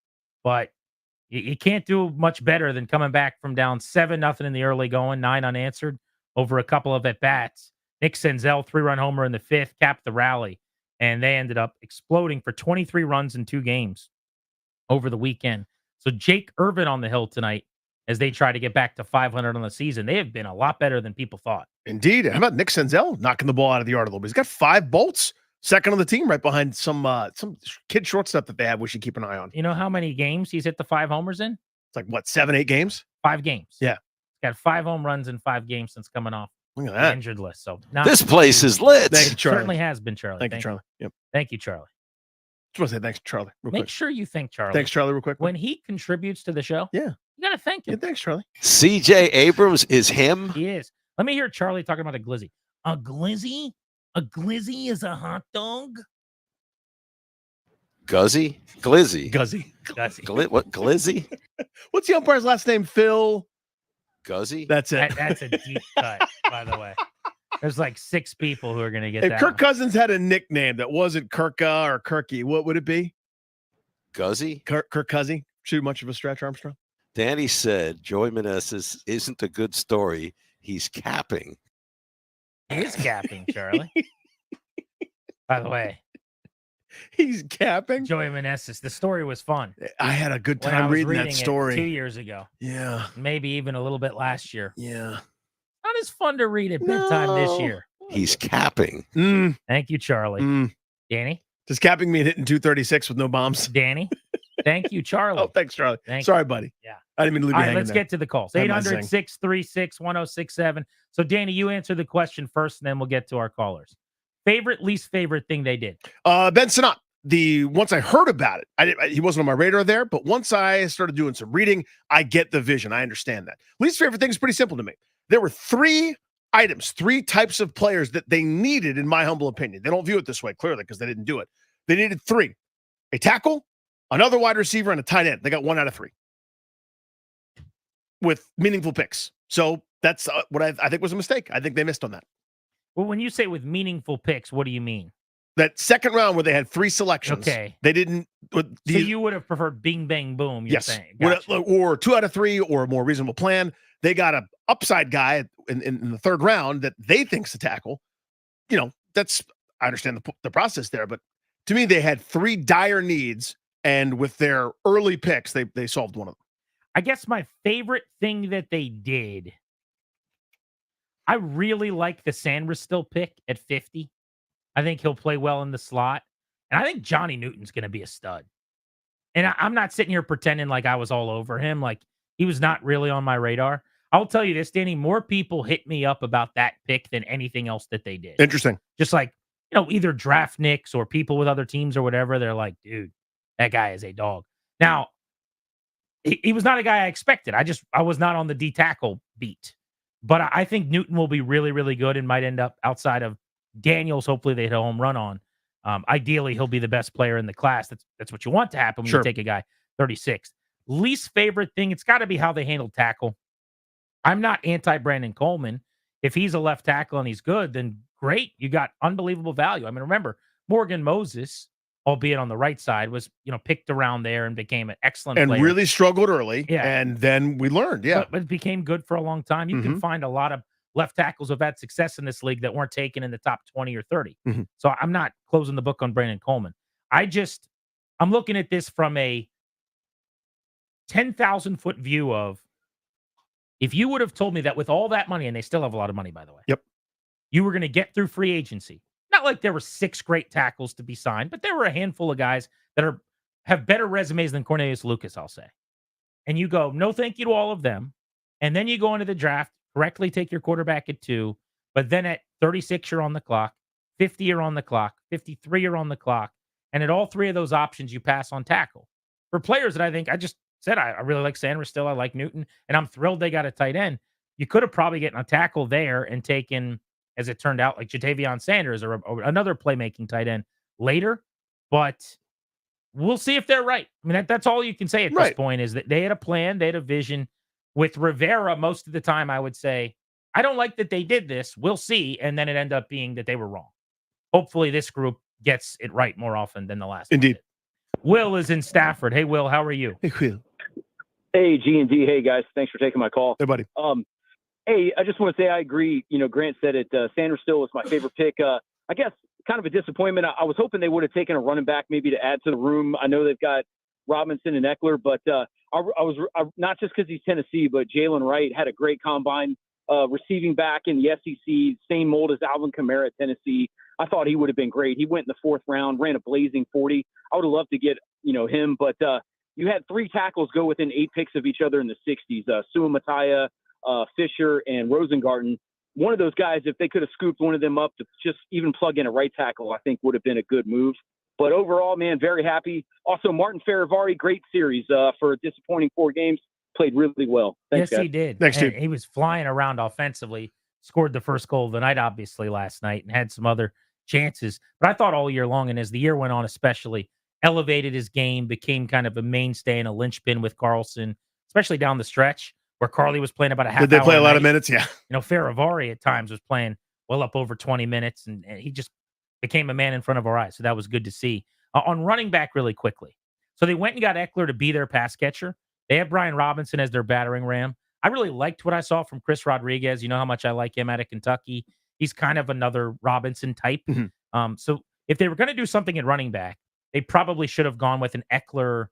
But you can't do much better than coming back from down 7-0 in the early going, 9 unanswered over a couple of at-bats. Nick Senzel, 3-run homer in the 5th, capped the rally, and they ended up exploding for 23 runs in 2 games over the weekend. So Jake Irvin on the hill tonight as they try to get back to 500 on the season. They have been a lot better than people thought. Indeed. How about Nick Senzel knocking the ball out of the yard a little bit? He's got 5 bolts, second on the team, right behind some kid shortstop that they have we should keep an eye on. You know how many games he's hit the 5 homers in? It's like, what, 7, 8 games? 5 games. Yeah. Got 5 home runs in 5 games since coming off Look at the that. injured list. So This place is lit. Thank you, Charlie. Certainly has been, Charlie. Thank you, Charlie. Yep. Thank you, Charlie. Just want to say thanks, Charlie, real Make quick. sure you thank Charlie. Thanks, Charlie, real quick. When he contributes to the show, Yeah. you got to thank him. Yeah, thanks, Charlie. CJ Abrams is him. He is. Let me hear Charlie talking about a glizzy. A glizzy? A glizzy is a hot dog? Guzzy? Glizzy. Guzzy. What? Glizzy? What's the umpire's last name? Phil? Guzzy? That's it. That's a deep cut, by the way. There's like 6 people who are going to get If that Kirk one. Cousins had a nickname that wasn't Kirka or Kirky, what would it be? Guzzy? Kirk Cousy? Too much of a stretch, Armstrong? Danny said Joey Meneses isn't a good story. He's capping. He is capping, Charlie. By the way, he's capping. Joey Meneses. The story was fun. I had a good When I time was reading that it story. 2 years ago. Yeah. Maybe even a little bit last year. Yeah. Not as fun to read at bedtime this year. He's capping. Thank you, Charlie. Danny? Does capping mean hitting 236 with no bombs? Danny? Thank you, Charlie. Oh, thanks, Charlie. Thank Sorry, you. buddy. Yeah. I didn't mean to leave All you right, hanging let's there. get to the calls. That might sing. 800-636-1067. So, Danny, you answer the question first, and then we'll get to our callers. Favorite, least favorite thing they did? Ben Sinnott. Once I heard about it, he wasn't on my radar there, but once I started doing some reading, I get the vision. I understand that. Least favorite thing is pretty simple to me. There were 3 items, 3 types of players that they needed, in my humble opinion. They don't view it this way, clearly, because they didn't do it. They needed 3. A tackle, another wide receiver, and a tight end. They got 1 out of 3 with meaningful picks. So that's what I think was a mistake. I think they missed on that. Well, when you say with meaningful picks, what do you mean? That second round where they had 3 selections. Okay. They didn't. So you would have preferred bing, bang, boom, you're Yes. saying. Or 2 out of 3 or a more reasonable plan. They got an upside guy in the third round that they think's a tackle. I understand the process there, but to me, they had 3 dire needs, and with their early picks, they solved one of them. I guess my favorite thing that they did I really like the Sanders still pick at 50. I think he'll play well in the slot. And I think Johnny Newton's going to be a stud. And I'm not sitting here pretending like I was all over him. Like, he was not really on my radar. I'll tell you this, Danny, more people hit me up about that pick than anything else that they did. Interesting. Just like, either draft nicks or people with other teams or whatever. They're like, dude, that guy is a dog. Now, he was not a guy I expected. I was not on the D tackle beat. But I think Newton will be really, really good and might end up outside of Daniels. Hopefully they hit a home run on. Ideally, he'll be the best player in the class. That's what you want to happen when Sure. you take a guy 36. Least favorite thing, it's got to be how they handle tackle. I'm not anti-Brandon Coleman. If he's a left tackle and he's good, then great. You got unbelievable value. I mean, remember, Morgan Moses, albeit on the right side, was picked around there and became an excellent And player. really struggled early. Yeah. And then we learned. Yeah. But it became good for a long time. You can find a lot of left tackles who've had success in this league that weren't taken in the top 20 or 30. So I'm not closing the book on Brandon Coleman. I'm looking at this from a 10,000 foot view of, if you would have told me that with all that money, and they still have a lot of money, by the way. Yep. You were going to get through free agency. Not like there were 6 great tackles to be signed, but there were a handful of guys that have better resumes than Cornelius Lucas, I'll say. And you go, no thank you to all of them. And then you go into the draft, correctly take your quarterback at 2, but then at 36, you're on the clock, 50, you're on the clock, 53, you're on the clock. And at all 3 of those options, you pass on tackle. For players that I just said, I really like Sanders still, I like Newton, and I'm thrilled they got a tight end. You could have probably gotten a tackle there and taken, as it turned out, like Jatavion Sanders or another playmaking tight end later. But we'll see if they're right. I mean, that's all you can say at this point, is that they had a plan, they had a vision. With Rivera, most of the time, I would say, I don't like that they did this. We'll see. And then it ended up being that they were wrong. Hopefully this group gets it right more often than the last one Indeed. did. Will is in Stafford. Hey, Will, how are you? Hey, Will. Hey, G&D. Hey, guys. Thanks for taking my call. Hey, buddy. Hey, I just want to say I agree. Grant said it. Sanders still was my favorite pick. I guess kind of a disappointment. I was hoping they would have taken a running back maybe to add to the room. I know they've got Robinson and Eckler, but I was not just because he's Tennessee, but Jalen Wright had a great combine receiving back in the SEC, same mold as Alvin Kamara at Tennessee. I thought he would have been great. He went in the 4th round, ran a blazing 40. I would have loved to get him, but you had 3 tackles go within 8 picks of each other in the 60s. Sua Mataya, Fisher, and Rosengarten. One of those guys, if they could have scooped one of them up to just even plug in a right tackle, I think would have been a good move. But overall, man, very happy. Also, Martin Farivari, great series for a disappointing 4 games. Played really well. Thanks, Yes, guys. he did. Thanks, And dude. he was flying around offensively, scored the first goal of the night, obviously, last night, and had some other chances. But I thought all year long, and as the year went on especially, elevated his game, became kind of a mainstay and a linchpin with Carlson, especially down the stretch where Carly was playing about a half hour. Did they play a lot night. of minutes? Yeah. Farivari at times was playing well up over 20 minutes, and he just became a man in front of our eyes. So that was good to see. On running back really quickly. So they went and got Eckler to be their pass catcher. They have Brian Robinson as their battering ram. I really liked what I saw from Chris Rodriguez. You know how much I like him out of Kentucky. He's kind of another Robinson type. So if they were going to do something at running back, they probably should have gone with an Eckler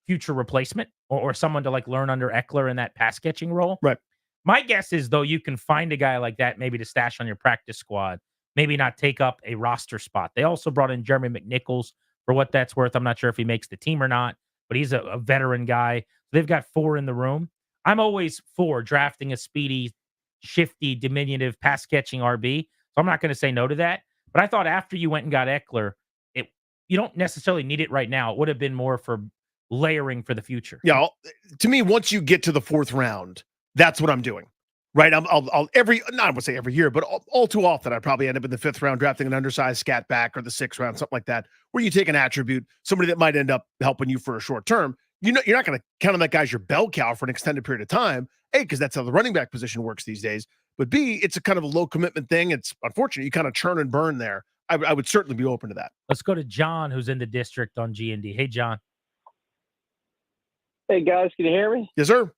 future replacement or someone to learn under Eckler in that pass catching role. Right. My guess is, though, you can find a guy like that maybe to stash on your practice squad, maybe not take up a roster spot. They also brought in Jeremy McNichols for what that's worth. I'm not sure if he makes the team or not, but he's a veteran guy. They've got 4 in the room. I'm always for drafting a speedy, shifty, diminutive pass catching RB. So I'm not going to say no to that. But I thought after you went and got Eckler, you don't necessarily need it right now. It would have been more for layering for the future. Yeah. To me, once you get to the 4th round, that's what I'm doing. Right. I would say every year, but all too often, I probably end up in the 5th round drafting an undersized scat back, or the 6th round, something like that, where you take an attribute, somebody that might end up helping you for a short term. You're not going to count on that guy as your bell cow for an extended period of time. A, because that's how the running back position works these days. But B, it's a kind of a low commitment thing. It's unfortunate. You kind of churn and burn there. I would certainly be open to that. Let's go to John, who's in the district on G&D. Hey, John. Hey, guys, can you hear me? Yes, sir.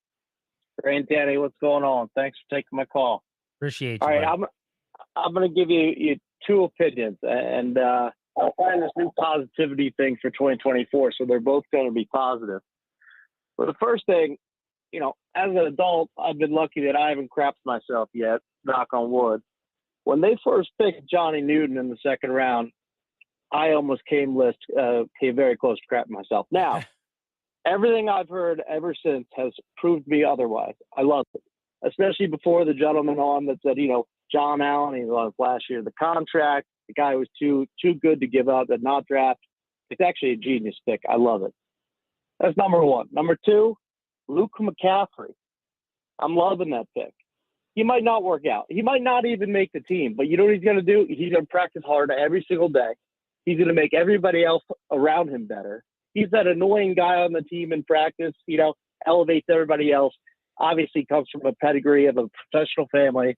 Grant Daddy, what's going on? Thanks for taking my call. Appreciate you. All right, I'm going to give you 2 opinions, and I'll find this new positivity thing for 2024, so they're both going to be positive. But the first thing, as an adult, I've been lucky that I haven't crapped myself yet, knock on wood. When they first picked Johnny Newton in the second round, I almost came very close to crapping myself. Now, everything I've heard ever since has proved me otherwise. I love it, especially before the gentleman on that said, John Allen, he lost last year the contract. The guy was too good to give up and not draft. It's actually a genius pick. I love it. That's number one. Number two, Luke McCaffrey. I'm loving that pick. He might not work out. He might not even make the team, but you know what he's going to do? He's going to practice hard every single day. He's going to make everybody else around him better. He's that annoying guy on the team in practice, elevates everybody else. Obviously comes from a pedigree of a professional family.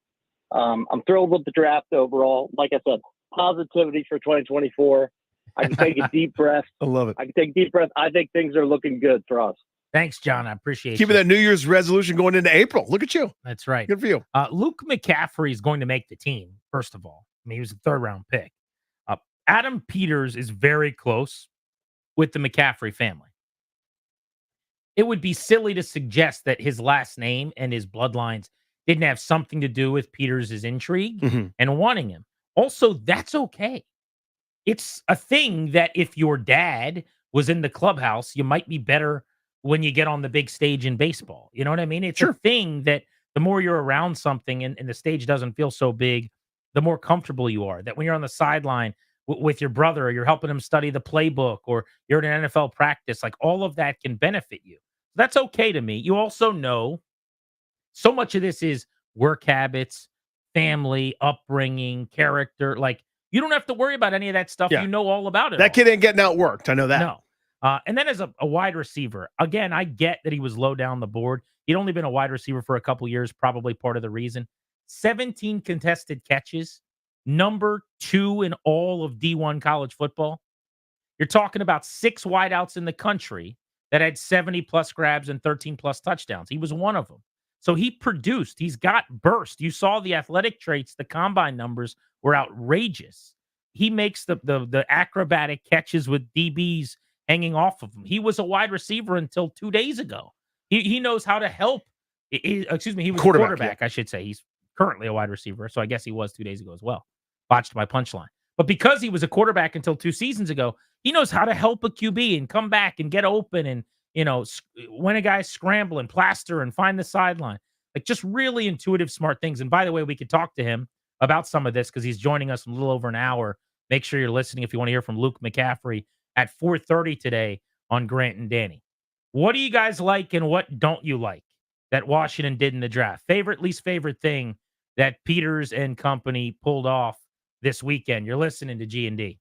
I'm thrilled with the draft overall. Like I said, positivity for 2024. I can take a deep breath. I love it. I can take a deep breath. I think things are looking good for us. Thanks, John. I appreciate Keeping you. that New Year's resolution going into April. Look at you. That's right. Good for you. Luke McCaffrey is going to make the team, first of all. I mean, he was a third-round pick. Adam Peters is very close with the McCaffrey family. It would be silly to suggest that his last name and his bloodlines didn't have something to do with Peters' intrigue and wanting him. Also, that's okay. It's a thing that if your dad was in the clubhouse, you might be better when you get on the big stage in baseball. You know what I mean? It's a thing that the more you're around something and the stage doesn't feel so big, the more comfortable you are. That when you're on the sideline with your brother, or you're helping him study the playbook, or you're at an NFL practice, like all of that can benefit you. That's okay to me. You also know so much of this is work habits, family, upbringing, character. Like you don't have to worry about any of that stuff. Yeah. You know all about it. That kid ain't getting outworked. I know that. No. And then as a wide receiver, again, I get that he was low down the board. He'd only been a wide receiver for a couple years, probably part of the reason. 17 contested catches, number 2 in all of D1 college football. You're talking about 6 wideouts in the country that had 70-plus grabs and 13-plus touchdowns. He was one of them. So he produced. He's got burst. You saw the athletic traits. The combine numbers were outrageous. He makes the acrobatic catches with DBs hanging off of him. He was a wide receiver until 2 days ago. He knows how to help. He was a quarterback, I should say. He's currently a wide receiver, so I guess he was 2 days ago as well. Botched my punchline. But because he was a quarterback until 2 seasons ago, he knows how to help a QB and come back and get open and, when a guy's scrambling, plaster and find the sideline. Like just really intuitive, smart things. And by the way, we could talk to him about some of this because he's joining us in a little over an hour. Make sure you're listening if you want to hear from Luke McCaffrey at 4:30 today on Grant and Danny. What do you guys like and what don't you like that Washington did in the draft? Favorite, least favorite thing that Peters and company pulled off this weekend? You're listening to G&D.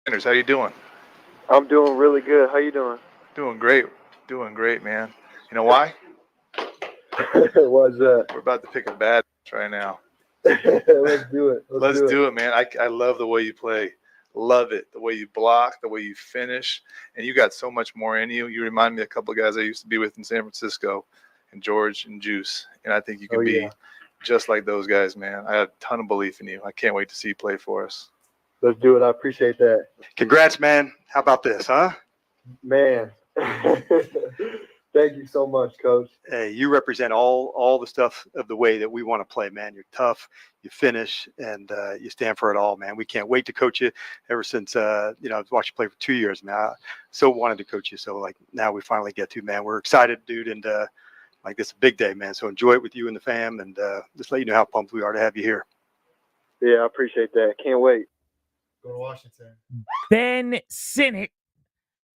Sanders, how you doing? I'm doing really good. How you doing? Doing great. Doing great, man. You know why? What's that? We're about to pick a bad right now. Let's do it. Let's do it, man. I love the way you play. Love it. The way you block, the way you finish. And you got so much more in you. You remind me of a couple of guys I used to be with in San Francisco, and George and Juice. And I think you can be just like those guys, man. I have a ton of belief in you. I can't wait to see you play for us. Let's do it. I appreciate that. Congrats, man. How about this, huh? Man. Thank you so much, Coach. Hey, you represent all the stuff of the way that we want to play, man. You're tough, you finish, and you stand for it all, man. We can't wait to coach you. Ever since I've watched you play for 2 years, man. I so wanted to coach you. So like now we finally get to, man. We're excited, dude, and like this is a big day, man. So enjoy it with you and the fam, and just let you know how pumped we are to have you here. Yeah, I appreciate that. Can't wait. Go to Washington. Ben Sinnott.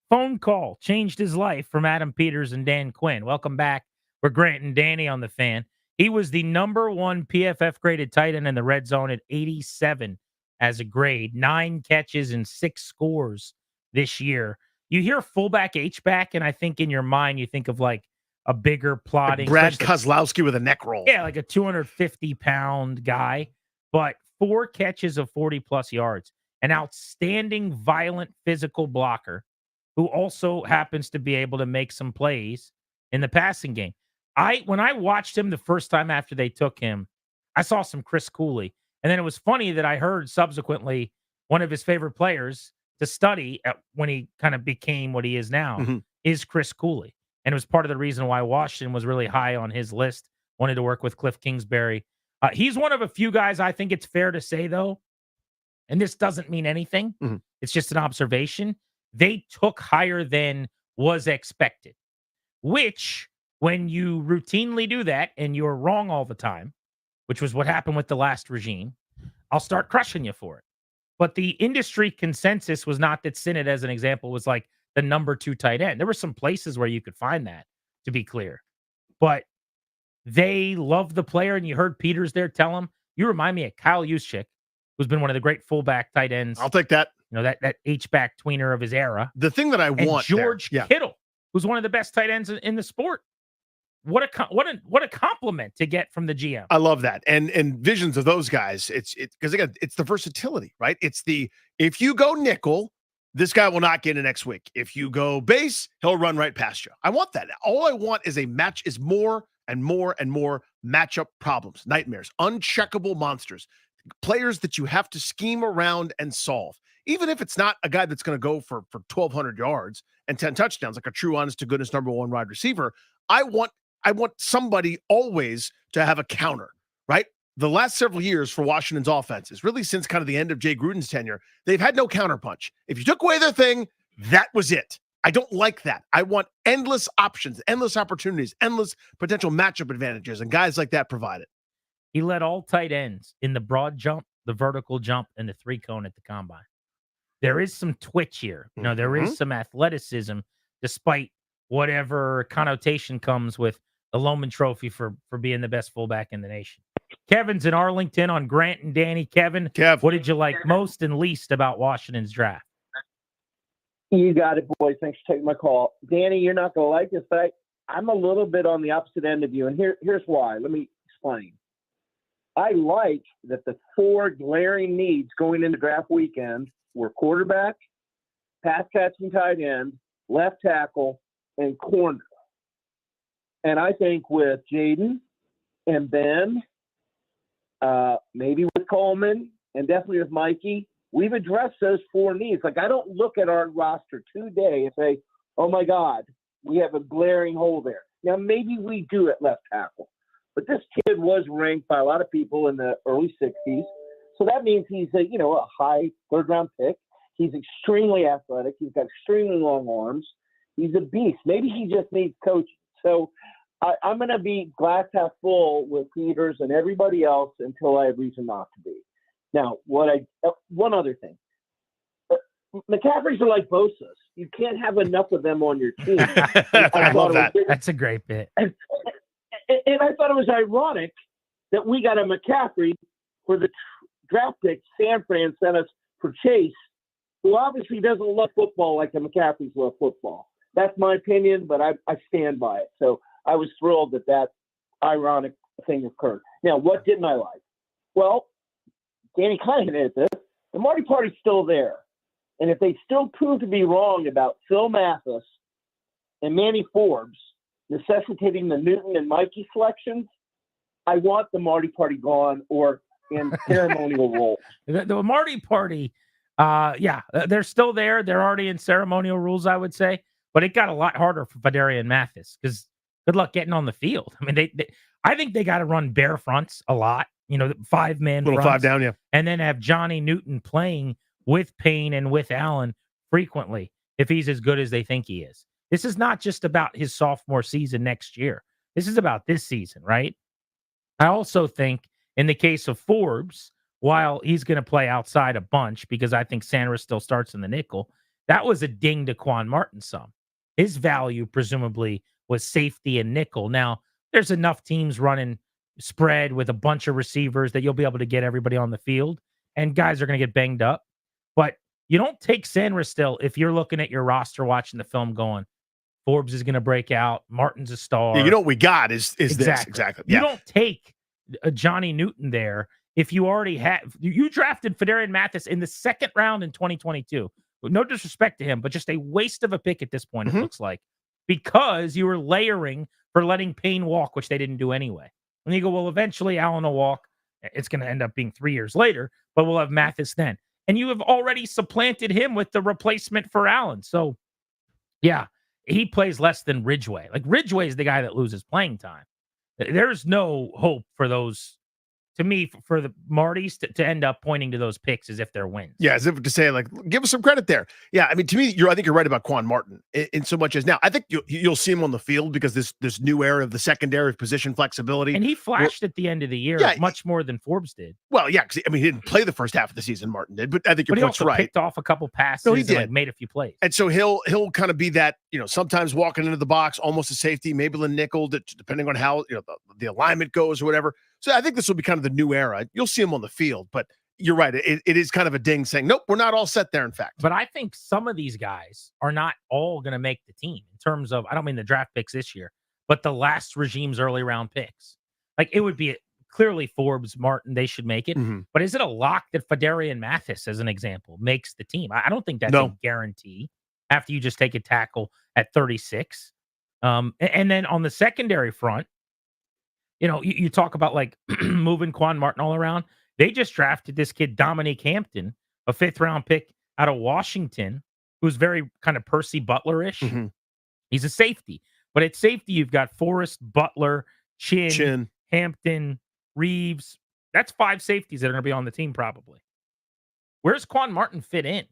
Phone call changed his life from Adam Peters and Dan Quinn. Welcome back. We're Grant and Danny on the Fan. He was the #1 PFF graded tight end in the red zone at 87 as a grade, 9 catches and 6 scores this year. You hear fullback H-back, and I think in your mind you think of like a bigger plotting. Like Brad Kozlowski with a neck roll. Yeah, like a 250-pound guy, but 4 catches of 40-plus yards. An outstanding, violent, physical blocker who also happens to be able to make some plays in the passing game. When I watched him the first time after they took him, I saw some Chris Cooley. And then it was funny that I heard subsequently one of his favorite players to study when he kind of became what he is now is Chris Cooley. And it was part of the reason why Washington was really high on his list, wanted to work with Cliff Kingsbury. He's one of a few guys I think it's fair to say, though, and this doesn't mean anything. It's just an observation. They took higher than was expected, which when you routinely do that and you're wrong all the time, which was what happened with the last regime, I'll start crushing you for it. But the industry consensus was not that Sinnott, as an example, was like the #2 tight end. There were some places where you could find that, to be clear. But they love the player, and you heard Peters there tell him, you remind me of Kyle Juszczyk, who's been one of the great fullback tight ends. I'll take that. You know, that H-back tweener of his era. The thing that I and want George Kittle, who's one of the best tight ends in the sport. What a compliment to get from the GM. I love that. And visions of those guys, it's because again, it's the versatility, right? It's if you go nickel, this guy will not get it next week. If you go base, he'll run right past you. I want that. All I want is more and more and more matchup problems, nightmares, uncheckable monsters, players that you have to scheme around and solve. Even if it's not a guy that's going to go for 1,200 yards and 10 touchdowns, like a true honest-to-goodness #1 wide receiver, I want somebody always to have a counter, right? The last several years for Washington's offenses, really since kind of the end of Jay Gruden's tenure, they've had no counterpunch. If you took away their thing, that was it. I don't like that. I want endless options, endless opportunities, endless potential matchup advantages, and guys like that provide it. He led all tight ends in the broad jump, the vertical jump, and the 3-cone at the combine. There is some twitch here. You know, there is some athleticism, despite whatever connotation comes with the Loman Trophy for being the best fullback in the nation. Kevin's in Arlington on Grant and Danny. Kev, what did you like most and least about Washington's draft? You got it, boys. Thanks for taking my call. Danny, you're not going to like this, but I'm a little bit on the opposite end of you, and here's why. Let me explain. I like that the 4 glaring needs going into draft weekend were quarterback, pass catching tight end, left tackle, and corner. And I think with Jaden and Ben, maybe with Coleman, and definitely with Mikey, we've addressed those 4 needs. Like, I don't look at our roster today and say, oh my God, we have a glaring hole there. Now, maybe we do at left tackle, but this kid was ranked by a lot of people in the early 60s. So that means he's a high 3rd-round pick. He's extremely athletic. He's got extremely long arms. He's a beast. Maybe he just needs coaching. So I'm going to be glass half full with Peters and everybody else until I have reason not to be. Now, one other thing. McCaffreys are like Bosa's. You can't have enough of them on your team. I love that. That's a great bit. And I thought it was ironic that we got a McCaffrey for the draft pick San Fran sent us for Chase who obviously doesn't love football like the McCaffreys love football. That's my opinion, but I stand by it. So I was thrilled that ironic thing occurred. Now, what didn't I like? Well, Danny kind of hinted at this. The Marty Party's still there. And if they still prove to be wrong about Phil Mathis and Manny Forbes necessitating the Newton and Mikey selections, I want the Marty Party gone or in ceremonial roles. The Marty Party, they're still there. They're already in ceremonial rules, I would say. But it got a lot harder for Federian Mathis because good luck getting on the field. I mean, I think they got to run bare fronts a lot. 5-man Little fronts, 5 down, yeah. and then have Johnny Newton playing with Payne and with Allen frequently if he's as good as they think he is. This is not just about his sophomore season next year. This is about this season, right? I also think in the case of Forbes, while he's going to play outside a bunch because I think Sanders still starts in the nickel, that was a ding to Quan Martin some. His value presumably was safety and nickel. Now, there's enough teams running spread with a bunch of receivers that you'll be able to get everybody on the field, and guys are going to get banged up. But you don't take Sanders still if you're looking at your roster watching the film going, Forbes is going to break out, Martin's a star. Yeah, what we got is this. Exactly. You don't take a Johnny Newton there if you already have. You drafted Federian Mathis in the second round in 2022. No disrespect to him, but just a waste of a pick at this point, it looks like, because you were layering for letting Payne walk, which they didn't do anyway. And you go, well, eventually Allen will walk. It's going to end up being 3 years later, but we'll have Mathis then. And you have already supplanted him with the replacement for Allen. So, yeah, he plays less than Ridgeway. Like, Ridgeway is the guy that loses playing time. There's no hope for those, to me, for the Martys to end up pointing to those picks as if they're wins. Yeah, as if to say, like, give us some credit there. Yeah, I mean, to me, I think you're right about Quan Martin in so much as now. I think you'll see him on the field because this new era of the secondary position flexibility. And he flashed at the end of the year much more than Forbes did. Well, yeah, because he didn't play the first half of the season, Martin did, but I think your he point's also right. picked off a couple passes No, he and did. made a few plays. And so he'll kind of be that, sometimes walking into the box, almost a safety, maybe a nickel, depending on how the alignment goes or whatever. So I think this will be kind of the new era. You'll see him on the field, but you're right. It is kind of a ding saying, nope, we're not all set there, in fact. But I think some of these guys are not all going to make the team in terms of, I don't mean the draft picks this year, but the last regime's early round picks. Like, it would be clearly Forbes, Martin, they should make it. But is it a lock that Federian Mathis, as an example, makes the team? I don't think that's a guarantee after you just take a tackle at 36. And then on the secondary front, you talk about like moving Quan Martin all around. They just drafted this kid, Dominique Hampton, a 5th-round pick out of Washington, who's very kind of Percy Butler-ish. He's a safety. But at safety, you've got Forrest, Butler, Chin, Hampton, Reeves. That's 5 safeties that are going to be on the team probably. Where's Quan Martin fit in?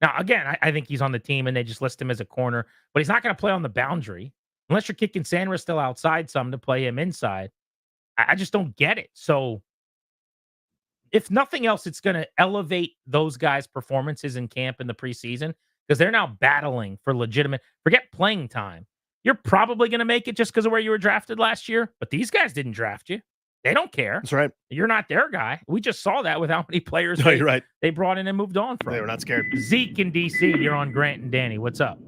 Now, again, I think he's on the team and they just list him as a corner, but he's not going to play on the boundary unless you're kicking Sanders still outside some to play him inside. I just don't get it. So if nothing else, it's going to elevate those guys' performances in camp in the preseason because they're now battling for legitimate, forget playing time. You're probably going to make it just because of where you were drafted last year, but these guys didn't draft you. They don't care. That's right. You're not their guy. We just saw that with how many players you're right. They brought in and moved on from. They were not scared. Zeke in D.C., you're on Grant and Danny. What's up?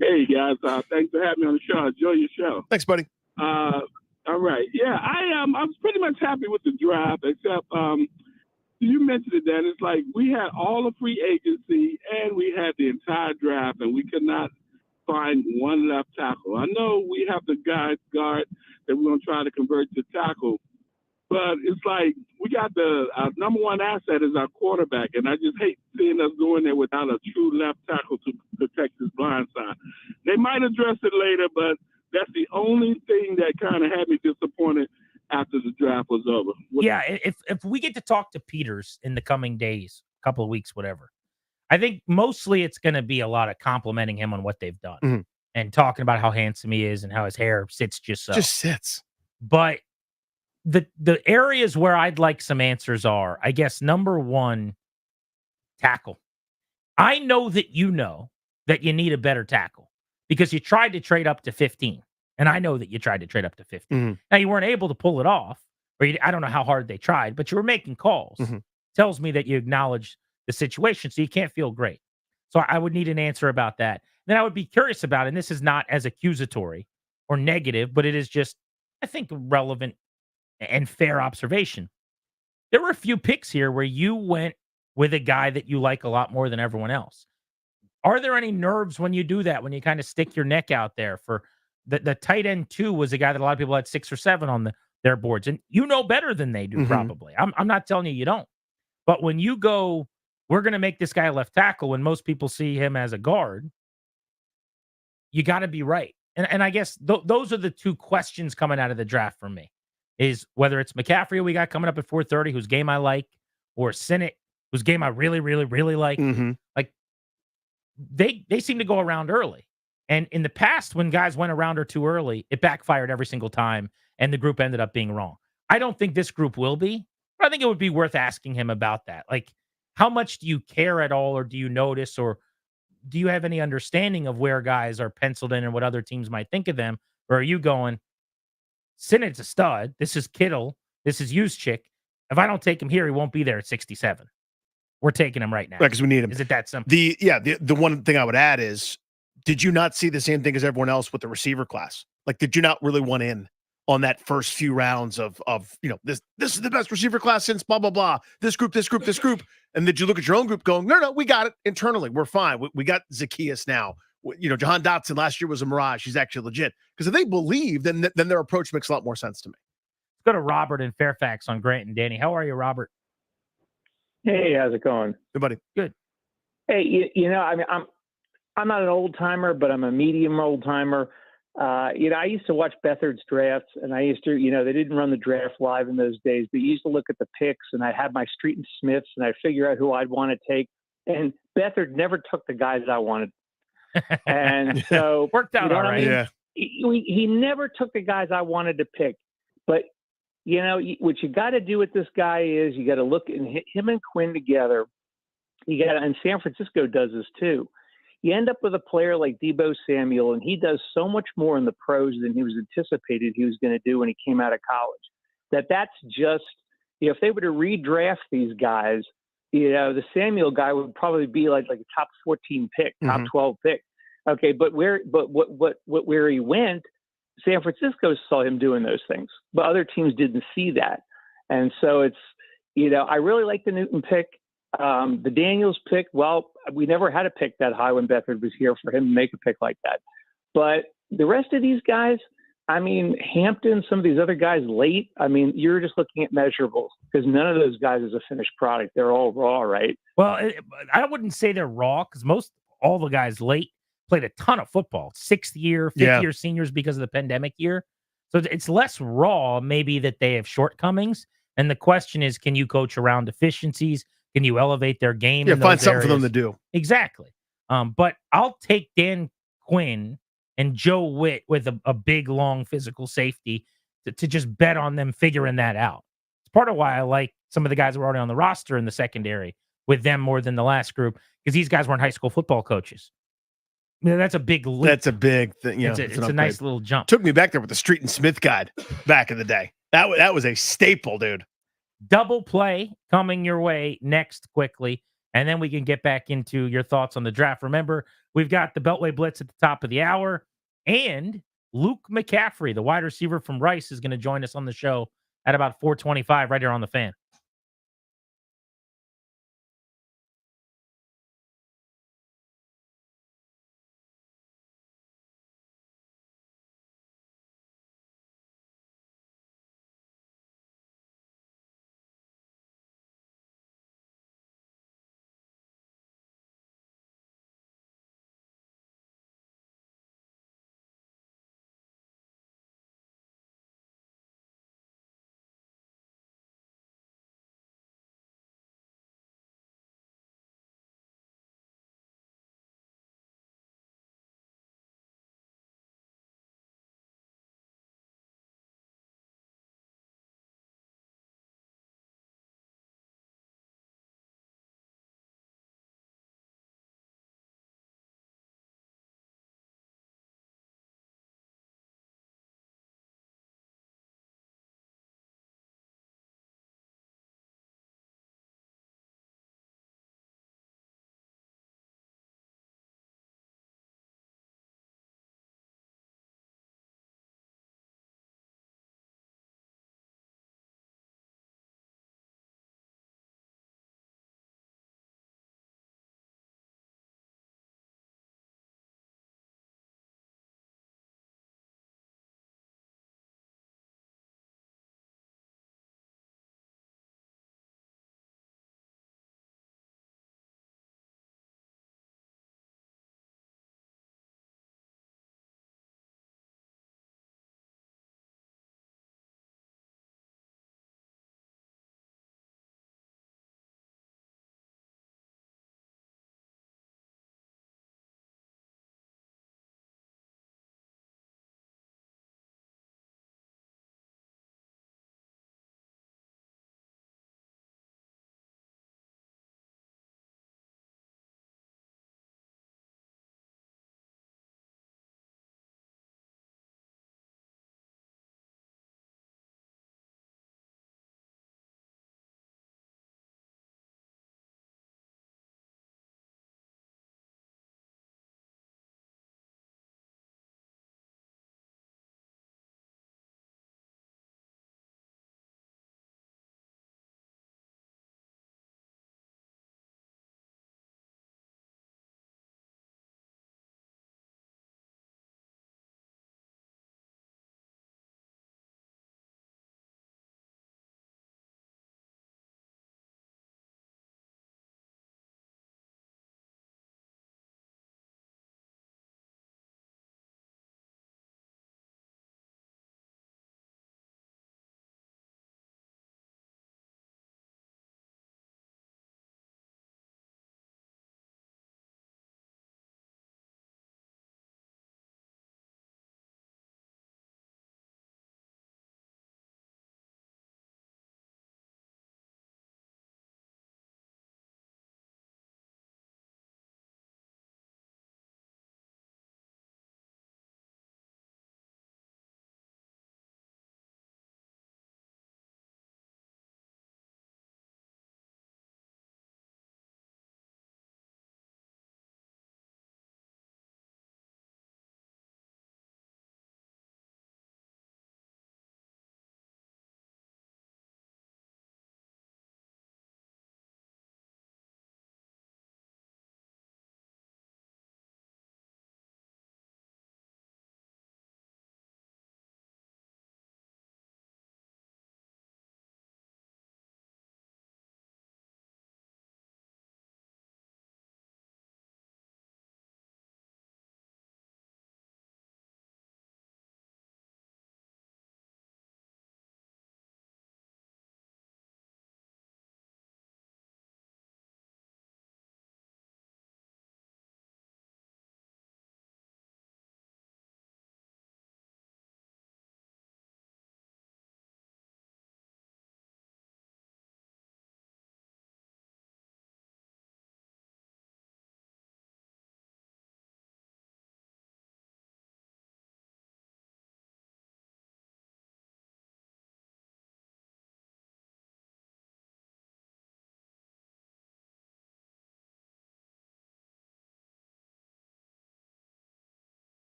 Hey, guys. Thanks for having me on the show. Enjoy your show. Thanks, buddy. All right. Yeah, I was pretty much happy with the draft, except you mentioned it, Dan. It's like we had all the free agency and we had the entire draft, and we could not find one left tackle. I know we have the guard that we're going to try to convert to tackle, but it's like we got our number one asset is our quarterback, and I just hate seeing us going there without a true left tackle to protect his blind side. They might address it later, but that's the only thing that kind of had me disappointed after the draft was over. Yeah, if we get to talk to Peters in the coming days, a couple of weeks, whatever, I think mostly it's going to be a lot of complimenting him on what they've done and talking about how handsome he is and how his hair sits just so. Just sits. But the areas where I'd like some answers are, I guess, number one, tackle. I know that you need a better tackle because you tried to trade up to 15. And I know that you tried to trade up to 15. Now, you weren't able to pull it off, or I don't know how hard they tried, but you were making calls. Tells me that you acknowledge the situation. So you can't feel great. So I would need an answer about that. Then I would be curious about, and this is not as accusatory or negative, but it is just, I think, relevant and fair observation. There were a few picks here where you went with a guy that you like a lot more than everyone else. Are there any nerves when you do that, when you kind of stick your neck out there for the tight end 2 was a guy that a lot of people had 6 or 7 on their boards, and you know better than they do probably. I'm not telling you don't. But when you go, we're going to make this guy a left tackle when most people see him as a guard, you got to be right. And I guess those are the 2 questions coming out of the draft for me, is whether it's McCaffrey who we got coming up at 4:30, whose game I like, or Sinnott, whose game I really, really, really like. Like, they seem to go around early. And in the past, when guys went around or too early, it backfired every single time, and the group ended up being wrong. I don't think this group will be, but I think it would be worth asking him about that. Like, how much do you care at all, or do you notice, or do you have any understanding of where guys are penciled in and what other teams might think of them? Or are you going, Sinnott's a stud. This is Kittle. This is Juszczyk. If I don't take him here, he won't be there at 67. We're taking him right now. Right, because we need him. Is it that simple? The one thing I would add is, did you not see the same thing as everyone else with the receiver class? Like, did you not really want in on that first few rounds of this is the best receiver class since blah blah blah, this group, and did you look at your own group going, no, we got it internally, we're fine, we got Zacchaeus now, Jahan Dotson last year was a mirage, he's actually legit, because if they believe, then their approach makes a lot more sense to me. Let's go to Robert in Fairfax on Grant and Danny. How are you, Robert? Hey, how's it going? Good, buddy. Good. Hey, I mean, I'm not an old timer, but I'm a medium old timer. I used to watch Beathard's drafts, and I used to, they didn't run the draft live in those days, but you used to look at the picks, and I had my Street and Smiths, and I'd figure out who I'd want to take. And Beathard never took the guys I wanted. And so worked out all right. Yeah. He never took the guys I wanted to pick. But, what you got to do with this guy is you got to look at him and Quinn together. And San Francisco does this too. You end up with a player like Deebo Samuel, and he does so much more in the pros than he was anticipated he was going to do when he came out of college. That's just, if they were to redraft these guys, the Samuel guy would probably be like a top 14 pick, top 12 pick. Okay, but where he went, San Francisco saw him doing those things, but other teams didn't see that. And so it's, I really like the Newton pick. The Daniels pick, well, we never had a pick that high when Beathard was here for him to make a pick like that. But the rest of these guys, I mean, Hampton, some of these other guys late, I mean, you're just looking at measurables because none of those guys is a finished product. They're all raw, right? Well, I wouldn't say they're raw because all the guys late played a ton of football, 6th year, 5th year seniors because of the pandemic year. So it's less raw, maybe, that they have shortcomings. And the question is, can you coach around deficiencies? Can you elevate their game? Yeah, in find those something for them areas? to do. Exactly. But I'll take Dan Quinn and Joe Witt with a big, long physical safety to just bet on them figuring that out. It's part of why I like some of the guys who are already on the roster in the secondary with them more than the last group, because these guys weren't high school football coaches. That's a big leap. That's a big thing. It's a nice little jump. Took me back there with the Street and Smith guide back in the day. That was a staple, dude. Double play coming your way next quickly, and then we can get back into your thoughts on the draft. Remember, we've got the Beltway Blitz at the top of the hour, and Luke McCaffrey, the wide receiver from Rice, is going to join us on the show at about 4:25 right here on the Fan.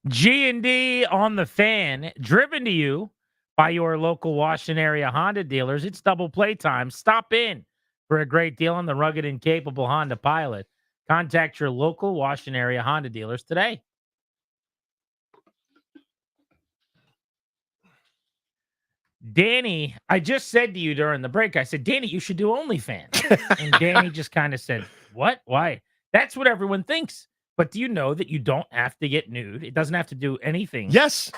G&D on the Fan, driven to you by your local Washington area Honda dealers. It's double play time. Stop in for a great deal on the rugged and capable Honda Pilot. Contact your local Washington area Honda dealers today. Danny, I just said to you during the break, I said, Danny, you should do OnlyFans. And Danny just kind of said, what? Why? That's what everyone thinks. But do you know that you don't have to get nude? It doesn't have to do anything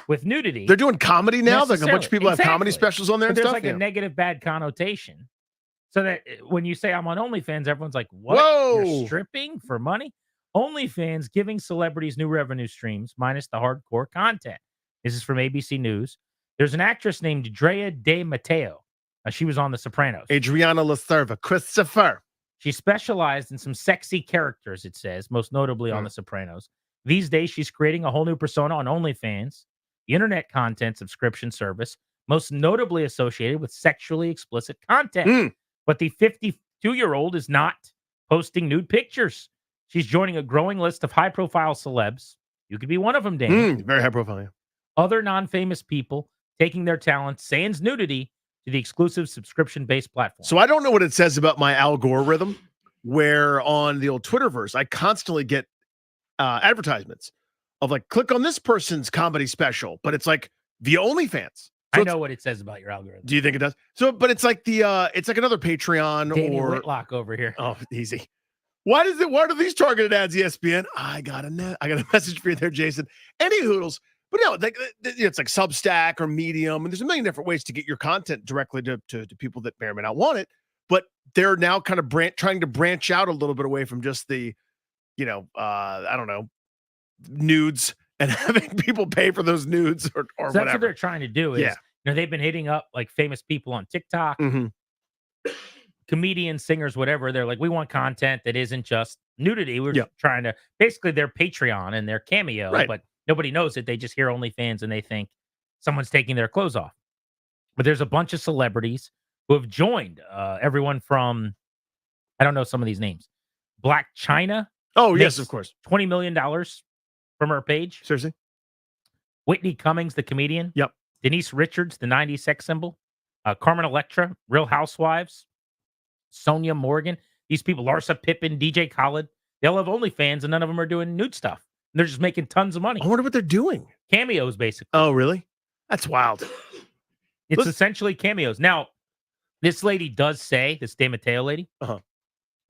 with nudity. They're doing comedy now. Like a bunch of people have comedy specials on there But and there's stuff. like a negative bad connotation. So that when you say I'm on OnlyFans, everyone's like, what? Whoa. You're stripping for money? OnlyFans giving celebrities new revenue streams minus the hardcore content. This is from ABC News. There's an actress named Drea De Matteo. She was on The Sopranos. Adriana LaServa, Christopher. She specialized in some sexy characters, it says, most notably on The Sopranos. These days, she's creating a whole new persona on OnlyFans, the internet content subscription service, most notably associated with sexually explicit content. But the 52-year-old is not posting nude pictures. She's joining a growing list of high-profile celebs. You could be one of them, Danny. Very high profile, yeah. Other non-famous people taking their talent, sans nudity, to the exclusive subscription-based platform. So I don't know what it says about my algorithm, where on the old Twitterverse, I constantly get advertisements of like, click on this person's comedy special, but it's like via OnlyFans. So I know what it says about your algorithm. Do you think it does? So, but it's like it's like another Patreon Danny or Whitlock over here. Oh, easy. Why are these targeted ads, ESPN? I got a message for you there, Jason. Any hoodles. But no, it's like Substack or Medium, and there's a million different ways to get your content directly to people that may or may not want it. But they're now kind of trying to branch out a little bit away from just the, I don't know, nudes and having people pay for those nudes or So whatever. that's what they're trying to do. Is they've been hitting up like famous people on TikTok, comedians, singers, whatever. They're like, we want content that isn't just nudity. We're trying to basically their Patreon and their Cameo, but nobody knows it. They just hear OnlyFans and they think someone's taking their clothes off. But there's a bunch of celebrities who have joined. Everyone from, I don't know some of these names. Black China. Oh, yes, of course. $20 million from her page. Seriously? Whitney Cummings, the comedian. Yep. Denise Richards, the 90s sex symbol. Carmen Electra, Real Housewives. Sonia Morgan. These people, Larsa Pippen, DJ Khaled. They all have OnlyFans and none of them are doing nude stuff. They're just making tons of money. I wonder what they're doing. Cameos, basically. Oh, really? That's wild. It's essentially cameos. Now, this lady does say, this De Matteo lady,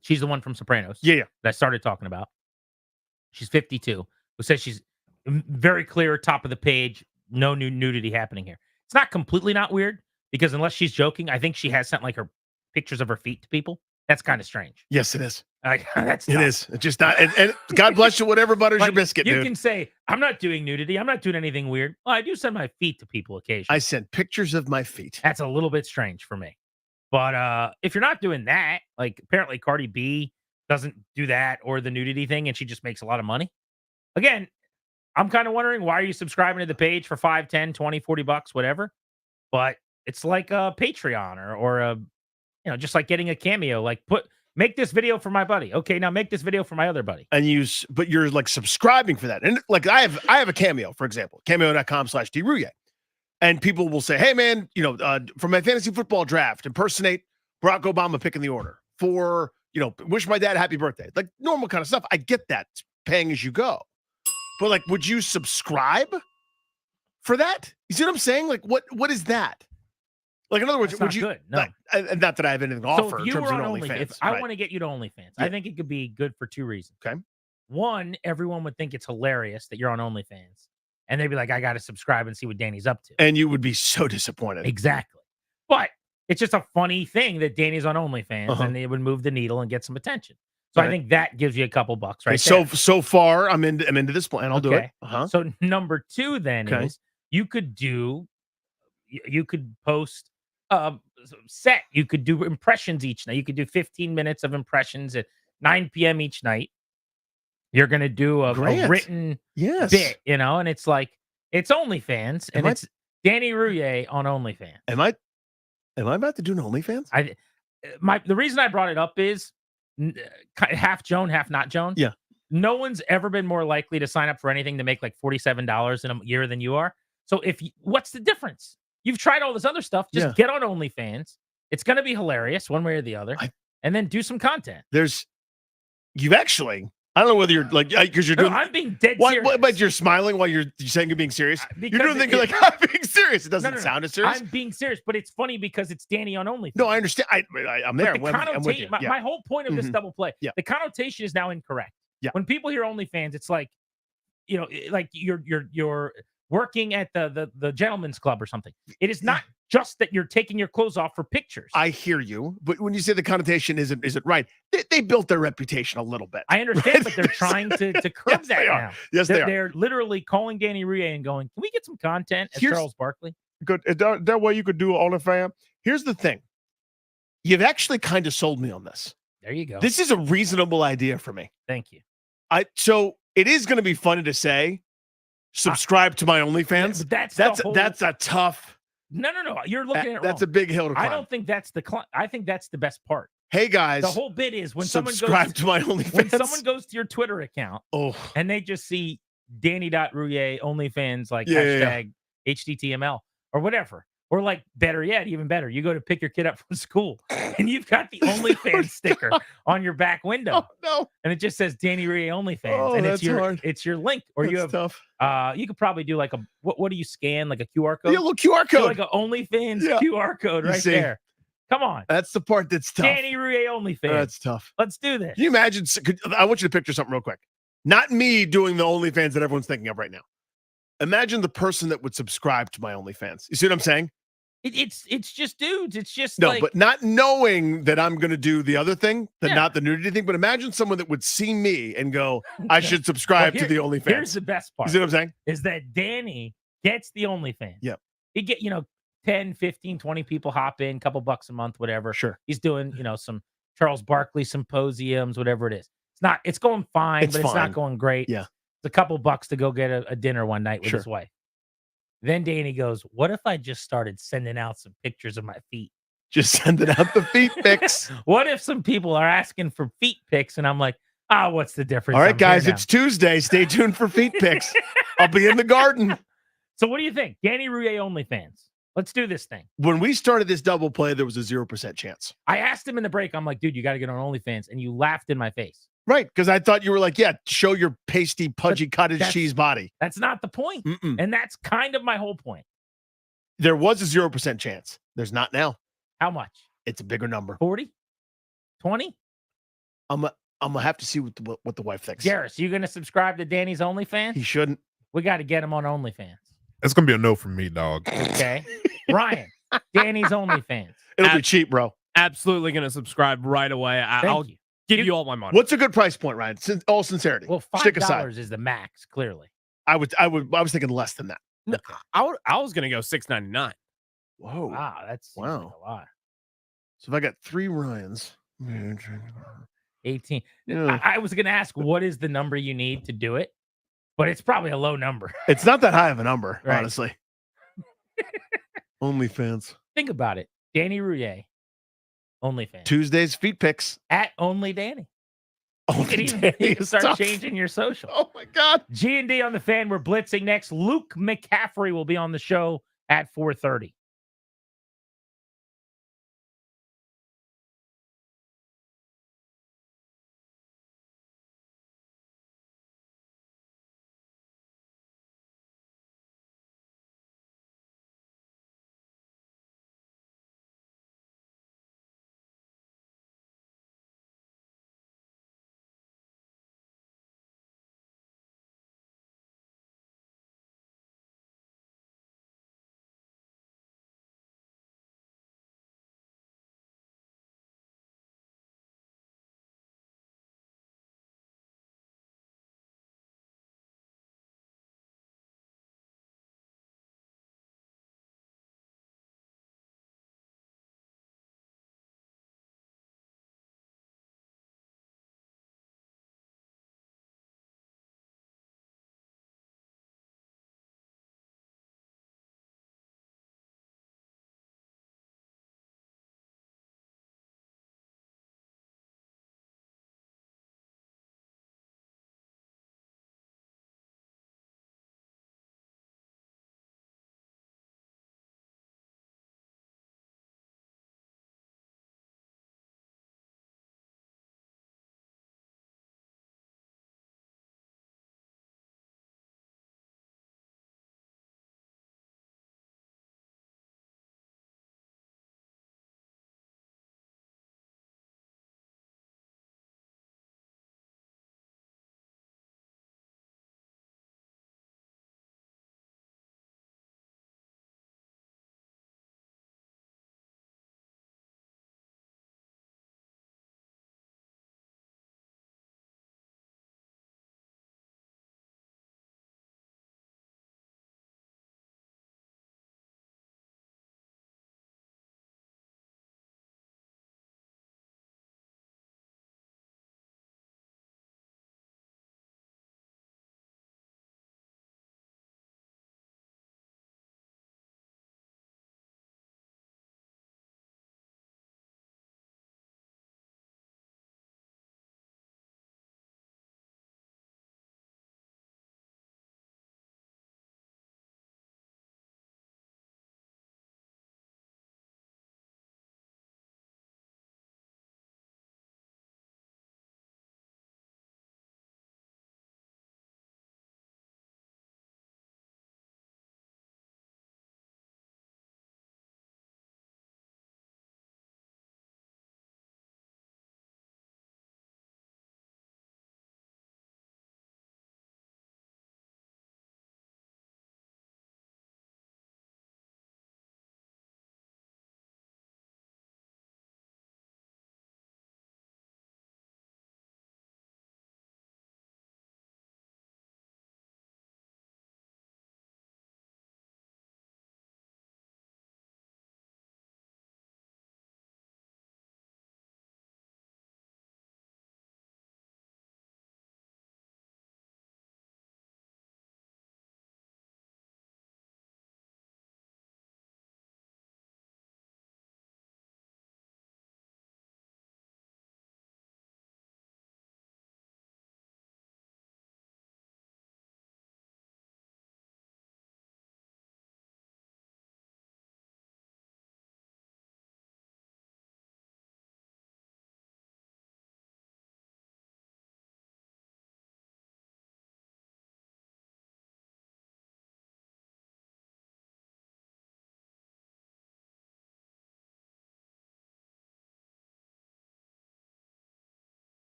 she's the one from Sopranos. Yeah. That I started talking about. She's 52. Who says she's very clear, top of the page, no new nudity happening here. It's not completely not weird, because unless she's joking, I think she has sent like her pictures of her feet to people. That's kind of strange. Yes, it is. That's it tough. is. It's just not. And God bless you, whatever butters your biscuit, You dude. can say, I'm not doing nudity. I'm not doing anything weird. Well, I do send my feet to people occasionally. I sent pictures of my feet. That's a little bit strange for me. But if you're not doing that, like apparently Cardi B doesn't do that or the nudity thing, and she just makes a lot of money. Again, I'm kind of wondering, why are you subscribing to the page for 5, 10, 20, 40 bucks, whatever? But it's like a Patreon or a, just like getting a Cameo, like make this video for my buddy. Okay, now make this video for my other buddy. And but you're like subscribing for that. And like I have a Cameo, for example, cameo.com/DRuye. And people will say, hey man, for my fantasy football draft, impersonate Barack Obama picking the order. For, wish my dad a happy birthday. Like normal kind of stuff. I get that. It's paying as you go. But like, would you subscribe for that? You see what I'm saying? Like, what is that? Like, in other words, would you? Good. No. And not that I have anything to So offer if in you terms were of on OnlyFans. if I want to get you to OnlyFans, I think it could be good for 2 reasons. Okay. One, everyone would think it's hilarious that you're on OnlyFans, and they'd be like, I got to subscribe and see what Danny's up to. And you would be so disappointed. Exactly. But it's just a funny thing that Danny's on OnlyFans, and it would move the needle and get some attention. So I think that gives you a couple bucks, right? So far, I'm into this plan. I'll do it. So number 2 then is you could post set. You could do impressions each night. You could do 15 minutes of impressions at 9 p.m. each night. You're going to do a written bit, and it's like, it's OnlyFans, and it's Danny Rouye on OnlyFans. Am I about to do an OnlyFans? The reason I brought it up is half Joan, half not Joan. Yeah. no one's ever been more likely to sign up for anything to make like $47 in a year than you are. So what's the difference? You've tried all this other stuff. Just get on OnlyFans. It's going to be hilarious one way or the other. And then do some content. You've actually, I don't know whether you're like, because you're doing. I'm being dead serious. But you're smiling while you're saying you're being serious. You're doing things like, I'm being serious. It doesn't sound as serious. I'm being serious, but it's funny because it's Danny on OnlyFans. No, I understand. I'm there. I'm with you. My whole point of this double play, the connotation is now incorrect. Yeah. When people hear OnlyFans, it's like, like you're working at the gentleman's club or something. It is not just that you're taking your clothes off for pictures. I hear you, but when you say the connotation isn't right, they built their reputation a little bit. I understand, right? But they're trying to curb that now. Yes, they are. They're literally calling Danny Rouye and going, "Can we get some content?" As Charles Barkley. Good. That way you could do OnlyFans. Here's the thing. You've actually kind of sold me on this. There you go. This is a reasonable idea for me. Thank you. So it is going to be funny to say, subscribe to my OnlyFans. That's a tough. No. You're looking at it that's wrong. a big hill to climb. I don't think that's I think that's the best part. Hey guys, the whole bit is when subscribe to my OnlyFans. When someone goes to your Twitter account, and they just see Danny.Rouye OnlyFans like hashtag HTTML or whatever, or like better yet, even better, you go to pick your kid up from school and you've got the OnlyFans sticker on your back window. Oh, no. And it just says Danny Rouye OnlyFans, and it's your link, or that's you have tough. You could probably do like what do you scan, like a QR code? Yeah, a little QR code, do like a OnlyFans QR code right there. Come on, that's the part that's tough. Danny Rouye OnlyFans. That's tough. Let's do this. Can you imagine? I want you to picture something real quick. Not me doing the OnlyFans that everyone's thinking of right now. Imagine the person that would subscribe to my OnlyFans. You see what I'm saying? It's just dudes. It's just but not knowing that I'm going to do the other thing, not the nudity thing. But imagine someone that would see me and go, "I should subscribe to the OnlyFans." Here's the best part. You see what I'm saying? Is that Danny gets the OnlyFans. Yep. He get 10, 15, 20 people hop in, couple bucks a month, whatever. Sure. He's doing some Charles Barkley symposiums, whatever it is. It's going fine, it's not going great. Yeah. It's a couple bucks to go get a dinner one night with his wife. Then Danny goes, "What if I just started sending out some pictures of my feet? Just sending out the feet pics. What if some people are asking for feet pics?" And I'm like, what's the difference? All right, guys, it's Tuesday. Stay tuned for feet pics. I'll be in the garden. So what do you think? Danny Rouye OnlyFans. Let's do this thing. When we started this double play, there was a 0% chance. I asked him in the break, I'm like, "Dude, you got to get on OnlyFans." And you laughed in my face. Right, because I thought you were like, show your pasty, pudgy cottage cheese body. That's not the point. And that's kind of my whole point. There was a 0% chance. There's not now. How much? It's a bigger number. 40? 20? I'm gonna have to see what the wife thinks. Jarris, you gonna subscribe to Danny's OnlyFans? He shouldn't. We got to get him on OnlyFans. That's gonna be a no from me, dog. Okay. Ryan, Danny's OnlyFans. It'll be cheap, bro. Absolutely gonna subscribe right away. I'll give you all my money. What's a good price point, Ryan? All sincerity. Well, Stick aside. $5 is the max, clearly. I was thinking less than that. No, I was gonna go $6.99. Whoa. Wow, that's a lot. So if I got 3 Ryans, 18. I was gonna ask, what is the number you need to do it? But it's probably a low number. It's not that high of a number, Right. honestly. OnlyFans. Think about it. Danny Rouye, OnlyFans. Tuesdays feet pics. At Only Danny. Only You Danny can is start tough. changing your social. Oh my God. G&D on the Fan. We're blitzing next. Luke McCaffrey will be on the show at 4:30.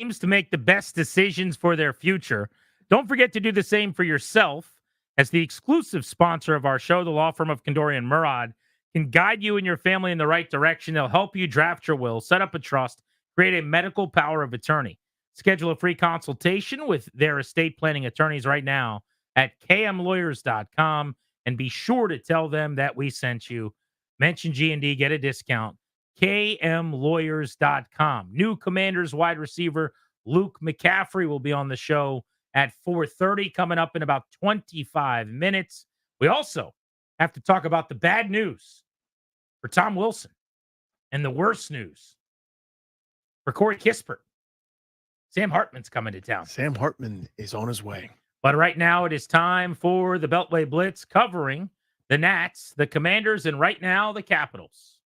teams to make the best decisions for their future. Don't forget to do the same for yourself. As the exclusive sponsor of our show, the law firm of Kondorian Murad can guide you and your family in the right direction. They'll help you draft your will, set up a trust, create a medical power of attorney. Schedule a free consultation with their estate planning attorneys right now at kmlawyers.com, and be sure to tell them that we sent you. Mention G&D, get a discount. kmlawyers.com. New Commanders wide receiver Luke McCaffrey will be on the show at 4:30, coming up in about 25 minutes. We also have to talk about the bad news for Tom Wilson and the worst news for Corey Kispert. Sam Hartman's coming to town. Sam Hartman is on his way. But right now it is time for the Beltway Blitz covering the Nats, the Commanders, and right now the Capitals.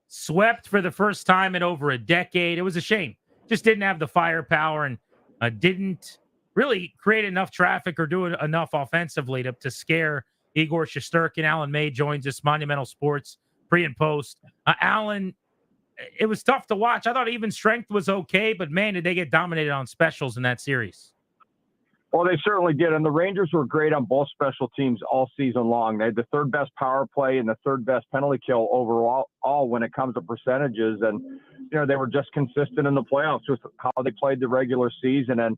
Swept for the first time in over a decade. It was a shame. Just didn't have the firepower and didn't really create enough traffic or do enough offensively to scare Igor Shesterkin. Alan May joins us, Monumental Sports, pre and post. Alan, it was tough to watch. I thought even strength was okay, but man, did they get dominated on specials in that series. Well, they certainly did. And the Rangers were great on both special teams all season long. They had the third best power play and the third best penalty kill overall when it comes to percentages. And, they were just consistent in the playoffs with how they played the regular season. And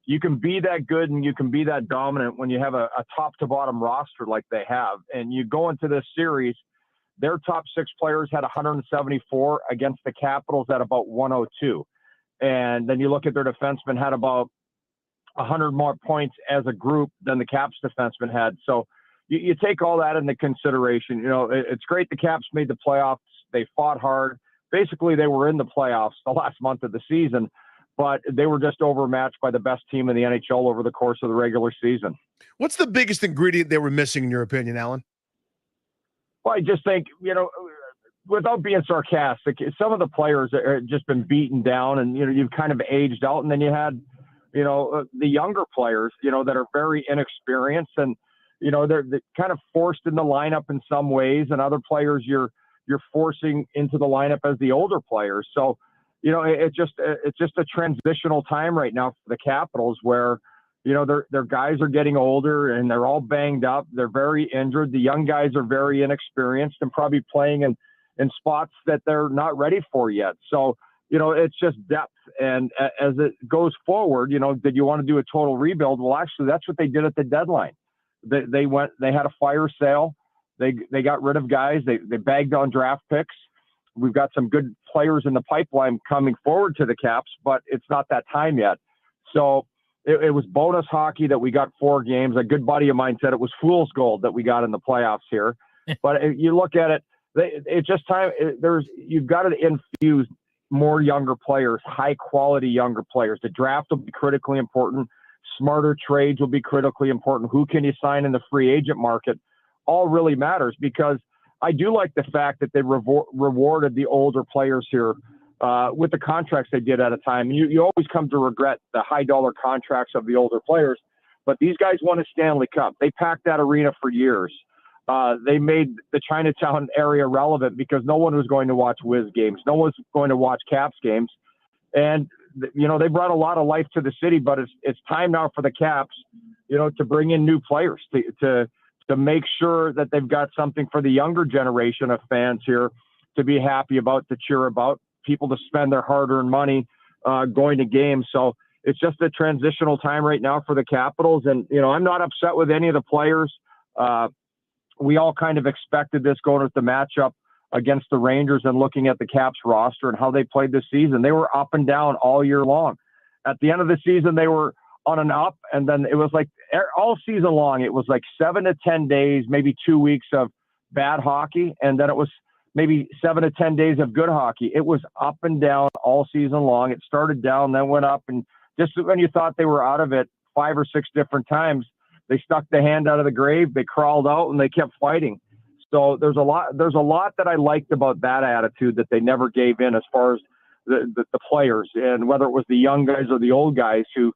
you can be that good and you can be that dominant when you have a top to bottom roster like they have. And you go into this series, their top 6 players had 174 against the Capitals at about 102. And then you look at their defensemen had about 100 more points as a group than the Caps defensemen had. So you take all that into consideration. It's great the Caps made the playoffs. They fought hard. Basically, they were in the playoffs the last month of the season, but they were just overmatched by the best team in the NHL over the course of the regular season. What's the biggest ingredient they were missing, in your opinion, Alan? Well, I just think, without being sarcastic, some of the players have just been beaten down and, you've kind of aged out. And then you had, the younger players, that are very inexperienced and, they're kind of forced in the lineup in some ways, and other players you're forcing into the lineup as the older players. So, it's just a transitional time right now for the Capitals where, their guys are getting older and they're all banged up. They're very injured. The young guys are very inexperienced and probably playing in spots that they're not ready for yet. So, it's just depth. And as it goes forward, did you want to do a total rebuild? Well, actually, that's what they did at the deadline. They had a fire sale. They got rid of guys. They bagged on draft picks. We've got some good players in the pipeline coming forward to the Caps, but it's not that time yet. So it was bonus hockey that we got 4 games. A good buddy of mine said it was fool's gold that we got in the playoffs here. But if you look at it, it's just time. You've got to infuse more younger players, high quality younger players. The draft will be critically important. Smarter trades will be critically important. Who can you sign in the free agent market? All really matters, because I do like the fact that they rewarded the older players here with the contracts they did at a time. You always come to regret the high dollar contracts of the older players, but these guys won a Stanley Cup. They packed that arena for years. They made the Chinatown area relevant because no one was going to watch Wiz games. No one was going to watch Caps games. And, they brought a lot of life to the city, but it's time now for the Caps, to bring in new players to make sure that they've got something for the younger generation of fans here to be happy about, to cheer about, people to spend their hard-earned money going to games. So it's just a transitional time right now for the Capitals. And, I'm not upset with any of the players. We all kind of expected this going with the matchup against the Rangers and looking at the Caps roster and how they played this season. They were up and down all year long. At the end of the season, they were on an up, and then it was like all season long, it was like 7 to 10 days, maybe 2 weeks of bad hockey, and then it was maybe 7 to 10 days of good hockey. It was up and down all season long. It started down, then went up, and just when you thought they were out of it 5 or 6 different times, they stuck the hand out of the grave, they crawled out, and they kept fighting. So there's a lot that I liked about that attitude, that they never gave in as far as the players, and whether it was the young guys or the old guys who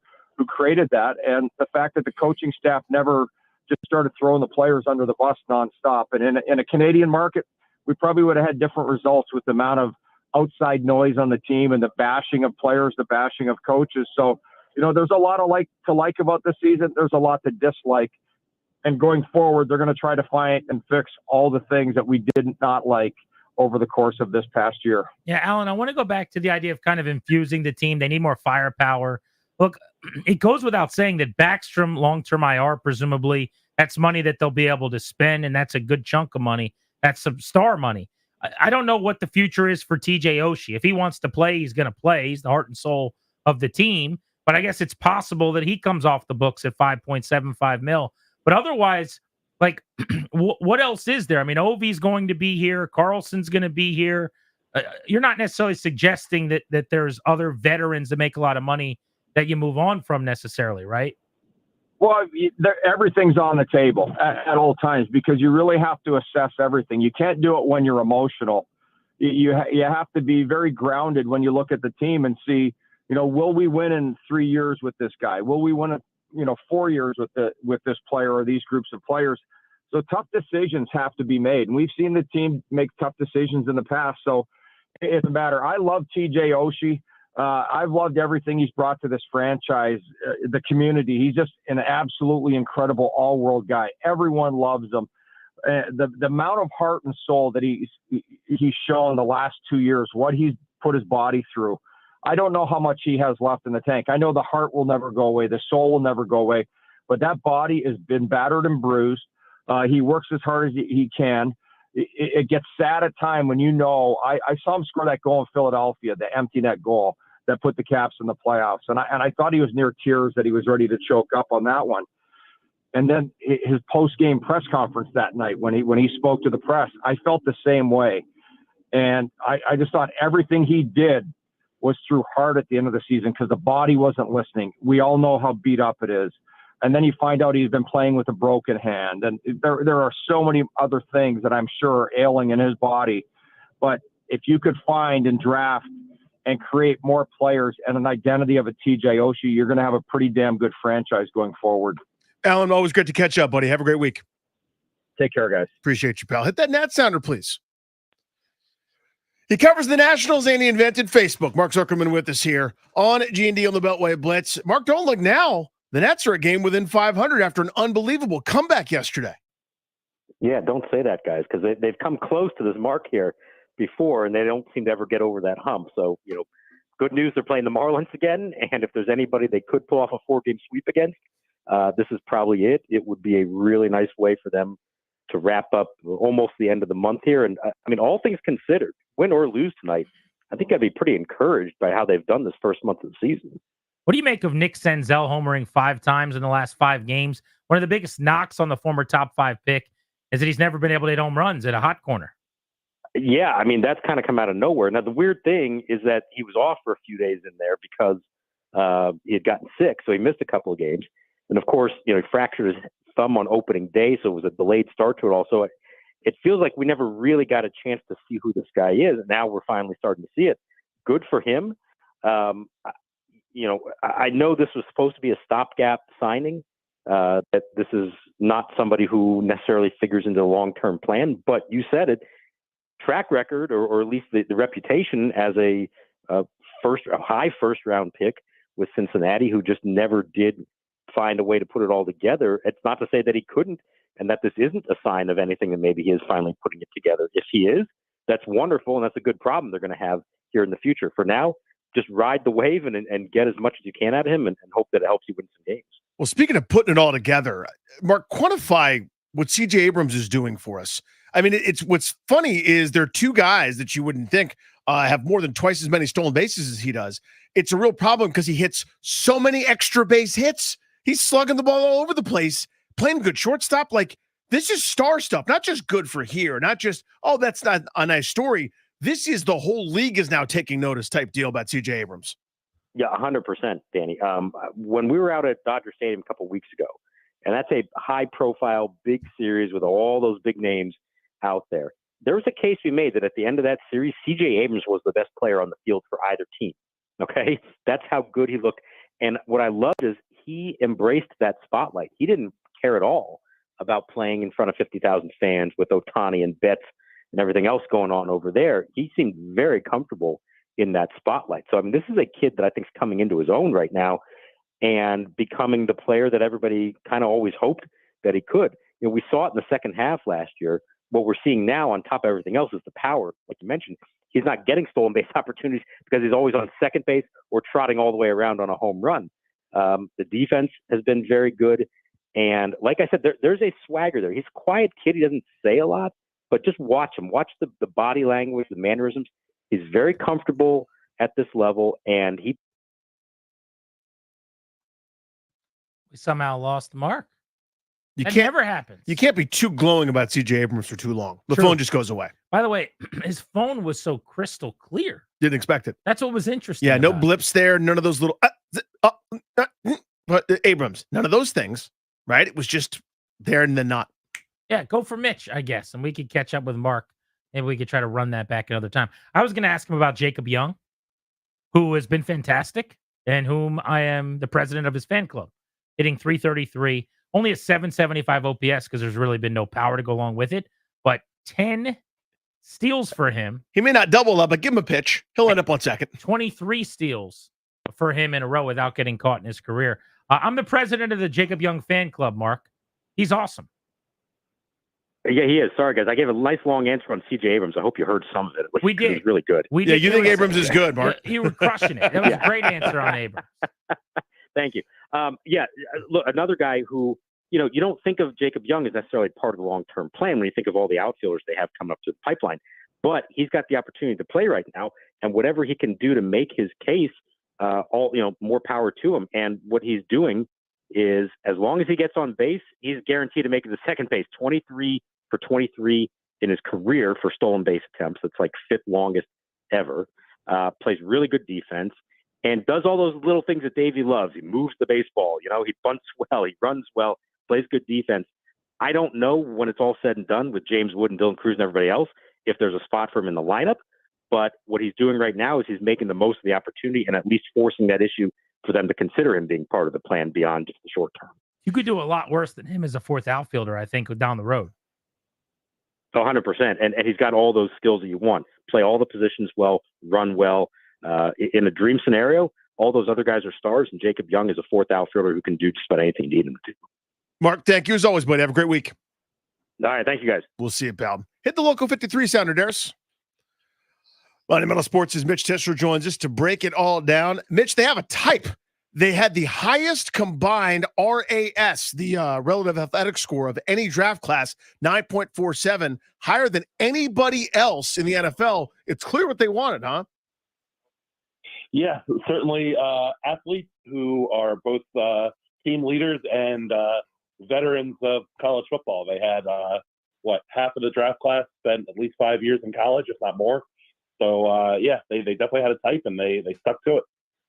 created that, and the fact that the coaching staff never just started throwing the players under the bus nonstop. And in a Canadian market, we probably would have had different results with the amount of outside noise on the team and the bashing of players, the bashing of coaches. So, there's a lot of to like about this season. There's a lot to dislike. And going forward, they're going to try to find and fix all the things that we did not like over the course of this past year. Yeah, Alan, I want to go back to the idea of kind of infusing the team. They need more firepower. Look, it goes without saying that Backstrom, long-term IR, presumably, that's money that they'll be able to spend, and that's a good chunk of money. That's some star money. I don't know what the future is for TJ Oshie. If he wants to play, he's going to play. He's the heart and soul of the team. But I guess it's possible that he comes off the books at $5.75 million. But otherwise, like, what else is there? I mean, Ovi's going to be here. Carlson's going to be here. You're not necessarily suggesting that there's other veterans that make a lot of money that you move on from necessarily, right? Well, everything's on the table at all times because you really have to assess everything. You can't do it when you're emotional. You have to be very grounded when you look at the team and see, will we win in 3 years with this guy? Will we win 4 years with this player or these groups of players? So tough decisions have to be made. And we've seen the team make tough decisions in the past. So it's a matter. I love TJ Oshie. I've loved everything he's brought to this franchise, the community. He's just an absolutely incredible all-world guy. Everyone loves him. The amount of heart and soul that he's shown the last 2 years, what he's put his body through. I don't know how much he has left in the tank. I know the heart will never go away. The soul will never go away. But that body has been battered and bruised. He works as hard as he can. It gets sad at time when I saw him score that goal in Philadelphia, the empty net goal that put the Caps in the playoffs. And I thought he was near tears, that he was ready to choke up on that one. And then his post-game press conference that night when he spoke to the press, I felt the same way. And I just thought everything he did was through heart at the end of the season because the body wasn't listening. We all know how beat up it is. And then you find out he's been playing with a broken hand. And there are so many other things that I'm sure are ailing in his body. But if you could find and draft and create more players and an identity of a TJ Oshie, you're going to have a pretty damn good franchise going forward. Alan, always great to catch up, buddy. Have a great week. Take care, guys. Appreciate you, pal. Hit that Nat sounder, please. He covers the Nationals and he invented Facebook. Mark Zuckerman with us here on G&D on the Beltway Blitz. Mark, don't look now. The Nets are a game within 500 after an unbelievable comeback yesterday. Yeah, don't say that, guys, because they've come close to this mark here before, and they don't seem to ever get over that hump. So, good news, they're playing the Marlins again, and if there's anybody they could pull off a 4-game sweep against, this is probably it. It would be a really nice way for them to wrap up almost the end of the month here. And, all things considered, win or lose tonight, I think I'd be pretty encouraged by how they've done this first month of the season. What do you make of Nick Senzel homering 5 times in the last 5 games? One of the biggest knocks on the former top 5 pick is that he's never been able to hit home runs at a hot corner. Yeah, that's kind of come out of nowhere. Now, the weird thing is that he was off for a few days in there because he had gotten sick, so he missed a couple of games. And, of course, he fractured his thumb on opening day, so it was a delayed start to it also. It feels like we never really got a chance to see who this guy is, and now we're finally starting to see it. Good for him. I know this was supposed to be a stopgap signing, that this is not somebody who necessarily figures into the long-term plan, but you said it, track record, or at least the reputation as a high first-round pick with Cincinnati, who just never did find a way to put it all together. It's not to say that he couldn't, and that this isn't a sign of anything, that maybe he is finally putting it together. If he is, that's wonderful, and that's a good problem they're going to have here in the future. For now, just ride the wave and get as much as you can out of him and hope that it helps you win some games. Well, speaking of putting it all together, Mark, quantify what C.J. Abrams is doing for us. It's what's funny is there are 2 guys that you wouldn't think have more than twice as many stolen bases as he does. It's a real problem because he hits so many extra base hits. He's slugging the ball all over the place, playing good shortstop. Like, this is star stuff, not just good for here, not just, oh, that's not a nice story. This is the whole league is now taking notice type deal about C.J. Abrams. Yeah, 100%, Danny. When we were out at Dodger Stadium a couple of weeks ago, and that's a high-profile, big series with all those big names out there, there was a case we made that at the end of that series, C.J. Abrams was the best player on the field for either team. Okay? That's how good he looked. And what I loved is he embraced that spotlight. He didn't care at all about playing in front of 50,000 fans with Ohtani and Betts and everything else going on over there, he seemed very comfortable in that spotlight. So, I mean, this is a kid that I think is coming into his own right now and becoming the player that everybody kind of always hoped that he could. You know, we saw it in the second half last year. What we're seeing now on top of everything else is the power. Like you mentioned, he's not getting stolen base opportunities because he's always on second base or trotting all the way around on a home run. The defense has been very good. And like I said, there's a swagger there. He's a quiet kid. He doesn't say a lot, but just watch him. Watch the body language, the mannerisms. He's very comfortable at this level, and we somehow lost Mark. That never happens. You can't be too glowing about CJ Abrams for too long. The True. phone just goes away. By the way, his phone was so crystal clear. Didn't expect it. That's what was interesting. Yeah, no about blips there. None of those little. But Abrams, none of those things, right? It was just there and then not. Yeah, go for Mitch, I guess, and we could catch up with Mark. Maybe we could try to run that back another time. I was going to ask him about Jacob Young, who has been fantastic and whom I am the president of his fan club, hitting 333, only a 775 OPS because there's really been no power to go along with it, but 10 steals for him. He may not double up, but give him a pitch. He'll end up on second. 23 steals for him in a row without getting caught in his career. I'm the president of the Jacob Young fan club, Mark. He's awesome. Yeah, he is. Sorry, guys. I gave a nice long answer on C.J. Abrams. I hope you heard some of it. We did. It was really good. We Yeah, did. you think Abrams is good, Mark? You were crushing it. That was a great answer on Abrams. Thank you. Look, another guy who, you know, you don't think of Jacob Young as necessarily part of the long-term plan when you think of all the outfielders they have coming up to the pipeline. But he's got the opportunity to play right now, and whatever he can do to make his case, more power to him. And what he's doing is, as long as he gets on base, he's guaranteed to make it to second base. 23 for 23 in his career for stolen base attempts. It's like fifth longest ever. Plays really good defense and does all those little things that Davey loves. He moves the baseball. You know, he bunts well. He runs well. Plays good defense. I don't know when it's all said and done with James Wood and Dylan Cruz and everybody else if there's a spot for him in the lineup. But what he's doing right now is he's making the most of the opportunity and at least forcing that issue for them to consider him being part of the plan beyond just the short term. You could do a lot worse than him as a fourth outfielder, I think, down the road. 100%. And he's got all those skills that you want. Play all the positions well, run well. In a dream scenario, all those other guys are stars, and Jacob Young is a fourth outfielder who can do just about anything you need him to do. Mark, thank you as always, buddy. Have a great week. All right. Thank you, guys. We'll see you, pal. Hit the local 53 sounder, Darius. Monumental Sports' Mitch Tischer joins us to break it all down. Mitch, they have a type. They had the highest combined RAS, the relative athletic score of any draft class, 9.47, higher than anybody else in the NFL. It's clear what they wanted, huh? Yeah, certainly athletes who are both team leaders and veterans of college football. They had, half of the draft class spent at least 5 years in college, if not more. So, they definitely had a type, and they stuck to it.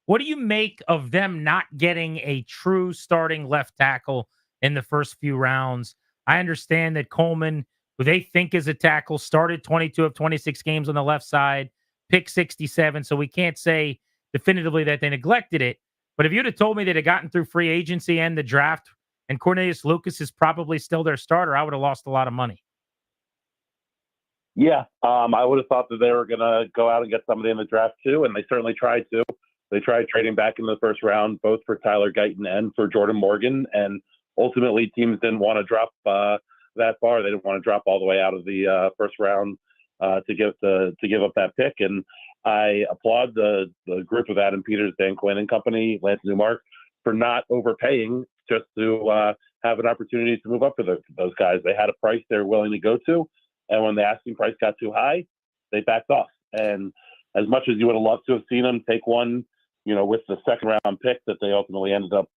What do you make of them not getting a true starting left tackle in the first few rounds? I understand that Coleman, who they think is a tackle, started 22 of 26 games on the left side, pick 67, so we can't say definitively that they neglected it. But if you'd have told me they'd have gotten through free agency and the draft, and Cornelius Lucas is probably still their starter, I would have lost a lot of money. Yeah, I would have thought that they were going to go out and get somebody in the draft too, and they certainly tried to. They tried trading back in the first round, both for Tyler Guyton and for Jordan Morgan, and ultimately teams didn't want to drop that far. They didn't want to drop all the way out of the first round to give up that pick. And I applaud the group of Adam Peters, Dan Quinn and company, Lance Newmark, for not overpaying just to have an opportunity to move up for those guys. They had a price they were willing to go to, and when the asking price got too high, they backed off. And as much as you would have loved to have seen them take one, with the second round pick that they ultimately ended up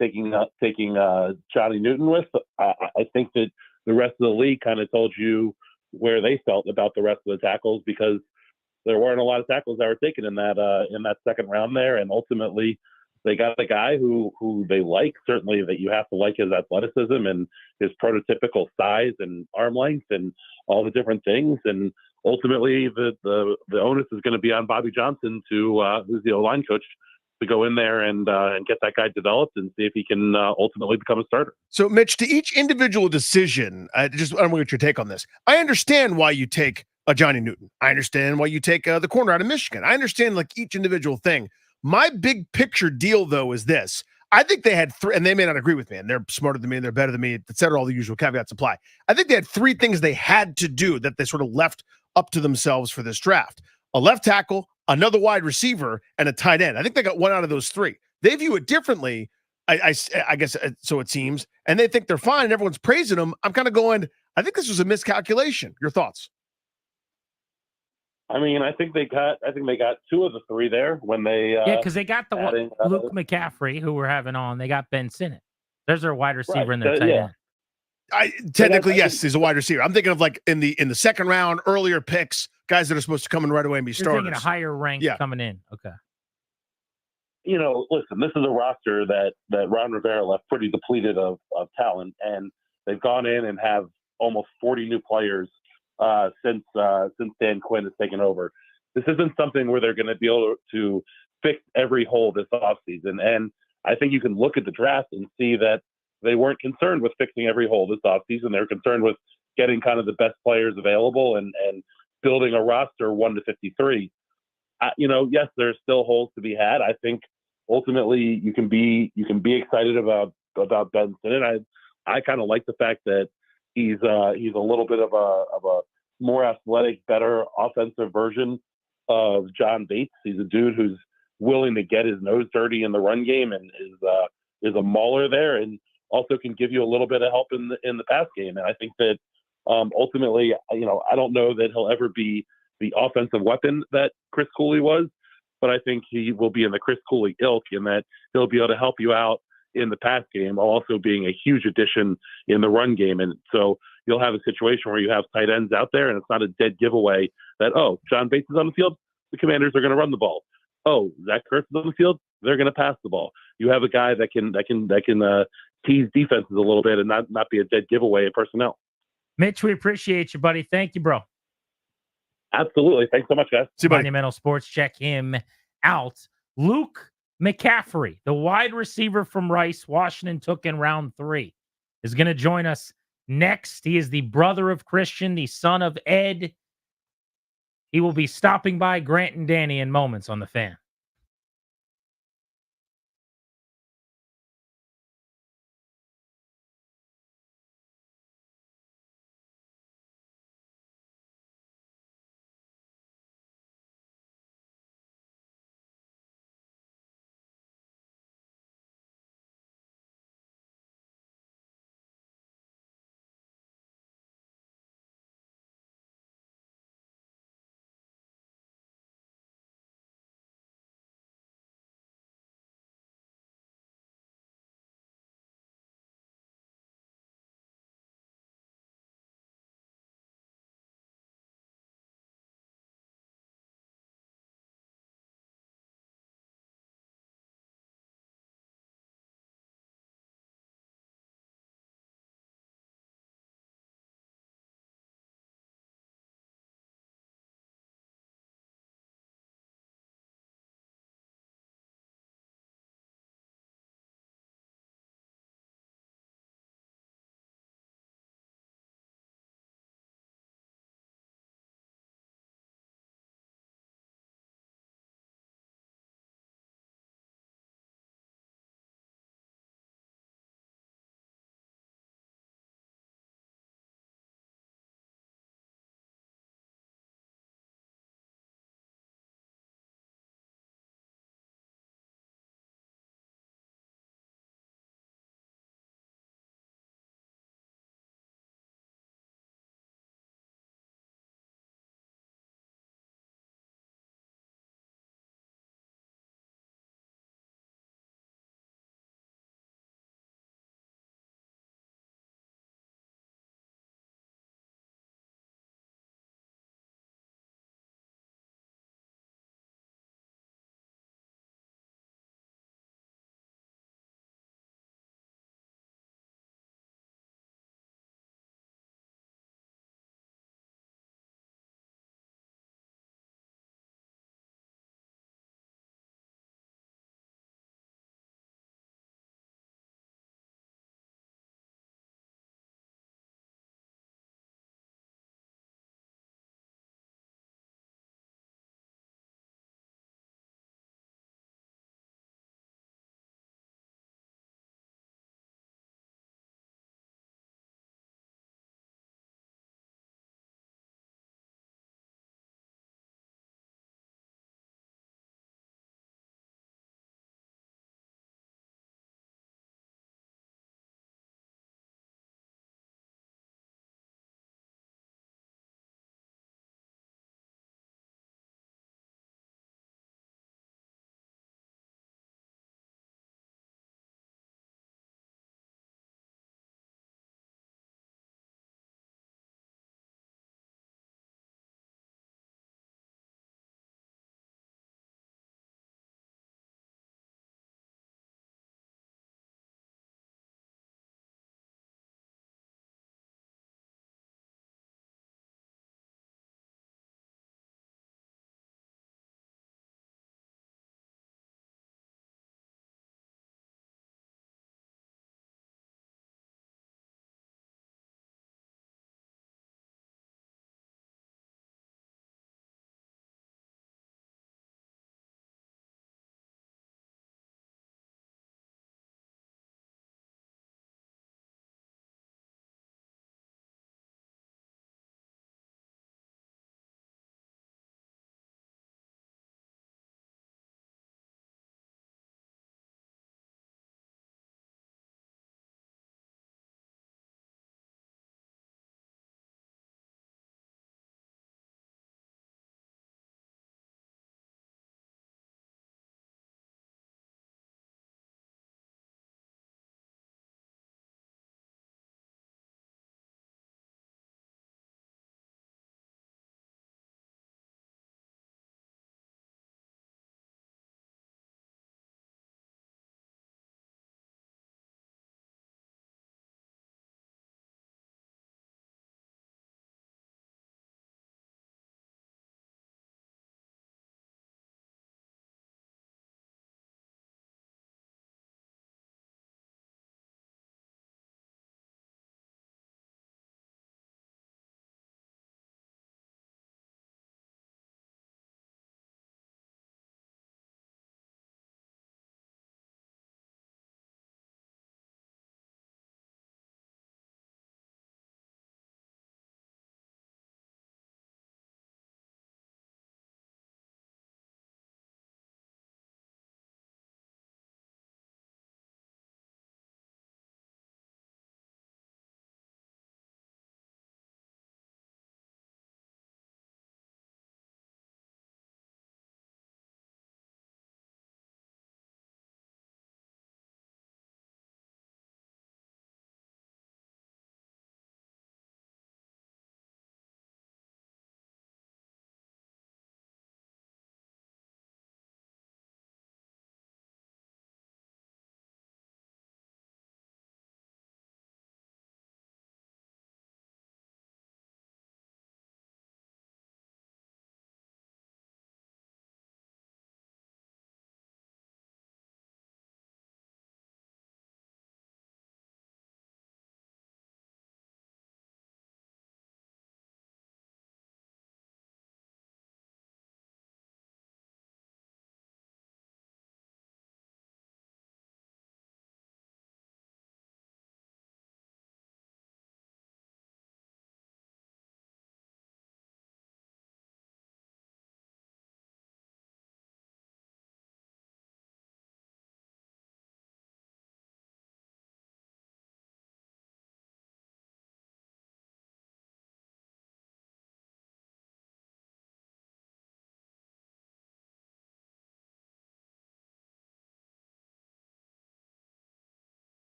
taking Johnny Newton with, I think that the rest of the league kind of told you where they felt about the rest of the tackles, because there weren't a lot of tackles that were taken in that second round there, and ultimately they got a guy who they like. Certainly that you have to like his athleticism and his prototypical size and arm length and all the different things. And ultimately the onus is going to be on Bobby Johnson who's the O-line coach, to go in there and get that guy developed and see if he can ultimately become a starter. So, Mitch, to each individual decision, I don't want to get your take on this. I understand why you take a Johnny Newton. I understand why you take the corner out of Michigan. I understand like each individual thing. My big picture deal, though, is this. I think they had three, and they may not agree with me, and they're smarter than me, and they're better than me, et cetera, all the usual caveats apply. I think they had three things they had to do that they sort of left up to themselves for this draft. A left tackle, another wide receiver, and a tight end. I think they got one out of those three. They view it differently, I guess, so it seems, and they think they're fine, and everyone's praising them. I'm kind of going, I think this was a miscalculation. Your thoughts? I mean, I think they got two of the three there when they because they got the Luke McCaffrey, who we're having on. They got Ben Sinnott. There's their wide receiver and their tight end. Technically, yes, he's a wide receiver. I'm thinking of like in the second round, earlier picks, guys that are supposed to come in right away and be You're starters. thinking a higher rank coming in. Okay. You know, listen, this is a roster that Ron Rivera left pretty depleted of talent, and they've gone in and have almost 40 new players since Dan Quinn has taken over. This isn't something where they're going to be able to fix every hole this offseason. And I think you can look at the draft and see that they weren't concerned with fixing every hole this offseason. They're concerned with getting kind of the best players available and building a roster 1 to 53. Yes, there's still holes to be had. I think ultimately you can be excited about Ben Sinnott. I kind of like the fact that he's a little bit of a more athletic, better offensive version of John Bates. He's a dude who's willing to get his nose dirty in the run game and is a mauler there, and also can give you a little bit of help in the pass game. And I think that ultimately, I don't know that he'll ever be the offensive weapon that Chris Cooley was, but I think he will be in the Chris Cooley ilk in that he'll be able to help you out in the pass game while also being a huge addition in the run game. And so you'll have a situation where you have tight ends out there and it's not a dead giveaway that, oh, John Bates is on the field, the Commanders are going to run the ball. Oh, Zach Kurtz is on the field, they're going to pass the ball. You have a guy that can tease defenses a little bit and not be a dead giveaway in personnel. Mitch, we appreciate you, buddy. Thank you, bro. Absolutely. Thanks so much, guys. See you, buddy. Monumental Sports. Check him out. Luke McCaffrey, the wide receiver from Rice, Washington took in round 3, is going to join us next. He is the brother of Christian, the son of Ed. He will be stopping by Grant and Danny in moments on the Fan.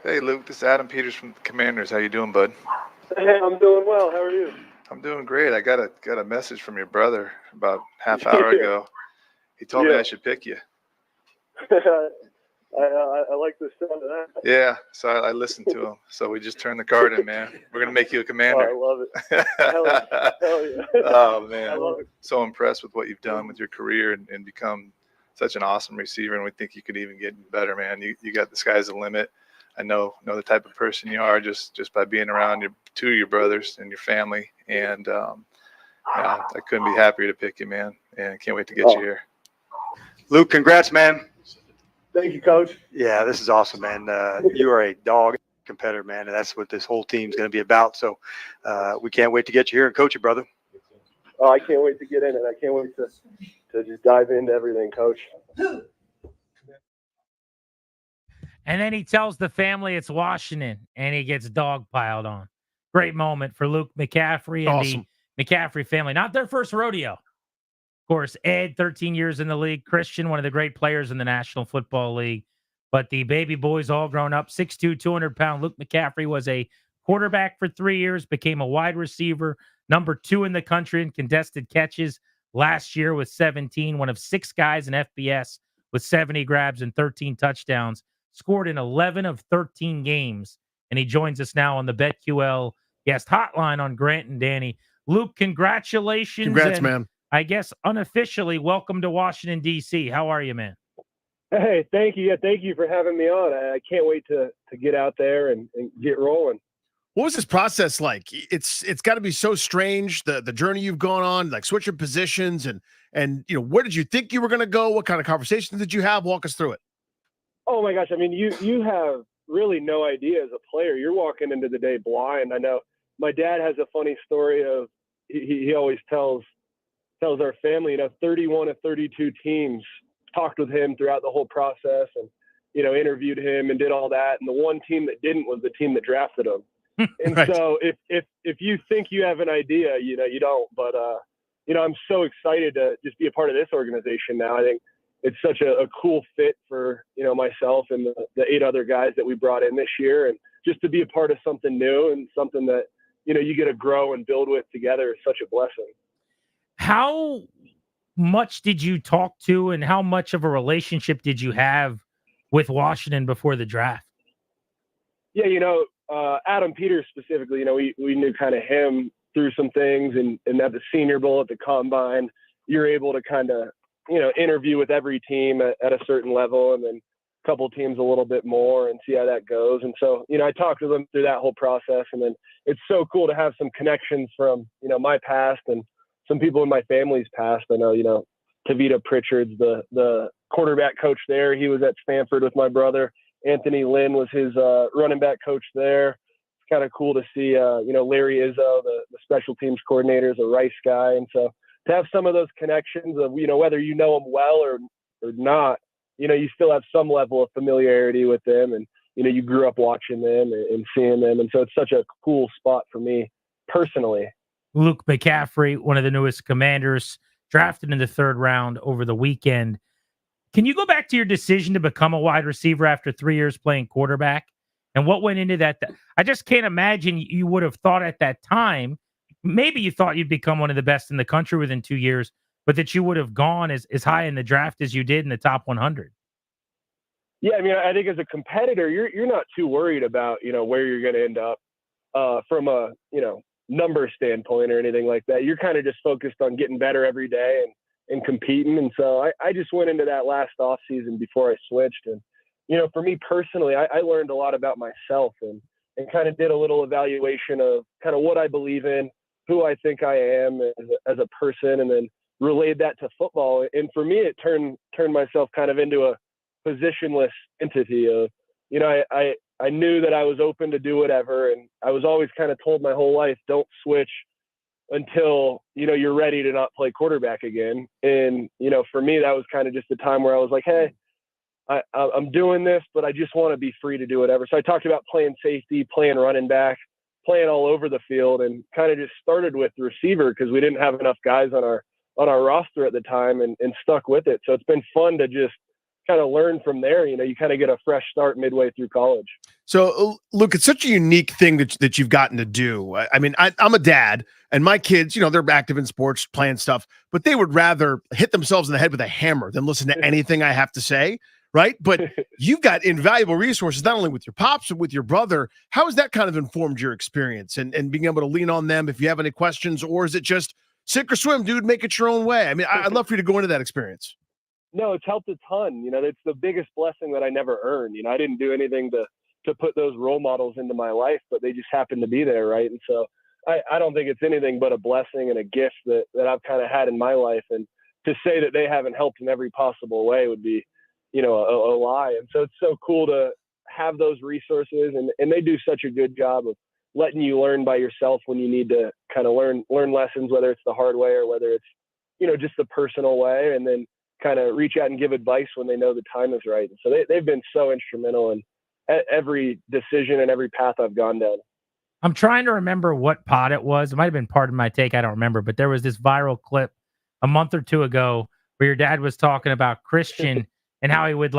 Hey, Luke. This is Adam Peters from the Commanders. How you doing, bud? Hey, I'm doing well. How are you? I'm doing great. I got a message from your brother about half hour Yeah. ago. He told me Yeah. I should pick you. I like the sound of that. Yeah, so I listened to him. So we just turned the card in, man. We're gonna make you a Commander. Oh, I love it. Hell yeah. Oh I man, love it. so impressed with what you've done with your career and become such an awesome receiver. And we think you could even get better, man. You got the sky's the limit. I know the type of person you are just by being around two of your brothers and your family. And I couldn't be happier to pick you, man. And can't wait to get you here. Luke, congrats, man. Thank you, Coach. Yeah, this is awesome, man. You are a dog competitor, man, and that's what this whole team's going to be about. So we can't wait to get you here and coach you, brother. Oh, I can't wait to get in it. I can't wait to just dive into everything, Coach. And then he tells the family it's Washington, and he gets dog piled on. Great moment for Luke McCaffrey and the McCaffrey family. Not their first rodeo. Of course, Ed, 13 years in the league. Christian, one of the great players in the National Football League. But the baby boys all grown up. 6'2", 200-pound Luke McCaffrey was a quarterback for 3 years, became a wide receiver, number 2 in the country in contested catches last year with 17, one of 6 guys in FBS with 70 grabs and 13 touchdowns, scored in 11 of 13 games, and he joins us now on the BetQL guest hotline on Grant and Danny. Luke, congratulations. Congrats, and man. I guess unofficially, welcome to Washington, D.C. How are you, man? Hey, thank you. Yeah, thank you for having me on. I can't wait to get out there and get rolling. What was this process like? It's got to be so strange, the journey you've gone on, like switching positions and where did you think you were going to go? What kind of conversations did you have? Walk us through it. Oh my gosh, I mean, you have really no idea as a player. You're walking into the day blind. I know my dad has a funny story of he always tells our family, 31 of 32 teams talked with him throughout the whole process and interviewed him and did all that, and the one team that didn't was the team that drafted him. And Right. So if you think you have an idea, you don't. But I'm so excited to just be a part of this organization now. I think it's such a cool fit for myself and the 8 other guys that we brought in this year, and just to be a part of something new and something that you get to grow and build with together is such a blessing. How much did you talk to and how much of a relationship did you have with Washington before the draft? Yeah, Adam Peters specifically, we knew kind of him through some things, and at the Senior Bowl at the Combine, you're able to kind of, interview with every team at a certain level, and then a couple teams a little bit more and see how that goes. And so, I talked to them through that whole process, and then it's so cool to have some connections from, my past and some people in my family's past. I know, Tavita Pritchard's the quarterback coach there. He was at Stanford with my brother. Anthony Lynn was his running back coach there. It's kind of cool to see, Larry Izzo, the special teams coordinator, is a Rice guy. And so to have some of those connections of, whether you know them well or not, you still have some level of familiarity with them. And, you grew up watching them and seeing them. And so it's such a cool spot for me personally. Luke McCaffrey, one of the newest Commanders, drafted in the 3rd round over the weekend. Can you go back to your decision to become a wide receiver after 3 years playing quarterback? And what went into that? I just can't imagine you would have thought at that time, maybe you thought you'd become one of the best in the country within 2 years, but that you would have gone as high in the draft as you did in the top 100. Yeah, I mean, I think as a competitor, you're not too worried about, where you're going to end up from a, number standpoint or anything like that. You're kind of just focused on getting better every day and competing. And so I just went into that last off season before I switched. And, for me personally, I learned a lot about myself and kind of did a little evaluation of kind of what I believe in, who I think I am as a person, and then relayed that to football. And for me, it turned myself kind of into a positionless entity of, I knew that I was open to do whatever. And I was always kind of told my whole life, don't switch until, you're ready to not play quarterback again. And, for me, that was kind of just a time where I was like, hey, I'm doing this, but I just want to be free to do whatever. So I talked about playing safety, playing running back, playing all over the field, and kind of just started with receiver because we didn't have enough guys on our roster at the time and stuck with it. So it's been fun to just kind of learn from there. You kind of get a fresh start midway through college. So, Luke, it's such a unique thing that you've gotten to do. I mean, I'm a dad, and my kids, they're active in sports, playing stuff, but they would rather hit themselves in the head with a hammer than listen to anything I have to say, right? But you've got invaluable resources, not only with your pops, but with your brother. How has that kind of informed your experience and being able to lean on them if you have any questions, or is it just sink or swim, dude, make it your own way? I mean, I'd love for you to go into that experience. No, it's helped a ton. It's the biggest blessing that I never earned. I didn't do anything to put those role models into my life, but they just happened to be there, right? And so I don't think it's anything but a blessing and a gift that I've kind of had in my life. And to say that they haven't helped in every possible way would be, a lie. And so it's so cool to have those resources, and they do such a good job of letting you learn by yourself when you need to kind of learn lessons, whether it's the hard way or whether it's, just the personal way, and then kind of reach out and give advice when they know the time is right. And so they've been so instrumental in every decision and every path I've gone down. I'm trying to remember what pod it was. It might have been part of my take. I don't remember, but there was this viral clip a month or two ago where your dad was talking about Christian and how he would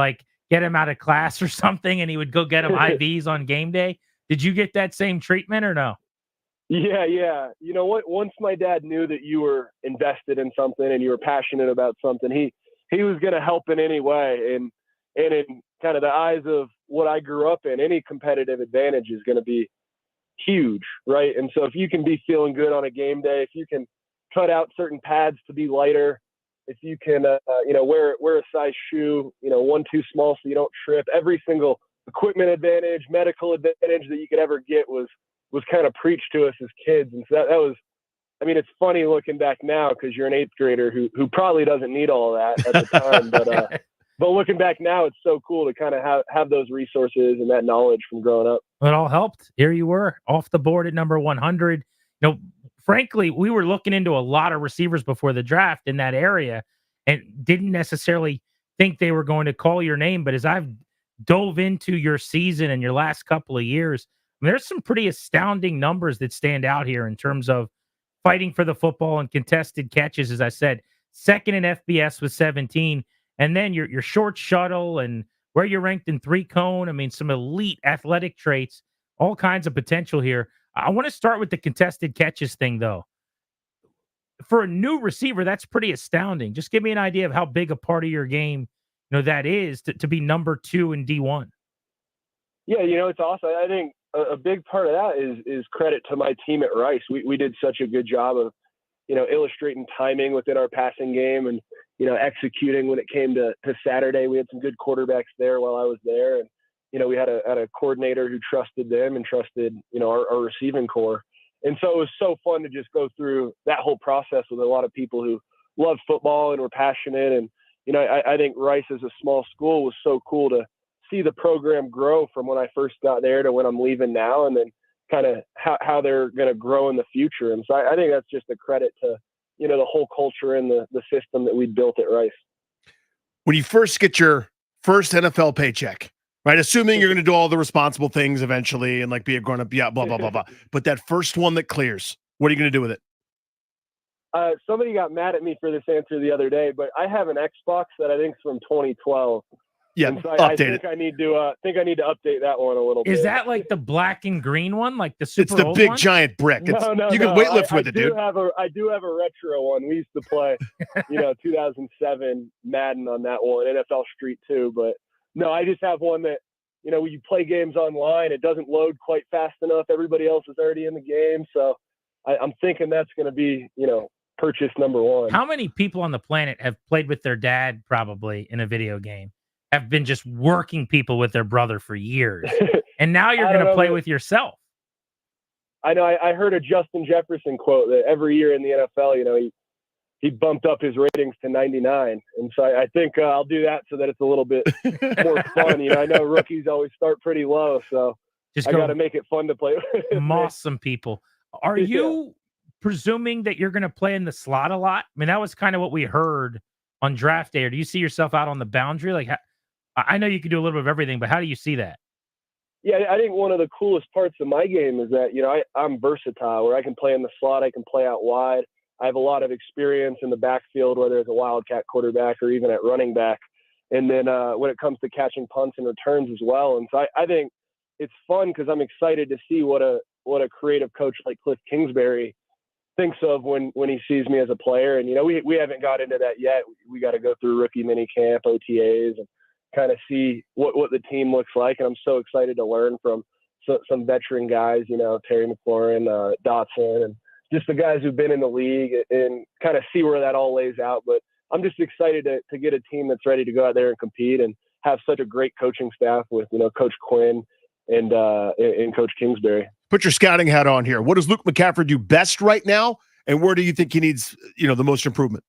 get him out of class or something, and he would go get him IVs on game day. Did you get that same treatment or no? Yeah. You know what? Once my dad knew that you were invested in something and you were passionate about something, he was going to help in any way. And in kind of the eyes of what I grew up in, any competitive advantage is going to be huge, right? And so if you can be feeling good on a game day, if you can cut out certain pads to be lighter, if you can, wear a size shoe, one too small so you don't trip, every single equipment advantage, medical advantage that you could ever get was kind of preached to us as kids. And so that was, it's funny looking back now because you're an eighth grader who probably doesn't need all of that at the time, but looking back now, it's so cool to kind of have those resources and that knowledge from growing up. It all helped. Here you were off the board at number 100. Frankly, we were looking into a lot of receivers before the draft in that area and didn't necessarily think they were going to call your name. But as I've dove into your season and your last couple of years, there's some pretty astounding numbers that stand out here in terms of fighting for the football and contested catches. As I said, second in FBS with 17, and then your short shuttle and where you're ranked in 3-cone. Some elite athletic traits, all kinds of potential here. I want to start with the contested catches thing, though. For a new receiver, that's pretty astounding. Just give me an idea of how big a part of your game, that is to be number 2 in D1. Yeah, it's awesome. I think a big part of that is credit to my team at Rice. We did such a good job of, illustrating timing within our passing game and, executing when it came to Saturday. We had some good quarterbacks there while I was there. And, we had a coordinator who trusted them and trusted, our receiving core. And so it was so fun to just go through that whole process with a lot of people who love football and were passionate. And, I think Rice as a small school was so cool to see the program grow from when I first got there to when I'm leaving now, and then kind of how they're going to grow in the future. And so I think that's just a credit to, the whole culture and the system that we built at Rice. When you first get your first NFL paycheck, right? Assuming you're going to do all the responsible things eventually and be a grown up, blah, blah, blah, blah. But that first one that clears, what are you going to do with it? Somebody got mad at me for this answer the other day, but I have an Xbox that I think is from 2012. Yeah, and so update it. I need to update that one a little bit. Is that like the black and green one, like the super? It's the old big one? giant brick. No, you can weightlift with it, dude. I do have a retro one. We used to play, 2007 Madden on that one, NFL Street 2. But no, I just have one that, when you play games online, it doesn't load quite fast enough. Everybody else is already in the game, so I'm thinking that's going to be, purchase number 1. How many people on the planet have played with their dad probably in a video game? Have been just working people with their brother for years, and now you're going to play with yourself. I know. I heard a Justin Jefferson quote that every year in the NFL, he bumped up his ratings to 99, and so I think I'll do that so that it's a little bit more fun. I know rookies always start pretty low, so I got to make it fun to play with. Moss some people. Are you presuming that you're going to play in the slot a lot? That was kind of what we heard on draft day. Or do you see yourself out on the boundary? I know you can do a little bit of everything, but how do you see that? Yeah, I think one of the coolest parts of my game is that, I'm versatile, where I can play in the slot, I can play out wide. I have a lot of experience in the backfield, whether it's a wildcat quarterback or even at running back. And then when it comes to catching punts and returns as well. And so I think it's fun because I'm excited to see what a creative coach like Cliff Kingsbury thinks of when he sees me as a player. And, we haven't got into that yet. We got to go through rookie mini camp, OTAs, and kind of see what the team looks like. And I'm so excited to learn from some veteran guys, Terry McLaurin, Dotson, and just the guys who've been in the league and kind of see where that all lays out. But I'm just excited to get a team that's ready to go out there and compete and have such a great coaching staff with, Coach Quinn and Coach Kingsbury. Put your scouting hat on here. What does Luke McCaffrey do best right now? And where do you think he needs, the most improvement?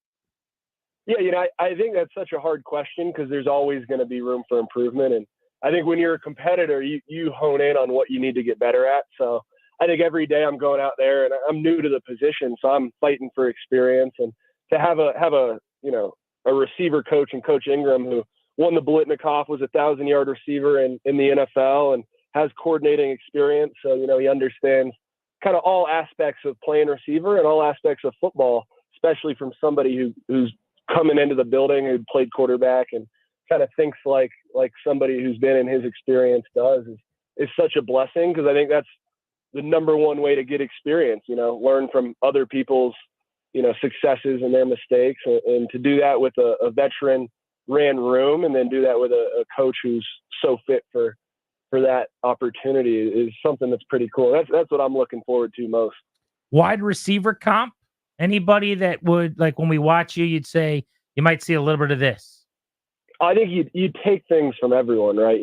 Yeah, I think that's such a hard question because there's always going to be room for improvement. And I think when you're a competitor, you hone in on what you need to get better at. So I think every day I'm going out there and I'm new to the position, so I'm fighting for experience. And to have a receiver coach and Coach Ingram who won the Biletnikoff, was a 1,000-yard receiver in the NFL and has coordinating experience. So, he understands kind of all aspects of playing receiver and all aspects of football, especially from somebody who's coming into the building, who played quarterback and kind of thinks like somebody who's been in his experience does is such a blessing. Because I think that's the number one way to get experience, learn from other people's, successes and their mistakes. And to do that with a veteran ran room and then do that with a coach who's so fit for that opportunity is something that's pretty cool. That's what I'm looking forward to most. Wide receiver comp? Anybody that would, like, when we watch you, you'd say you might see a little bit of this? I think you'd take things from everyone, right?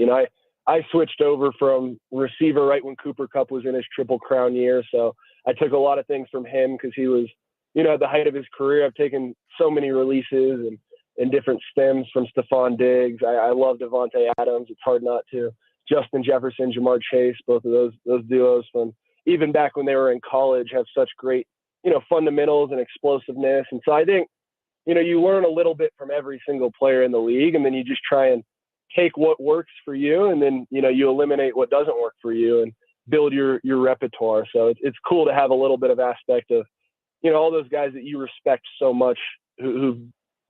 I switched over from receiver right when Cooper Kupp was in his Triple Crown year. So I took a lot of things from him because he was, at the height of his career. I've taken so many releases and different stems from Stephon Diggs. I love Devontae Adams. It's hard not to. Justin Jefferson, Jamar Chase, both of those duos from even back when they were in college have such great, fundamentals and explosiveness. And so I think, you learn a little bit from every single player in the league, and then you just try and take what works for you, and then, you eliminate what doesn't work for you and build your repertoire. So it's cool to have a little bit of aspect of, all those guys that you respect so much who've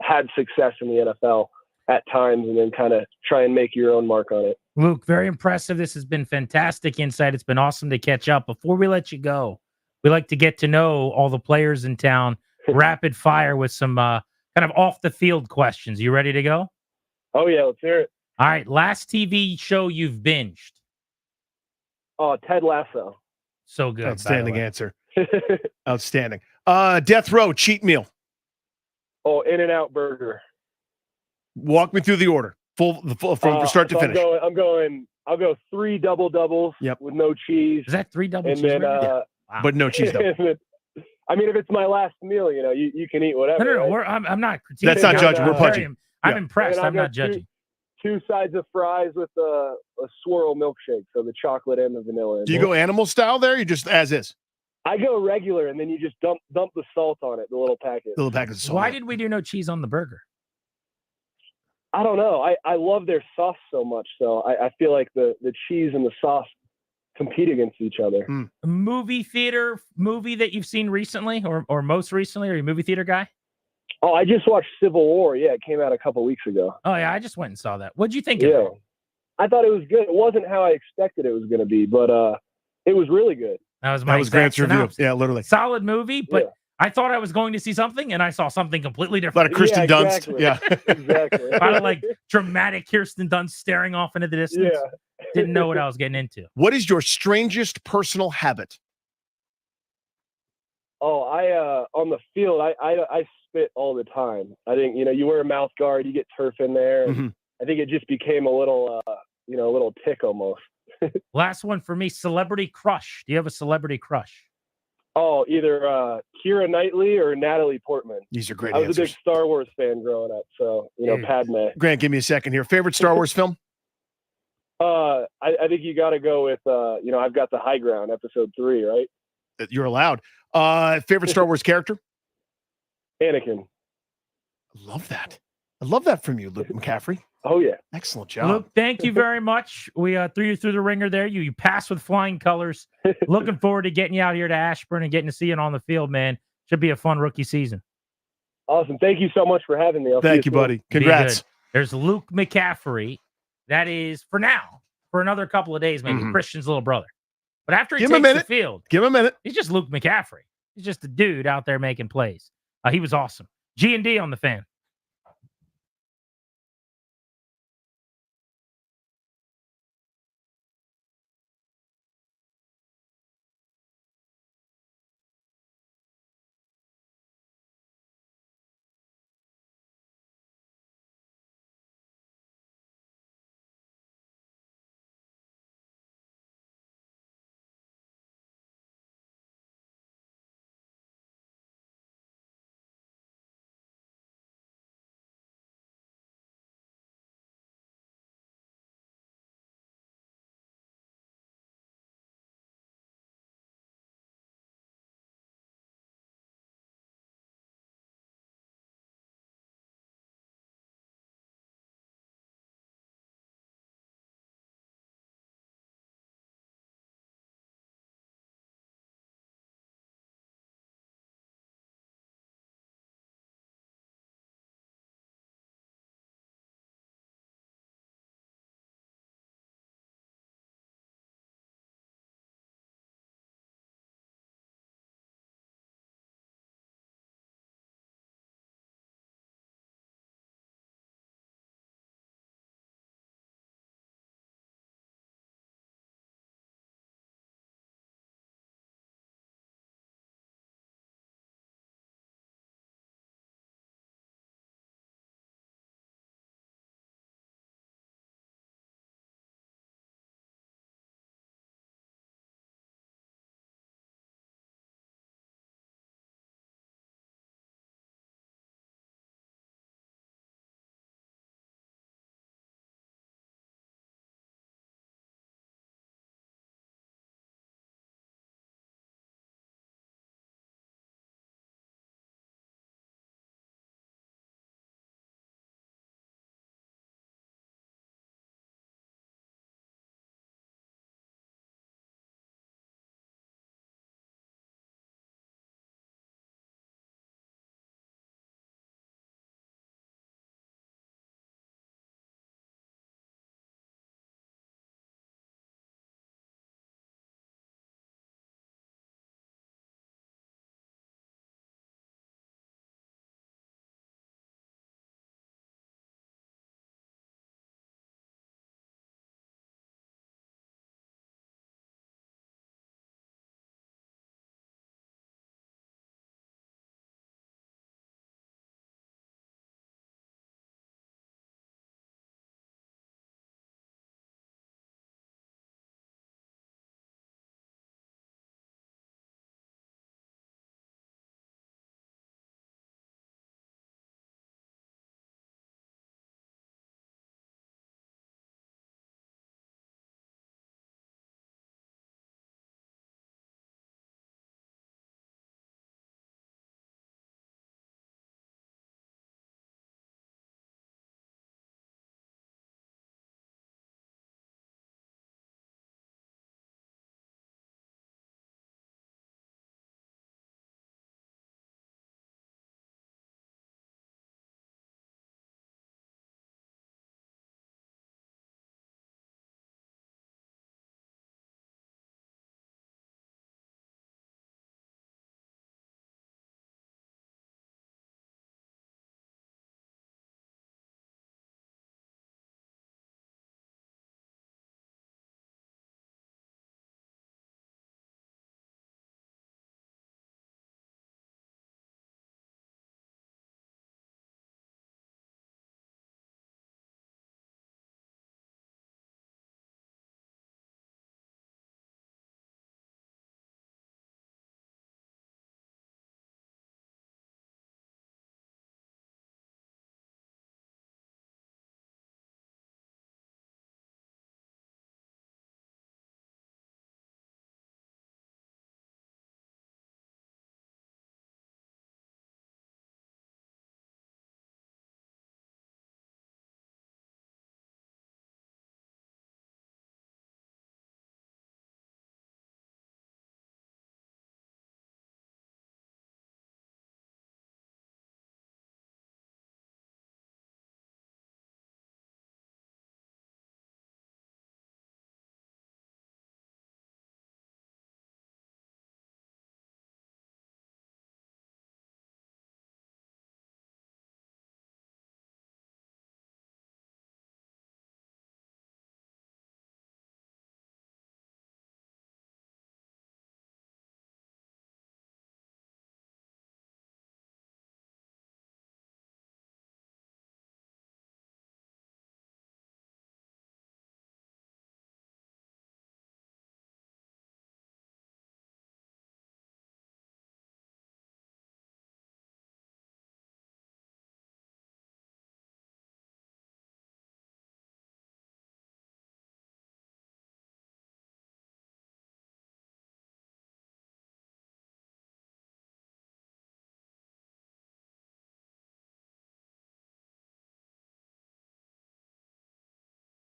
had success in the NFL at times, and then kind of try and make your own mark on it. Luke, very impressive. This has been fantastic insight. It's been awesome to catch up. Before we let you go, we like to get to know all the players in town, rapid fire with some kind of off the field questions. You ready to go? Oh, yeah. Let's hear it. All right. Last TV show you've binged? Oh, Ted Lasso. So good. Outstanding answer. Outstanding. Death row, cheat meal. Oh, In-N-Out Burger. Walk me through the order. Full from start to finish. I'll go 3 double doubles with no cheese. Is that 3 double and cheeseburgers? then, Wow. But no cheese though. I mean, if it's my last meal, you can eat whatever. No. Right? I'm not critiquing. That's not judging. We're punching. I'm impressed. I'm not judging. Two sides of fries with a swirl milkshake, so the chocolate and the vanilla. Do you go animal style there? You just as is? I go regular, and then you just dump the salt on it, the little packet. The little packet of salt. Why did we do no cheese on the burger? I don't know. I love their sauce so much, so I feel like the cheese and the sauce compete against each other. A movie that you've seen recently or most recently? Are you a movie theater guy? Oh, I just watched Civil War. Yeah, it came out a couple weeks ago. Oh, yeah, I just went and saw that. What'd you think of it? I thought it was good. It wasn't how I expected it was going to be, but it was really good. That was Grant's review. Yeah, literally. Solid movie, but I thought I was going to see something, and I saw something completely A lot different. of Kirsten Dunst. Yeah. Exactly. A lot of, like, dramatic Kirsten Dunst staring off into the distance. Yeah. Didn't know what I was getting into. What is your strangest personal habit? Oh, on the field, I spit all the time. I think, you wear a mouth guard, you get turf in there. And I think it just became a little tick almost. Last one for me, celebrity crush. Do you have a celebrity crush? Oh, either Keira Knightley or Natalie Portman. These are great I was answers. a big Star Wars fan growing up, so, Padme. Grant, give me a second here. Favorite Star Wars film? I think you got to go with, I've Got the High Ground, episode 3, right? You're allowed. Favorite Star Wars character? Anakin. I love that. I love that from you, Luke McCaffrey. Oh, yeah. Excellent job. Luke, thank you very much. We threw you through the ringer there. You passed with flying colors. Looking forward to getting you out here to Ashburn and getting to see you on the field, man. Should be a fun rookie season. Awesome. Thank you so much for having me. Thank you, buddy. Congrats. There's Luke McCaffrey. That is, for now, for another couple of days, maybe. Mhm. Christian's little brother. But after he Give him a takes the minute. field, Give him a minute. he's just Luke McCaffrey. He's just a dude out there making plays. He was awesome. G&D on the Fan.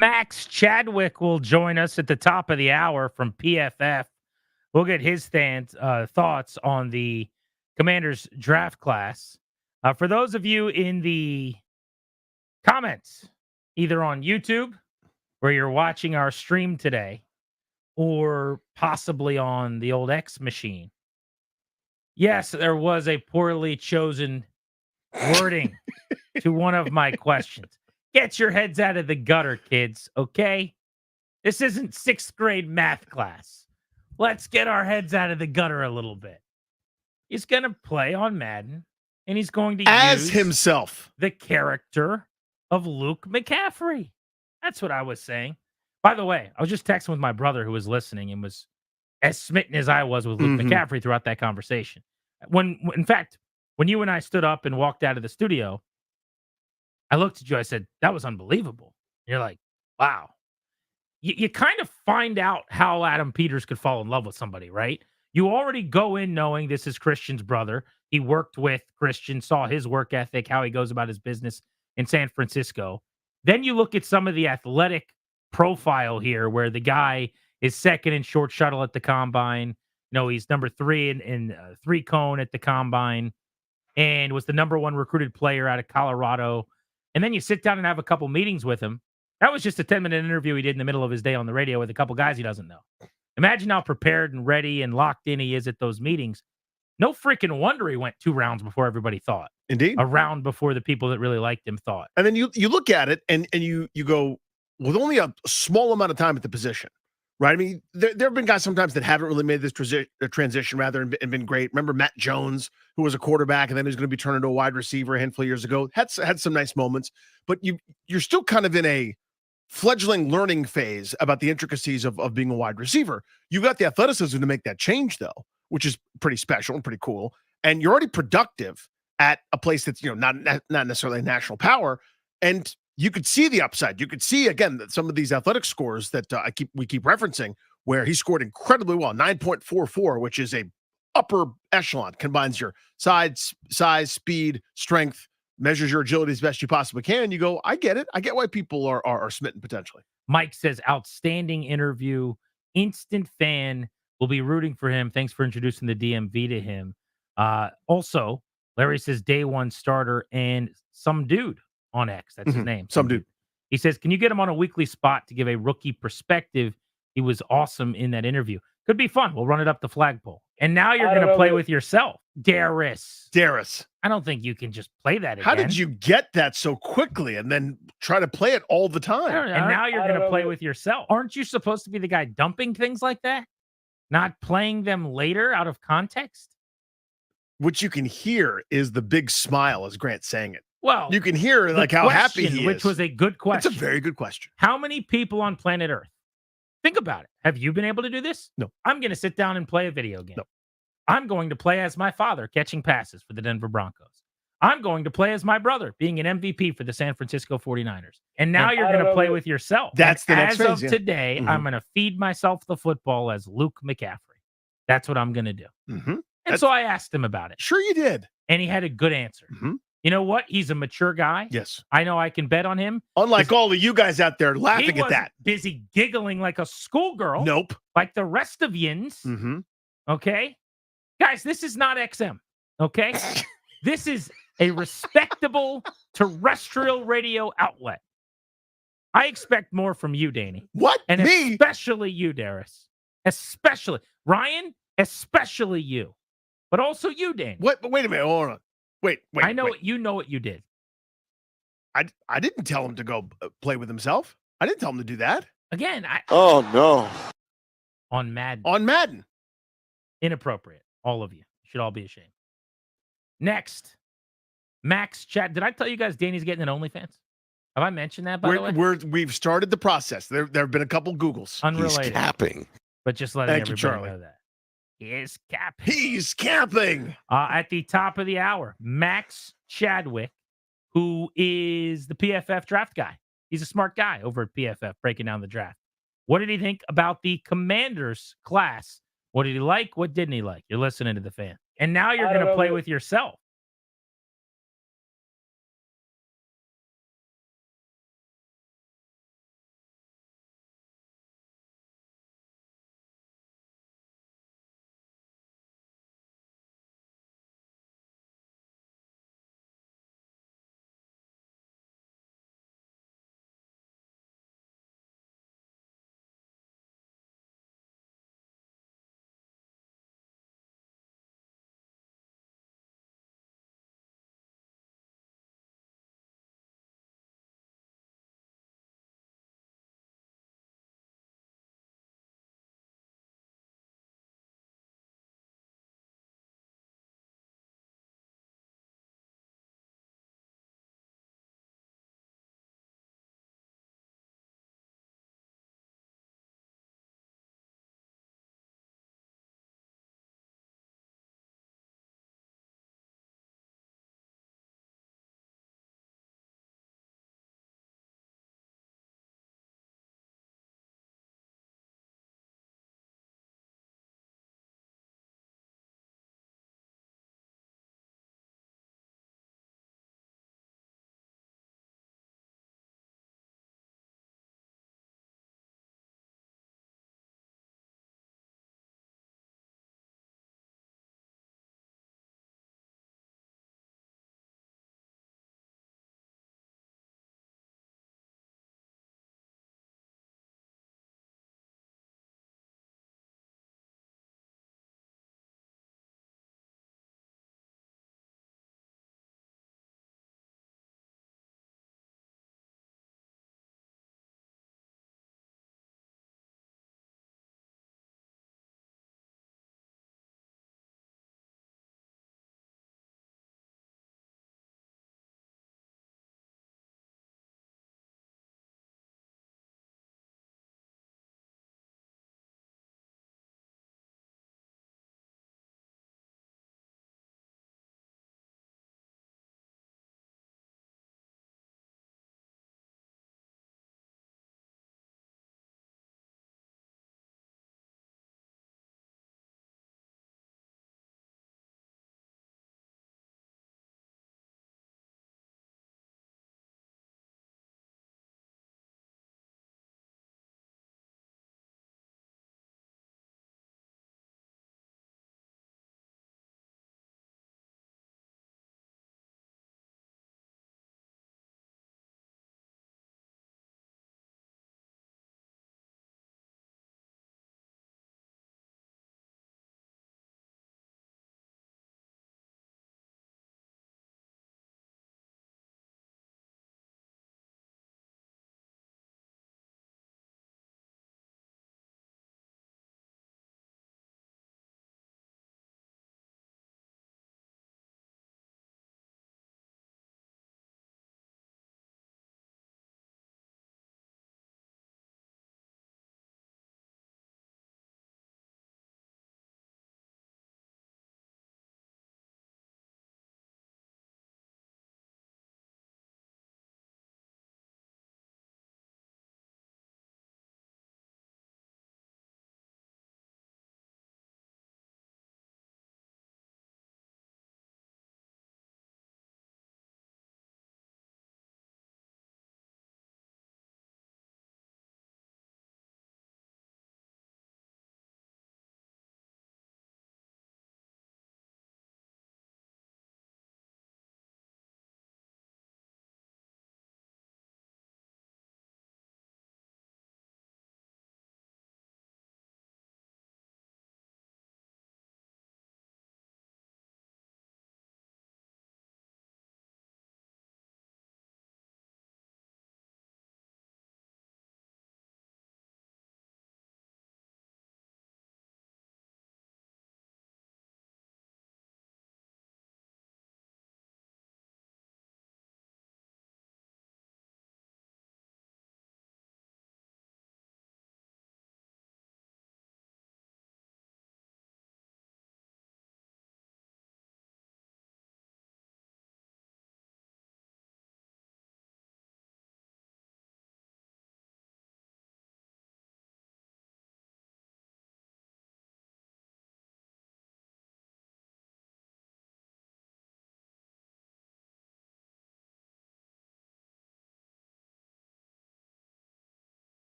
Max Chadwick will join us at the top of the hour from PFF. We'll get his thoughts on the Commanders draft class. For those of you in the comments, either on YouTube where you're watching our stream today or possibly on the old X machine, yes, there was a poorly chosen wording to one of my questions. Get your heads out of the gutter, kids, okay? This isn't 6th grade math class. Let's get our heads out of the gutter a little bit. He's going to play on Madden, and he's going to use himself, the character of Luke McCaffrey. That's what I was saying. By the way, I was just texting with my brother who was listening and was as smitten as I was with Luke McCaffrey throughout that conversation. In fact, when you and I stood up and walked out of the studio, I looked at you, I said, that was unbelievable. And you're like, wow. You kind of find out how Adam Peters could fall in love with somebody, right? You already go in knowing this is Christian's brother. He worked with Christian, saw his work ethic, how he goes about his business in San Francisco. Then you look at some of the athletic profile here where the guy is second in short shuttle at the combine. He's number 3 in 3-cone at the combine and was the number 1 recruited player out of Colorado. And then you sit down and have a couple meetings with him. That was just a 10-minute interview he did in the middle of his day on the radio with a couple guys he doesn't know. Imagine how prepared and ready and locked in he is at those meetings. No freaking wonder he went 2 rounds before everybody thought. Indeed. A round before the people that really liked him thought. And then you look at it and you go, with only a small amount of time at the position, right? I mean, there have been guys sometimes that haven't really made this transition rather and been great. Remember Matt Jones, who was a quarterback and then he was going to be turned into a wide receiver a handful of years ago. Had some nice moments, but you're still kind of in a fledgling learning phase about the intricacies of being a wide receiver. You got the athleticism to make that change though, which is pretty special and pretty cool. And you're already productive at a place that's, not necessarily a national power. And you could see the upside. You could see, again, that some of these athletic scores that we keep referencing, where he scored incredibly well, 9.44, which is a upper echelon, combines your size, speed, strength, measures your agility as best you possibly can. You go, I get it. I get why people are smitten potentially. Mike says, outstanding interview, instant fan, will be rooting for him. Thanks for introducing the DMV to him. Also, Larry says, day 1 starter and some dude on X. That's his name. Some dude. He says, can you get him on a weekly spot to give a rookie perspective? He was awesome in that interview. Could be fun. We'll run it up the flagpole. And now you're going to play with yourself. Darius. I don't think you can just play that again. How did you get that so quickly and then try to play it all the time? And now you're going to play with yourself. Aren't you supposed to be the guy dumping things like that? Not playing them later out of context? What you can hear is the big smile as Grant's saying it. Well, you can hear like how happy he is. Which was a good question. It's a very good question. How many people on planet Earth? Think about it. Have you been able to do this? No. I'm going to sit down and play a video game. No. I'm going to play as my father catching passes for the Denver Broncos. I'm going to play as my brother being an MVP for the San Francisco 49ers. And now you're going to play with yourself. That's the next phase. As of today, I'm going to feed myself the football as Luke McCaffrey. That's what I'm going to do. And so I asked him about it. Sure you did. And he had a good answer. You know what? He's a mature guy. Yes. I know I can bet on him. Unlike all of you guys out there laughing He at that. busy giggling like a schoolgirl. Nope. Like the rest of yins. Okay? Guys, this is not XM. Okay? This is a respectable terrestrial radio outlet. I expect more from you, Danny. What? And Me? especially you, Darius. Especially. Ryan, especially you. But also you, Danny. What? But wait a minute. Hold on. Wait. I know wait. you know what you did. I didn't tell him to go play with himself. I didn't tell him to do that. Again, Oh, no. On Madden. On Madden. Inappropriate. All of you. Should all be ashamed. Next. Max Chat. Did I tell you guys Danny's getting an OnlyFans? Have I mentioned that, by the way? We've started the process. There have been a couple Googles. Unrelated. He's capping. But just letting Thank you, everybody Charlie. know that. He is capping. He's capping. At the top of the hour, Max Chadwick, who is the PFF draft guy. He's a smart guy over at PFF breaking down the draft. What did he think about the Commanders class? What did he like? What didn't he like? You're listening to the Fan. And now you're going to play with yourself.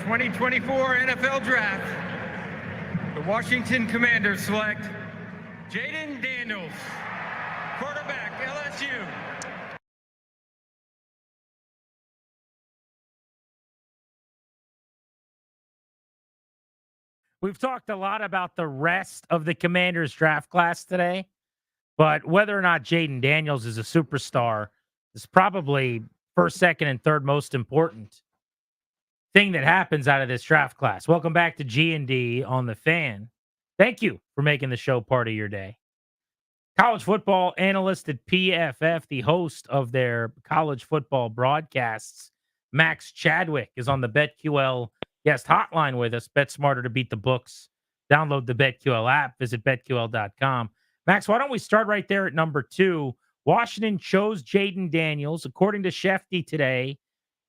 2024 NFL Draft, the Washington Commanders select Jaden Daniels, quarterback, LSU. We've talked a lot about the rest of the Commanders draft class today, but whether or not Jaden Daniels is a superstar is probably first, second, and third most important thing that happens out of this draft class. Welcome back to G&D on the Fan. Thank you for making the show part of your day. College football analyst at PFF, the host of their college football broadcasts, Max Chadwick, is on the BetQL guest hotline with us. Bet smarter to beat the books. Download the BetQL app. Visit betql.com. Max, why don't we start right there at number 2? Washington chose Jaden Daniels. According to Shefty today,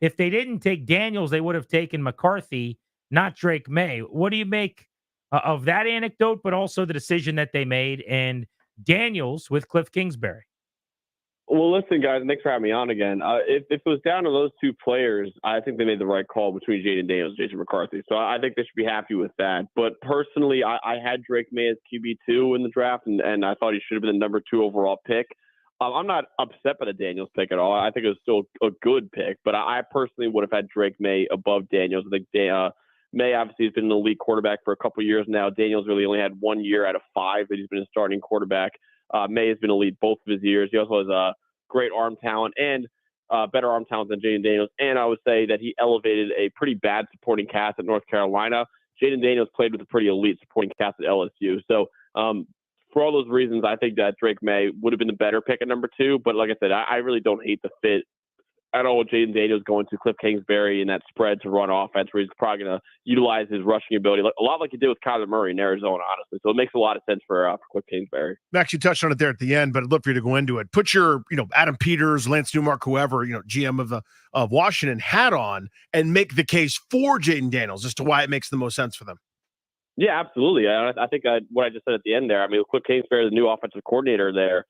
if they didn't take Daniels, they would have taken McCarthy, not Drake May. What do you make of that anecdote, but also the decision that they made and Daniels with Cliff Kingsbury? Well, listen, guys, thanks for having me on again. If it was down to those two players, I think they made the right call between Jaden Daniels and Jason McCarthy. So I think they should be happy with that. But personally, I had Drake May as QB2 in the draft, and I thought he should have been the number 2 overall pick. I'm not upset by the Daniels pick at all. I think it was still a good pick, but I personally would have had Drake May above Daniels. I think May obviously has been an elite quarterback for a couple of years now. Daniels really only had 1 year out of 5 that he's been a starting quarterback. May has been elite both of his years. He also has a great arm talent and better arm talent than Jaden Daniels. And I would say that he elevated a pretty bad supporting cast at North Carolina. Jaden Daniels played with a pretty elite supporting cast at LSU. So for all those reasons, I think that Drake May would have been the better pick at number 2. But like I said, I really don't hate the fit at all with Jaden Daniels going to Cliff Kingsbury in that spread to run offense where he's probably going to utilize his rushing ability, a lot like he did with Kyler Murray in Arizona, honestly. So it makes a lot of sense for Cliff Kingsbury. Max, you touched on it there at the end, but I'd love for you to go into it. Put your, Adam Peters, Lance Newmark, whoever, GM of Washington hat on and make the case for Jaden Daniels as to why it makes the most sense for them. Yeah, absolutely. I think what I just said at the end there, I mean, Cliff Kingsbury, the new offensive coordinator there,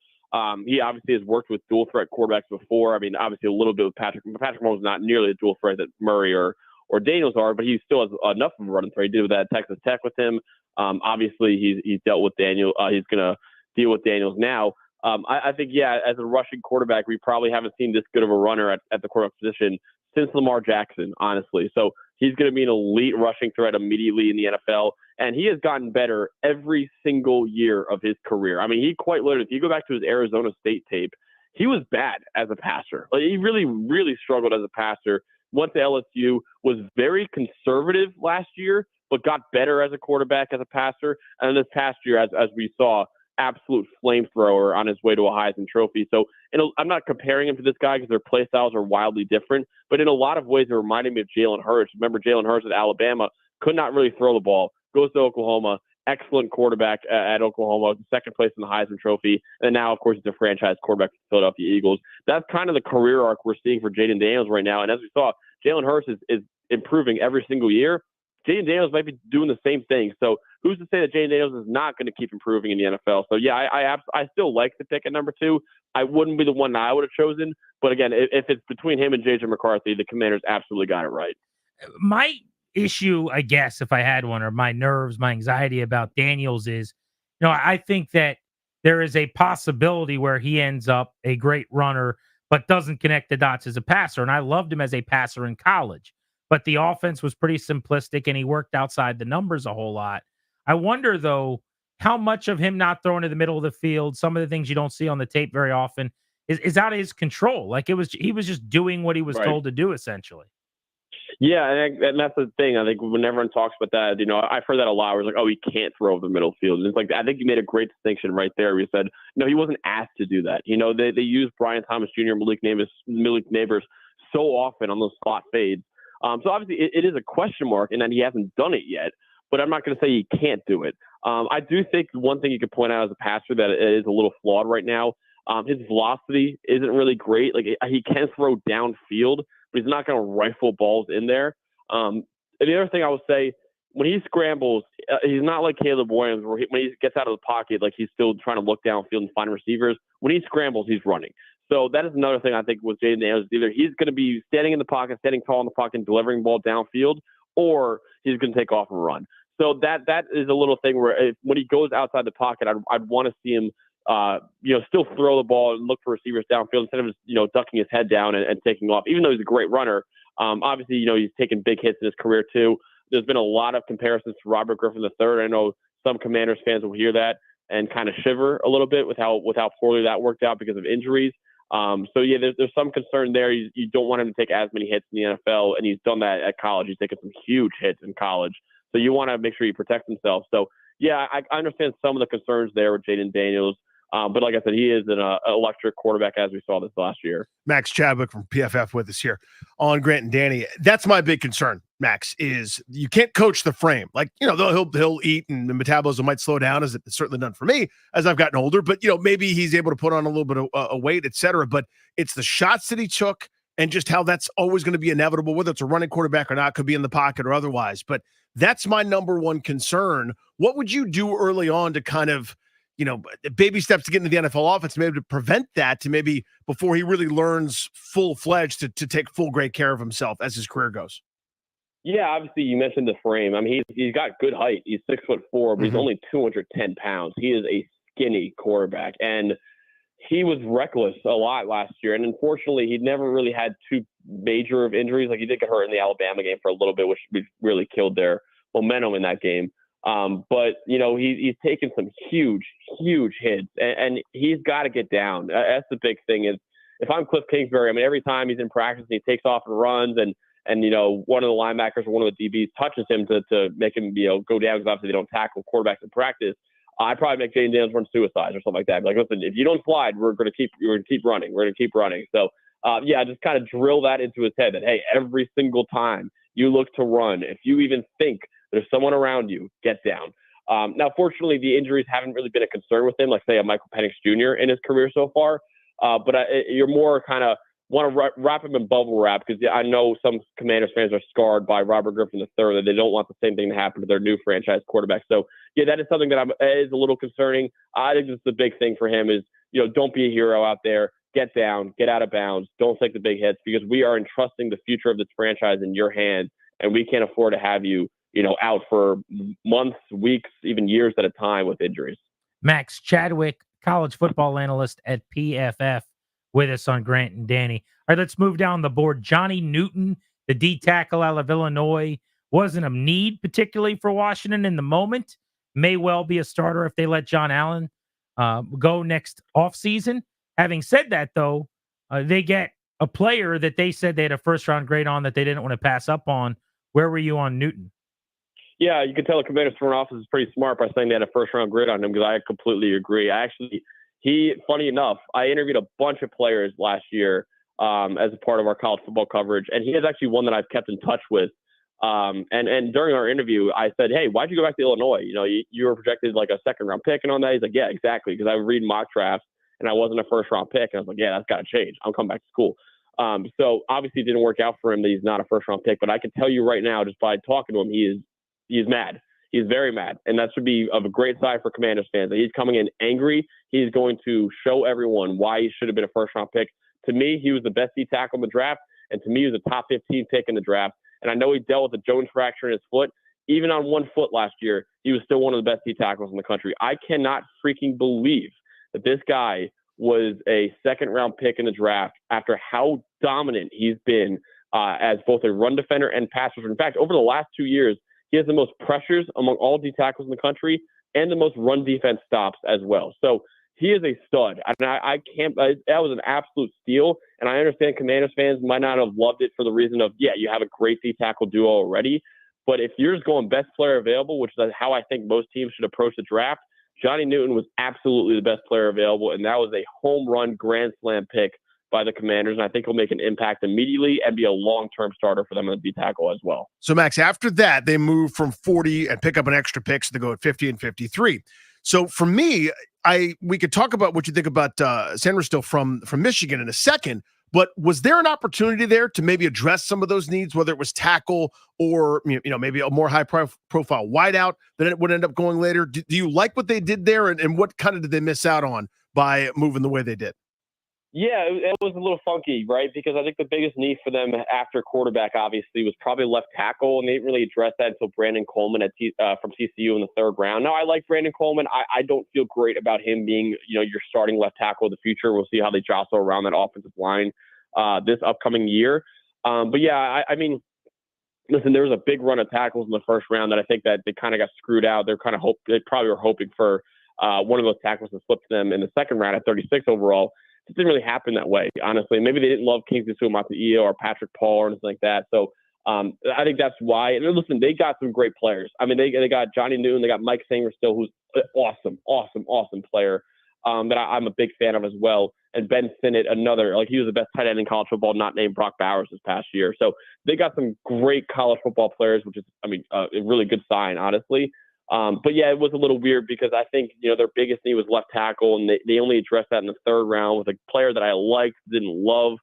he obviously has worked with dual threat quarterbacks before. I mean, obviously a little bit with Patrick. Patrick Mahomes is not nearly the dual threat that Murray or Daniels are, but he still has enough of a running threat. He did with that Texas Tech with him. Obviously he's dealt with Daniel. He's going to deal with Daniels now. I think, as a rushing quarterback, we probably haven't seen this good of a runner at the quarterback position since Lamar Jackson, honestly. So he's going to be an elite rushing threat immediately in the NFL. And he has gotten better every single year of his career. I mean, he quite literally, if you go back to his Arizona State tape, he was bad as a passer. Like, he really, really struggled as a passer. Went to LSU, was very conservative last year, but got better as a quarterback, as a passer. And this past year, as we saw, absolute flamethrower on his way to a Heisman Trophy. So I'm not comparing him to this guy because their play styles are wildly different, but in a lot of ways, it reminded me of Jalen Hurts. Remember, Jalen Hurts at Alabama could not really throw the ball. Goes to Oklahoma, excellent quarterback at Oklahoma, second place in the Heisman Trophy, and now, of course, he's a franchise quarterback for the Philadelphia Eagles. That's kind of the career arc we're seeing for Jaden Daniels right now, and as we saw, Jalen Hurts is improving every single year. Jaden Daniels might be doing the same thing, so who's to say that Jaden Daniels is not going to keep improving in the NFL? So, I still like the pick at number 2. I wouldn't be the one that I would have chosen, but again, if it's between him and J.J. McCarthy, the Commanders absolutely got it right. My issue, I guess, if I had one, or my nerves, my anxiety about Daniels is, I think that there is a possibility where he ends up a great runner, but doesn't connect the dots as a passer. And I loved him as a passer in college, but the offense was pretty simplistic and he worked outside the numbers a whole lot. I wonder, though, how much of him not throwing to the middle of the field, some of the things you don't see on the tape very often, is out of his control. Like he was just doing what he was told to do, essentially. Yeah, and that's the thing. I think when everyone talks about that, I've heard that a lot. Where it's like, oh, he can't throw over the middle field. And it's like, I think you made a great distinction right there. Where you said, no, he wasn't asked to do that. They use Brian Thomas Jr., Malik Neighbors so often on those slot fades. So obviously it is a question mark, and that he hasn't done it yet. But I'm not going to say he can't do it. I do think one thing you could point out as a passer that it is a little flawed right now. His velocity isn't really great. Like, he can throw downfield, but he's not going to rifle balls in there. And the other thing I would say, when he scrambles, he's not like Caleb Williams, where when he gets out of the pocket, like he's still trying to look downfield and find receivers. When he scrambles, he's running. So that is another thing I think with Jaden Daniels. Either he's going to be standing in the pocket, standing tall in the pocket, and delivering ball downfield, or he's going to take off and run. So that is a little thing where when he goes outside the pocket, I'd want to see him, still throw the ball and look for receivers downfield instead of ducking his head down and taking off. Even though he's a great runner, obviously he's taken big hits in his career too. There's been a lot of comparisons to Robert Griffin III. I know some Commanders fans will hear that and kind of shiver a little bit with how poorly that worked out because of injuries. There's some concern there. You don't want him to take as many hits in the NFL, and he's done that at college. He's taken some huge hits in college. So you want to make sure he protects himself. So, yeah, I understand some of the concerns there with Jaden Daniels. But like I said, he is an electric quarterback, as we saw this last year. Max Chadwick from PFF with us here on Grant and Danny. That's my big concern, Max, is you can't coach the frame. Like, he'll eat and the metabolism might slow down, as it's certainly done for me as I've gotten older. But, maybe he's able to put on a little bit of weight, et cetera. But it's the shots that he took and just how that's always going to be inevitable, whether it's a running quarterback or not, could be in the pocket or otherwise. But that's my number one concern. What would you do early on to kind of, baby steps to get into the NFL offense, maybe to prevent that, to maybe before he really learns full-fledged to take full great care of himself as his career goes? Yeah, obviously you mentioned the frame. I mean, he's got good height. He's 6'4", but he's only 210 pounds. He is a skinny quarterback, and he was reckless a lot last year. And unfortunately, he never really had too major of injuries. Like, he did get hurt in the Alabama game for a little bit, which really killed their momentum in that game. But he's taken some huge hits, and he's got to get down. That's the big thing. Is if I'm Cliff Kingsbury, I mean, every time he's in practice and he takes off and runs, and one of the linebackers or one of the DBs touches him to make him go down, because obviously they don't tackle quarterbacks in practice. I'd probably make Jaden Daniels run suicides or something like that. Like, listen, if you don't slide, we're going to keep running. We're going to keep running. So just kind of drill that into his head that, hey, every single time you look to run, if you even think there's someone around you, get down. Now, fortunately, the injuries haven't really been a concern with him, like, say, a Michael Penix Jr. in his career so far. But you're more kind of want to wrap him in bubble wrap, because I know some Commanders fans are scarred by Robert Griffin III, that they don't want the same thing to happen to their new franchise quarterback. So, yeah, that is something that is a little concerning. I think that's the big thing for him is, don't be a hero out there. Get down, get out of bounds. Don't take the big hits, because we are entrusting the future of this franchise in your hands, and we can't afford to have you out for months, weeks, even years at a time with injuries. Max Chadwick, college football analyst at PFF, with us on Grant and Danny. All right, let's move down the board. Johnny Newton, the D tackle out of Illinois, wasn't a need particularly for Washington in the moment. May well be a starter if they let John Allen go next offseason. Having said that, though, they get a player that they said they had a first-round grade on that they didn't want to pass up on. Where were you on Newton? Yeah, you can tell the Commanders front office is pretty smart by saying they had a first-round grade on him, because I completely agree. Funny enough, I interviewed a bunch of players last year as a part of our college football coverage, and he is actually one that I've kept in touch with. And during our interview, I said, hey, why'd you go back to Illinois? You were projected like a second-round pick and on that. He's like, yeah, exactly, because I would read mock drafts, and I wasn't a first-round pick. And I was like, yeah, that's got to change. I'm coming back to school. So obviously it didn't work out for him that he's not a first-round pick, but I can tell you right now, just by talking to him, he's mad. He's very mad. And that should be of a great sign for Commanders fans. He's coming in angry. He's going to show everyone why he should have been a first-round pick. To me, he was the best D tackle in the draft. And to me, he was a top 15 pick in the draft. And I know he dealt with a Jones fracture in his foot. Even on one foot last year, he was still one of the best D tackles in the country. I cannot freaking believe that this guy was a second-round pick in the draft after how dominant he's been as both a run defender and pass rusher. In fact, over the last 2 years, he has the most pressures among all D tackles in the country and the most run defense stops as well. So he is a stud. And that was an absolute steal. And I understand Commanders fans might not have loved it for the reason of, yeah, you have a great D tackle duo already. But if you're just going best player available, which is how I think most teams should approach the draft, Johnny Newton was absolutely the best player available. And that was a home run grand slam pick by the Commanders, and I think he'll make an impact immediately and be a long-term starter for them at D tackle as well. So, Max, after that, they move from 40 and pick up an extra pick, so they go at 50 and 53. So, for me, we could talk about what you think about Sanders from Michigan in a second, but was there an opportunity there to maybe address some of those needs, whether it was tackle or maybe a more high-profile wideout that it would end up going later? Do you like what they did there, and what kind of did they miss out on by moving the way they did? Yeah, it was a little funky, right? Because I think the biggest need for them after quarterback, obviously, was probably left tackle, and they didn't really address that until Brandon Coleman from TCU in the third round. Now, I like Brandon Coleman. I don't feel great about him being, your starting left tackle of the future. We'll see how they jostle around that offensive line this upcoming year. But yeah, I mean, listen, there was a big run of tackles in the first round that I think that they kind of got screwed out. They probably were hoping for one of those tackles to slip to them in the second round at 36 overall. It didn't really happen that way, honestly. Maybe they didn't love Kingsley Suamataia or Patrick Paul or anything like that. So I think that's why. And listen, they got some great players. I mean, they got Johnny Newton, they got Mike Sainristil, who's an awesome player that I'm a big fan of as well. And Ben Sinnott, another, he was the best tight end in college football, not named Brock Bowers this past year. So they got some great college football players, which is, a really good sign, honestly. But yeah, it was a little weird because I think, their biggest need was left tackle, and they only addressed that in the third round with a player that I liked, didn't love.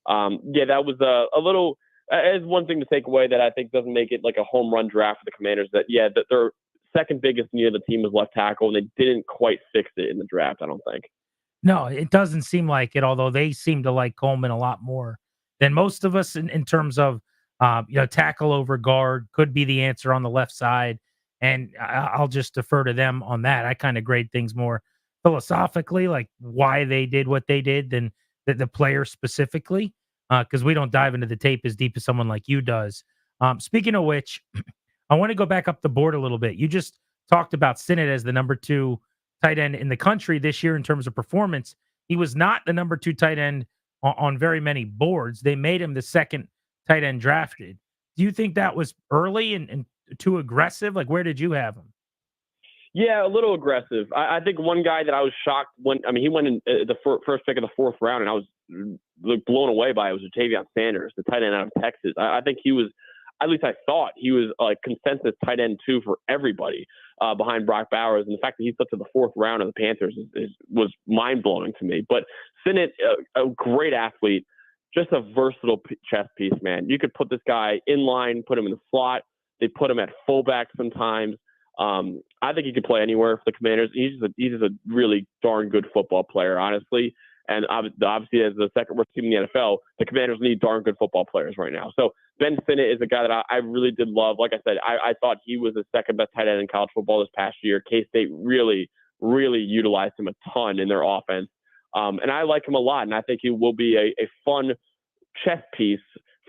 Yeah, that was a little, as one thing to take away that I think doesn't make it like a home run draft for the Commanders, that their second biggest need of the team was left tackle, and they didn't quite fix it in the draft, I don't think. No, it doesn't seem like it, although they seem to like Coleman a lot more than most of us in terms of, tackle over guard could be the answer on the left side. And I'll just defer to them on that. I kind of grade things more philosophically, like why they did what they did, than the player specifically, because we don't dive into the tape as deep as someone like you does. Speaking of which, I want to go back up the board a little bit. You just talked about Sinnott as the number 2 tight end in the country this year in terms of performance. He was not the number 2 tight end on very many boards. They made him the second tight end drafted. Do you think that was early and too aggressive? Like, where did you have him? Yeah, a little aggressive. I think one guy that I was shocked he went in the first pick of the fourth round, and I was blown away by it was Jatavion Sanders, the tight end out of Texas. I think he was, at least I thought he was like consensus tight end 2 for everybody behind Brock Bowers. And the fact that he slipped to the fourth round of the Panthers was mind blowing to me. But Sinnott, a great athlete, just a versatile chess piece, man. You could put this guy in line, put him in the slot. They put him at fullback sometimes. I think he could play anywhere for the Commanders. He's just a really darn good football player, honestly. And obviously, as the second worst team in the NFL, the Commanders need darn good football players right now. So Ben Sinnott is a guy that I really did love. Like I said, I thought he was the second best tight end in college football this past year. K-State really, really utilized him a ton in their offense. And I like him a lot, and I think he will be a fun chess piece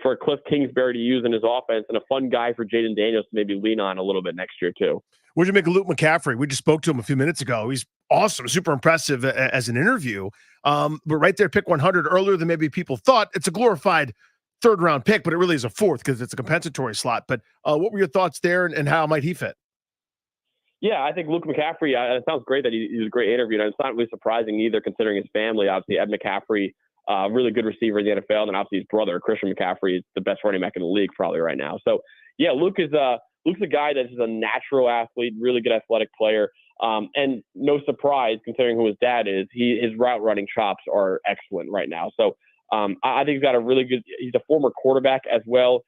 for Cliff Kingsbury to use in his offense, and a fun guy for Jaden Daniels to maybe lean on a little bit next year too. What'd you make of Luke McCaffrey? We just spoke to him a few minutes ago. He's awesome, super impressive as an interview. But right there, pick 100 earlier than maybe people thought. It's a glorified third-round pick, but it really is a fourth because it's a compensatory slot. But what were your thoughts there, and how might he fit? Yeah, I think Luke McCaffrey, it sounds great that he's a great interview, and it's not really surprising either considering his family. Obviously, Ed McCaffrey, really good receiver in the NFL, and obviously his brother, Christian McCaffrey, is the best running back in the league probably right now. So, yeah, Luke's a guy that is a natural athlete, really good athletic player, and no surprise considering who his dad is. His route running chops are excellent right now. So I think he's got he's a former quarterback as well.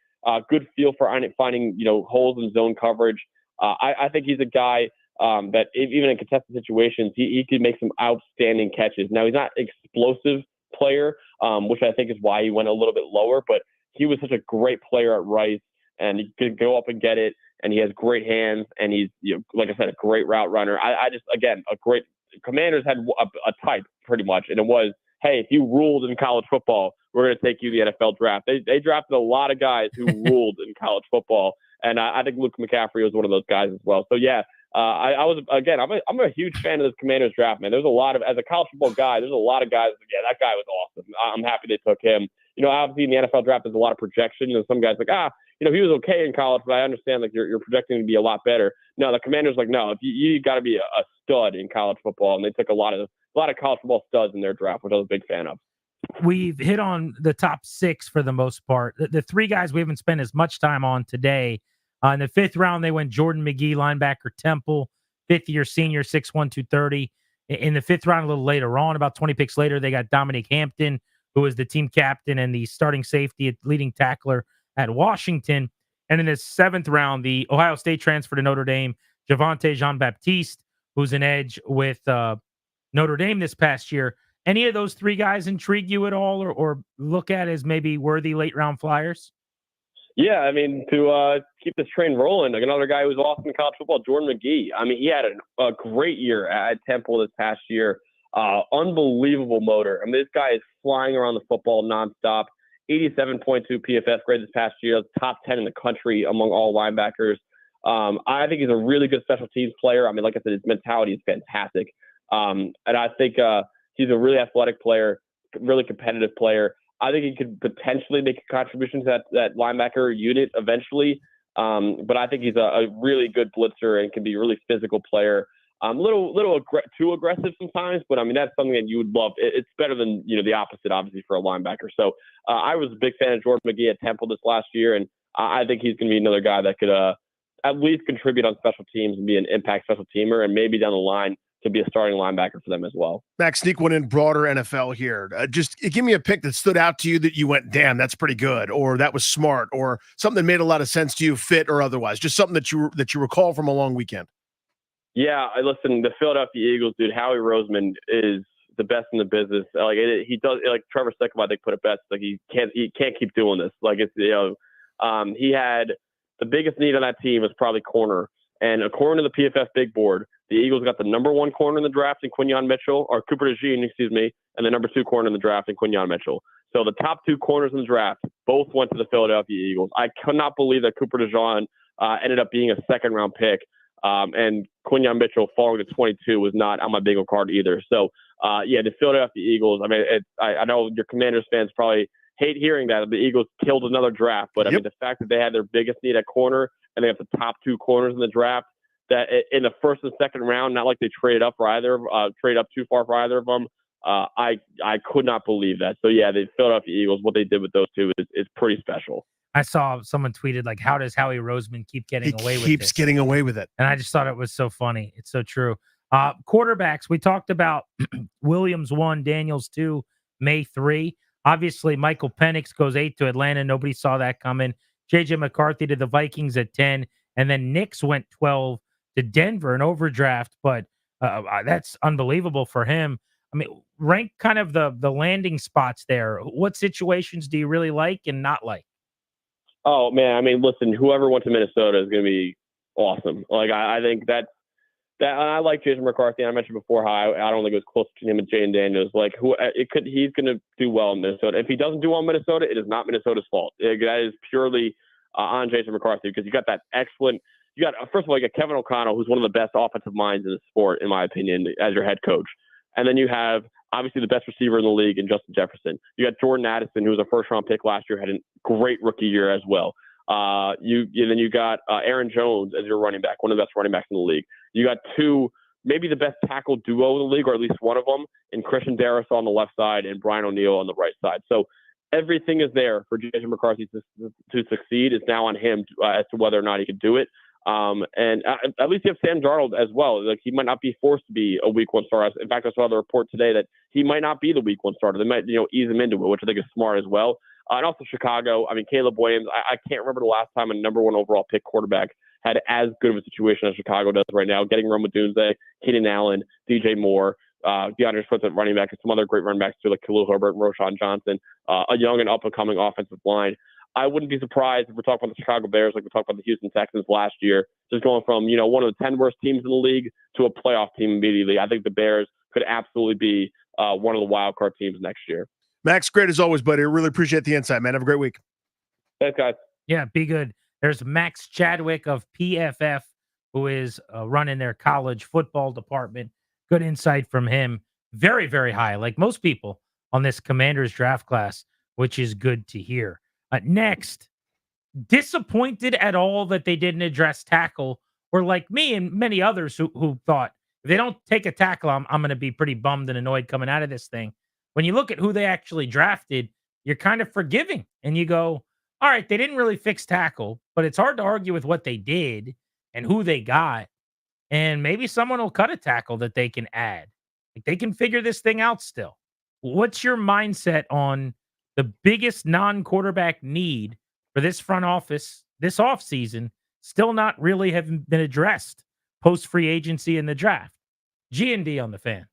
Good feel for finding holes in zone coverage. I think he's a guy that even in contested situations, he could make some outstanding catches. Now, he's not explosive player, which I think is why he went a little bit lower, but he was such a great player at Rice, and he could go up and get it, and he has great hands, and he's, like I said, a great route runner. I just, again, a great – Commanders had a type pretty much, and it was, hey, if you ruled in college football, we're going to take you to the NFL draft. They drafted a lot of guys who ruled in college football, and I think Luke McCaffrey was one of those guys as well. So, yeah, I'm a huge fan of this Commanders draft, man. There's a lot of, as a college football guy, there's a lot of guys, yeah, that guy was awesome. I'm happy they took him. Obviously in the NFL draft, there's a lot of projection. Some guys like, he was okay in college, but I understand like you're projecting to be a lot better. No, the Commanders like, no, you got to be a stud in college football, and they took a lot of college football studs in their draft, which I was a big fan of. We've hit on the top 6 for the most part. The 3 guys we haven't spent as much time on today. In the 5th round, they went Jordan McGee, linebacker, Temple, 5th-year senior, 6'1", 230. In the 5th round, a little later on, about 20 picks later, they got Dominique Hampton, who was the team captain and the starting safety, leading tackler at Washington. And in the 7th round, the Ohio State transfer to Notre Dame, Javonte Jean-Baptiste, who's an edge with Notre Dame this past year. Any of those three guys intrigue you at all, or look at as maybe worthy late round flyers? Yeah, I mean, to keep this train rolling, like another guy who's awesome in college football, Jordan McGee. I mean, he had a great year at Temple this past year. Unbelievable motor. I mean, this guy is flying around the football nonstop. 87.2 PFF grade this past year, top 10 in the country among all linebackers. I think he's a really good special teams player. I mean, like I said, his mentality is fantastic. And I think he's a really athletic player, really competitive player. I think he could potentially make a contribution to that linebacker unit eventually. But I think he's a really good blitzer and can be a really physical player. Too aggressive sometimes, but I mean, that's something that you would love. It's better than, the opposite, obviously, for a linebacker. So I was a big fan of Jordan McGee at Temple this last year, and I think he's going to be another guy that could at least contribute on special teams and be an impact special teamer, and maybe down the line to be a starting linebacker for them as well. Max, sneak one in broader NFL here. Just give me a pick that stood out to you that you went, damn, that's pretty good, or that was smart, or something that made a lot of sense to you, fit or otherwise. Just something that you recall from a long weekend. Yeah, I listen. The Philadelphia Eagles, dude. Howie Roseman is the best in the business. Like he does. Like Trevor Sikkema, I think, put it best. Like he can't keep doing this. Like it's he had the biggest need on that team was probably corner. And according to the PFF Big Board, the Eagles got the number 1 corner in the draft in Quinyon Mitchell, or Cooper DeJean, excuse me, and the number 2 corner in the draft in Quinyon Mitchell. So the top 2 corners in the draft both went to the Philadelphia Eagles. I could not believe that Cooper DeJean ended up being a second-round pick. And Quinyon Mitchell falling to 22 was not on my bingo card either. So, the Philadelphia Eagles, I mean, I know your Commanders fans probably hate hearing that the Eagles killed another draft, but I mean, the fact that they had their biggest need at corner and they have the top 2 corners in the draft, that in the first and second round, not like they traded up too far for either of them. I could not believe that. So yeah, the Philadelphia Eagles, what they did with those two is pretty special. I saw someone tweeted, like, how does Howie Roseman keep getting away with it? He keeps getting away with it. And I just thought it was so funny. It's so true. Quarterbacks, we talked about Williams 1, Daniels 2, May 3. Obviously, Michael Penix goes 8 to Atlanta. Nobody saw that coming. J.J. McCarthy to the Vikings at 10. And then Nix went 12 to Denver, an overdraft. But that's unbelievable for him. I mean, rank kind of the landing spots there. What situations do you really like and not like? Oh man, I mean, listen, whoever went to Minnesota is going to be awesome. Like I think that I like Jason McCarthy. I mentioned before how I don't think it was close to him and Jane Daniels. Like he's going to do well in Minnesota. If he doesn't do well in Minnesota, it is not Minnesota's fault. That is purely on Jason McCarthy, because you got that excellent. You got first of all, you got Kevin O'Connell, who's one of the best offensive minds in the sport, in my opinion, as your head coach, and then you have obviously the best receiver in the league in Justin Jefferson. You got Jordan Addison, who was a first-round pick last year, had a great rookie year as well. Then you got Aaron Jones as your running back, one of the best running backs in the league. You got 2, maybe the best tackle duo in the league, or at least one of them, in Christian Darrisaw on the left side and Brian O'Neill on the right side. So everything is there for Jason McCarthy to succeed. It's now on him as to whether or not he can do it. And at least you have Sam Darnold as well. Like he might not be forced to be a week 1 starter. In fact, I saw the report today that he might not be the week 1 starter. They might, ease him into it, which I think is smart as well. And also Chicago. I mean, Caleb Williams. I can't remember the last time a number 1 overall pick quarterback had as good of a situation as Chicago does right now. Getting Rome Odunze, Keenan Allen, DJ Moore, DeAndre Swift at running back, and some other great running backs too, like Khalil Herbert and Roshan Johnson. A young and up and coming offensive line. I wouldn't be surprised if we're talking about the Chicago Bears, like we talked about the Houston Texans last year, just going from, one of the 10 worst teams in the league to a playoff team immediately. I think the Bears could absolutely be one of the wild card teams next year. Max, great as always, buddy. I really appreciate the insight, man. Have a great week. Thanks, guys. Yeah, be good. There's Max Chadwick of PFF, who is running their college football department. Good insight from him. Very, very high, like most people on this Commanders draft class, which is good to hear. Next, disappointed at all that they didn't address tackle, or like me and many others who thought, if they don't take a tackle, I'm going to be pretty bummed and annoyed coming out of this thing. When you look at who they actually drafted, you're kind of forgiving. And you go, all right, they didn't really fix tackle, but it's hard to argue with what they did and who they got. And maybe someone will cut a tackle that they can add. Like they can figure this thing out still. What's your mindset on the biggest non-quarterback need for this front office this offseason still not really have been addressed post-free agency in the draft? G&D on the Fan.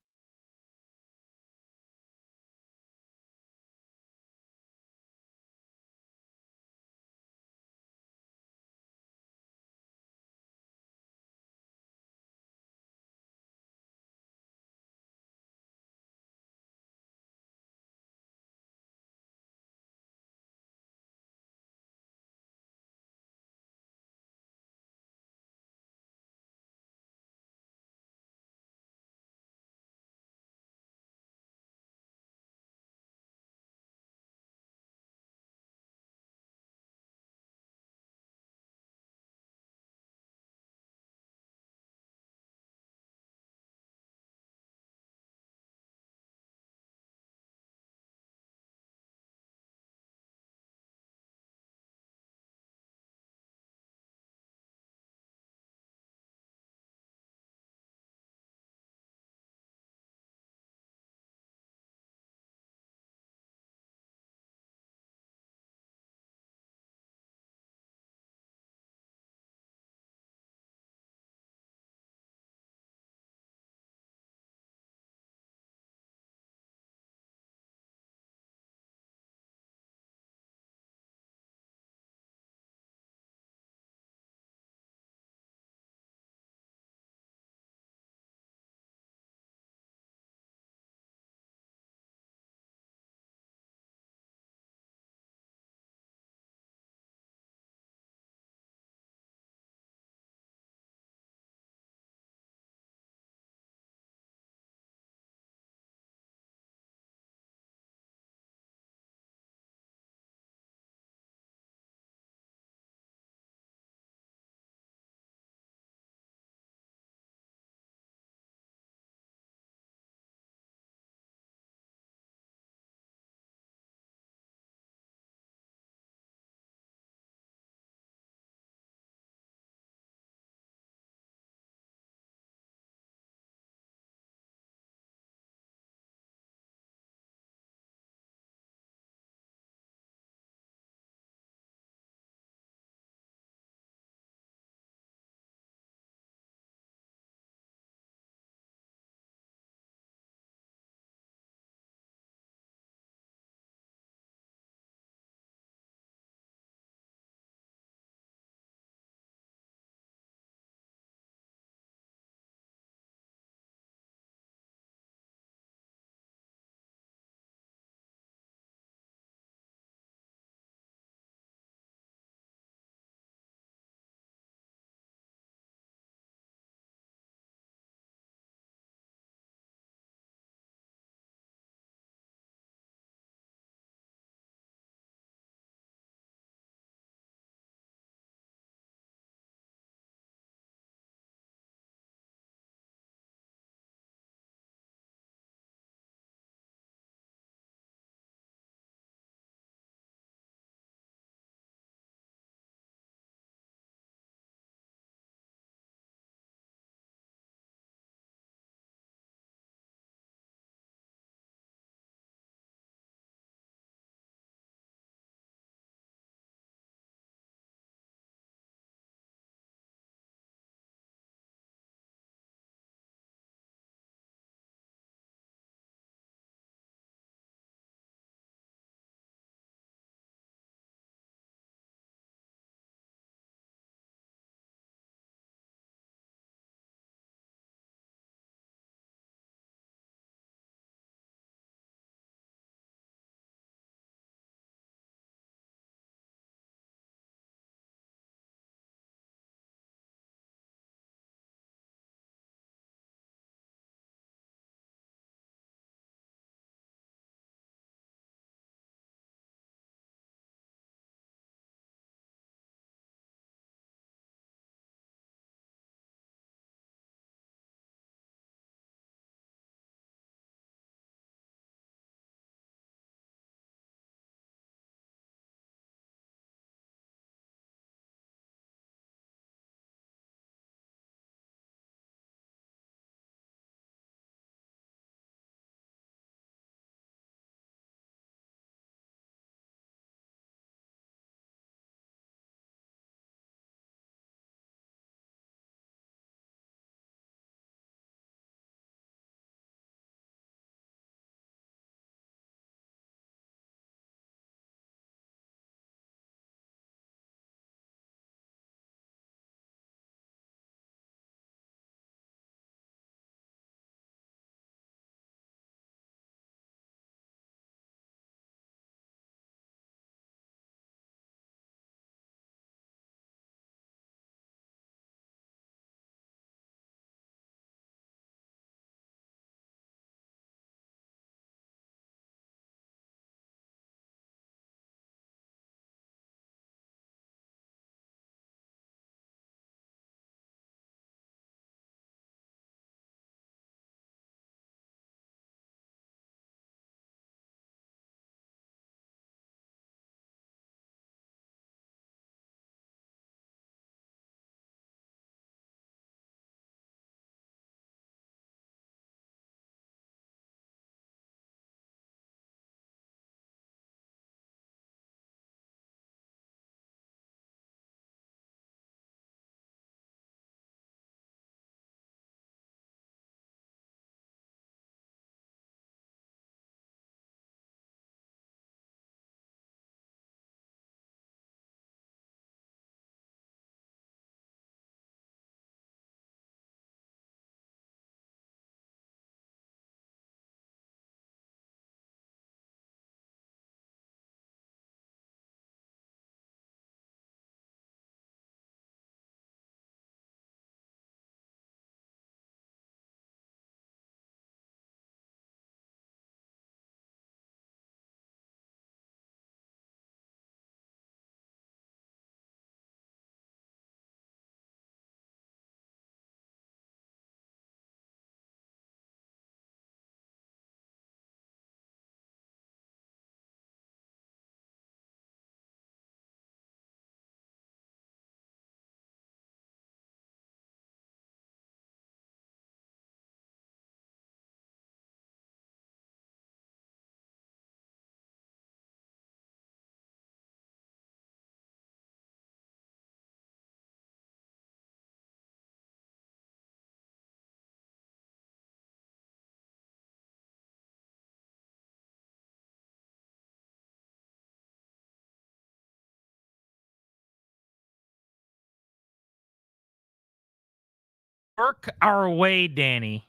work our way, Danny,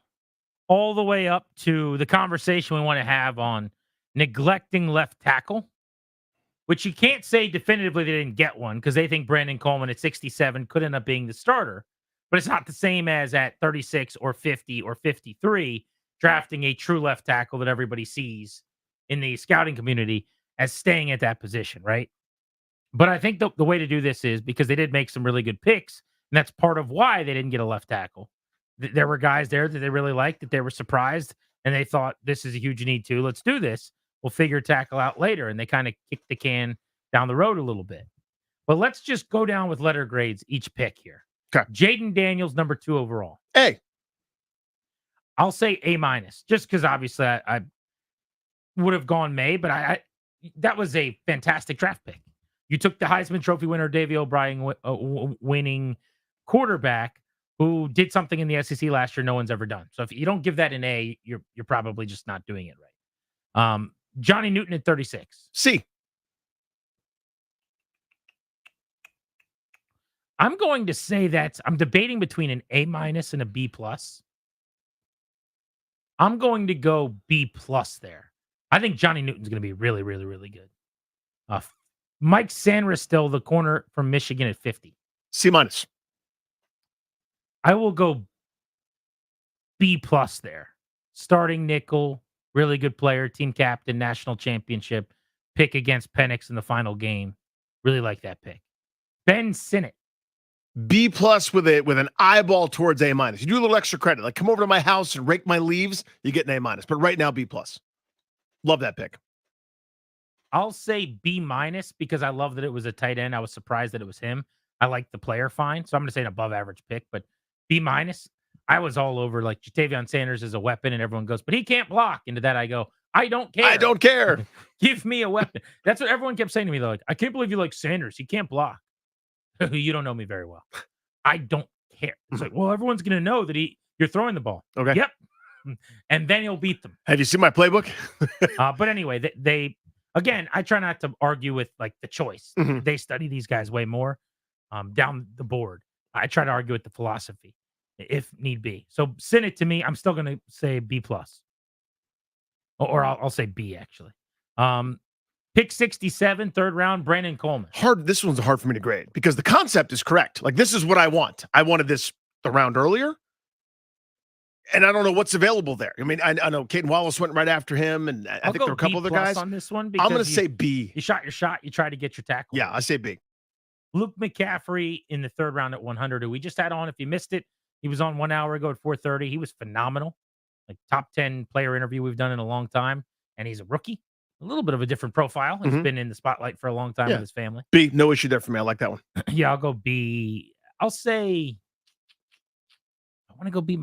all the way up to the conversation we want to have on neglecting left tackle, which you can't say definitively they didn't get one because they think Brandon Coleman at 67 could end up being the starter. But it's not the same as at 36 or 50 or 53 drafting a true left tackle that everybody sees in the scouting community as staying at that position, right? But I think the way to do this is because they did make some really good picks, and that's part of why they didn't get a left tackle. There were guys there that they really liked, that they were surprised, and they thought, this is a huge need too. Let's do this. We'll figure tackle out later. And they kind of kicked the can down the road a little bit. But let's just go down with letter grades each pick here. Okay. Jaden Daniels, number 2 overall. A. I'll say A-, just because obviously I would have gone May, but I that was a fantastic draft pick. You took the Heisman Trophy winner, Davey O'Brien winning quarterback who did something in the SEC last year no one's ever done. So if you don't give that an A, you're probably just not doing it right. Johnny Newton at 36. C. I'm going to say that I'm debating between an A- and a B+. I'm going to go B+ there. I think Johnny Newton's going to be really, really, really good. Mike Sanders still the corner from Michigan at 50. C-. I will go B+ there. Starting nickel, really good player, team captain, national championship, pick against Penix in the final game. Really like that pick. Ben Sinnott. B+ with an eyeball towards A-. You do a little extra credit. Like, come over to my house and rake my leaves, you get an A-. But right now, B+. Love that pick. I'll say B- because I love that it was a tight end. I was surprised that it was him. I like the player fine. So I'm going to say an above average pick, but B-. I was all over like Jatavion Sanders is a weapon and everyone goes, but he can't block. Into that I go, I don't care. I don't care. Give me a weapon. That's what everyone kept saying to me. They're like, I can't believe you like Sanders. He can't block. You don't know me very well. I don't care. It's like, well, everyone's going to know that you're throwing the ball. Okay. Yep. And then he'll beat them. Have you seen my playbook? But anyway, they again, I try not to argue with like the choice. Mhm. They study these guys way more down the board. I try to argue with the philosophy if need be. So send it to me. I'm still going to say B+. Or I'll say B actually. Pick 67, third round, Brandon Coleman. Hard. This one's hard for me to grade because the concept is correct. Like, this is what I want. I wanted this the round earlier, and I don't know what's available there. I mean, I know Caden Wallace went right after him, and I think there were a couple other guys on this one. I'm going to say B. You shot your shot. You try to get your tackle. Yeah, I say B. Luke McCaffrey in the third round at 100, who we just had on. If you missed it, he was on 1 hour ago at 4:30. He was phenomenal. Like top 10 player interview we've done in a long time, and he's a rookie. A little bit of a different profile. He's been in the spotlight for a long time with his family. B, no issue there for me. I like that one. Yeah, I'll go B. I'll say I want to go B-.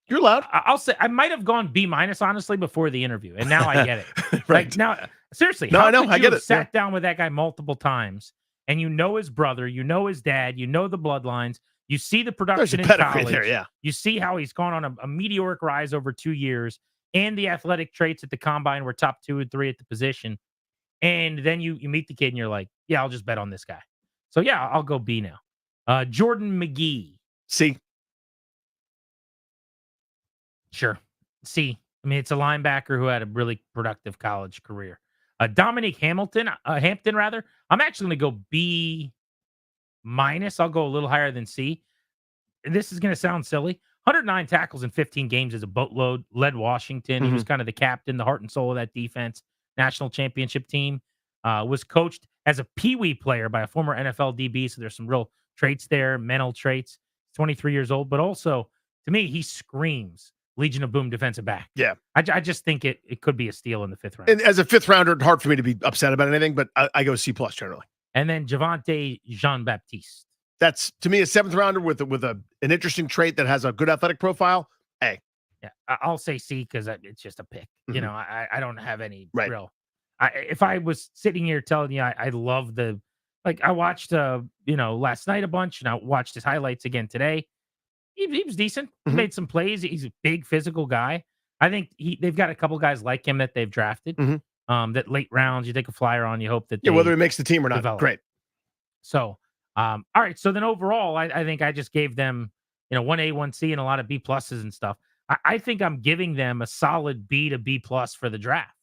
You're allowed. I'll say I might have gone B- honestly before the interview, and now I get it. Right. Like now, seriously, No, how I know. could I you get have it. Sat down with that guy multiple times, and you know his brother, you know his dad, you know the bloodlines, you see the There's production a in pedigree college. there, yeah. You see how he's gone on a meteoric rise over 2 years, and the athletic traits at the combine were top 2 and 3 at the position. And then you meet the kid and you're like, yeah, I'll just bet on this guy. So yeah, I'll go B now. Jordan McGee. C. Sure. C. I mean, it's a linebacker who had a really productive college career. Dominique Hampton, rather. I'm actually going to go B-. I'll go a little higher than C. This is going to sound silly. 109 tackles in 15 games is a boatload. Led Washington. He was kind of the captain, the heart and soul of that defense. National championship team. Was coached as a peewee player by a former NFL DB. So there's some real traits there, mental traits. 23 years old, but also to me, he screams Legion of Boom defensive back. Yeah. I just think it could be a steal in the 5th round. And as a 5th rounder, hard for me to be upset about anything, but I go C+ generally. And then Javante Jean-Baptiste. That's, to me, a 7th rounder with an interesting trait that has a good athletic profile. A. Yeah, I'll say C because it's just a pick. Mhm. You know, I don't have any Right. real. If I was sitting here telling you, I love the, like I watched, last night a bunch, and I watched his highlights again today. He was decent. He made some plays. He's a big physical guy. I think they've got a couple guys like him that they've drafted. That late rounds, you take a flyer on, you hope that whether he makes the team or not. develop. Great. So, all right. So then overall, I think I just gave them 1A, 1C, and a lot of B pluses and stuff. I think I'm giving them a solid B to B plus for the draft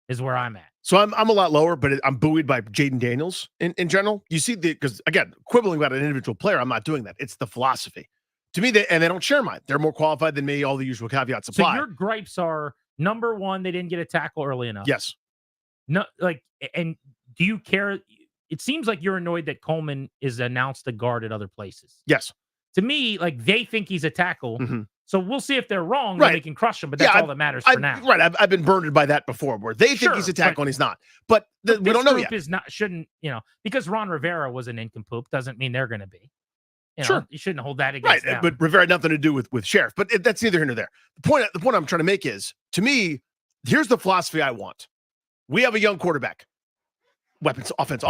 is where I'm at. So I'm a lot lower, but I'm buoyed by Jaden Daniels in general. You see, because again, quibbling about an individual player, I'm not doing that. It's the philosophy. To me, they don't share mine. They're more qualified than me. All the usual caveats apply. So your gripes are, number one, they didn't get a tackle early enough. Yes. No, and do you care? It seems like you're annoyed that Coleman is announced a guard at other places. Yes. To me, they think he's a tackle. Mm-hmm. So we'll see if they're wrong, right. then we can crush them. But that's all that matters for now. Right. I've been burned by that before, where they think he's a tackle and he's not. But we don't know yet. Shouldn't because Ron Rivera was an nincompoop doesn't mean they're going to be. Sure, you shouldn't hold that against them. But Rivera had nothing to do with Sheriff. But that's neither here nor there. The point I'm trying to make is, to me, here's the philosophy I want. We have a young quarterback. Weapons, offense,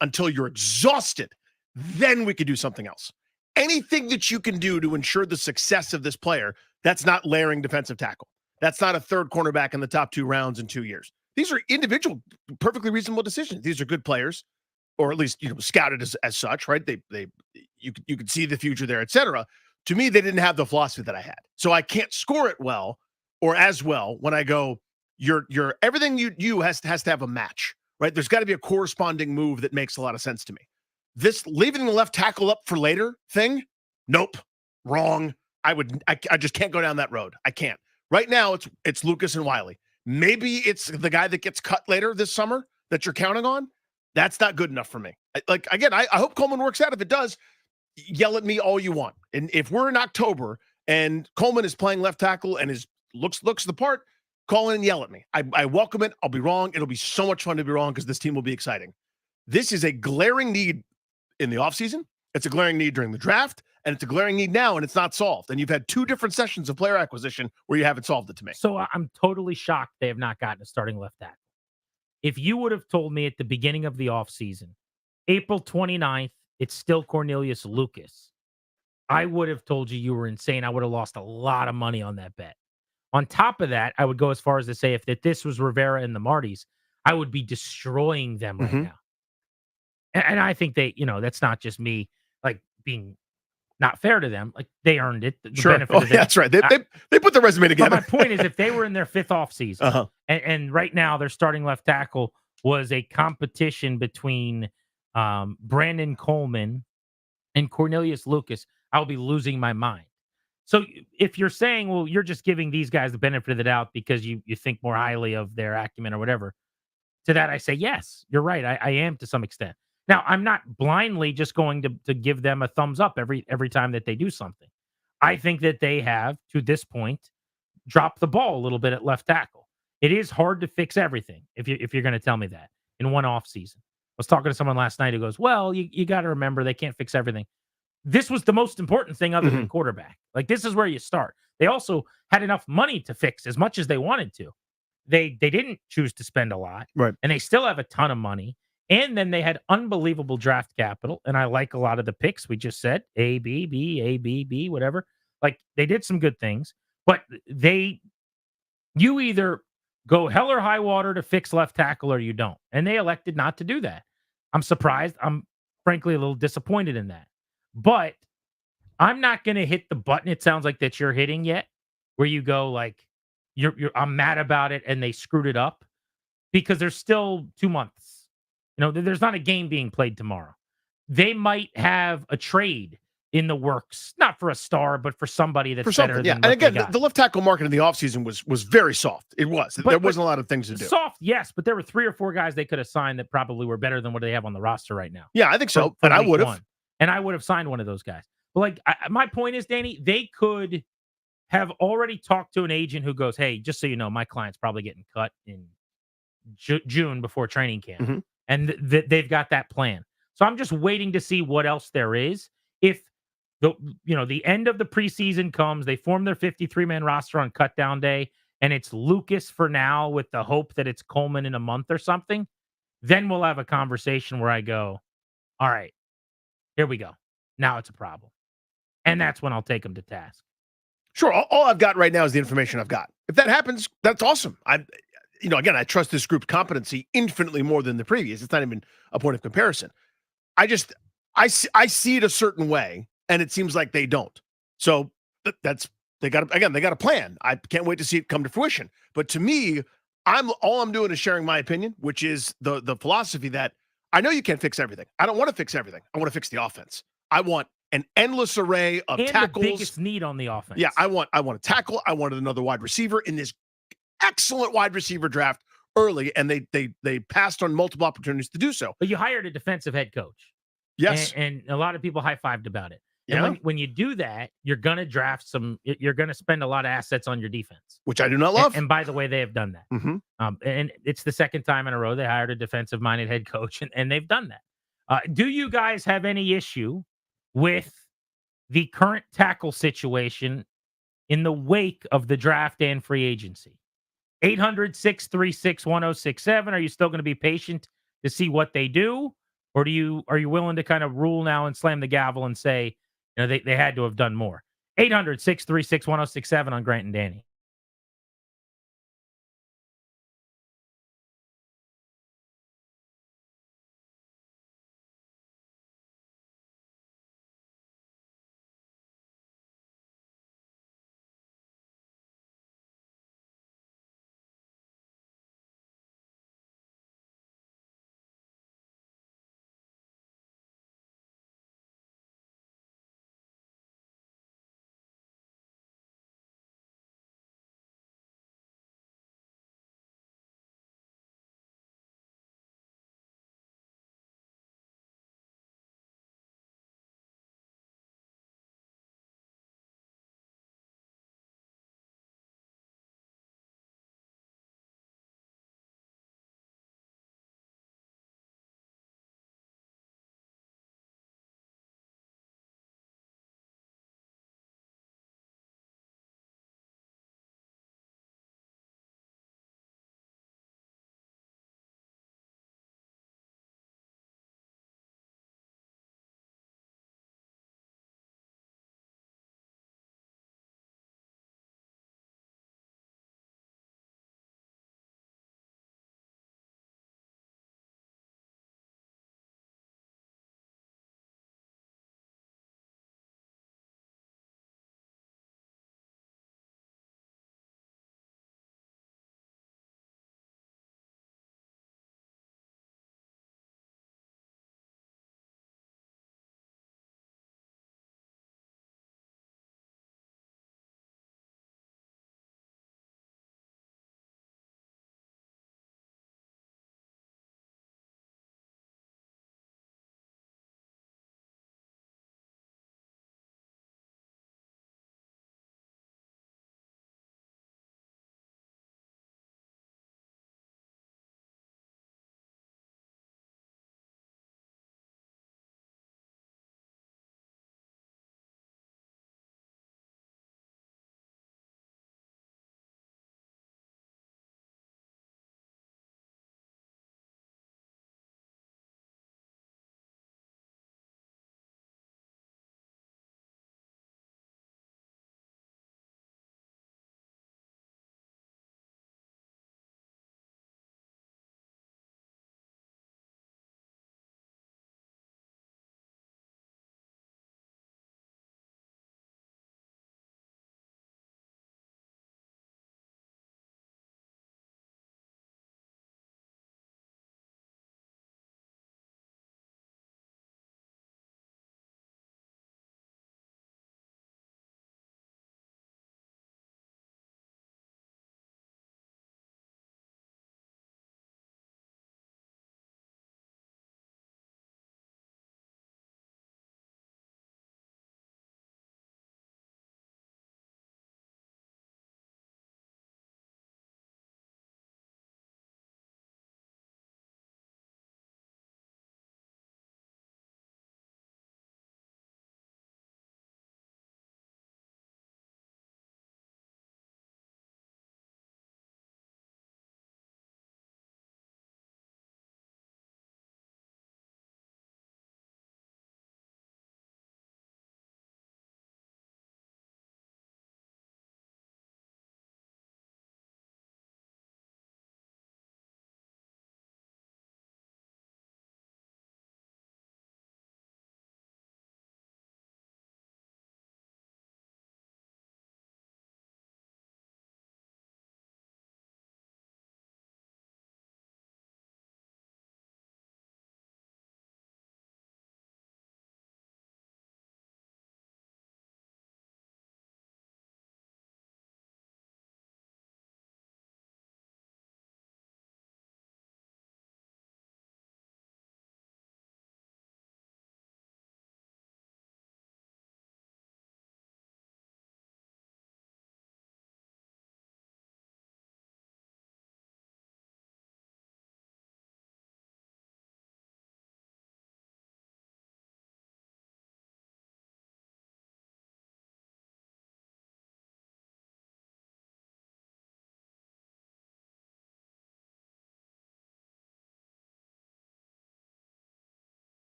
until you're exhausted. Then we could do something else. Anything that you can do to ensure the success of this player, that's not layering defensive tackle. That's not a third cornerback in the top 2 rounds in 2 years. These are individual, perfectly reasonable decisions. These are good players, or at least scouted as such, right? You could see the future there, etc. To me, they didn't have the philosophy that I had, so I can't score it well or as well when I go. Your everything you do has to have a match, right? There's got to be a corresponding move that makes a lot of sense to me. This leaving the left tackle up for later thing, nope, wrong. I just can't go down that road. I can't. Right now, it's Lucas and Wiley. Maybe it's the guy that gets cut later this summer that you're counting on. That's not good enough for me. I hope Coleman works out. If it does, yell at me all you want. And if we're in October and Coleman is playing left tackle and looks the part, call in and yell at me. I welcome it. I'll be wrong. It'll be so much fun to be wrong because this team will be exciting. This is a glaring need in the offseason. It's a glaring need during the draft, and it's a glaring need now, and it's not solved. And you've had 2 different sessions of player acquisition where you haven't solved it to me. So I'm totally shocked they have not gotten a starting left tackle. If you would have told me at the beginning of the offseason, April 29th, it's still Cornelius Lucas, I would have told you were insane. I would have lost a lot of money on that bet. On top of that, I would go as far as to say if this was Rivera and the Martys, I would be destroying them right now. And I think that's not just me being not fair to them. They earned it. The benefit of it. That's right. They put the resume together. But my point is, if they were in their 5th offseason, and right now their starting left tackle was a competition between Brandon Coleman and Cornelius Lucas, I'll be losing my mind. So if you're saying, well, you're just giving these guys the benefit of the doubt because you think more highly of their acumen or whatever, to that I say, yes, you're right. I am to some extent. Now, I'm not blindly just going to give them a thumbs up every time that they do something. I think that they have, to this point, dropped the ball a little bit at left tackle. It is hard to fix everything if you're going to tell me that in one offseason. I was talking to someone last night who goes, well, you got to remember they can't fix everything. This was the most important thing other than quarterback. This is where you start. They also had enough money to fix as much as they wanted to. They didn't choose to spend a lot. Right. And they still have a ton of money. And then they had unbelievable draft capital. And I like a lot of the picks we just said, A, B, B, A, B, B, whatever. They did some good things. But you either go hell or high water to fix left tackle or you don't. And they elected not to do that. I'm surprised. I'm frankly a little disappointed in that. But I'm not going to hit the button it sounds like that you're hitting yet, where you go I'm mad about it and they screwed it up, because there's still 2 months. There's not a game being played tomorrow. They might have a trade in the works, not for a star, but for somebody that's better than and again, the left tackle market in the offseason was very soft. It was. There wasn't a lot of things to do. Soft, yes, but there were 3 or 4 guys they could have signed that probably were better than what they have on the roster right now. Yeah, I think so. And I would have. And I would have signed one of those guys. But my point is, Danny, they could have already talked to an agent who goes, hey, just so you know, my client's probably getting cut in June before training camp. And they've got that plan. So I'm just waiting to see what else there is. If the end of the preseason comes, they form their 53-man roster on cutdown day, and it's Lucas for now with the hope that it's Coleman in a month or something, then we'll have a conversation where I go, all right, here we go. Now it's a problem. And that's when I'll take them to task. Sure. All I've got right now is the information I've got. If that happens, that's awesome. Again, I trust this group's competency infinitely more than the previous. It's not even a point of comparison. I see it a certain way, and it seems like they don't. So that's they got a plan. I can't wait to see it come to fruition. But to me, I'm doing is sharing my opinion, which is the philosophy that I know you can't fix everything. I don't want to fix everything. I want to fix the offense. I want an endless array of and tackles. the biggest need on the offense. Yeah, I want a tackle. I wanted another wide receiver in this excellent wide receiver draft early, and they passed on multiple opportunities to do so. But you hired a defensive head coach. Yes. And a lot of people high-fived about it. And Yeah. when you do that, you're going to draft you're going to spend a lot of assets on your defense. Which I do not love. And by the way, they have done that. Mm-hmm. And it's the second time in a row they hired a defensive-minded head coach, and they've done that. Do you guys have any issue with the current tackle situation in the wake of the draft and free agency? 800-636-1067. Are you still going to be patient to see what they do? Or are you willing to kind of rule now and slam the gavel and say, they had to have done more? 800-636-1067 on Grant and Danny.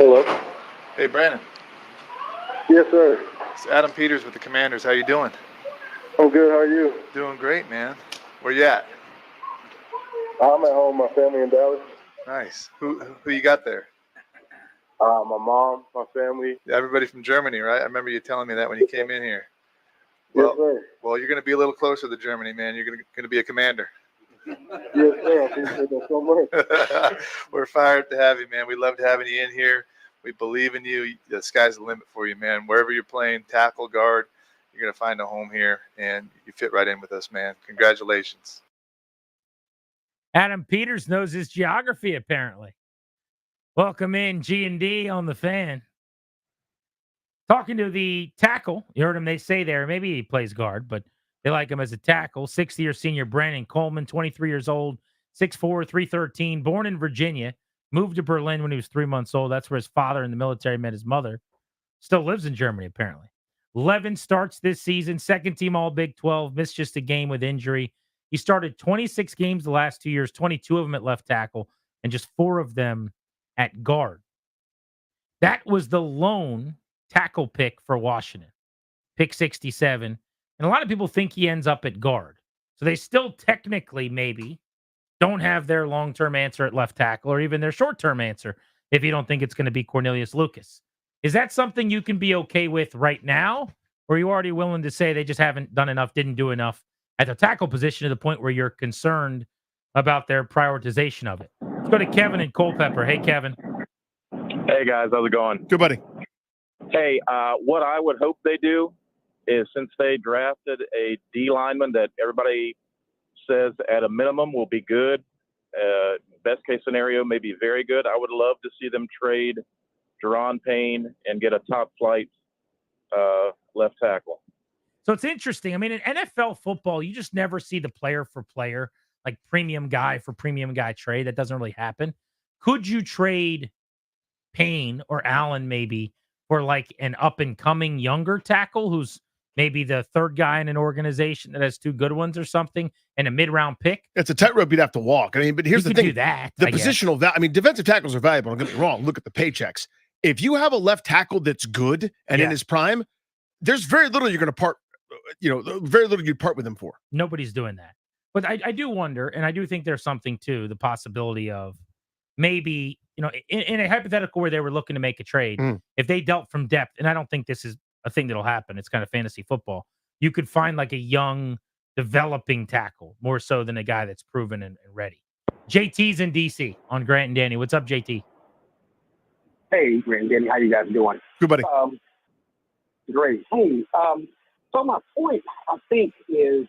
Hello. Hey, Brandon. Yes, sir. It's Adam Peters with the Commanders. How you doing? I'm good. How are you? Doing great, man. Where you at? I'm at home. My family in Dallas. Nice. Who you got there? My mom, my family. Everybody from Germany, right? I remember you telling me that when you came in here. Yes, Well, sir. well, you're going to be a little closer to Germany, man. You're going to be a commander. Yes, sir. I appreciate that so much. We're fired to have you, man. We loved having you in here. We believe in you. The sky's the limit for you, man. Wherever you're playing, tackle, guard, you're going to find a home here, and you fit right in with us, man. Congratulations. Adam Peters knows his geography, apparently. Welcome in, G&D on the Fan. Talking to the tackle. You heard him, they say there. Maybe he plays guard, but they like him as a tackle. 6th-year senior Brandon Coleman, 23 years old, 6'4", 313, born in Virginia. Moved to Berlin when he was 3 months old. That's where his father in the military met his mother. Still lives in Germany, apparently. 11 starts this season. Second team All Big 12. Missed just a game with injury. He started 26 games the last 2 years, 22 of them at left tackle, and just 4 of them at guard. That was the lone tackle pick for Washington. Pick 67. And a lot of people think he ends up at guard. So they still technically maybe don't have their long-term answer at left tackle or even their short-term answer if you don't think it's going to be Cornelius Lucas. Is that something you can be okay with right now? Or are you already willing to say they just haven't done enough, didn't do enough at the tackle position to the point where you're concerned about their prioritization of it? Let's go to Kevin and Culpeper. Hey, Kevin. Hey, guys. How's it going? Good, buddy. Hey, what I would hope they do is since they drafted a D lineman that everybody says at a minimum will be good, best case scenario may be very good, I would love to see them trade Deron Payne and get a top flight left tackle. So it's interesting. I mean, in NFL football, you just never see the player for player, like premium guy for premium guy trade. That doesn't really happen. Could you trade Payne or Allen maybe for like an up and coming younger tackle who's maybe the third guy in an organization that has 2 good ones or something and a mid-round pick? It's a tightrope you'd have to walk. I mean, but here's You the could thing. do that, The I guess. positional value. I mean, defensive tackles are valuable. Don't get me wrong. Look at the paychecks. If you have a left tackle that's good and in his prime, there's very little you're going to part, very little you'd part with him for. Nobody's doing that. But I do wonder, and I do think there's something to the possibility of maybe, in a hypothetical where they were looking to make a trade, if they dealt from depth, and I don't think this is a thing that'll happen. It's kind of fantasy football. You could find like a young, developing tackle more so than a guy that's proven and ready. JT's in DC on Grant and Danny. What's up, JT? Hey, Grant and Danny. How you guys doing? Good, buddy. Great. Hey, so my point, I think, is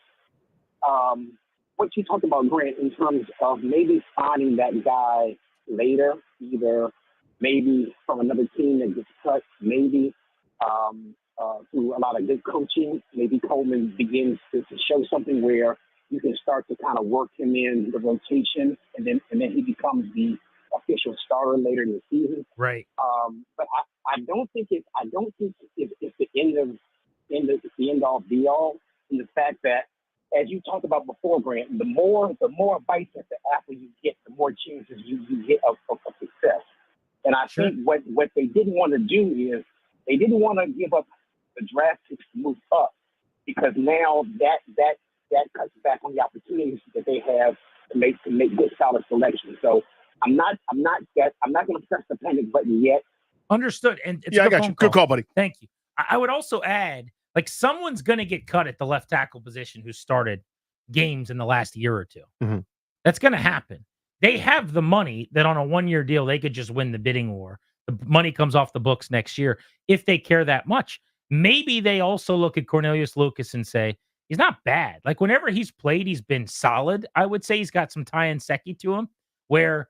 what you talked about, Grant, in terms of maybe finding that guy later, either maybe from another team that gets cut, maybe through a lot of good coaching. Maybe Coleman begins to show something where you can start to kind of work him in the rotation, and then he becomes the official starter later in the season. Right. But I don't think it's the end all be all in the fact that, as you talked about before, Grant, the more bites at the apple you get, the more chances you get of success. And I think what they didn't want to do is they didn't want to give up the draft picks to move up, because now that cuts back on the opportunities that they have to make good solid selections. So I'm not going to press the panic button yet. Understood. And it's I got you. Good call, buddy. Thank you. I would also add, like, someone's going to get cut at the left tackle position who started games in the last year or two. Mm-hmm. That's going to happen. They have the money that on a 1-year deal, they could just win the bidding war. The money comes off the books next year if they care that much. Maybe they also look at Cornelius Lucas and say, he's not bad. Like, whenever he's played, he's been solid. I would say he's got some Ty and Seki to him, where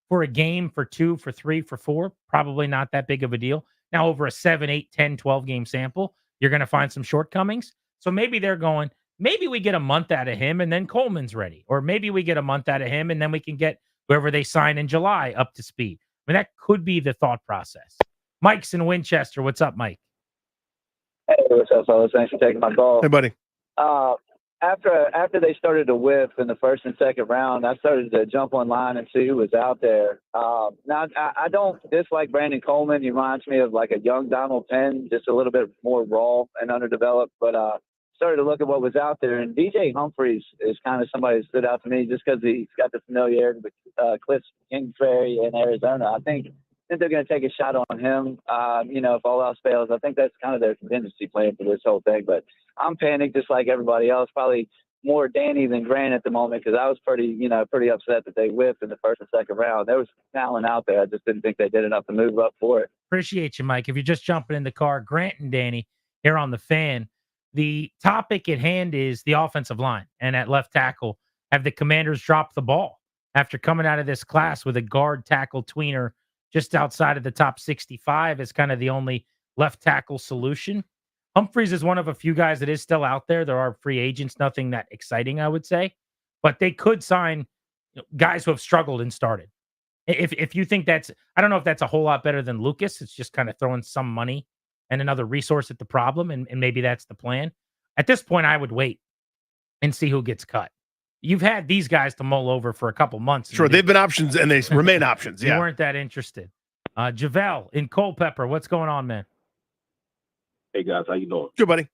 for a game, for 2, for 3, for 4, probably not that big of a deal. Now, over a 7, 8, 10, 12 game sample, you're going to find some shortcomings. So maybe they're going, maybe we get a month out of him and then Coleman's ready. Or maybe we get a month out of him and then we can get whoever they sign in July up to speed. I mean, that could be the thought process. Mike's in Winchester. What's up, Mike? Hey, what's up, fellas? Thanks for taking my call. Hey, buddy. after they started to whiff in the first and second round, I started to jump online and see who was out there. Now I don't dislike Brandon Coleman. He reminds me of like a young Donald Penn, just a little bit more raw and underdeveloped. But started to look at what was out there, and DJ Humphries is kind of somebody that stood out to me just because he's got the familiarity with Cliff Kingsbury in Arizona. I think they're going to take a shot on him. If all else fails, I think that's kind of their contingency plan for this whole thing. But I'm panicked just like everybody else, probably more Danny than Grant at the moment, because I was pretty upset that they whiffed in the first and second round. There was talent out there. I just didn't think they did enough to move up for it. Appreciate you, Mike. If you're just jumping in the car, Grant and Danny here on the Fan. The topic at hand is the offensive line. And at left tackle, have the Commanders dropped the ball after coming out of this class with a guard tackle tweener just outside of the top 65 as kind of the only left tackle solution? Humphries is one of a few guys that is still out there. There are free agents, nothing that exciting, I would say. But they could sign guys who have struggled and started. If you think that's, I don't know if that's a whole lot better than Lucas. It's just kind of throwing some money and another resource at the problem, and maybe that's the plan. At this point, I would wait and see who gets cut. You've had these guys to mull over for a couple months. Sure, they've been options, and they remain options. You Yeah. weren't that interested. Javel in Culpeper, what's going on, man? Hey guys, how you doing? Good, buddy.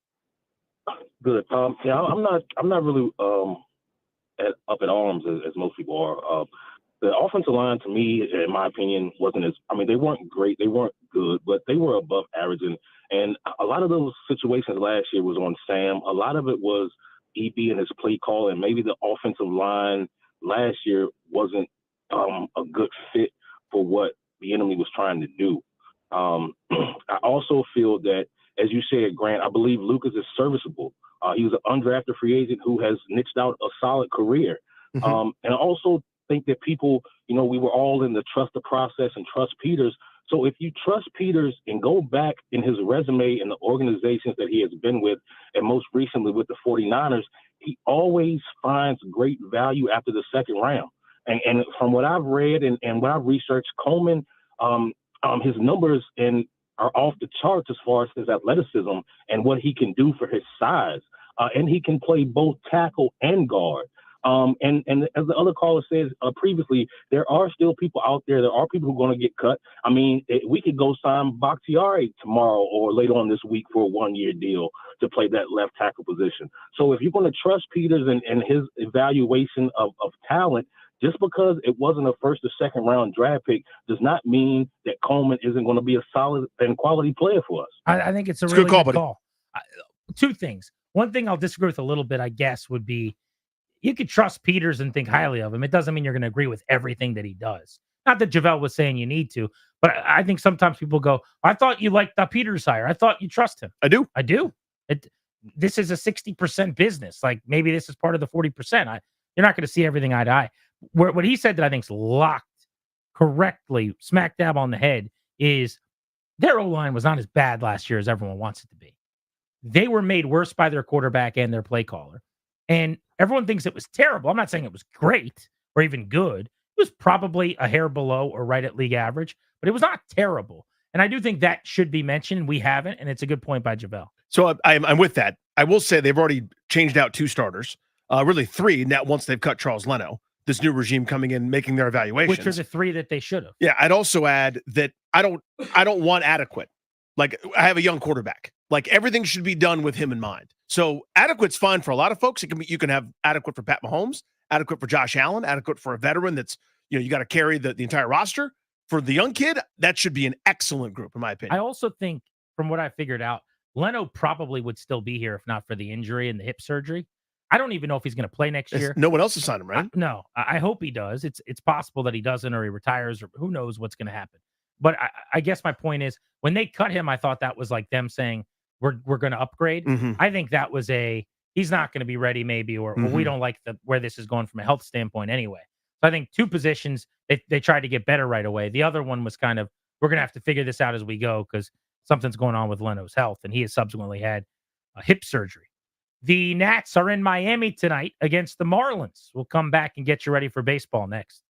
Good. Yeah, I'm not really up at arms as most people are. The offensive line, to me, in my opinion, wasn't as. I mean, they weren't great, they weren't good, but they were above average. And a lot of those situations last year was on Sam. A lot of it was EB and his play call, and maybe the offensive line last year wasn't a good fit for what the enemy was trying to do. I also feel that, as you said, Grant, I believe Lucas is serviceable. He was an undrafted free agent who has niched out a solid career. And I also think that people, we were all in the trust the process and trust Peters. So if you trust Peters and go back in his resume and the organizations that he has been with, and most recently with the 49ers, he always finds great value after the second round. And from what I've read and what I've researched, Coleman, his numbers are off the charts as far as his athleticism and what he can do for his size. And he can play both tackle and guard. And as the other caller says previously, there are still people out there. There are people who are going to get cut. I mean, we could go sign Bakhtiari tomorrow or later on this week for a one-year deal to play that left tackle position. So if you're going to trust Peters and his evaluation of talent, just because it wasn't a first or second round draft pick does not mean that Coleman isn't going to be a solid and quality player for us. I think it's a really good call. Two things. One thing I'll disagree with a little bit, I guess, would be you could trust Peters and think highly of him. It doesn't mean you're going to agree with everything that he does. Not that Javel was saying you need to, but I think sometimes people go, I thought you liked the Peters hire. I thought you trust him. I do. This is a 60% business. Like maybe this is part of the 40%. You're not going to see everything eye to eye. What he said that I think is locked correctly, smack dab on the head, is their O-line was not as bad last year as everyone wants it to be. They were made worse by their quarterback and their play caller. And everyone thinks it was terrible. I'm not saying it was great or even good. It was probably a hair below or right at league average, but it was not terrible. And I do think that should be mentioned. We haven't, and it's a good point by Javel. So I'm with that. I will say they've already changed out two starters, really three, now once they've cut Charles Leno. This new regime coming in, making their evaluations. Which are the three that they should have. Yeah, I'd also add that I don't want adequate. Like, I have a young quarterback. Like, everything should be done with him in mind. So adequate's fine for a lot of folks. You can have adequate for Pat Mahomes, adequate for Josh Allen, adequate for a veteran that's, you got to carry the entire roster. For the young kid, that should be an excellent group, in my opinion. I also think, from what I figured out, Leno probably would still be here if not for the injury and the hip surgery. I don't even know if he's going to play next year. No one else has signed him, right? No, I hope he does. It's possible that he doesn't or he retires or who knows what's going to happen. But I guess my point is when they cut him, I thought that was like them saying we're going to upgrade. Mm-hmm. I think that was he's not going to be ready maybe or we don't like where this is going from a health standpoint anyway. So I think two positions they tried to get better right away. The other one was kind of we're going to have to figure this out as we go because something's going on with Leno's health and he has subsequently had a hip surgery. The Nats are in Miami tonight against the Marlins. We'll come back and get you ready for baseball next.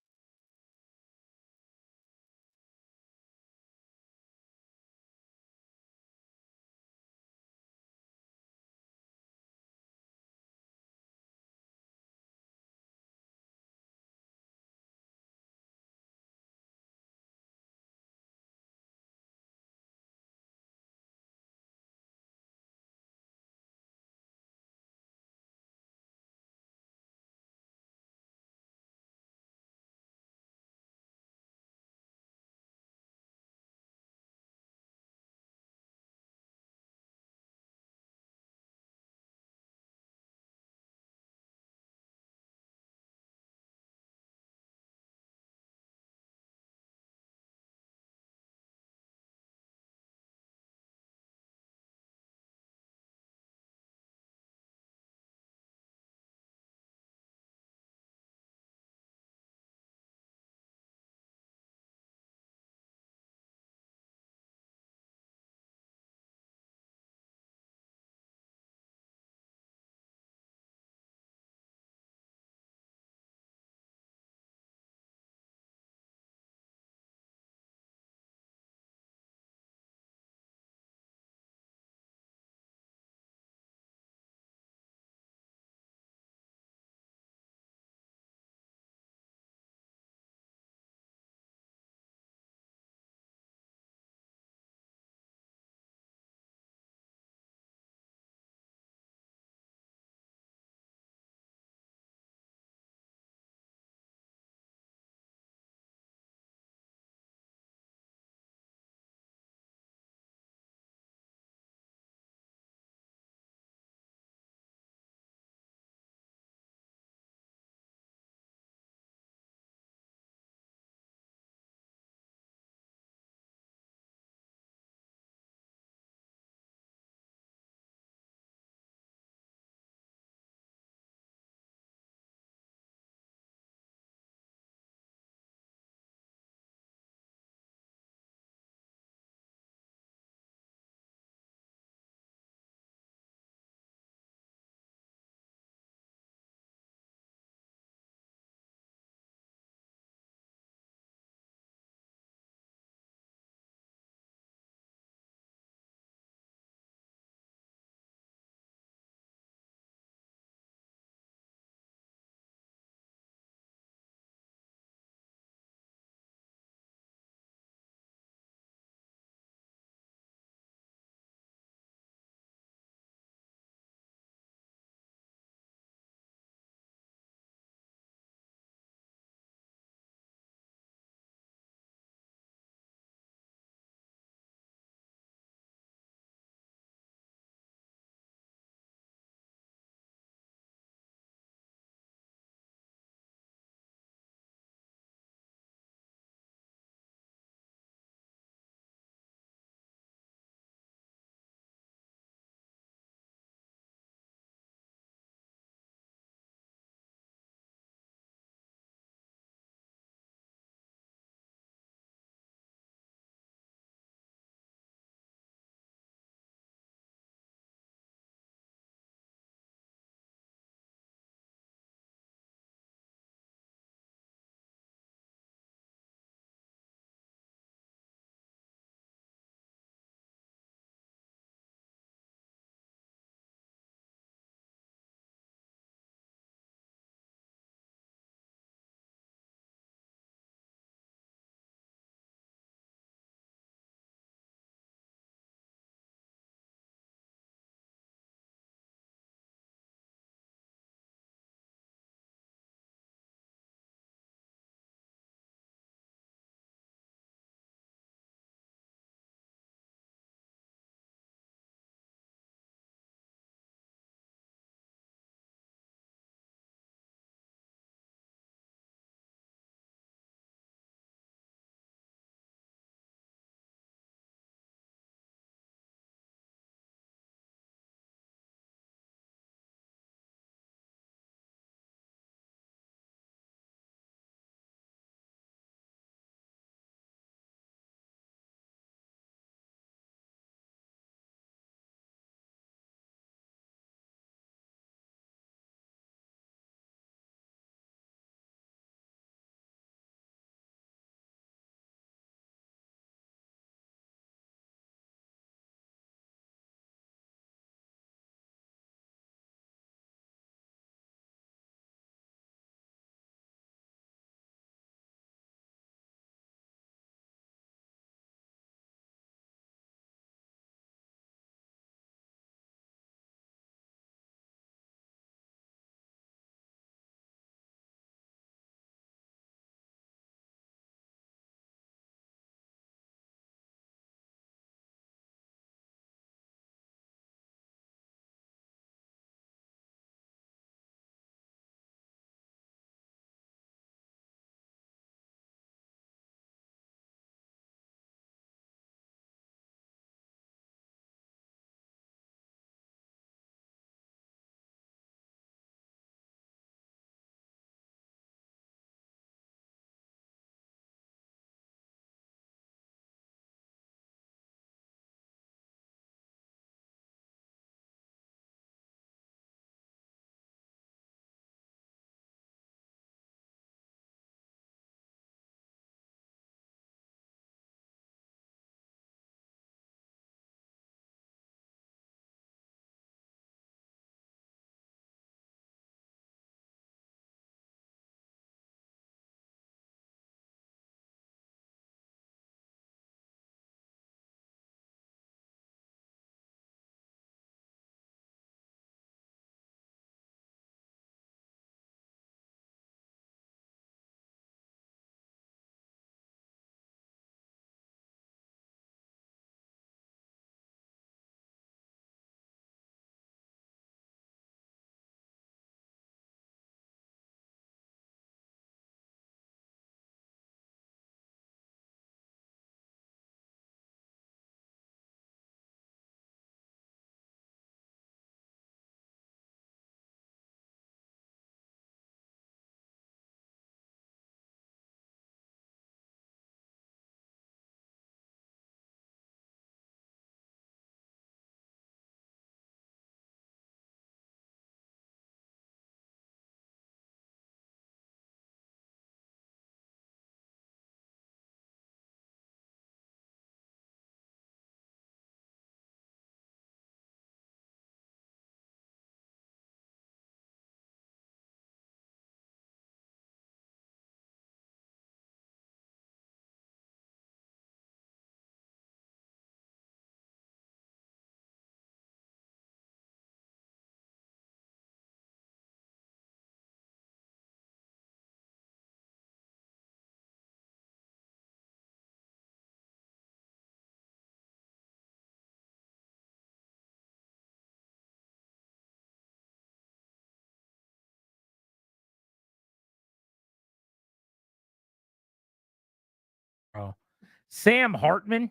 Sam Hartman,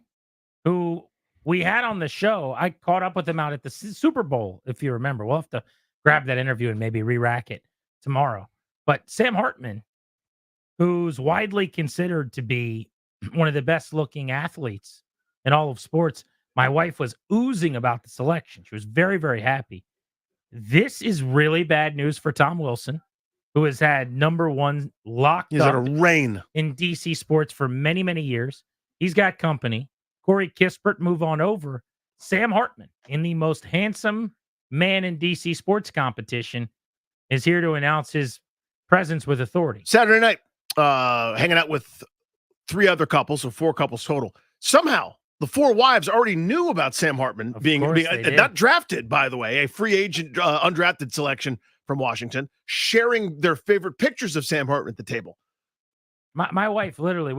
who we had on the show, I caught up with him out at the Super Bowl, if you remember. We'll have to grab that interview and maybe re-rack it tomorrow. But Sam Hartman, who's widely considered to be one of the best-looking athletes in all of sports, my wife was oozing about the selection. She was very, very happy. This is really bad news for Tom Wilson, who has had number one locked He's up at a reign in DC sports for many, many years. He's got company. Corey Kispert, move on over. Sam Hartman, in the most handsome man in DC sports competition, is here to announce his presence with authority. Saturday night, hanging out with 3 other couples, so 4 couples total. Somehow, the 4 wives already knew about Sam Hartman being not drafted, by the way, a free agent, undrafted selection from Washington, sharing their favorite pictures of Sam Hartman at the table. My wife, literally,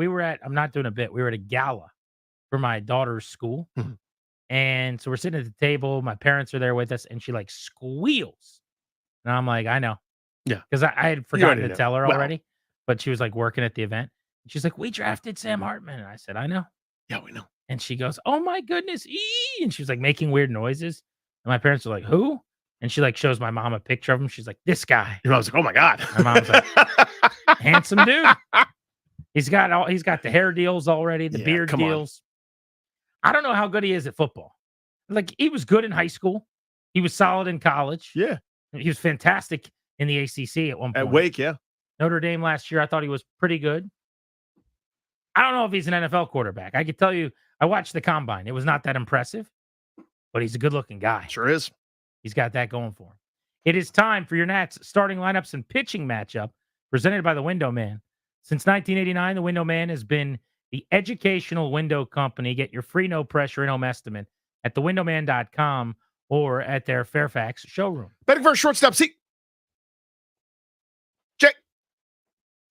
I'm not doing a bit, we were at a gala for my daughter's school. And so we're sitting at the table. My parents are there with us, and she like squeals. And I'm like, I know. Yeah. Because I had forgotten to tell her already, but she was like working at the event. And she's like, we drafted Sam Hartman. And I said, I know. Yeah, we know. And she goes, oh my goodness. And she was like making weird noises. And my parents were like, who? And she like shows my mom a picture of him. She's like, this guy. Your mom's like, oh my God. My mom's like, handsome dude. He's got the hair deals already, the beard deals. I don't know how good he is at football. Like, he was good in high school. He was solid in college. Yeah. He was fantastic in the ACC at one point. At Wake, yeah. Notre Dame last year, I thought he was pretty good. I don't know if he's an NFL quarterback. I could tell you, I watched the combine. It was not that impressive, but he's a good-looking guy. Sure is. He's got that going for him. It is time for your Nats starting lineups and pitching matchup presented by the Window Man. Since 1989, the Window Man has been the educational window company. Get your free no-pressure in-home estimate at thewindowman.com or at their Fairfax showroom. Betting for a shortstop seat. Check.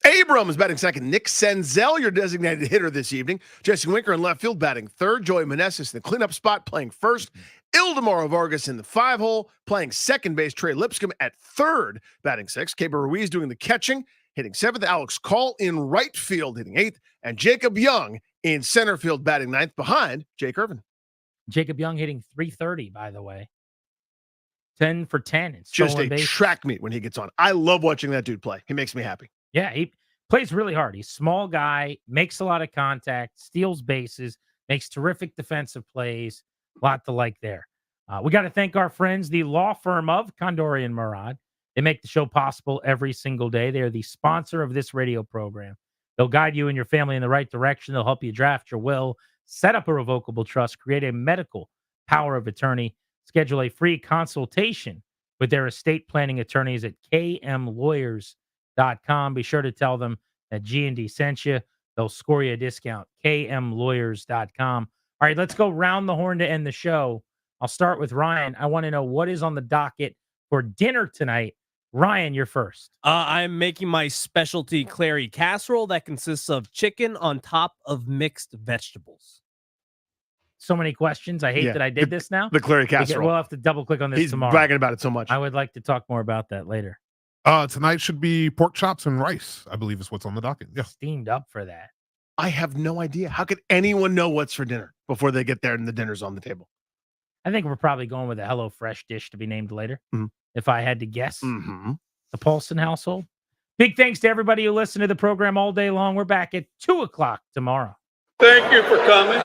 Abrams batting second. Nick Senzel, your designated hitter this evening. Jesse Winker in left field batting third. Joey Meneses in the cleanup spot playing first. Ildemaro Vargas in the 5-hole playing second base. Trey Lipscomb at third batting sixth. Keibert Ruiz doing the catching, hitting seventh. Alex Call in right field hitting eighth. And Jacob Young in center field batting ninth behind Jake Irvin. Jacob Young hitting .330, by the way. 10 for 10. It's just a track meet when he gets on. I love watching that dude play. He makes me happy. Yeah, he plays really hard. He's a small guy, makes a lot of contact, steals bases, makes terrific defensive plays. A lot to like there. We got to thank our friends, the law firm of Condori and Murad. They make the show possible every single day. They are the sponsor of this radio program. They'll guide you and your family in the right direction. They'll help you draft your will, set up a revocable trust, create a medical power of attorney, schedule a free consultation with their estate planning attorneys at kmlawyers.com. Be sure to tell them that G&D sent you. They'll score you a discount. kmlawyers.com. All right, let's go round the horn to end the show. I'll start with Ryan. I want to know what is on the docket for dinner tonight. Ryan, you're first. I'm making my specialty clary casserole that consists of chicken on top of mixed vegetables. So many questions. I hate that I did this now. The clary casserole. We'll have to double click on this tomorrow. He's bragging about it so much. I would like to talk more about that later. Tonight should be pork chops and rice, I believe is what's on the docket. Yeah. Steamed up for that. I have no idea. How could anyone know what's for dinner before they get there and the dinner's on the table? I think we're probably going with a HelloFresh dish to be named later. If I had to guess. The Paulson household. Big thanks to everybody who listened to the program all day long. We're back at 2:00 tomorrow. Thank you for coming.